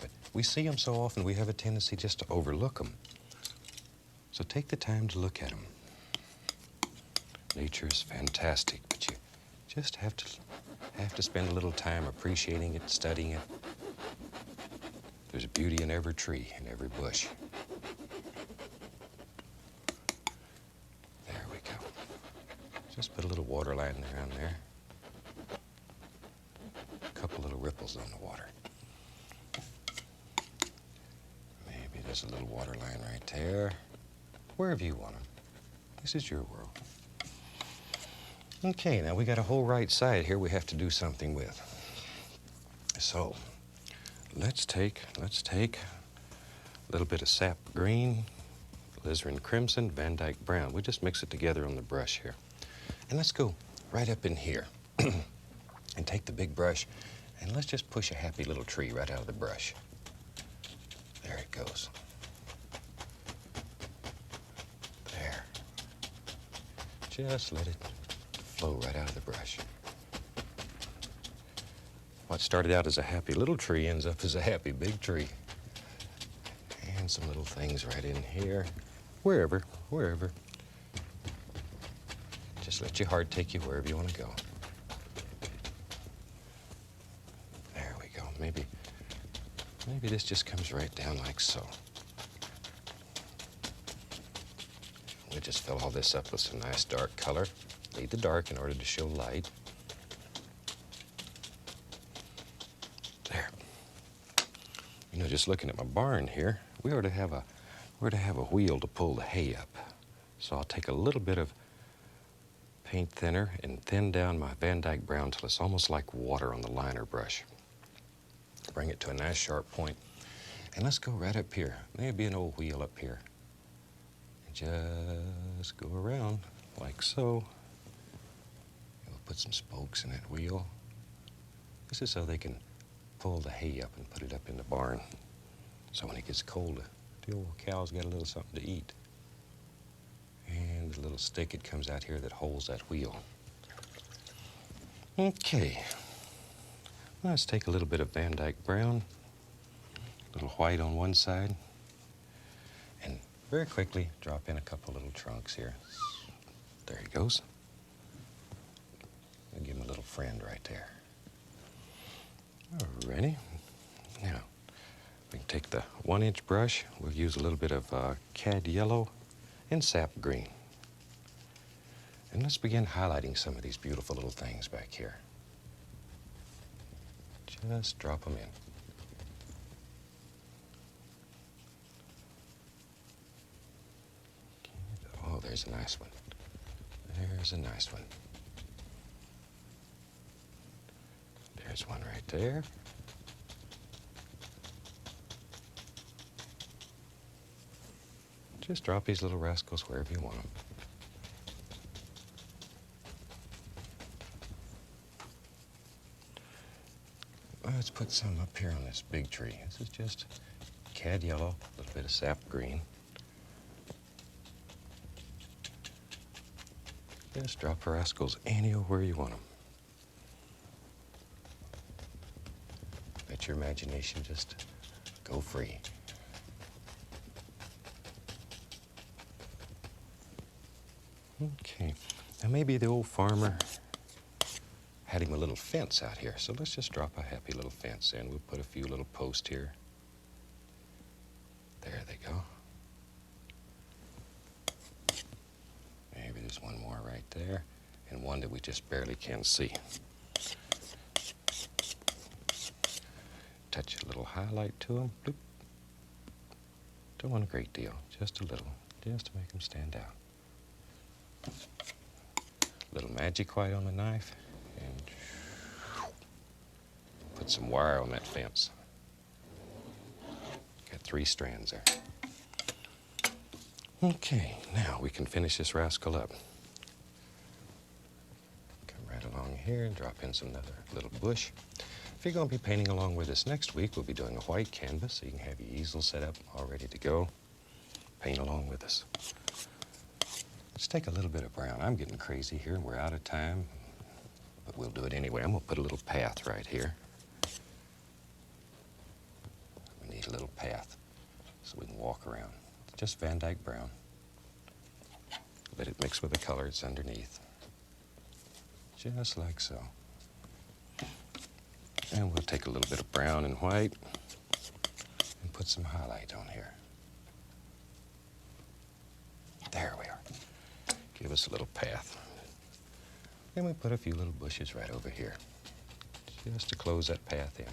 But we see them so often, we have a tendency just to overlook them. So take the time to look at them. Nature is fantastic, but you just have to spend a little time appreciating it, studying it. There's beauty in every tree, in every bush. There we go. Just put a little water line around there. Couple little ripples on the water. Maybe there's a little water line right there. Wherever you want them. This is your world. Okay, now we got a whole right side here we have to do something with. So, let's take a little bit of sap green, alizarin crimson, Van Dyke brown. We'll just mix it together on the brush here. And let's go right up in here. And take the big brush, and let's just push a happy little tree right out of the brush. There it goes. There. Just let it flow right out of the brush. What started out as a happy little tree ends up as a happy big tree. And some little things right in here, wherever. Just let your heart take you wherever you want to go. There we go. Maybe this just comes right down like so. We'll just fill all this up with some nice dark color. Need the dark in order to show light. There. You know, just looking at my barn here, we ought to have a wheel to pull the hay up. So I'll take a little bit of paint thinner and thin down my Van Dyke brown till it's almost like water on the liner brush. Bring it to a nice sharp point. And let's go right up here. Maybe an old wheel up here. And just go around like so. We'll put some spokes in that wheel. This is so they can pull the hay up and put it up in the barn. So when it gets cold, the old cow's got a little something to eat. And the little stick, it comes out here that holds that wheel. Okay. Let's take a little bit of Van Dyke brown, a little white on one side, and very quickly drop in a couple little trunks here. There he goes. I'll give him a little friend right there. Alrighty. Now, we can take the 1-inch brush. We'll use a little bit of cad yellow and sap green. And let's begin highlighting some of these beautiful little things back here. Just drop them in. Oh, there's a nice one. There's a nice one. There's one right there. Just drop these little rascals wherever you want them. Let's put some up here on this big tree. This is just cad yellow, a little bit of sap green. Just drop rascals anywhere you want them. Let your imagination just go free. Okay, now maybe the old farmer had him a little fence out here, so let's just drop a happy little fence in. We'll put a few little posts here. There they go. Maybe there's one more right there, and one that we just barely can see. Touch a little highlight to them. Bloop. Don't want a great deal, just a little, just to make them stand out. A little magic white on the knife, and put some wire on that fence. Got 3 strands there. Okay, now we can finish this rascal up. Come right along here and drop in some another little bush. If you're going to be painting along with us next week, we'll be doing a white canvas, so you can have your easel set up all ready to go. Paint along with us. Let's take a little bit of brown. I'm getting crazy here. We're out of time, but we'll do it anyway. I'm going to put a little path right here. We need a little path so we can walk around. Just Van Dyke brown. Let it mix with the color that's underneath. Just like so. And we'll take a little bit of brown and white and put some highlight on here. There we are. Give us a little path. And we put a few little bushes right over here, just to close that path in.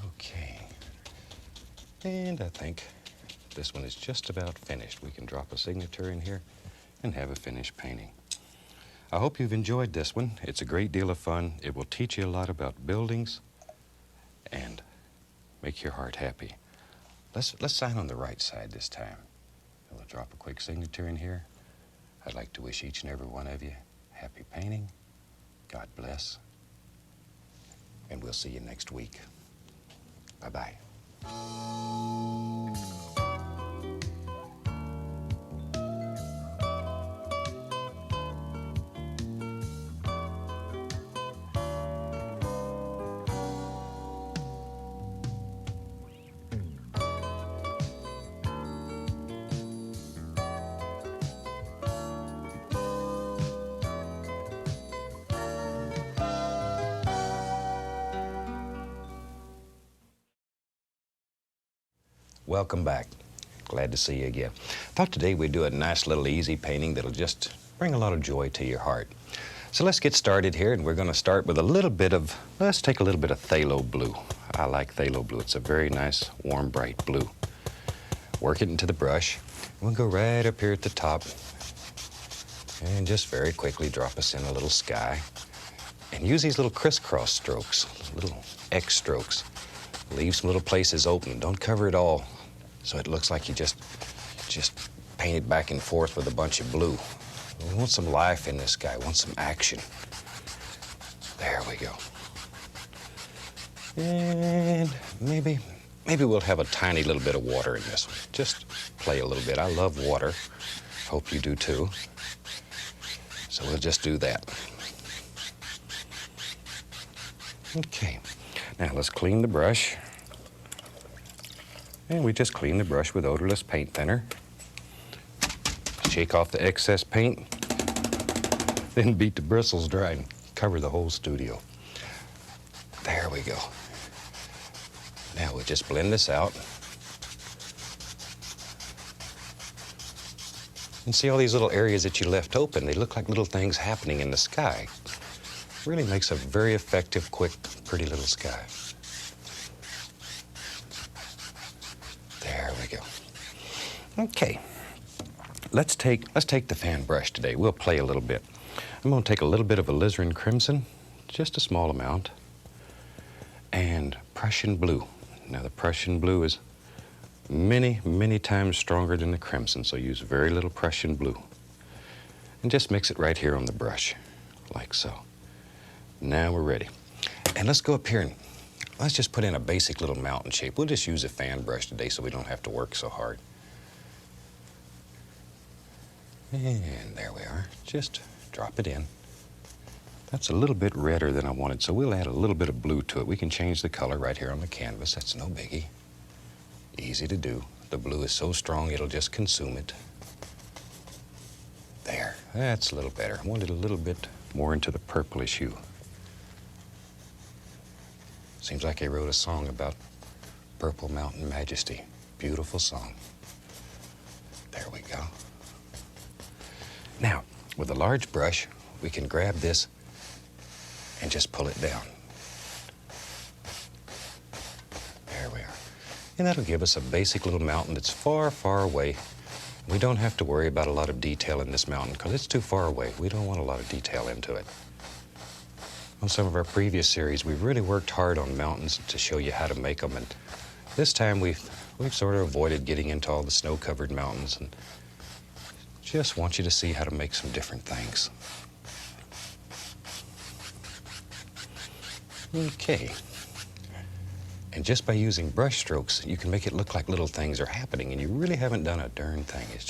Okay. And I think this one is just about finished. We can drop a signature in here and have a finished painting. I hope you've enjoyed this one. It's a great deal of fun. It will teach you a lot about buildings and make your heart happy. Let's sign on the right side this time. We'll drop a quick signature in here. I'd like to wish each and every one of you happy painting. God bless. And we'll see you next week. Bye-bye. Welcome back. Glad to see you again. Thought today we'd do a nice little easy painting that'll just bring a lot of joy to your heart. So let's get started here, and we're going to start with let's take a little bit of phthalo blue. I like phthalo blue. It's a very nice, warm, bright blue. Work it into the brush. We'll go right up here at the top and just very quickly drop us in a little sky. And use these little crisscross strokes, little X strokes. Leave some little places open. Don't cover it all so it looks like you just painted back and forth with a bunch of blue. We want some life in this guy. We want some action. There we go. And maybe we'll have a tiny little bit of water in this one. Just play a little bit. I love water. Hope you do too. So we'll just do that. Okay. Now let's clean the brush. And we just clean the brush with odorless paint thinner. Shake off the excess paint, then beat the bristles dry and cover the whole studio. There we go. Now we'll just blend this out. And see all these little areas that you left open? They look like little things happening in the sky. Really makes a very effective, quick, pretty little sky. There we go. Okay. Let's take the fan brush today. We'll play a little bit. I'm going to take a little bit of alizarin crimson, just a small amount, and Prussian blue. Now the Prussian blue is many, many times stronger than the crimson, so use very little Prussian blue. And just mix it right here on the brush, like so. Now we're ready. And let's go up here and let's just put in a basic little mountain shape. We'll just use a fan brush today so we don't have to work so hard. And there we are. Just drop it in. That's a little bit redder than I wanted, so we'll add a little bit of blue to it. We can change the color right here on the canvas. That's no biggie. Easy to do. The blue is so strong it'll just consume it. There. That's a little better. I wanted a little bit more into the purplish hue. Seems like I wrote a song about Purple Mountain Majesty. Beautiful song. There we go. Now, with a large brush, we can grab this and just pull it down. There we are. And that'll give us a basic little mountain that's far, far away. We don't have to worry about a lot of detail in this mountain because it's too far away. We don't want a lot of detail into it. On some of our previous series, we've really worked hard on mountains to show you how to make them. And this time we've sort of avoided getting into all the snow-covered mountains and just want you to see how to make some different things. Okay. And just by using brush strokes, you can make it look like little things are happening, and you really haven't done a darn thing. It's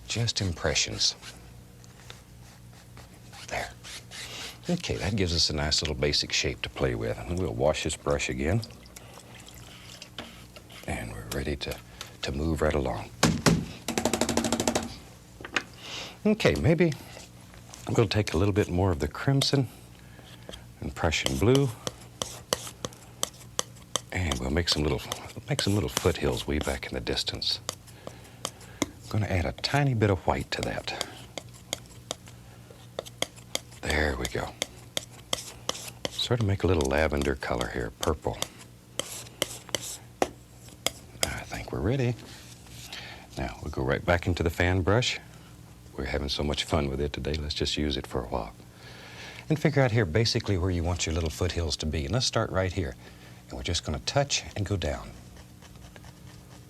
just impressions. There. Okay, that gives us a nice little basic shape to play with. And we'll wash this brush again. And we're ready to move right along. Okay, maybe we'll take a little bit more of the crimson and Prussian blue, and we'll make some little foothills way back in the distance. I'm going to add a tiny bit of white to that. There we go. Sort of make a little lavender color here, purple. I think we're ready. Now we'll go right back into the fan brush. We're having so much fun with it today, let's just use it for a while. And figure out here basically where you want your little foothills to be. And let's start right here. And we're just going to touch and go down.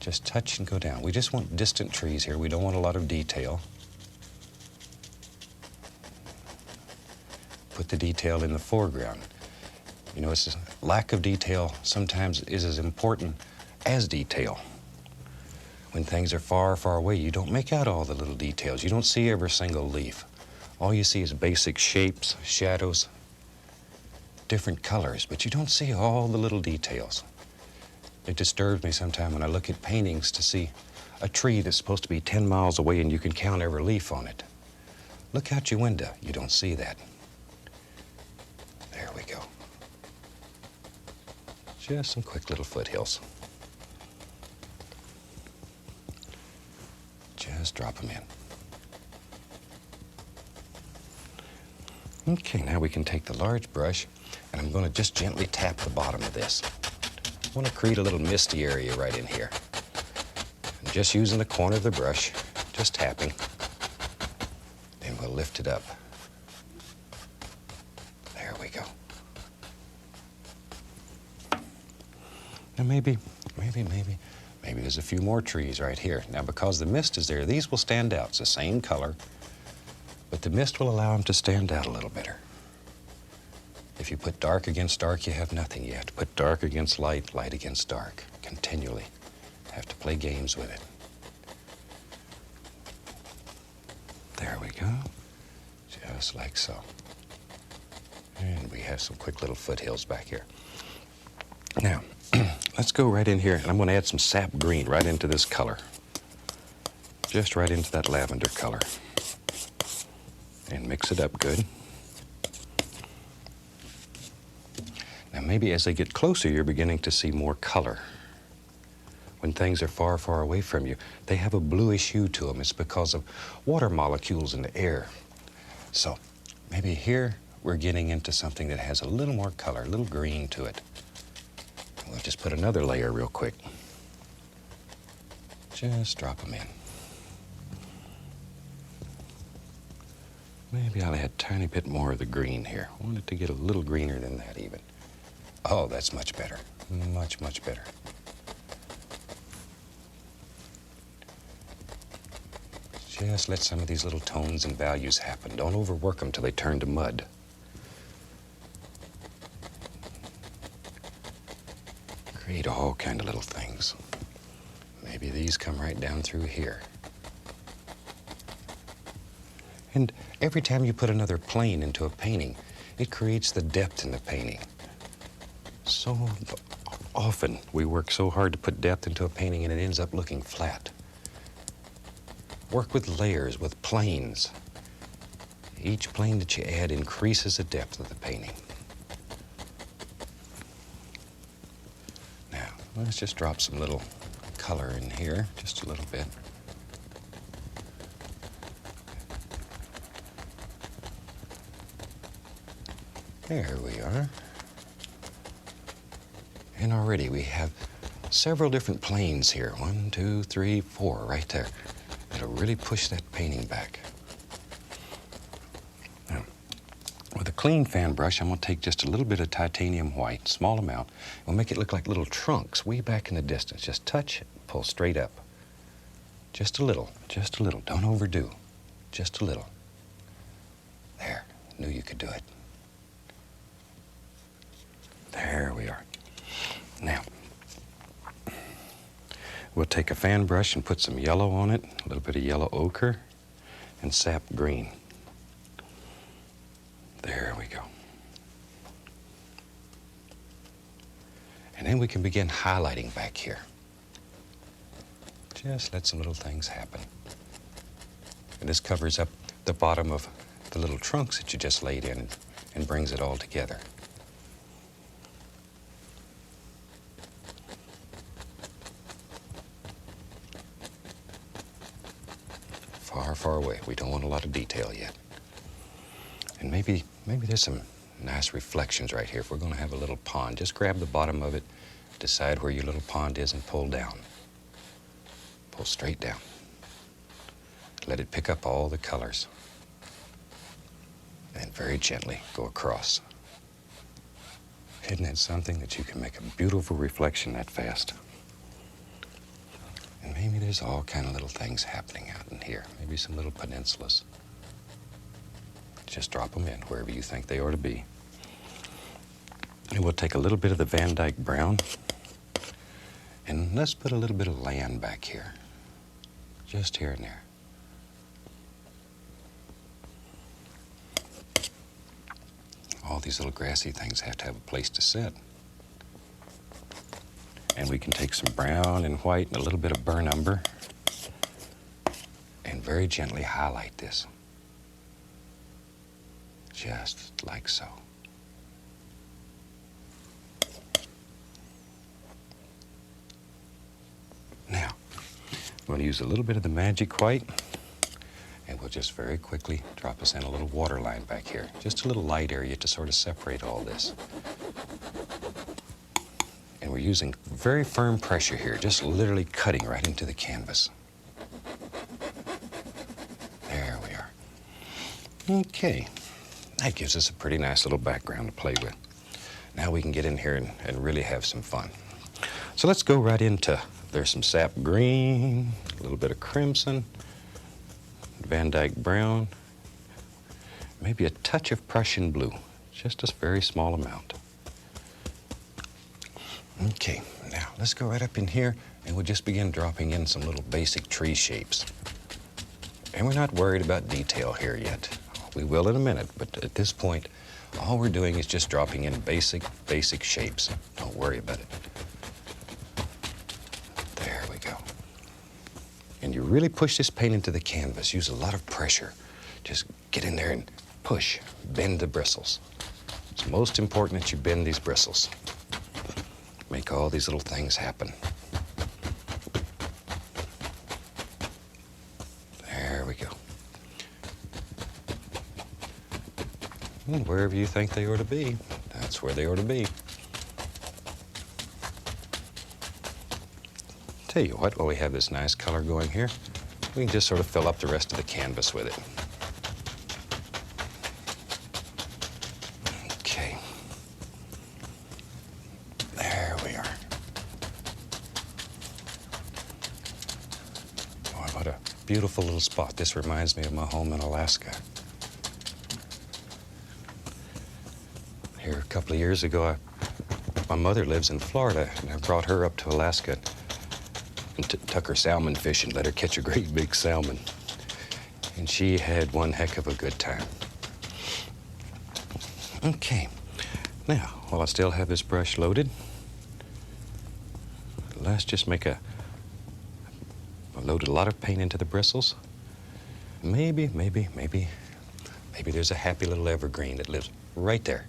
Just touch and go down. We just want distant trees here. We don't want a lot of detail. Put the detail in the foreground. You know, it's lack of detail sometimes is as important as detail. When things are far, far away, you don't make out all the little details. You don't see every single leaf. All you see is basic shapes, shadows, different colors, but you don't see all the little details. It disturbs me sometimes when I look at paintings to see a tree that's supposed to be 10 miles away and you can count every leaf on it. Look out your window, you don't see that. There we go. Just some quick little foothills. Just drop them in. Okay, now we can take the large brush, and I'm going to just gently tap the bottom of this. I want to create a little misty area right in here. I'm just using the corner of the brush, just tapping. Then we'll lift it up. There we go. Now maybe there's a few more trees right here. Now because the mist is there, these will stand out. It's the same color, but the mist will allow them to stand out a little better. If you put dark against dark, you have nothing. You have to put dark against light, light against dark, continually. Have to play games with it. There we go, just like so. And we have some quick little foothills back here. Now, let's go right in here, and I'm going to add some sap green right into this color. Just right into that lavender color. And mix it up good. Now maybe as they get closer, you're beginning to see more color. When things are far, far away from you, they have a bluish hue to them. It's because of water molecules in the air. So maybe here we're getting into something that has a little more color, a little green to it. We'll just put another layer real quick. Just drop them in. Maybe I'll add a tiny bit more of the green here. I want it to get a little greener than that even. Oh, that's much better. Much, much better. Just let some of these little tones and values happen. Don't overwork them till they turn to mud. Create all kind of little things. Maybe these come right down through here. And every time you put another plane into a painting, it creates the depth in the painting. So often we work so hard to put depth into a painting and it ends up looking flat. Work with layers, with planes. Each plane that you add increases the depth of the painting. Now, let's just drop some little color in here, just a little bit. There we are. And already we have several different planes here. 1, 2, 3, 4, right there. It'll really push that painting back. Now, with a clean fan brush, I'm going to take just a little bit of titanium white, small amount. We'll make it look like little trunks way back in the distance. Just touch, pull straight up. Just a little, just a little. Don't overdo. Just a little. There, knew you could do it. There we are. Now, we'll take a fan brush and put some yellow on it, a little bit of yellow ochre, and sap green. There we go. And then we can begin highlighting back here. Just let some little things happen. And this covers up the bottom of the little trunks that you just laid in and brings it all together. Far, far away. We don't want a lot of detail yet. And maybe there's some nice reflections right here. If we're going to have a little pond, just grab the bottom of it, decide where your little pond is, and pull down. Pull straight down. Let it pick up all the colors. And very gently go across. Isn't that something that you can make a beautiful reflection that fast? And maybe there's all kind of little things happening out in here. Maybe some little peninsulas. Just drop them in wherever you think they ought to be. And we'll take a little bit of the Van Dyke brown. And let's put a little bit of land back here. Just here and there. All these little grassy things have to have a place to sit. And we can take some brown and white and a little bit of burnt umber and very gently highlight this. Just like so. Now, I'm going to use a little bit of the magic white just very quickly drop us in a little water line back here. Just a little light area to sort of separate all this. And we're using very firm pressure here, just literally cutting right into the canvas. There we are. Okay, that gives us a pretty nice little background to play with. Now we can get in here and really have some fun. So let's go right into, there's some sap green, a little bit of crimson, Van Dyke brown, maybe a touch of Prussian blue, just a very small amount. Okay, now let's go right up in here and we'll just begin dropping in some little basic tree shapes. And we're not worried about detail here yet. We will in a minute, but at this point, all we're doing is just dropping in basic shapes. Don't worry about it. There we go. And you really push this paint into the canvas. Use a lot of pressure. Just get in there and push. Bend the bristles. It's most important that you bend these bristles. Make all these little things happen. There we go. And wherever you think they ought to be, that's where they ought to be. Tell you what, while we have this nice color going here, we can just sort of fill up the rest of the canvas with it. Okay. There we are. Boy, what a beautiful little spot. This reminds me of my home in Alaska. Here a couple of years ago, my mother lives in Florida, and I brought her up to Alaska and took her salmon fishing, let her catch a great big salmon. And she had one heck of a good time. Okay, now, while I still have this brush loaded, let's just make I loaded a lot of paint into the bristles. Maybe there's a happy little evergreen that lives right there.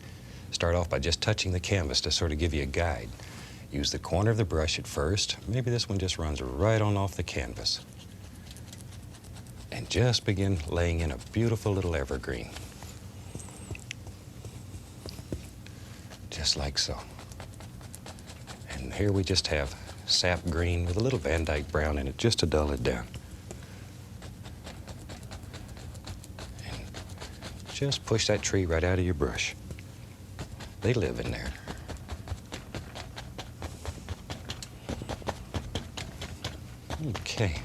Start off by just touching the canvas to sort of give you a guide. Use the corner of the brush at first. Maybe this one just runs right on off the canvas. And just begin laying in a beautiful little evergreen. Just like so. And here we just have sap green with a little Van Dyke brown in it, just to dull it down. And just push that tree right out of your brush. They live in there. Okay.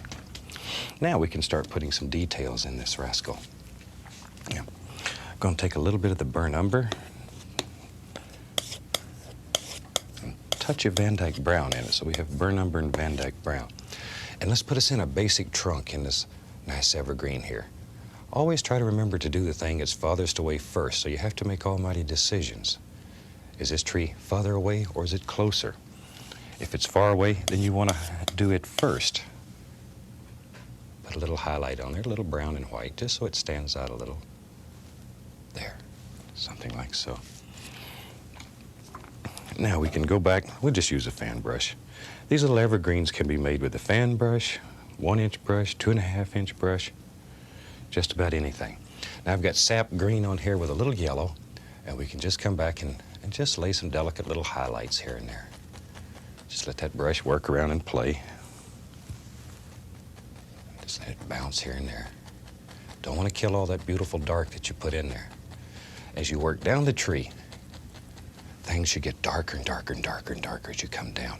Now we can start putting some details in this rascal. Yeah. I'm going to take a little bit of the burnt umber, and touch of Van Dyke brown in it. So we have burnt umber and Van Dyke brown. And let's put us in a basic trunk in this nice evergreen here. Always try to remember to do the thing that's farthest away first, so you have to make almighty decisions. Is this tree farther away or is it closer? If it's far away, then you want to do it first. Put a little highlight on there, a little brown and white, just so it stands out a little. There, something like so. Now we can go back, we'll just use a fan brush. These little evergreens can be made with a fan brush, 1-inch brush, 2.5-inch brush, just about anything. Now I've got sap green on here with a little yellow, and we can just come back and just lay some delicate little highlights here and there. Just let that brush work around and play. Just let it bounce here and there. Don't want to kill all that beautiful dark that you put in there. As you work down the tree, things should get darker and darker and darker and darker as you come down.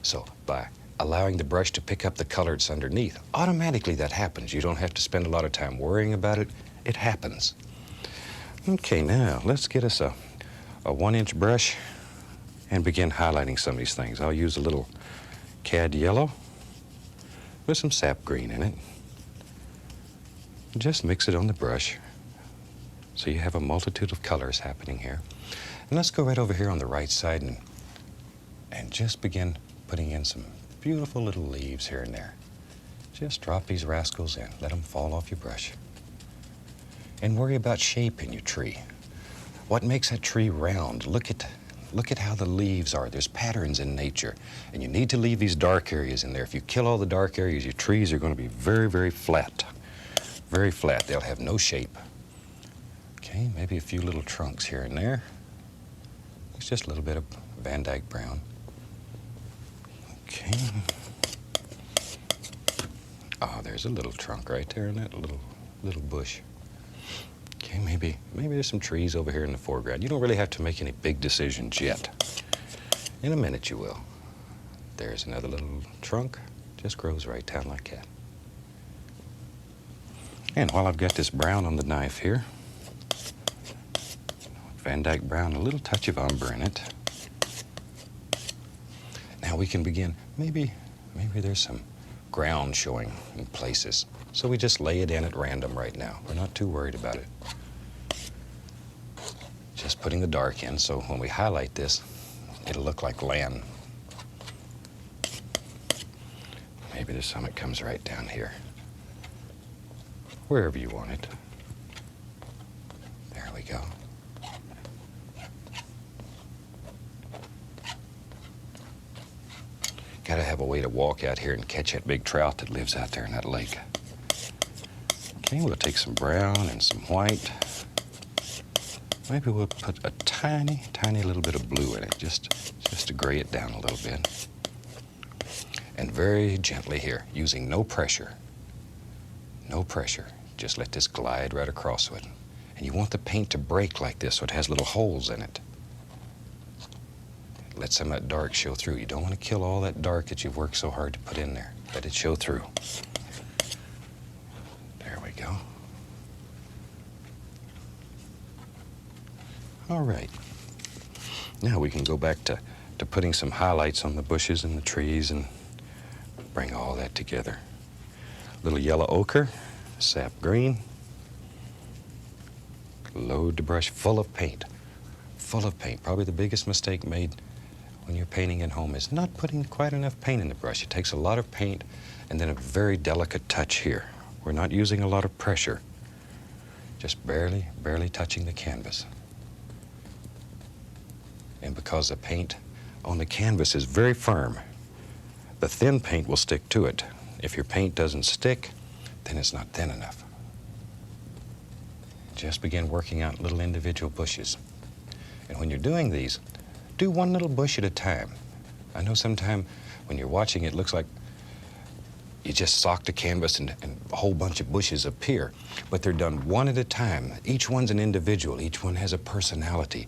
So by allowing the brush to pick up the colors underneath, automatically that happens. You don't have to spend a lot of time worrying about it. It happens. Okay, now let's get us a 1-inch brush and begin highlighting some of these things. I'll use a little cad yellow with some sap green in it. Just mix it on the brush so you have a multitude of colors happening here. And let's go right over here on the right side and just begin putting in some beautiful little leaves here and there. Just drop these rascals in. Let them fall off your brush. And worry about shape in your tree. What makes that tree round? Look at how the leaves are. There's patterns in nature, and you need to leave these dark areas in there. If you kill all the dark areas, your trees are going to be very, very flat. very flat. They'll have no shape. Okay, maybe a few little trunks here and there. It's just a little bit of Van Dyke brown. Okay. Oh, there's a little trunk right there in that little bush. Okay, maybe there's some trees over here in the foreground. You don't really have to make any big decisions yet. In a minute you will. There's another little trunk. Just grows right down like that. And while I've got this brown on the knife here, Van Dyke brown, a little touch of umber in it. Now we can begin, maybe there's some ground showing in places. So we just lay it in at random right now. We're not too worried about it. Just putting the dark in, so when we highlight this, it'll look like land. Maybe there's some that comes right down here. Wherever you want it. There we go. Gotta have a way to walk out here and catch that big trout that lives out there in that lake. Okay, we'll take some brown and some white. Maybe we'll put a tiny, tiny little bit of blue in it, just to gray it down a little bit. And very gently here, using no pressure. No pressure. Just let this glide right across it. And you want the paint to break like this so it has little holes in it. Let some of that dark show through. You don't want to kill all that dark that you've worked so hard to put in there. Let it show through. There we go. All right. Now we can go back to putting some highlights on the bushes and the trees and bring all that together. A little yellow ochre, sap green. Load the brush full of paint. Full of paint. Probably the biggest mistake made when you're painting at home is not putting quite enough paint in the brush. It takes a lot of paint and then a very delicate touch here. We're not using a lot of pressure. Just barely touching the canvas. And because the paint on the canvas is very firm, the thin paint will stick to it. If your paint doesn't stick, then it's not thin enough. Just begin working out little individual bushes. And when you're doing these, do one little bush at a time. I know sometimes when you're watching it looks like you just sock the canvas and a whole bunch of bushes appear, but they're done one at a time. Each one's an individual. Each one has a personality.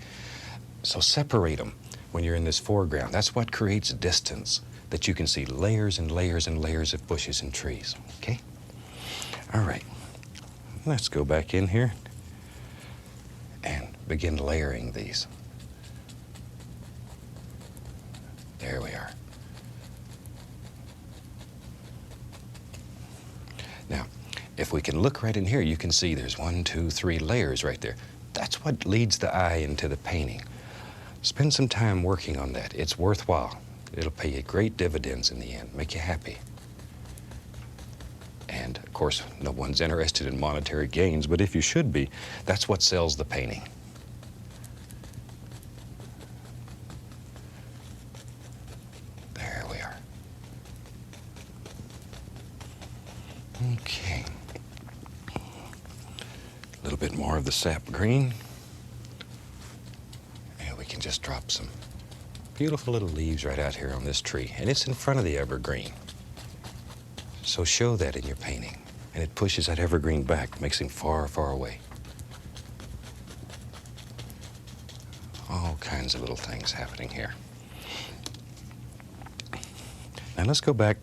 So separate them when you're in this foreground. That's what creates distance, that you can see layers and layers and layers of bushes and trees, okay? All right, let's go back in here and begin layering these. There we are. Now, if we can look right in here, you can see there's 1, 2, 3 layers right there. That's what leads the eye into the painting. Spend some time working on that. It's worthwhile. It'll pay you great dividends in the end, make you happy. And of course, no one's interested in monetary gains, but if you should be, that's what sells the painting. There we are. Okay. A little bit more of the sap green. And we can just drop some beautiful little leaves right out here on this tree. And it's in front of the evergreen. So show that in your painting. And it pushes that evergreen back, makes him far, far away. All kinds of little things happening here. Now let's go back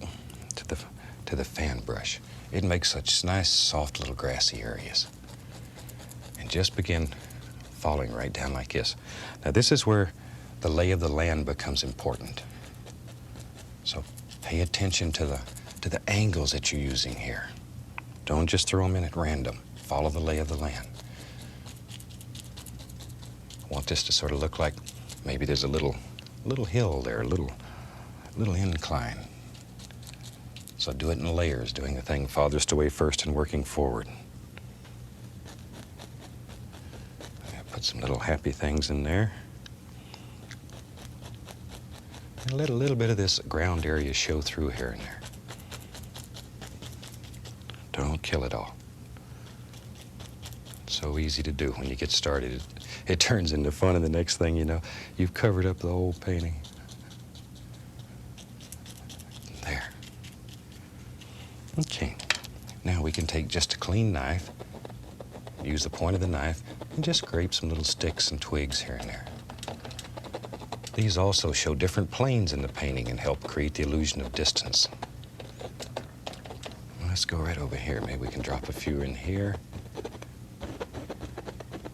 to the fan brush. It makes such nice, soft little grassy areas. And just begin falling right down like this. Now this is where the lay of the land becomes important. So pay attention to the angles that you're using here. Don't just throw them in at random. Follow the lay of the land. I want this to sort of look like maybe there's a little hill there, a little incline. So do it in layers, doing the thing farthest away first and working forward. Put some little happy things in there. And let a little bit of this ground area show through here and there. Don't kill it all. So easy to do when you get started. It turns into fun, and the next thing you know, you've covered up the whole painting. There. Okay. Now we can take just a clean knife, use the point of the knife, and just scrape some little sticks and twigs here and there. These also show different planes in the painting and help create the illusion of distance. Let's go right over here. Maybe we can drop a few in here.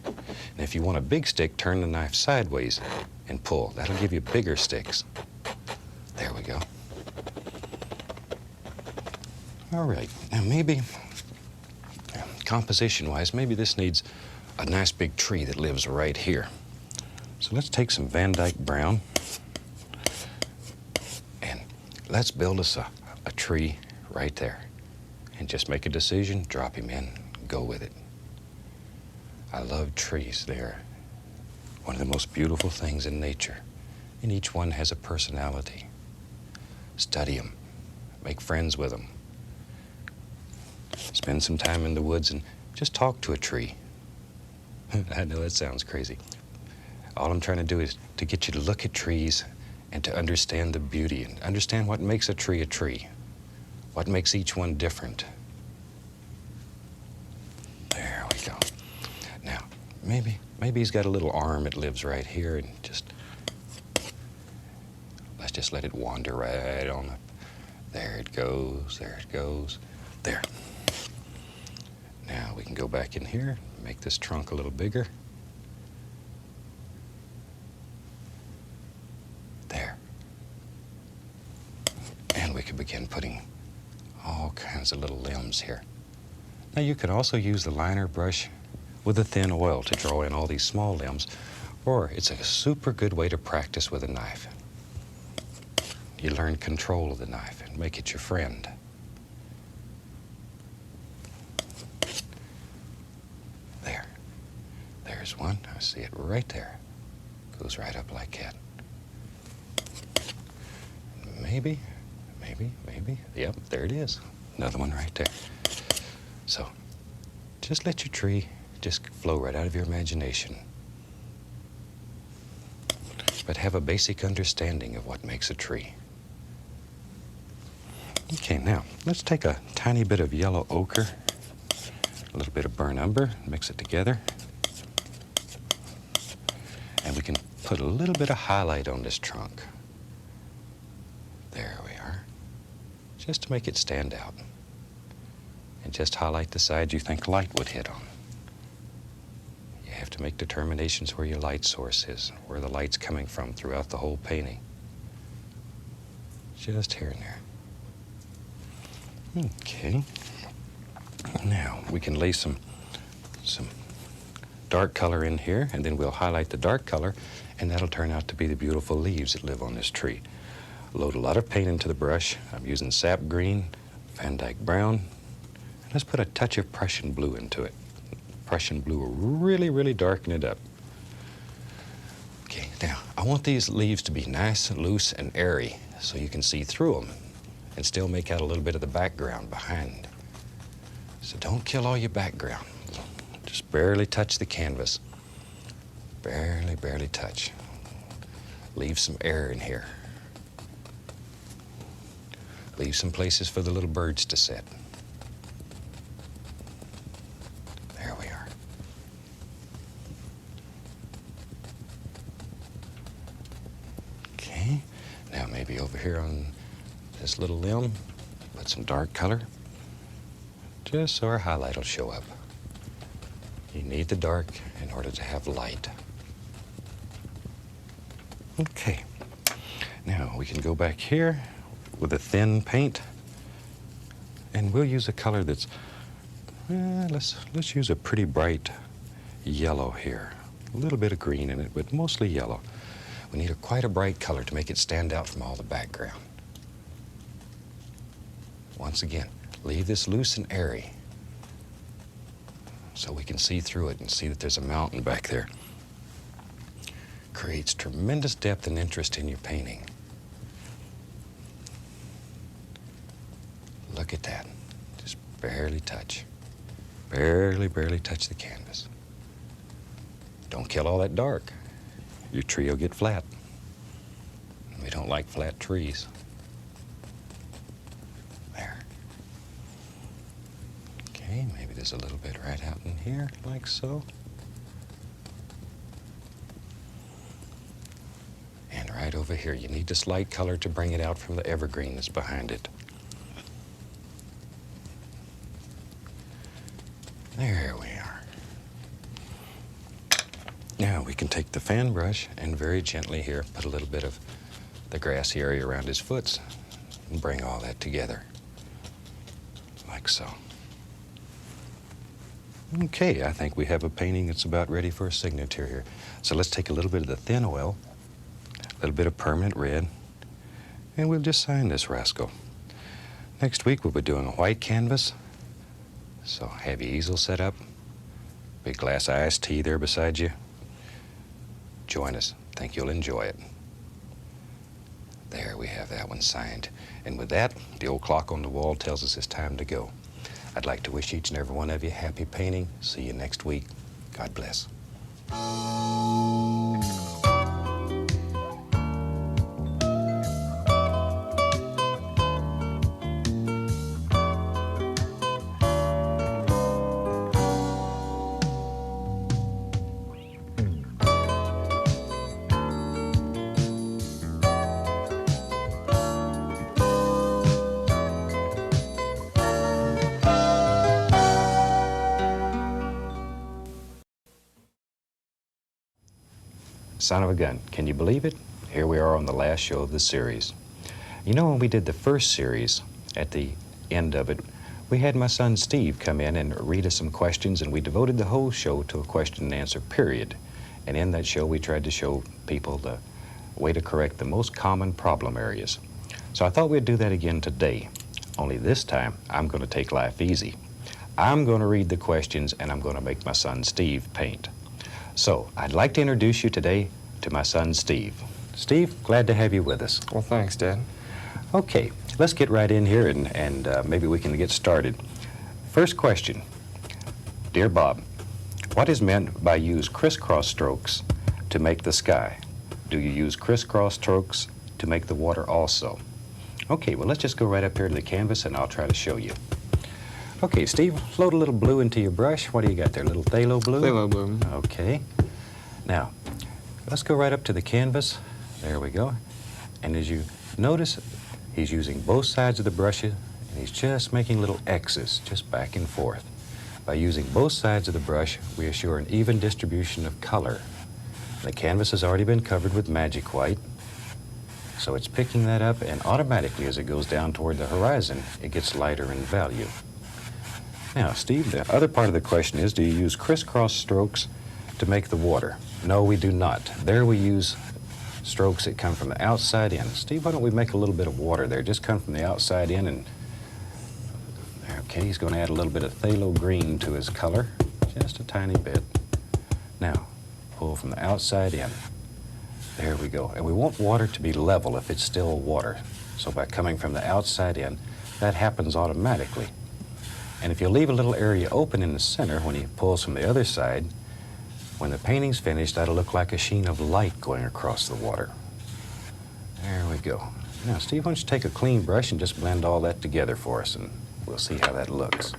And if you want a big stick, turn the knife sideways and pull. That'll give you bigger sticks. There we go. All right, now maybe, composition-wise, maybe this needs a nice big tree that lives right here. So let's take some Van Dyke brown and let's build us a tree right there. And just make a decision, drop him in, go with it. I love trees. They're one of the most beautiful things in nature, and each one has a personality. Study them, make friends with them. Spend some time in the woods and just talk to a tree. I know that sounds crazy. All I'm trying to do is to get you to look at trees and to understand the beauty and understand what makes a tree, what makes each one different. There we go. Now, maybe he's got a little arm that lives right here, and let's just let it wander right on up. There it goes, there it goes, there. Now we can go back in here, make this trunk a little bigger. There. And we can begin putting all kinds of little limbs here. Now you can also use the liner brush with a thin oil to draw in all these small limbs, or it's a super good way to practice with a knife. You learn control of the knife and make it your friend. There. There's one. I see it right there. Goes right up like that. Maybe. Yep, there it is. Another one right there. So, just let your tree just flow right out of your imagination. But have a basic understanding of what makes a tree. Okay, now, let's take a tiny bit of yellow ochre, a little bit of burnt umber, mix it together. And we can put a little bit of highlight on this trunk. There we are. Just to make it stand out. And just highlight the sides you think light would hit on. You have to make determinations where your light source is, where the light's coming from throughout the whole painting. Just here and there. Okay. Now we can lay some dark color in here, and then we'll highlight the dark color, and that'll turn out to be the beautiful leaves that live on this tree. Load a lot of paint into the brush. I'm using sap green, Van Dyke brown, and let's put a touch of Prussian blue into it. Prussian blue will really, really darken it up. Okay, now I want these leaves to be nice, loose, and airy so you can see through them and still make out a little bit of the background behind. So don't kill all your background. Just barely touch the canvas. Barely touch. Leave some air in here. Leave some places for the little birds to sit. There we are. Okay, now maybe over here on this little limb, put some dark color, just so our highlight will show up. You need the dark in order to have light. Okay, now we can go back here with a thin paint, and we'll use a color that's, let's use a pretty bright yellow here. A little bit of green in it, but mostly yellow. We need quite a bright color to make it stand out from all the background. Once again, leave this loose and airy so we can see through it and see that there's a mountain back there. Creates tremendous depth and interest in your painting. Look at that. Just barely touch. Barely touch the canvas. Don't kill all that dark. Your tree will get flat. We don't like flat trees. There. Okay, maybe there's a little bit right out in here, like so. And right over here, you need this light color to bring it out from the evergreen that's behind it. There we are. Now we can take the fan brush and very gently here put a little bit of the grassy area around his foot and bring all that together, like so. Okay, I think we have a painting that's about ready for a signature here. So let's take a little bit of the thin oil, a little bit of permanent red, and we'll just sign this rascal. Next week we'll be doing a white canvas. So have your easel set up, big glass of iced tea there beside you. Join us. Think you'll enjoy it. There we have that one signed. And with that, the old clock on the wall tells us it's time to go. I'd like to wish each and every one of you happy painting. See you next week. God bless. Son of a gun, can you believe it? Here we are on the last show of the series. You know, when we did the first series, at the end of it, we had my son Steve come in and read us some questions, and we devoted the whole show to a question and answer period. And in that show, we tried to show people the way to correct the most common problem areas. So I thought we'd do that again today, only this time I'm going to take life easy. I'm going to read the questions, and I'm going to make my son Steve paint. So, I'd like to introduce you today to my son, Steve. Steve, glad to have you with us. Well, thanks, Dad. Okay, let's get right in here and maybe we can get started. First question. Dear Bob, what is meant by use crisscross strokes to make the sky? Do you use crisscross strokes to make the water also? Okay, well, let's just go right up here to the canvas and I'll try to show you. Okay, Steve, load a little blue into your brush. What do you got there, a little phthalo blue? Phthalo blue. Okay. Now, let's go right up to the canvas. There we go. And as you notice, he's using both sides of the brushes, and he's just making little X's, just back and forth. By using both sides of the brush, we assure an even distribution of color. The canvas has already been covered with magic white, so it's picking that up, and automatically as it goes down toward the horizon, it gets lighter in value. Now, Steve, the other part of the question is, do you use crisscross strokes to make the water? No, we do not. There we use strokes that come from the outside in. Steve, why don't we make a little bit of water there? Just come from the outside in and... Okay, he's going to add a little bit of phthalo green to his color, just a tiny bit. Now, pull from the outside in. There we go. And we want water to be level if it's still water. So by coming from the outside in, that happens automatically. And if you leave a little area open in the center when he pulls from the other side, when the painting's finished, that'll look like a sheen of light going across the water. There we go. Now, Steve, why don't you take a clean brush and just blend all that together for us, and we'll see how that looks.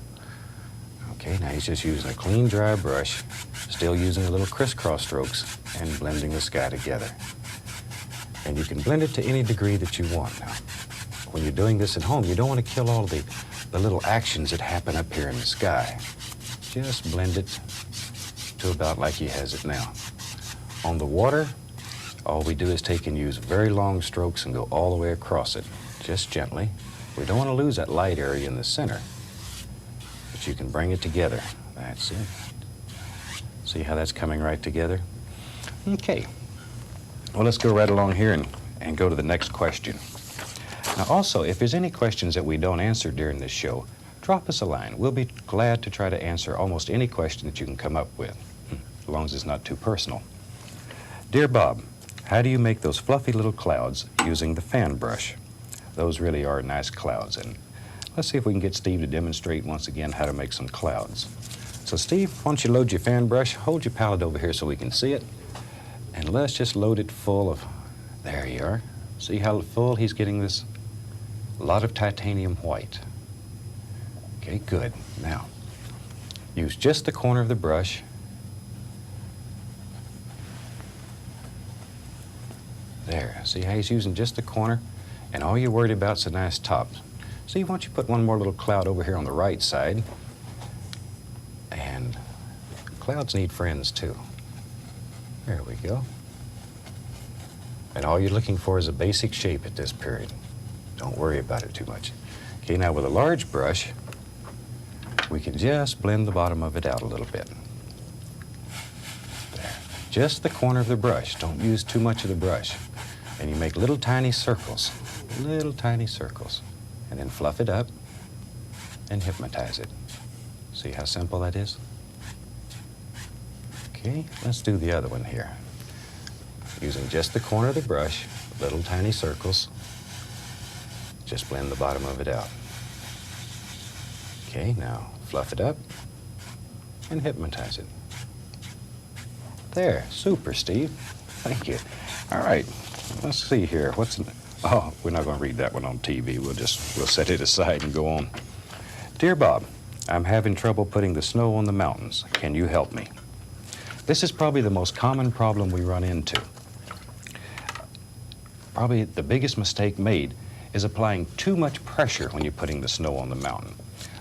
Okay, now he's just using a clean, dry brush, still using a little crisscross strokes, and blending the sky together. And you can blend it to any degree that you want now. When you're doing this at home, you don't want to kill all the little actions that happen up here in the sky. Just blend it to about like he has it now. On the water, all we do is take and use very long strokes and go all the way across it, just gently. We don't want to lose that light area in the center, but you can bring it together. That's it. See how that's coming right together? Okay. Well, let's go right along here and go to the next question. Now also, if there's any questions that we don't answer during this show, drop us a line. We'll be glad to try to answer almost any question that you can come up with, as long as it's not too personal. Dear Bob, how do you make those fluffy little clouds using the fan brush? Those really are nice clouds, and let's see if we can get Steve to demonstrate once again how to make some clouds. So Steve, why don't you load your fan brush, hold your palette over here so we can see it, and let's just load it full of, there you are. See how full he's getting this? A lot of titanium white. Okay, good. Now, use just the corner of the brush. There, see how he's using just the corner? And all you're worried about is a nice top. See, why don't you put one more little cloud over here on the right side? And clouds need friends too. There we go. And all you're looking for is a basic shape at this period. Don't worry about it too much. Okay, now with a large brush, we can just blend the bottom of it out a little bit. There. Just the corner of the brush. Don't use too much of the brush. And you make little tiny circles. Little tiny circles. And then fluff it up and hypnotize it. See how simple that is? Okay, let's do the other one here. Using just the corner of the brush, little tiny circles. Just blend the bottom of it out. Okay, now fluff it up and hypnotize it. There, super, Steve. Thank you. All right, let's see here. Oh, we're not going to read that one on TV. We'll set it aside and go on. Dear Bob, I'm having trouble putting the snow on the mountains. Can you help me? This is probably the most common problem we run into. Probably the biggest mistake made is applying too much pressure when you're putting the snow on the mountain.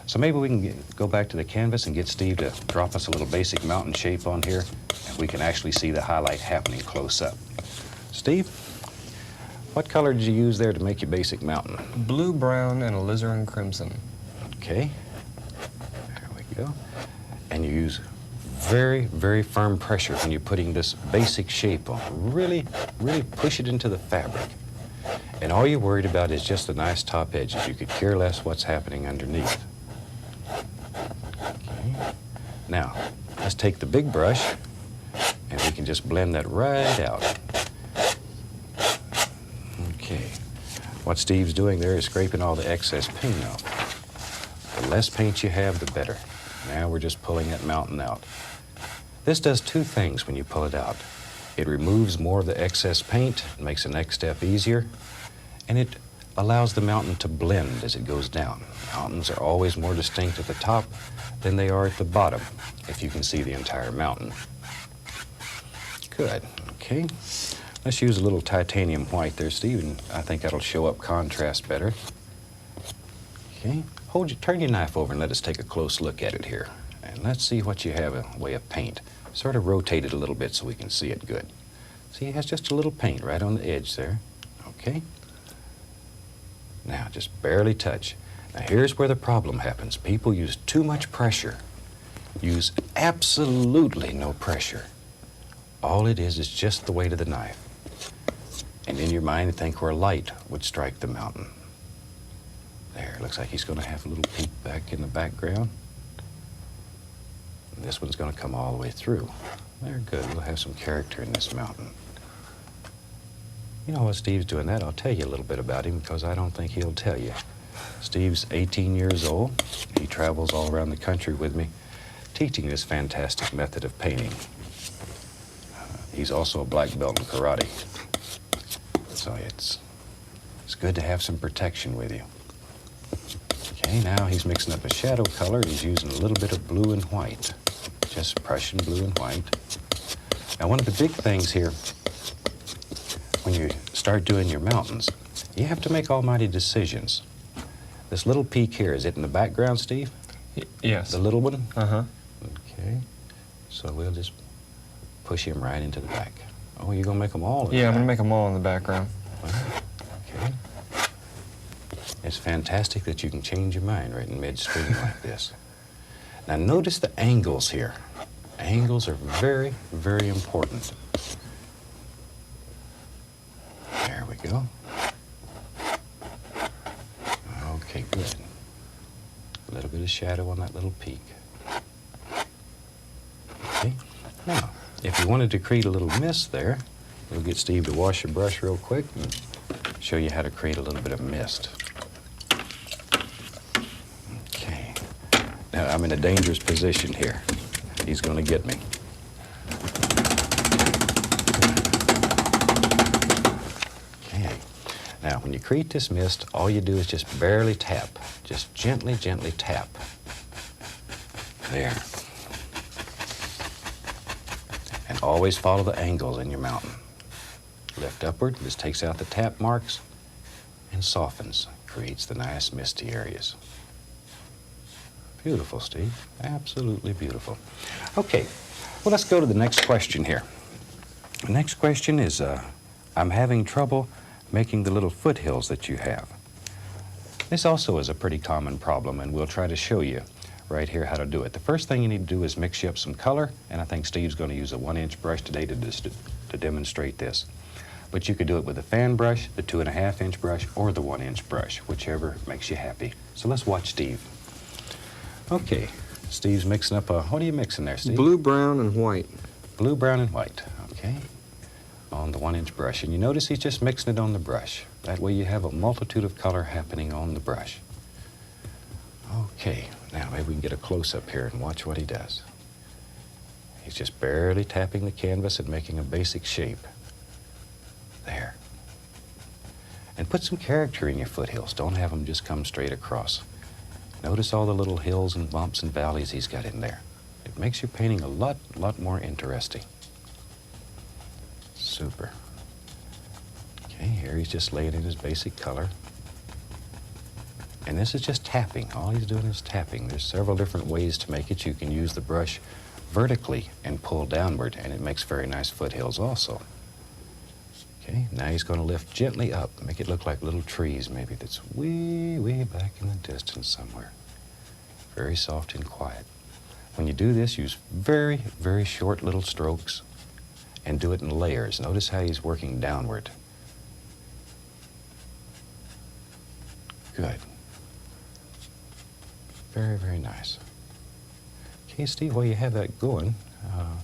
So maybe we can go back to the canvas and get Steve to drop us a little basic mountain shape on here, and we can actually see the highlight happening close up. Steve, what color did you use there to make your basic mountain? Blue, brown, and alizarin crimson. Okay, there we go. And you use very, very firm pressure when you're putting this basic shape on. Really, really push it into the fabric. And all you're worried about is just the nice top edges. You could care less what's happening underneath. Okay. Now, let's take the big brush, and we can just blend that right out. Okay. What Steve's doing there is scraping all the excess paint off. The less paint you have, the better. Now we're just pulling that mountain out. This does two things when you pull it out. It removes more of the excess paint, makes the next step easier, and it allows the mountain to blend as it goes down. Mountains are always more distinct at the top than they are at the bottom, if you can see the entire mountain. Good, okay. Let's use a little titanium white there, Steve, and I think that'll show up contrast better. Okay, turn your knife over and let us take a close look at it here. And let's see what you have in way of paint. Sort of rotate it a little bit so we can see it good. See, it has just a little paint right on the edge there. Okay. Now, just barely touch. Now, here's where the problem happens. People use too much pressure. Use absolutely no pressure. All it is just the weight of the knife. And in your mind, think where light would strike the mountain. There, it looks like he's going to have a little peak back in the background. And this one's going to come all the way through. There, good. We'll have some character in this mountain. You know, while Steve's doing that, I'll tell you a little bit about him because I don't think he'll tell you. Steve's 18 years old. He travels all around the country with me, teaching this fantastic method of painting. He's also a black belt in karate. So it's good to have some protection with you. Okay, now he's mixing up a shadow color. He's using a little bit of blue and white. Just Prussian blue and white. Now, one of the big things here, when you start doing your mountains, you have to make almighty decisions. This little peak here, is it in the background, Steve? Yes. The little one? Uh-huh. Okay. So we'll just push him right into the back. Oh, you're going to make them all in the Yeah, back. I'm going to make them all in the background. Okay. It's fantastic that you can change your mind right in midstream like this. Now notice the angles here. Angles are very, very important. There we go. Okay, good. A little bit of shadow on that little peak. Okay. Now, if you wanted to create a little mist there, we'll get Steve to wash your brush real quick and show you how to create a little bit of mist. Okay. Now, I'm in a dangerous position here. He's going to get me. Okay. Now, when you create this mist, all you do is just barely tap. Just gently, gently tap. There. And always follow the angles in your mountain. Lift upward, this takes out the tap marks and softens, creates the nice misty areas. Beautiful, Steve. Absolutely beautiful. Okay, well, let's go to the next question here. The next question is, I'm having trouble making the little foothills that you have. This also is a pretty common problem, and we'll try to show you right here how to do it. The first thing you need to do is mix you up some color, and I think Steve's going to use a 1-inch brush today to demonstrate this. But you could do it with a fan brush, the 2.5-inch brush, or the 1-inch brush, whichever makes you happy. So let's watch Steve. Okay, Steve's mixing up what are you mixing there, Steve? Blue, brown, and white. Blue, brown, and white, okay, on the 1-inch brush. And you notice he's just mixing it on the brush. That way you have a multitude of color happening on the brush. Okay, now maybe we can get a close-up here and watch what he does. He's just barely tapping the canvas and making a basic shape. There. And put some character in your foothills. Don't have them just come straight across. Notice all the little hills and bumps and valleys he's got in there. It makes your painting a lot more interesting. Super. Okay, here he's just laying in his basic color. And this is just tapping. All he's doing is tapping. There's several different ways to make it. You can use the brush vertically and pull downward, and it makes very nice foothills also. Okay, now he's going to lift gently up, make it look like little trees maybe that's way back in the distance somewhere. Very soft and quiet. When you do this, use very short little strokes and do it in layers. Notice how he's working downward. Good. Very nice. Okay, Steve, while you have that going, well,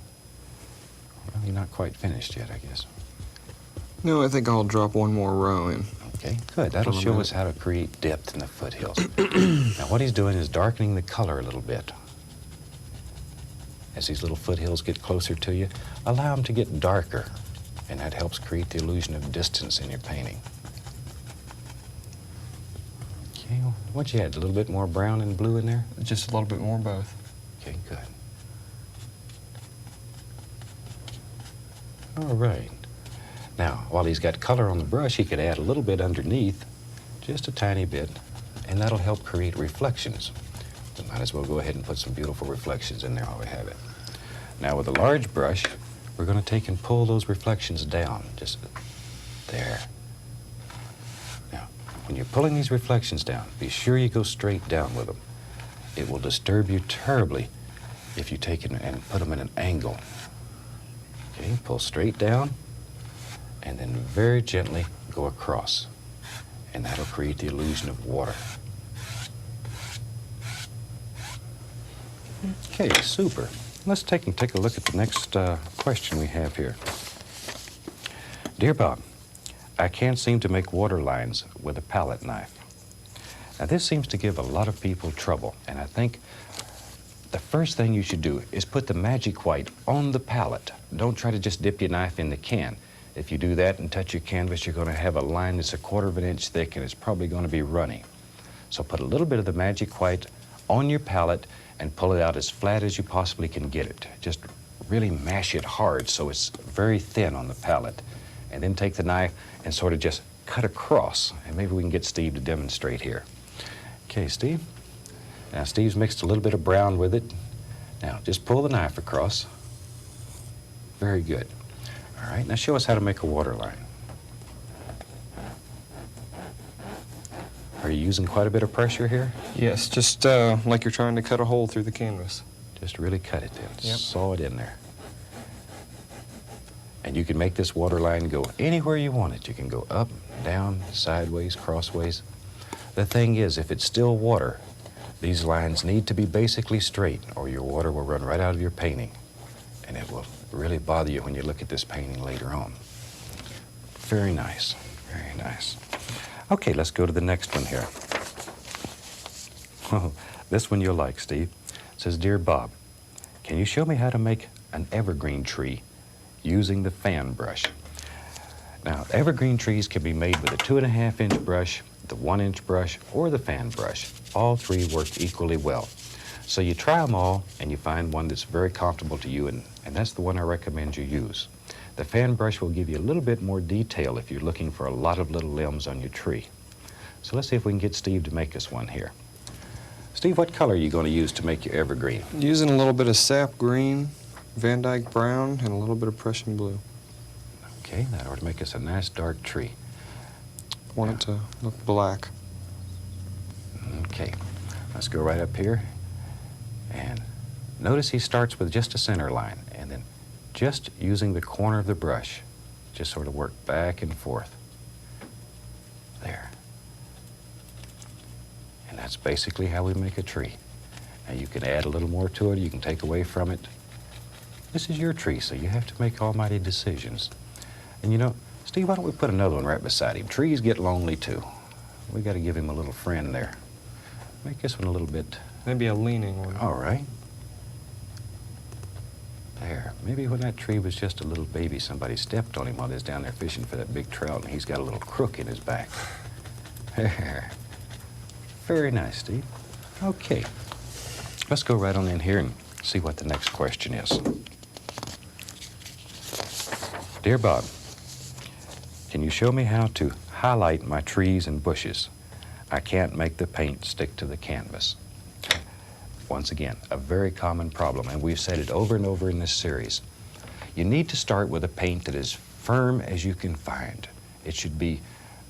you're not quite finished yet, I guess. No, I think I'll drop one more row in. Okay, good. That'll show us how to create depth in the foothills. Now, what he's doing is darkening the color a little bit. As these little foothills get closer to you, allow them to get darker, and that helps create the illusion of distance in your painting. Okay, what'd you add? A little bit more brown and blue in there? Just a little bit more both. Okay, good. All right. Now, while he's got color on the brush, he could add a little bit underneath, just a tiny bit, and that'll help create reflections. We might as well go ahead and put some beautiful reflections in there while we have it. Now, with a large brush, we're going to take and pull those reflections down, just there. Now, when you're pulling these reflections down, be sure you go straight down with them. It will disturb you terribly if you take it and put them in an angle. Okay, pull straight down, and then very gently go across. And that'll create the illusion of water. Okay, super. Let's take a look at the next question we have here. Dear Bob, I can't seem to make water lines with a palette knife. Now this seems to give a lot of people trouble, and I think the first thing you should do is put the magic white on the palette. Don't try to just dip your knife in the can. If you do that and touch your canvas, you're going to have a line that's 1/4 of an inch thick, and it's probably going to be runny. So put a little bit of the magic white on your palette and pull it out as flat as you possibly can get it. Just really mash it hard so it's very thin on the palette. And then take the knife and sort of just cut across. And maybe we can get Steve to demonstrate here. Okay, Steve. Now, Steve's mixed a little bit of brown with it. Now, just pull the knife across. Very good. All right, now show us how to make a water line. Are you using quite a bit of pressure here? Yes, just like you're trying to cut a hole through the canvas. Just really cut it in. Yep. Saw it in there. And you can make this water line go anywhere you want it. You can go up, down, sideways, crossways. The thing is, if it's still water, these lines need to be basically straight, or your water will run right out of your painting. And it will really bother you when you look at this painting later on. Very nice, very nice. Okay, let's go to the next one here. Oh, this one you'll like, Steve. It says, Dear Bob, can you show me how to make an evergreen tree using the fan brush? Now, evergreen trees can be made with a 2.5-inch brush, the 1-inch brush, or the fan brush. All three work equally well. So you try them all and you find one that's very comfortable to you, and that's the one I recommend you use. The fan brush will give you a little bit more detail if you're looking for a lot of little limbs on your tree. So let's see if we can get Steve to make us one here. Steve, what color are you going to use to make your evergreen? Using a little bit of sap green, Van Dyke brown, and a little bit of Prussian blue. Okay, that ought to make us a nice dark tree. Want it to look black. Okay, let's go right up here. And notice he starts with just a center line, and then just using the corner of the brush, just sort of work back and forth. There. And that's basically how we make a tree. Now you can add a little more to it, you can take away from it. This is your tree, so you have to make almighty decisions. And you know, Steve, why don't we put another one right beside him? Trees get lonely too. We got to give him a little friend there. Make this one a little bit... Maybe a leaning one. All right. There. Maybe when that tree was just a little baby, somebody stepped on him while he was down there fishing for that big trout, and he's got a little crook in his back. There. Very nice, Steve. Okay. Let's go right on in here and see what the next question is. Dear Bob, can you show me how to highlight my trees and bushes? I can't make the paint stick to the canvas. Once again, a very common problem, and we've said it over and over in this series. You need to start with a paint that is firm as you can find. It should be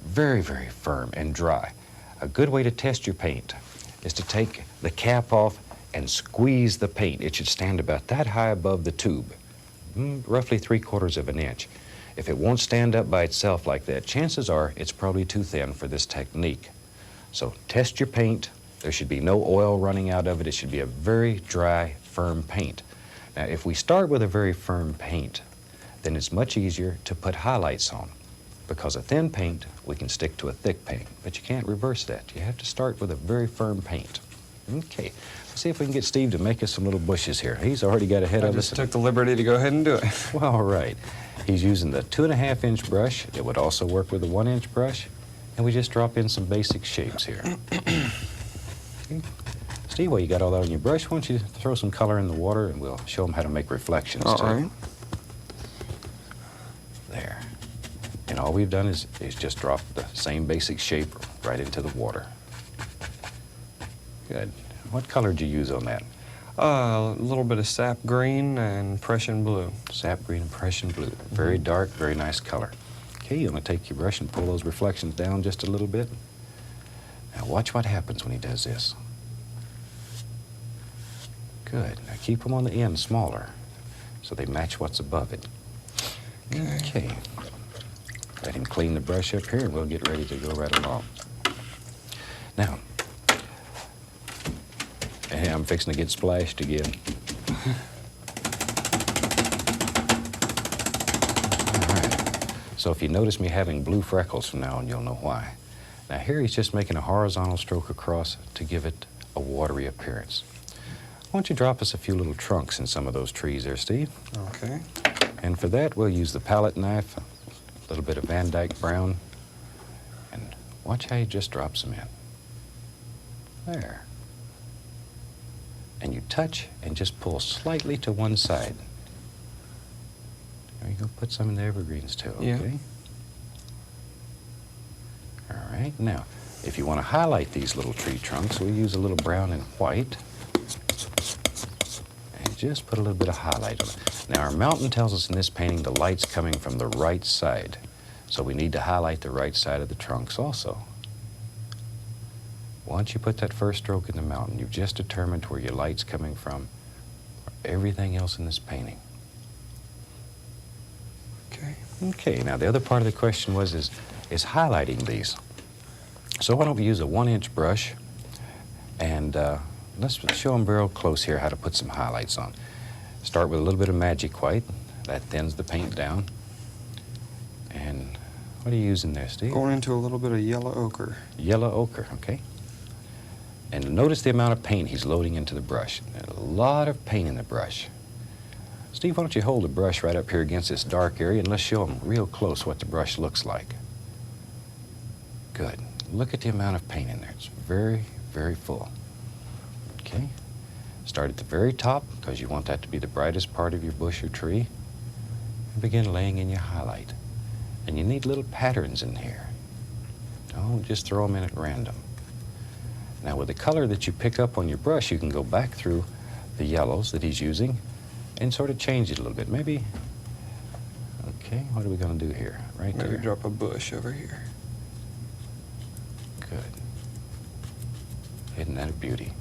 very, very firm and dry. A good way to test your paint is to take the cap off and squeeze the paint. It should stand about that high above the tube, roughly 3/4 of an inch. If it won't stand up by itself like that, chances are it's probably too thin for this technique. So test your paint. There should be no oil running out of it. It should be a very dry, firm paint. Now, if we start with a very firm paint, then it's much easier to put highlights on. Because a thin paint, we can stick to a thick paint, but you can't reverse that. You have to start with a very firm paint. Okay, let's see if we can get Steve to make us some little bushes here. He's already got ahead of us. I just took the liberty to go ahead and do it. Well, all right. He's using the 2.5-inch brush. It would also work with a 1-inch brush. And we just drop in some basic shapes here. Okay. Steve, while you got all that on your brush, why don't you throw some color in the water and we'll show them how to make reflections all too. Right. There. And all we've done is just drop the same basic shape right into the water. Good. What color did you use on that? A little bit of sap green and Prussian blue. Sap green and Prussian blue. Very dark, very nice color. Okay, you want to take your brush and pull those reflections down just a little bit. Now watch what happens when he does this. Good. Now keep them on the end smaller so they match what's above it. Okay. Let him clean the brush up here and we'll get ready to go right along. Now, I'm fixing to get splashed again. All right. So if you notice me having blue freckles from now on, you'll know why. Now here he's just making a horizontal stroke across to give it a watery appearance. Why don't you drop us a few little trunks in some of those trees there, Steve? Okay. And for that, we'll use the palette knife, a little bit of Van Dyke brown, and watch how he just drops them in. There. And you touch and just pull slightly to one side. There you go, put some in the evergreens too, okay? Yeah. All right, now, if you want to highlight these little tree trunks, we'll use a little brown and white. And just put a little bit of highlight on it. Now, our mountain tells us in this painting the light's coming from the right side. So we need to highlight the right side of the trunks also. Once you put that first stroke in the mountain, you've just determined where your light's coming from, everything else in this painting. Okay. Okay, now the other part of the question was is highlighting these. So why don't we use a 1-inch brush and let's show them real close here how to put some highlights on. Start with a little bit of magic white. That thins the paint down. And what are you using there, Steve? Going into a little bit of yellow ochre. Yellow ochre, okay. And notice the amount of paint he's loading into the brush. A lot of paint in the brush. Steve, why don't you hold the brush right up here against this dark area and let's show him real close what the brush looks like. Good. Look at the amount of paint in there. It's very, very full. Okay. Start at the very top because you want that to be the brightest part of your bush or tree. And begin laying in your highlight. And you need little patterns in here. Don't just throw them in at random. Now with the color that you pick up on your brush, you can go back through the yellows that he's using and sort of change it a little bit. Maybe, okay, what are we going to do here? Right there. Maybe drop a bush over here. Good. Isn't that a beauty?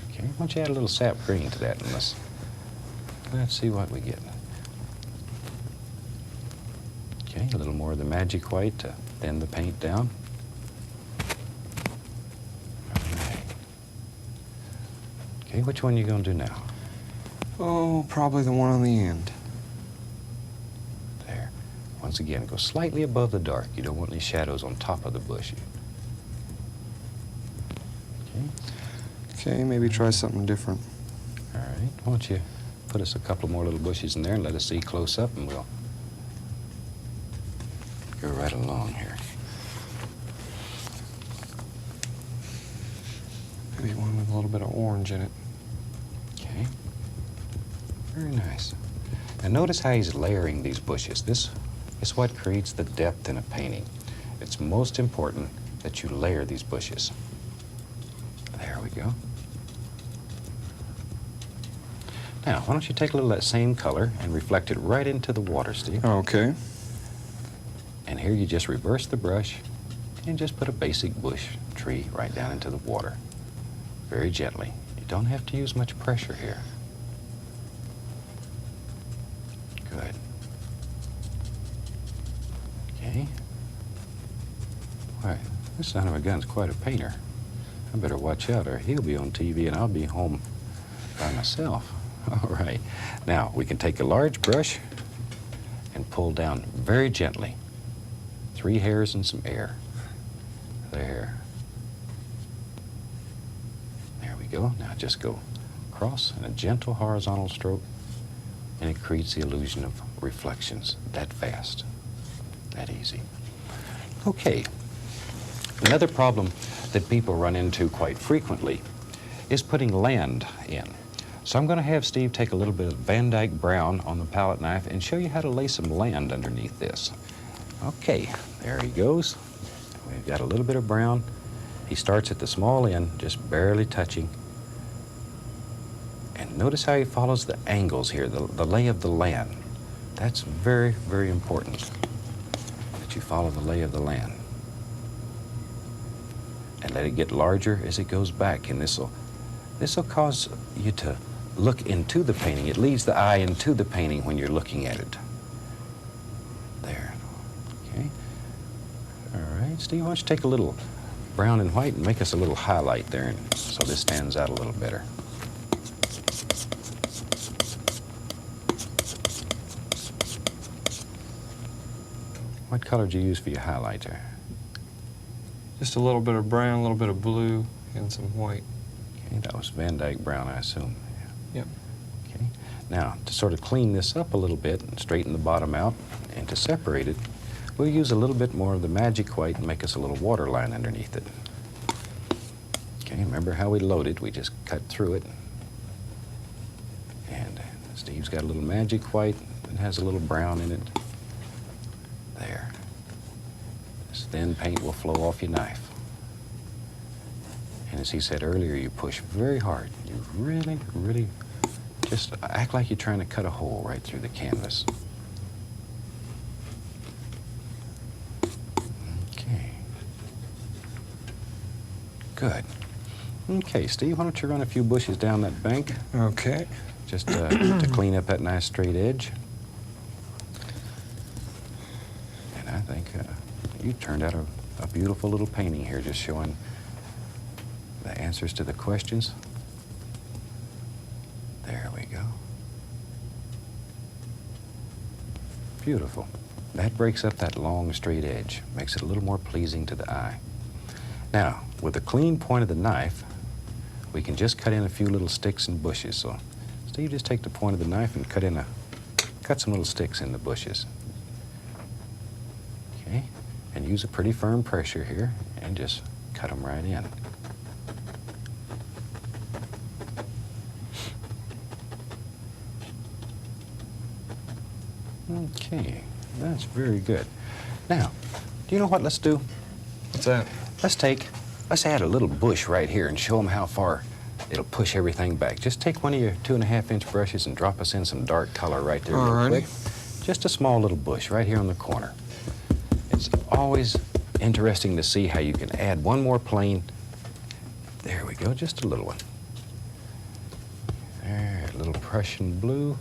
Okay, why don't you add a little sap green to that and let's see what we get. Okay, a little more of the magic white to thin the paint down. All right. Okay, which one are you going to do now? Oh, probably the one on the end. There. Once again, go slightly above the dark. You don't want any shadows on top of the bush. Okay. Okay, maybe try something different. All right. Why don't you put us a couple more little bushes in there and let us see close up, and we'll go right along here. Maybe one with a little bit of orange in it. Okay. Very nice. Now notice how he's layering these bushes. This is what creates the depth in a painting. It's most important that you layer these bushes. There we go. Now, why don't you take a little of that same color and reflect it right into the water, Steve? Okay. And here you just reverse the brush and just put a basic bush tree right down into the water. Very gently. You don't have to use much pressure here. Good. Okay. Why, this son of a gun's quite a painter. I better watch out or he'll be on TV and I'll be home by myself. All right. Now, we can take a large brush and pull down very gently. 3 hairs and some air. There. There we go. Now just go across in a gentle horizontal stroke and it creates the illusion of reflections that fast, that easy. Okay. Another problem that people run into quite frequently is putting land in. So I'm going to have Steve take a little bit of Van Dyke brown on the palette knife and show you how to lay some land underneath this. Okay, there he goes. We've got a little bit of brown. He starts at the small end, just barely touching. And notice how he follows the angles here, the lay of the land. That's very, very important, that you follow the lay of the land. And let it get larger as it goes back, and this will cause you to look into the painting. It leads the eye into the painting when you're looking at it. There. Okay. All right, Steve, why don't you take a little brown and white and make us a little highlight there, and so this stands out a little better. What color did you use for your highlighter? Just a little bit of brown, a little bit of blue, and some white. Okay, that was Van Dyke brown, I assume. Yep. Okay. Now, to sort of clean this up a little bit and straighten the bottom out and to separate it, we'll use a little bit more of the magic white and make us a little water line underneath it. Okay, remember how we loaded? We just cut through it. And Steve's got a little magic white and has a little brown in it. There. This thin paint will flow off your knife. And as he said earlier, you push very hard. You really, really just act like you're trying to cut a hole right through the canvas. Okay. Good. Okay, Steve, why don't you run a few bushes down that bank? Okay. Just to clean up that nice straight edge. And I think you turned out a beautiful little painting here, just showing the answers to the questions. There we go. Beautiful. That breaks up that long straight edge, makes it a little more pleasing to the eye. Now, with the clean point of the knife, we can just cut in a few little sticks and bushes. So, Steve, just take the point of the knife and cut some little sticks in the bushes. Okay, and use a pretty firm pressure here and just cut them right in. Okay, that's very good. Now, do you know what let's do? What's that? Let's add a little bush right here and show them how far it'll push everything back. Just take one of your 2.5-inch brushes and drop us in some dark color right there real quick. Just a small little bush right here on the corner. It's always interesting to see how you can add one more plane. There we go, just a little one. There, a little Prussian blue,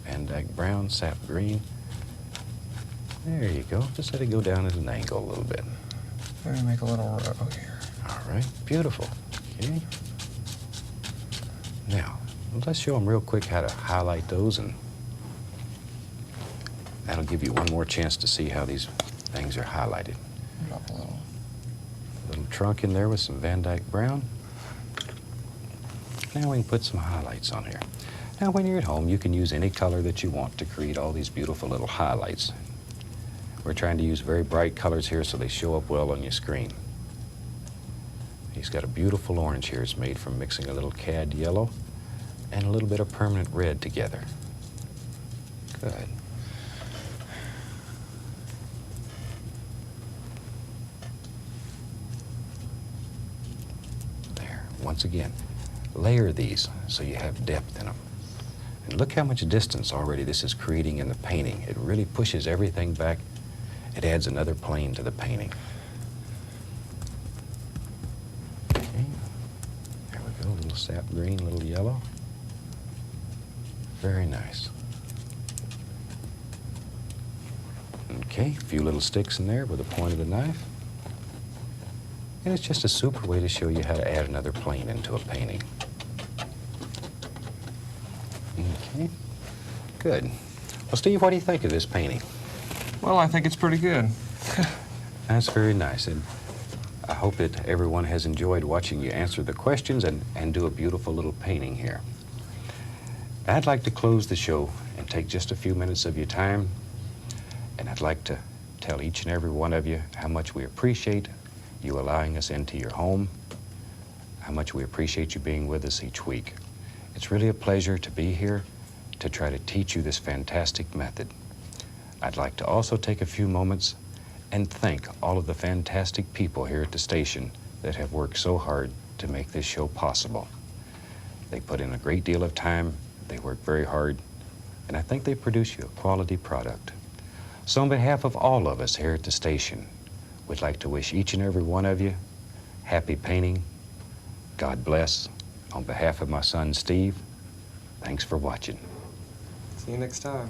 Van Dyke brown, sap green. There you go, just let it go down at an angle a little bit. Let me make a little row here. All right, beautiful. Okay. Now, let's show them real quick how to highlight those, and that'll give you one more chance to see how these things are highlighted. Drop a Little trunk in there with some Van Dyke brown. Now we can put some highlights on here. Now, when you're at home, you can use any color that you want to create all these beautiful little highlights. We're trying to use very bright colors here so they show up well on your screen. He's got a beautiful orange here. It's made from mixing a little cad yellow and a little bit of permanent red together. Good. There. Once again, layer these so you have depth in them. And look how much distance already this is creating in the painting. It really pushes everything back. It adds another plane to the painting. Okay, there we go, a little sap green, a little yellow. Very nice. Okay, a few little sticks in there with the point of the knife. And it's just a super way to show you how to add another plane into a painting. Okay, good. Well, Steve, what do you think of this painting? Well, I think it's pretty good. That's very nice, and I hope that everyone has enjoyed watching you answer the questions and do a beautiful little painting here. I'd like to close the show and take just a few minutes of your time, and I'd like to tell each and every one of you how much we appreciate you allowing us into your home, how much we appreciate you being with us each week. It's really a pleasure to be here to try to teach you this fantastic method. I'd like to also take a few moments and thank all of the fantastic people here at the station that have worked so hard to make this show possible. They put in a great deal of time, they work very hard, and I think they produce you a quality product. So on behalf of all of us here at the station, we'd like to wish each and every one of you happy painting. God bless. On behalf of my son, Steve, thanks for watching. See you next time.